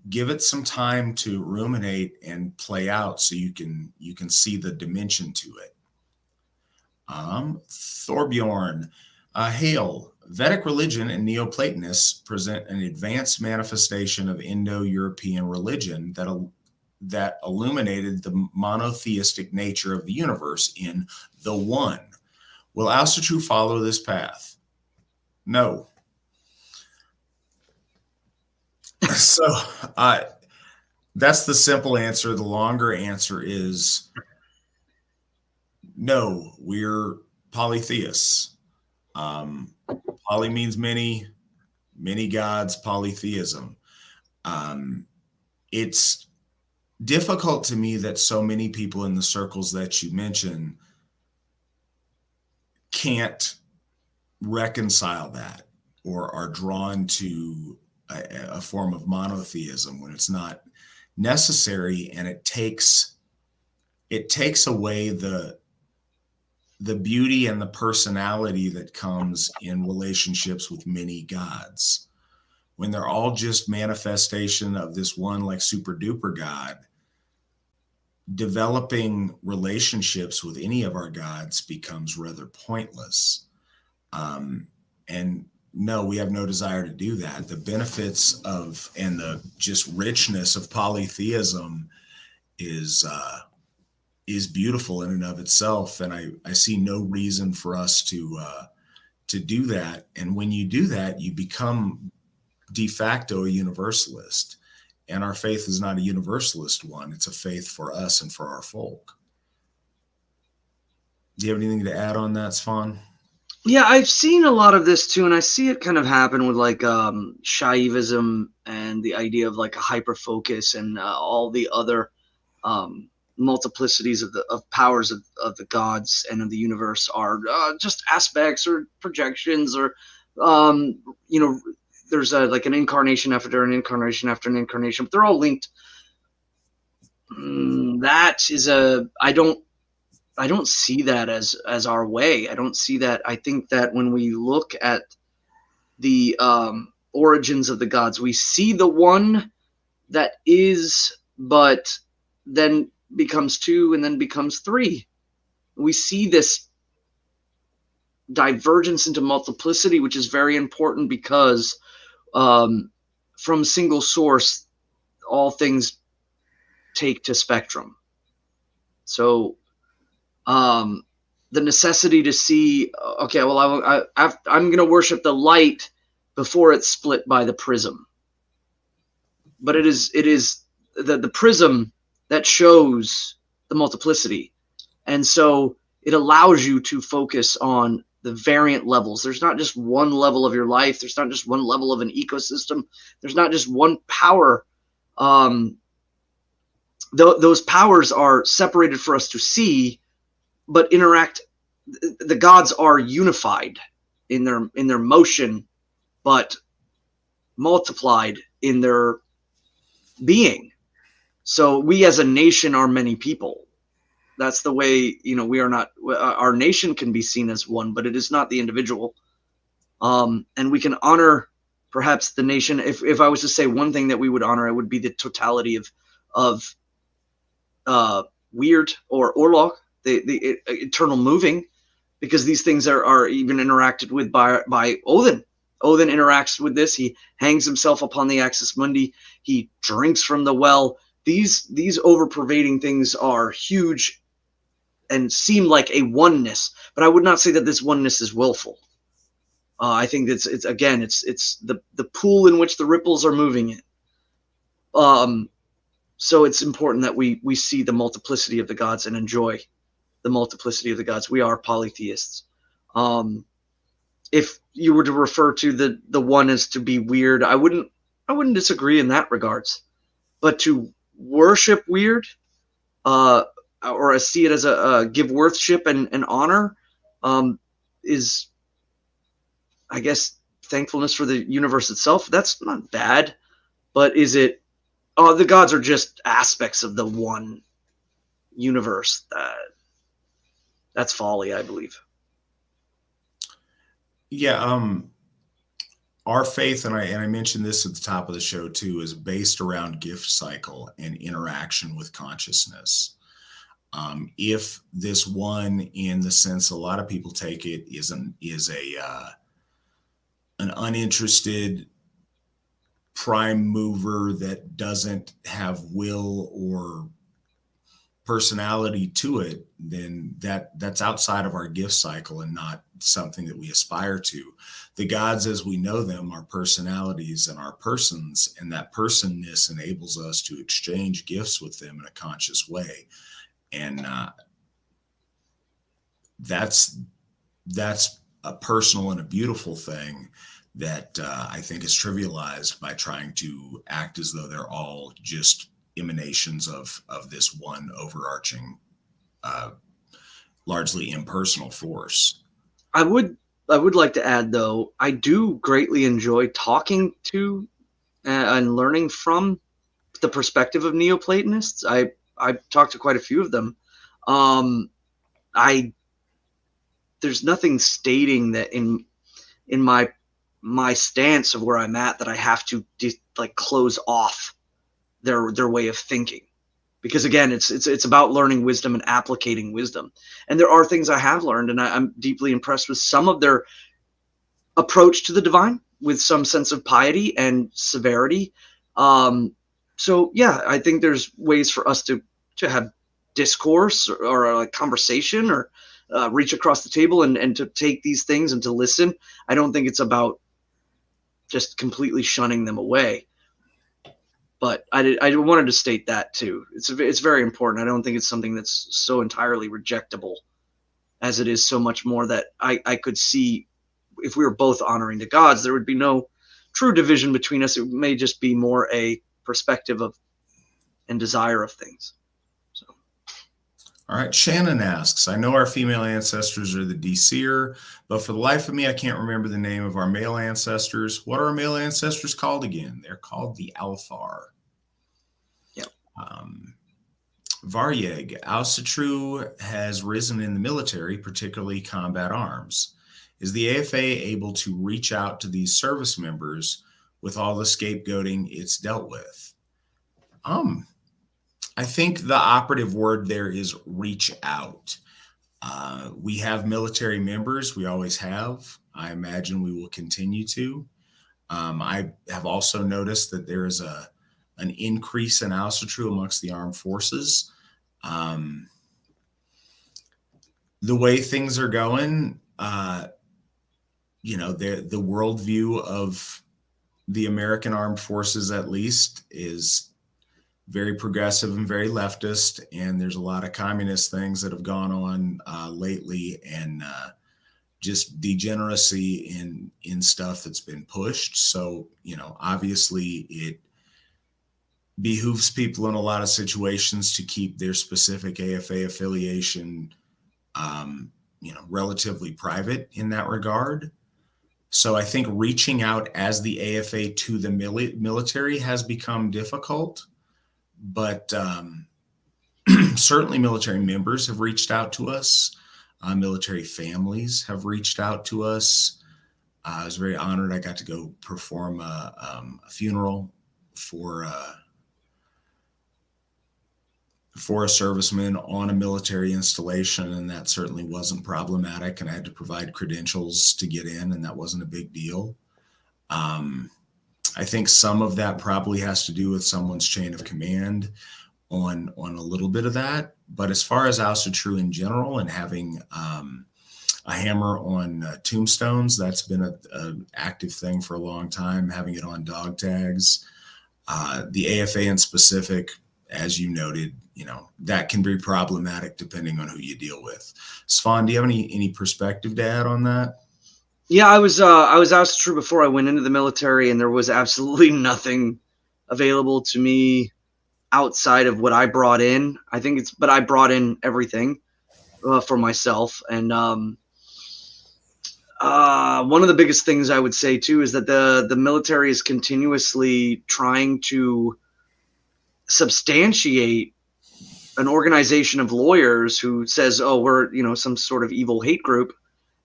Give it some time to ruminate and play out so you can see the dimension to it. Thorbjorn, hail. Vedic religion and Neoplatonists present an advanced manifestation of Indo-European religion that illuminated the monotheistic nature of the universe in the One. Will Asatru follow this path? No. So that's the simple answer. The longer answer is no, we're polytheists. Poly means many, many gods, polytheism. It's difficult to me that so many people in the circles that you mention can't reconcile that or are drawn to a form of monotheism when it's not necessary, and it takes away the beauty and the personality that comes in relationships with many gods. When they're all just manifestation of this one like super duper god, developing relationships with any of our gods becomes rather pointless. And no, we have no desire to do that. The benefits of and the just richness of polytheism is beautiful in and of itself. And I see no reason for us to do that. And when you do that, you become de facto a universalist. And our faith is not a universalist one. It's a faith for us and for our folk. Do you have anything to add on that, Svan? Yeah, I've seen a lot of this too, and I see it kind of happen with like Shaivism and the idea of like a hyper focus and all the other multiplicities of powers of the gods and of the universe are just aspects or projections or there's like an incarnation after an incarnation after an incarnation, but they're all linked. That is I don't see that as our way. I don't see that. I think that when we look at the origins of the gods, we see the one that is, but then becomes two and then becomes three. We see this divergence into multiplicity, which is very important because from single source, all things take to spectrum. So the necessity to see, okay, well, I'm going to worship the light before it's split by the prism. But it is the prism that shows the multiplicity. And so it allows you to focus on the variant levels. There's not just one level of your life. There's not just one level of an ecosystem. There's not just one power. Those powers are separated for us to see, but interact. The gods are unified in their motion, but multiplied in their being. So we as a nation are many people. That's the way, we are not, our nation can be seen as one, but it is not the individual. And we can honor perhaps the nation. If I was to say one thing that we would honor, it would be the totality of weird or Orlog, the eternal moving, because these things are even interacted with by Óðinn. Óðinn interacts with this. He hangs himself upon the Axis Mundi. He drinks from the well. These over-pervading things are huge and seem like a oneness, but I would not say that this oneness is willful. I think it's the pool in which the ripples are moving in. So it's important that we see the multiplicity of the gods and enjoy the multiplicity of the gods. We are polytheists. If you were to refer to the one as to be weird, I wouldn't disagree in that regards. But to worship weird, or see it as a give worship and honor, is, I guess, thankfulness for the universe itself. That's not bad, but is it? Oh, the gods are just aspects of the one universe. That's folly, I believe. Yeah, our faith, and I mentioned this at the top of the show too, is based around gift cycle and interaction with consciousness. If this one, in the sense a lot of people take it, is an uninterested prime mover that doesn't have will or personality to it, then that's outside of our gift cycle and not something that we aspire to. The gods as we know them are personalities and are persons, and that personness enables us to exchange gifts with them in a conscious way. And that's a personal and a beautiful thing that I think is trivialized by trying to act as though they're all just emanations of this one overarching, largely impersonal force. I would like to add, though, I do greatly enjoy talking to and learning from the perspective of Neoplatonists. I've talked to quite a few of them. There's nothing stating that in my stance of where I'm at that I have to close off their way of thinking, because again, it's about learning wisdom and applicating wisdom. And there are things I have learned, and I'm deeply impressed with some of their approach to the divine, with some sense of piety and severity. So yeah, I think there's ways for us to have discourse or a conversation, or reach across the table and to take these things and to listen. I don't think it's about just completely shunning them away. But I wanted to state that too. It's very important. I don't think it's something that's so entirely rejectable, as it is so much more that I could see if we were both honoring the gods, there would be no true division between us. It may just be more a perspective of and desire of things. So, all right, Shannon asks, I know our female ancestors are the Deseer, but for the life of me, I can't remember the name of our male ancestors. What are our male ancestors called again? They're called the Althar. Yep. Varyeg, Asatru has risen in the military, particularly combat arms. Is the AFA able to reach out to these service members with all the scapegoating it's dealt with? I think the operative word there is reach out. We have military members. We always have. I imagine we will continue to. I have also noticed that there is an increase in Asatru amongst the armed forces. The way things are going, the worldview of the American armed forces, at least, is very progressive and very leftist, and there's a lot of communist things that have gone on lately, and just degeneracy in stuff that's been pushed. So, obviously it behooves people in a lot of situations to keep their specific AFA affiliation, relatively private in that regard. So I think reaching out as the AFA to the military has become difficult, but certainly military members have reached out to us. Military families have reached out to us. I was very honored. I got to go perform a funeral for a serviceman on a military installation, and that certainly wasn't problematic. And I had to provide credentials to get in, and that wasn't a big deal. I think some of that probably has to do with someone's chain of command on a little bit of that. But as far as Asatru in general and having a hammer on tombstones, that's been an active thing for a long time, having it on dog tags. The AFA in specific, as you noted, that can be problematic depending on who you deal with. Svan, do you have any perspective to add on that? Yeah, I was Asatru before I went into the military, and there was absolutely nothing available to me outside of what I brought in. But I brought in everything for myself. And one of the biggest things I would say too is that the military is continuously trying to substantiate an organization of lawyers who says, oh, we're, some sort of evil hate group.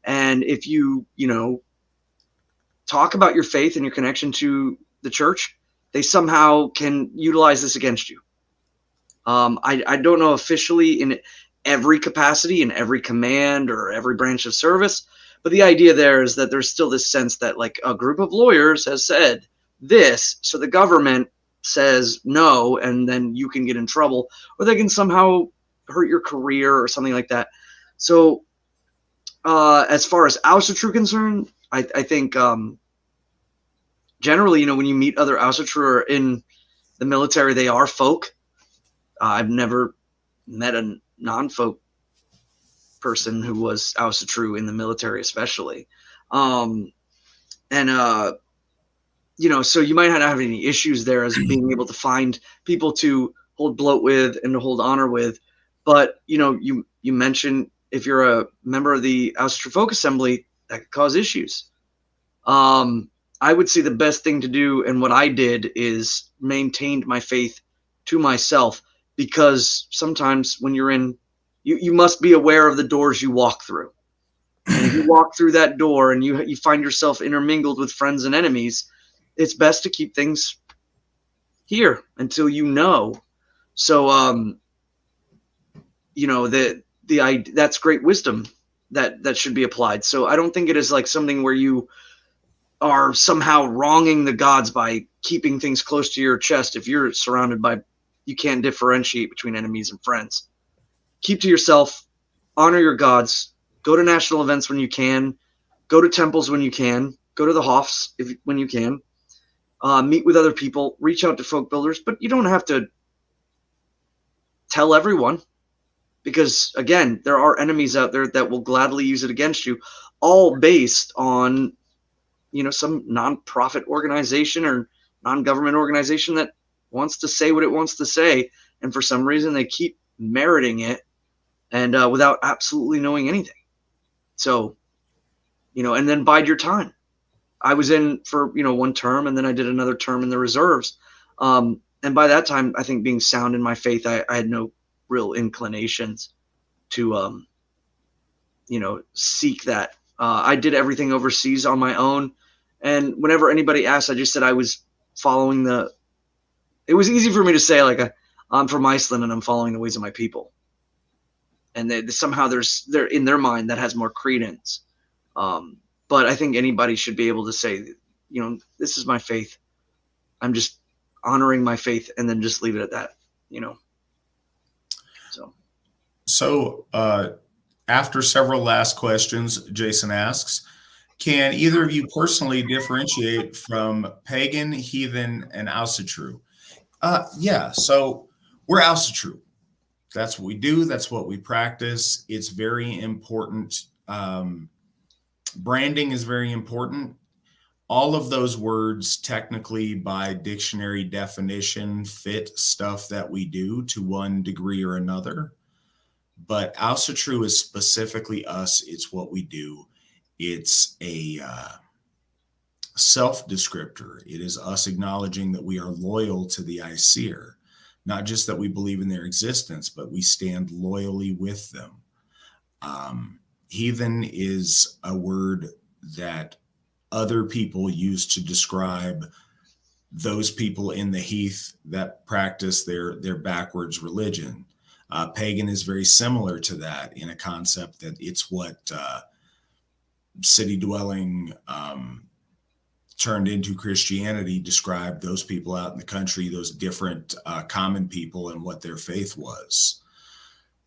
And if you, talk about your faith and your connection to the church, they somehow can utilize this against you. I don't know officially in every capacity, in every command or every branch of service, but the idea there is that there's still this sense that like a group of lawyers has said this, so the government says no, and then you can get in trouble, or they can somehow hurt your career or something like that. So as far as Asatru concerned, I think generally, when you meet other Asatru in the military, they are folk. I've never met a non-folk person who was Asatru in the military, especially. So you might not have any issues there as being able to find people to hold bloat with and to hold honor with. But, you mentioned if you're a member of the Asatru Folk Assembly, that could cause issues. I would say the best thing to do, and what I did, is maintained my faith to myself, because sometimes when you're in, you must be aware of the doors you walk through. And if you walk through that door and you find yourself intermingled with friends and enemies, it's best to keep things here until you know. So, that's great wisdom that should be applied. So I don't think it is like something where you are somehow wronging the gods by keeping things close to your chest. If you're surrounded by, you can't differentiate between enemies and friends. Keep to yourself, honor your gods, go to national events when you can, go to temples when you can, go to the Hofs when you can, meet with other people, reach out to folk builders, but you don't have to tell everyone, because again, there are enemies out there that will gladly use it against you, all based on, some non-profit organization or non-government organization that wants to say what it wants to say. And for some reason they keep meriting it, and without absolutely knowing anything. So, and then bide your time. I was in for, one term, and then I did another term in the reserves. And by that time, I think being sound in my faith, I had no real inclinations to, seek that. I did everything overseas on my own. And whenever anybody asked, I just said I was following it was easy for me to say, like, I'm from Iceland and I'm following the ways of my people. And somehow they're in their mind that has more credence. But I think anybody should be able to say, this is my faith. I'm just honoring my faith, and then just leave it at that, So after several last questions, Jason asks, can either of you personally differentiate from pagan, heathen, and Asatru? Yeah, so we're Asatru. That's what we do. That's what we practice. It's very important Branding is very important. All of those words, technically by dictionary definition, fit stuff that we do to one degree or another. But Asatru is specifically us. It's what we do. It's a self-descriptor. It is us acknowledging that we are loyal to the Aesir, not just that we believe in their existence, but we stand loyally with them. Heathen is a word that other people use to describe those people in the heath that practice their backwards religion. Pagan is very similar to that in a concept that it's what city dwelling turned into Christianity described those people out in the country, those different common people, and what their faith was.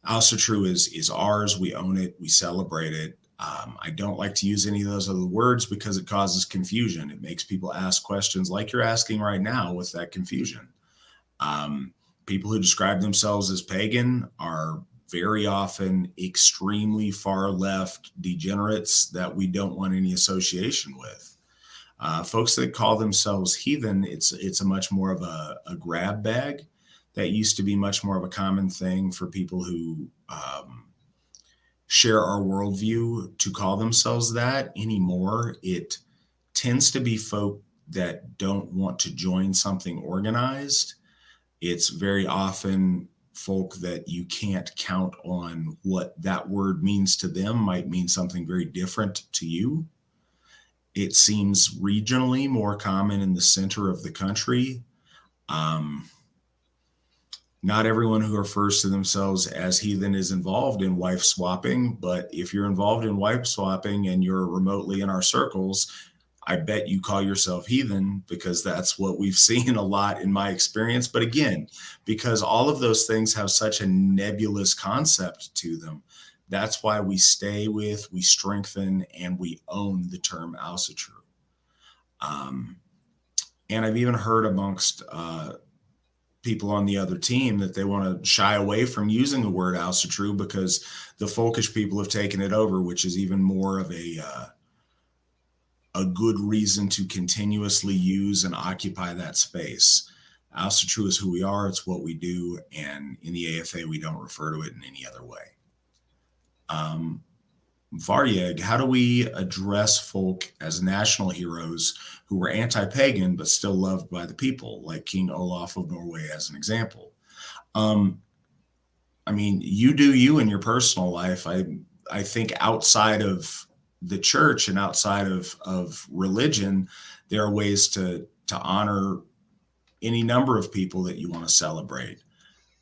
Asatru is ours. We own it. We celebrate it. I don't like to use any of those other words because it causes confusion. It makes people ask questions like you're asking right now with that confusion. People who describe themselves as pagan are very often extremely far left degenerates that we don't want any association with. Folks that call themselves heathen, it's a much more of a grab bag. That used to be much more of a common thing for people who share our worldview to call themselves that. Anymore, it tends to be folk that don't want to join something organized. It's very often folk that you can't count on what that word means to them might mean something very different to you. It seems regionally more common in the center of the country. Not everyone who refers to themselves as heathen is involved in wife swapping, but if you're involved in wife swapping and you're remotely in our circles, I bet you call yourself heathen because that's what we've seen a lot in my experience. But again, because all of those things have such a nebulous concept to them, that's why we stay with, we strengthen, and we own the term Asatru. And I've even heard amongst people on the other team that they want to shy away from using the word Asatru because the folkish people have taken it over, which is even more of a good reason to continuously use and occupy that space. Asatru is who we are. It's what we do. And in the AFA, we don't refer to it in any other way. Varyeg, how do we address folk as national heroes who were anti-pagan but still loved by the people, like King Olaf of Norway as an example? I mean, you do you in your personal life. I think outside of the church and outside of religion, there are ways to honor any number of people that you want to celebrate.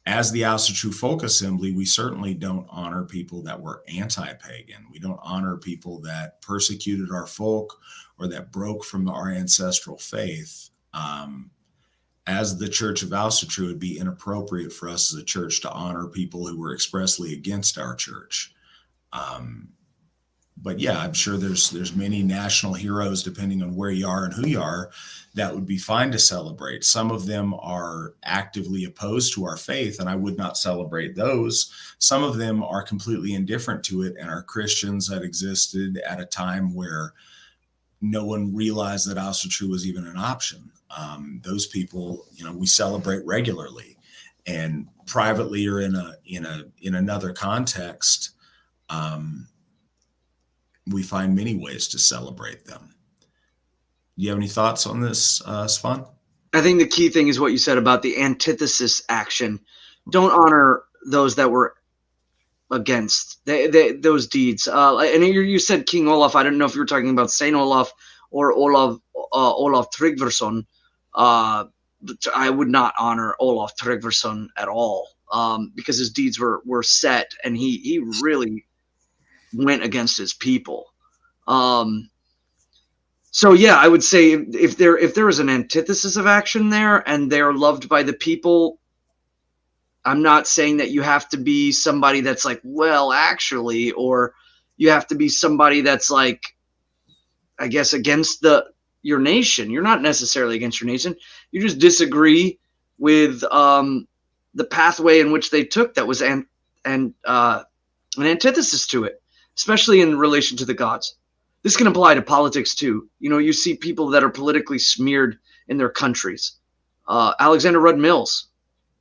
As the Asatru Folk Assembly, we certainly don't honor people that were anti-pagan. We don't honor people that persecuted our folk or that broke from our ancestral faith. As the Church of Asatru, it would be inappropriate for us as a church to honor people who were expressly against our church. But yeah, I'm sure there's many national heroes, depending on where you are and who you are, that would be fine to celebrate. Some of them are actively opposed to our faith, and I would not celebrate those. Some of them are completely indifferent to it and are Christians that existed at a time where no one realized that Asatru was even an option. Those people, we celebrate regularly, and privately or in another context. We find many ways to celebrate them. Do you have any thoughts on this, Svan? I think the key thing is what you said about the antithesis action. Don't honor those that were against those deeds. And you said King Olaf. I don't know if you were talking about Saint Olaf or Olaf Tryggvason. I would not honor Olaf Tryggvason at all because his deeds were set, and he really went against his people. So yeah, I would say if there is an antithesis of action there and they're loved by the people, I'm not saying that you have to be somebody that's like, well, actually, or you have to be somebody that's like, I guess, against your nation. You're not necessarily against your nation. You just disagree with the pathway in which they took that was an antithesis to it, especially in relation to the gods. this can apply to politics too. You know, you see people that are politically smeared in their countries. Alexander Rudd Mills,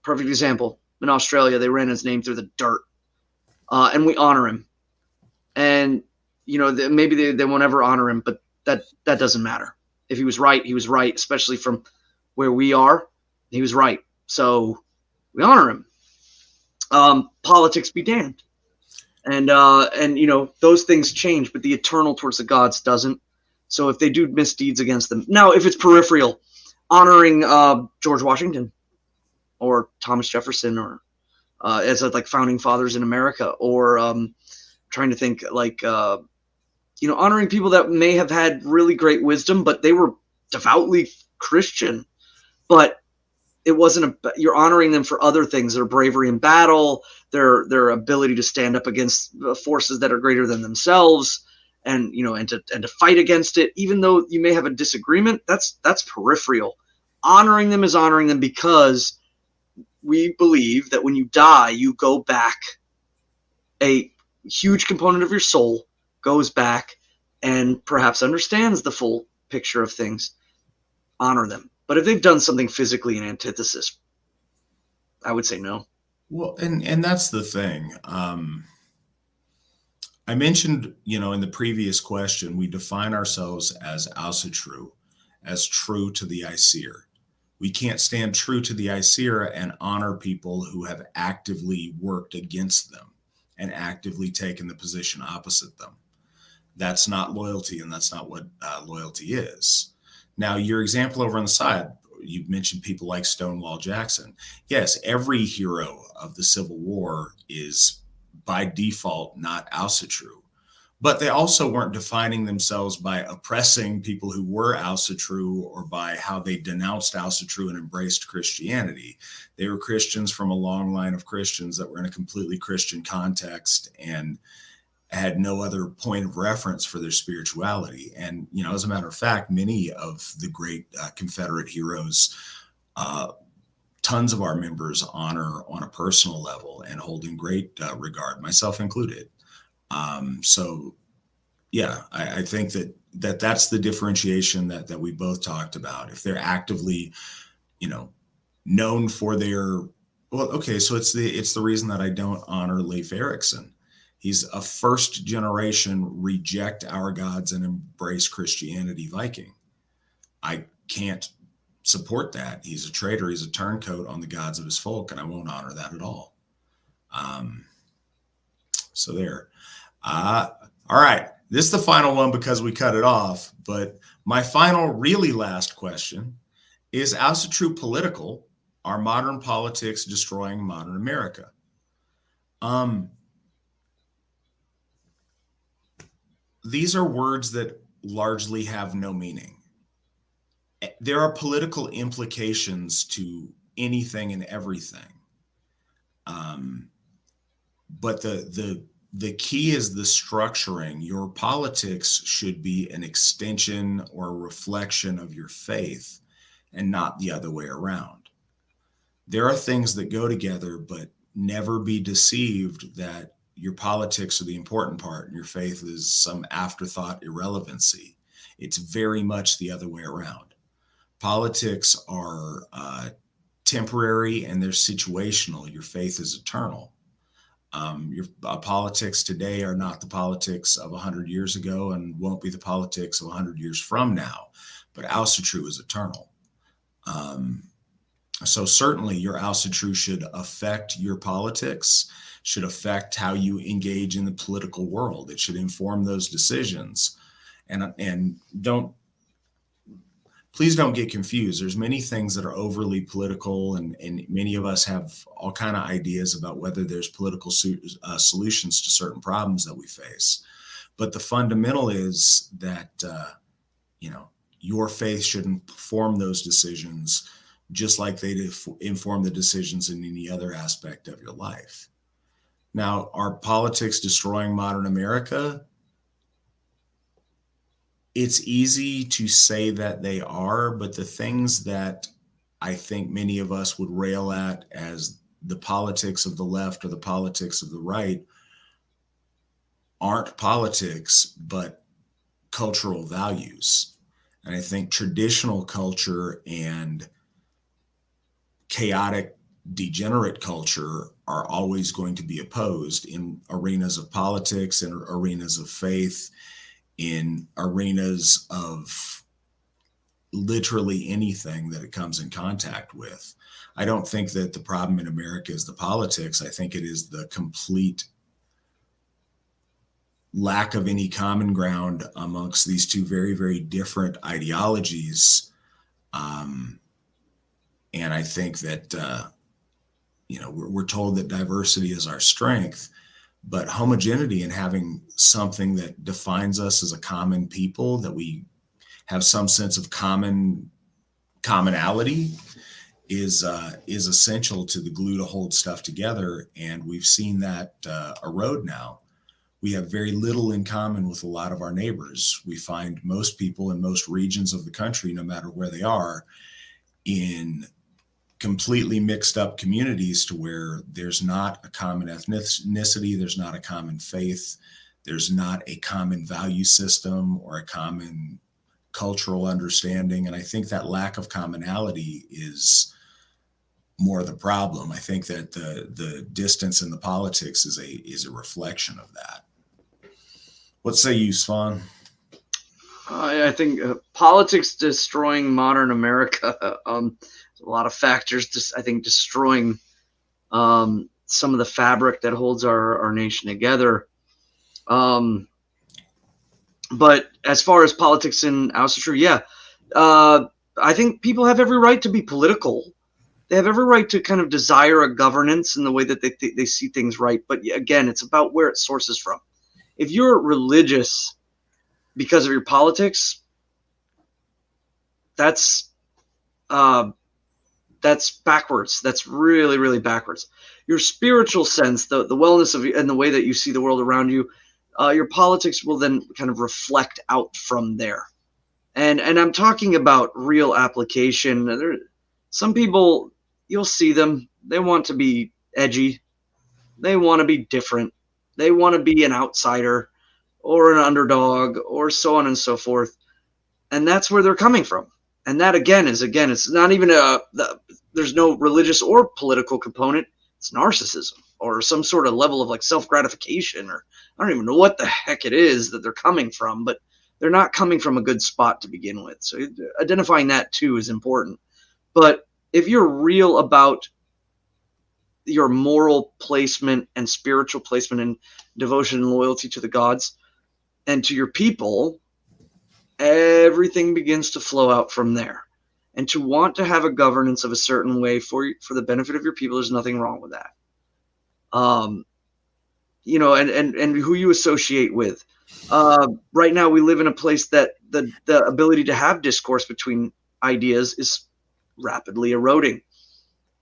perfect example. In Australia, they ran his name through the dirt, and we honor him. And you know, maybe they won't ever honor him, but that doesn't matter. If he was right, he was right, especially from where we are. He was right, so we honor him. Politics be damned. And you know, those things change, but the eternal towards the gods doesn't. So if they do misdeeds against them, now if it's peripheral, honoring George Washington or Thomas Jefferson, or as like founding fathers in America, or trying to think like you know, honoring people that may have had really great wisdom, but they were devoutly Christian, but it wasn't you're honoring them for other things, their bravery in battle, their ability to stand up against forces that are greater than themselves, and you know, and to fight against it, even though you may have a disagreement. That's peripheral. Honoring them is honoring them because we believe that when you die, you go back. A huge component of your soul goes back and perhaps understands the full picture of things. Honor them. But if they've done something physically in antithesis, I would say no. Well, and that's the thing. I mentioned, you know, in the previous question, we define ourselves as Asatru, as true to the Aesir. We can't stand true to the Aesir and honor people who have actively worked against them and actively taken the position opposite them. That's not loyalty, and that's not what loyalty is. Now, your example over on the side, you mentioned people like Stonewall Jackson. Yes, every hero of the Civil War is by default not Asatru, but they also weren't defining themselves by oppressing people who were Asatru or by how they denounced Asatru and embraced Christianity. They were Christians from a long line of Christians that were in a completely Christian context and had no other point of reference for their spirituality. And, you know, as a matter of fact, many of the great Confederate heroes, tons of our members honor on a personal level and hold in great regard, myself included. So, yeah, I think that's the differentiation that we both talked about. If they're actively, you know, known for their, well, okay, so it's the reason that I don't honor Leif Erikson. He's a first generation reject our gods and embrace Christianity Viking. I can't support that. He's a traitor. He's a turncoat on the gods of his folk, and I won't honor that at all. So there. All right. This is the final one because we cut it off. But my final, really last question is Asatru political? Are modern politics destroying modern America? These are words that largely have no meaning. There are political implications to anything and everything. But the key is the structuring. Your politics should be an extension or a reflection of your faith and not the other way around. There are things that go together, but never be deceived that your politics are the important part and your faith is some afterthought irrelevancy. It's very much the other way around. Politics are temporary and they're situational. Your faith is eternal. Your politics today are not the politics of 100 years ago and won't be the politics of 100 years from now, but Asatru is eternal. So certainly your Asatru should affect your politics, should affect how you engage in the political world. It should inform those decisions. And please don't get confused. There's many things that are overly political, and many of us have all kind of ideas about whether there's political solutions to certain problems that we face. But the fundamental is that, you know, your faith should inform those decisions just like they inform the decisions in any other aspect of your life. Now, are politics destroying modern America? It's easy to say that they are, but the things that I think many of us would rail at as the politics of the left or the politics of the right aren't politics, but cultural values. And I think traditional culture and chaotic, degenerate culture are always going to be opposed in arenas of politics, in arenas of faith, in arenas of literally anything that it comes in contact with. I don't think that the problem in America is the politics. I think it is the complete lack of any common ground amongst these two very, very different ideologies. And I think that, we're told that diversity is our strength, but homogeneity and having something that defines us as a common people, that we have some sense of commonality, is essential to the glue to hold stuff together. And we've seen that erode now. We have very little in common with a lot of our neighbors. We find most people in most regions of the country, no matter where they are, in completely mixed up communities to where there's not a common ethnicity, there's not a common faith, there's not a common value system or a common cultural understanding. And I think that lack of commonality is more the problem. I think that the distance in the politics is a reflection of that. What say you, Svan? I think politics destroying modern America. A lot of factors, I think, destroying some of the fabric that holds our nation together. But as far as politics in Asatru, yeah, I think people have every right to be political. They have every right to kind of desire a governance in the way that they see things right. But again, it's about where it sources from. If you're religious because of your politics, that's backwards. That's really, really backwards. Your spiritual sense, the wellness of you, and the way that you see the world around you, your politics will then kind of reflect out from there. And I'm talking about real application. Some people, you'll see them, they want to be edgy. They want to be different. They want to be an outsider or an underdog or so on and so forth. And that's where they're coming from. And that, again, it's not even there's no religious or political component. It's narcissism or some sort of level of like self-gratification, or I don't even know what the heck it is that they're coming from, but they're not coming from a good spot to begin with. So identifying that too is important. But if you're real about your moral placement and spiritual placement and devotion and loyalty to the gods and to your people, everything begins to flow out from there. And to want to have a governance of a certain way for the benefit of your people, there's nothing wrong with that. And who you associate with. Right now, we live in a place that the ability to have discourse between ideas is rapidly eroding.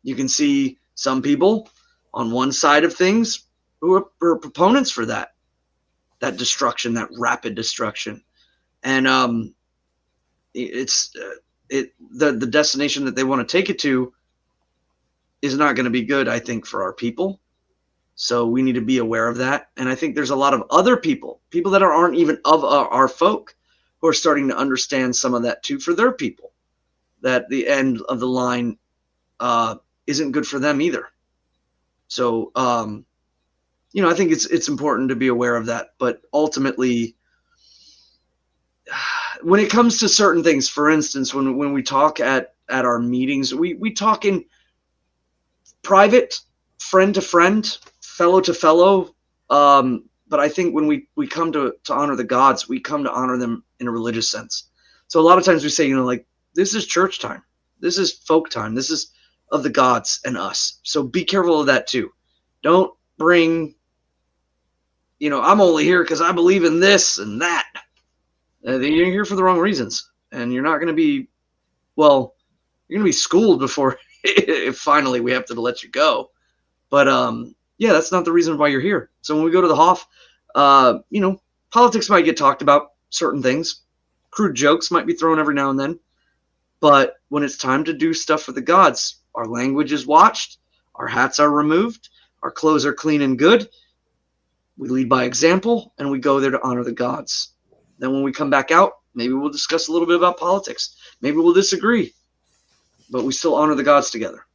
You can see some people on one side of things who are proponents for that destruction, that rapid destruction. And the destination that they want to take it to is not going to be good, I think, for our people. So we need to be aware of that. And I think there's a lot of other people that aren't even of our folk, who are starting to understand some of that too for their people, that the end of the line isn't good for them either. So, I think it's important to be aware of that. But ultimately, when it comes to certain things, for instance, when we talk at our meetings, we talk in private, friend to friend, fellow to fellow. But I think when we come to honor the gods, we come to honor them in a religious sense. So a lot of times we say, this is church time. This is folk time. This is of the gods and us. So be careful of that too. Don't bring, I'm only here because I believe in this and that. You're here for the wrong reasons. And you're not going to be, you're going to be schooled before if finally we have to let you go. But that's not the reason why you're here. So when we go to the Hof, politics might get talked about, certain things. Crude jokes might be thrown every now and then. But when it's time to do stuff for the gods, our language is watched, our hats are removed, our clothes are clean and good. We lead by example, and we go there to honor the gods. Then when we come back out, maybe we'll discuss a little bit about politics. Maybe we'll disagree, but we still honor the gods together.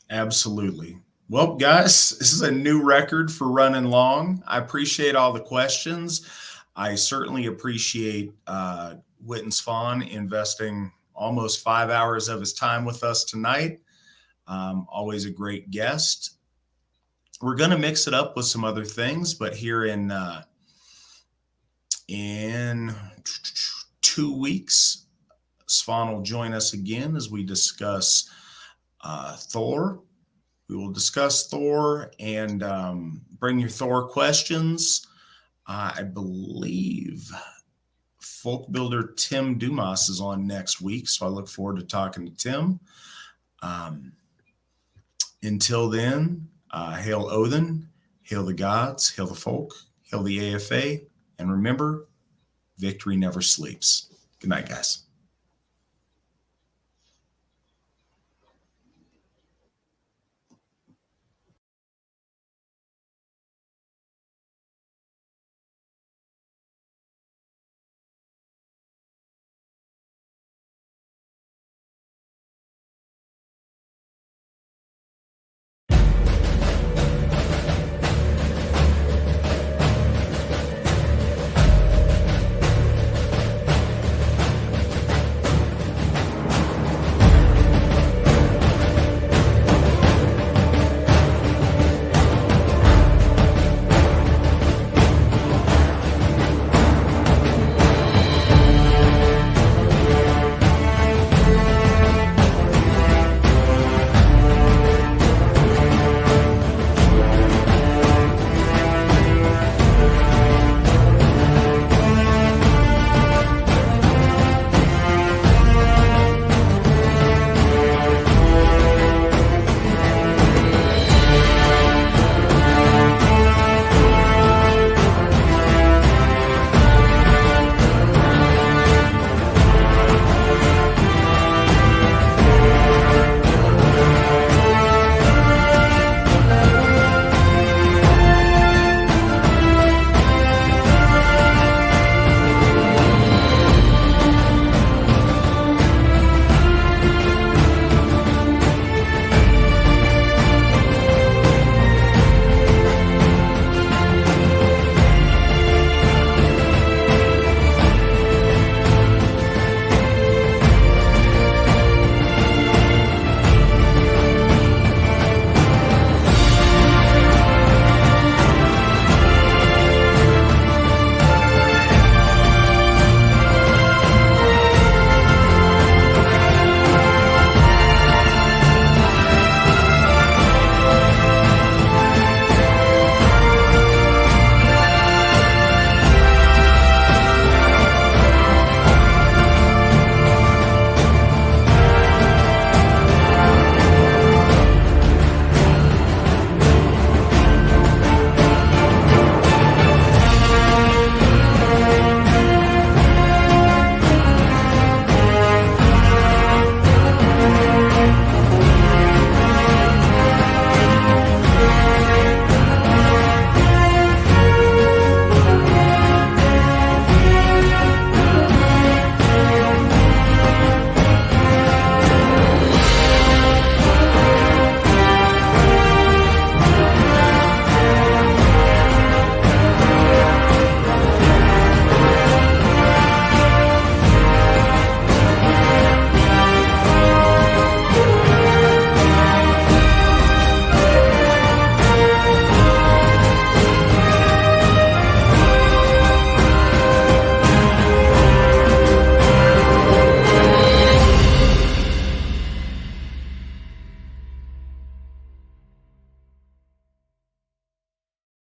Absolutely. Well, guys, this is a new record for running long. I appreciate all the questions. I certainly appreciate Witan Svan investing almost 5 hours of his time with us tonight. Always a great guest. We're going to mix it up with some other things, but here in 2 weeks, Svan will join us again as we discuss Thor. We will discuss Thor and bring your Thor questions. I believe folk builder Tim Dumas is on next week, so I look forward to talking to Tim. Until then, hail Óðinn, hail the gods, hail the folk, hail the AFA, and remember, victory never sleeps. Good night, guys.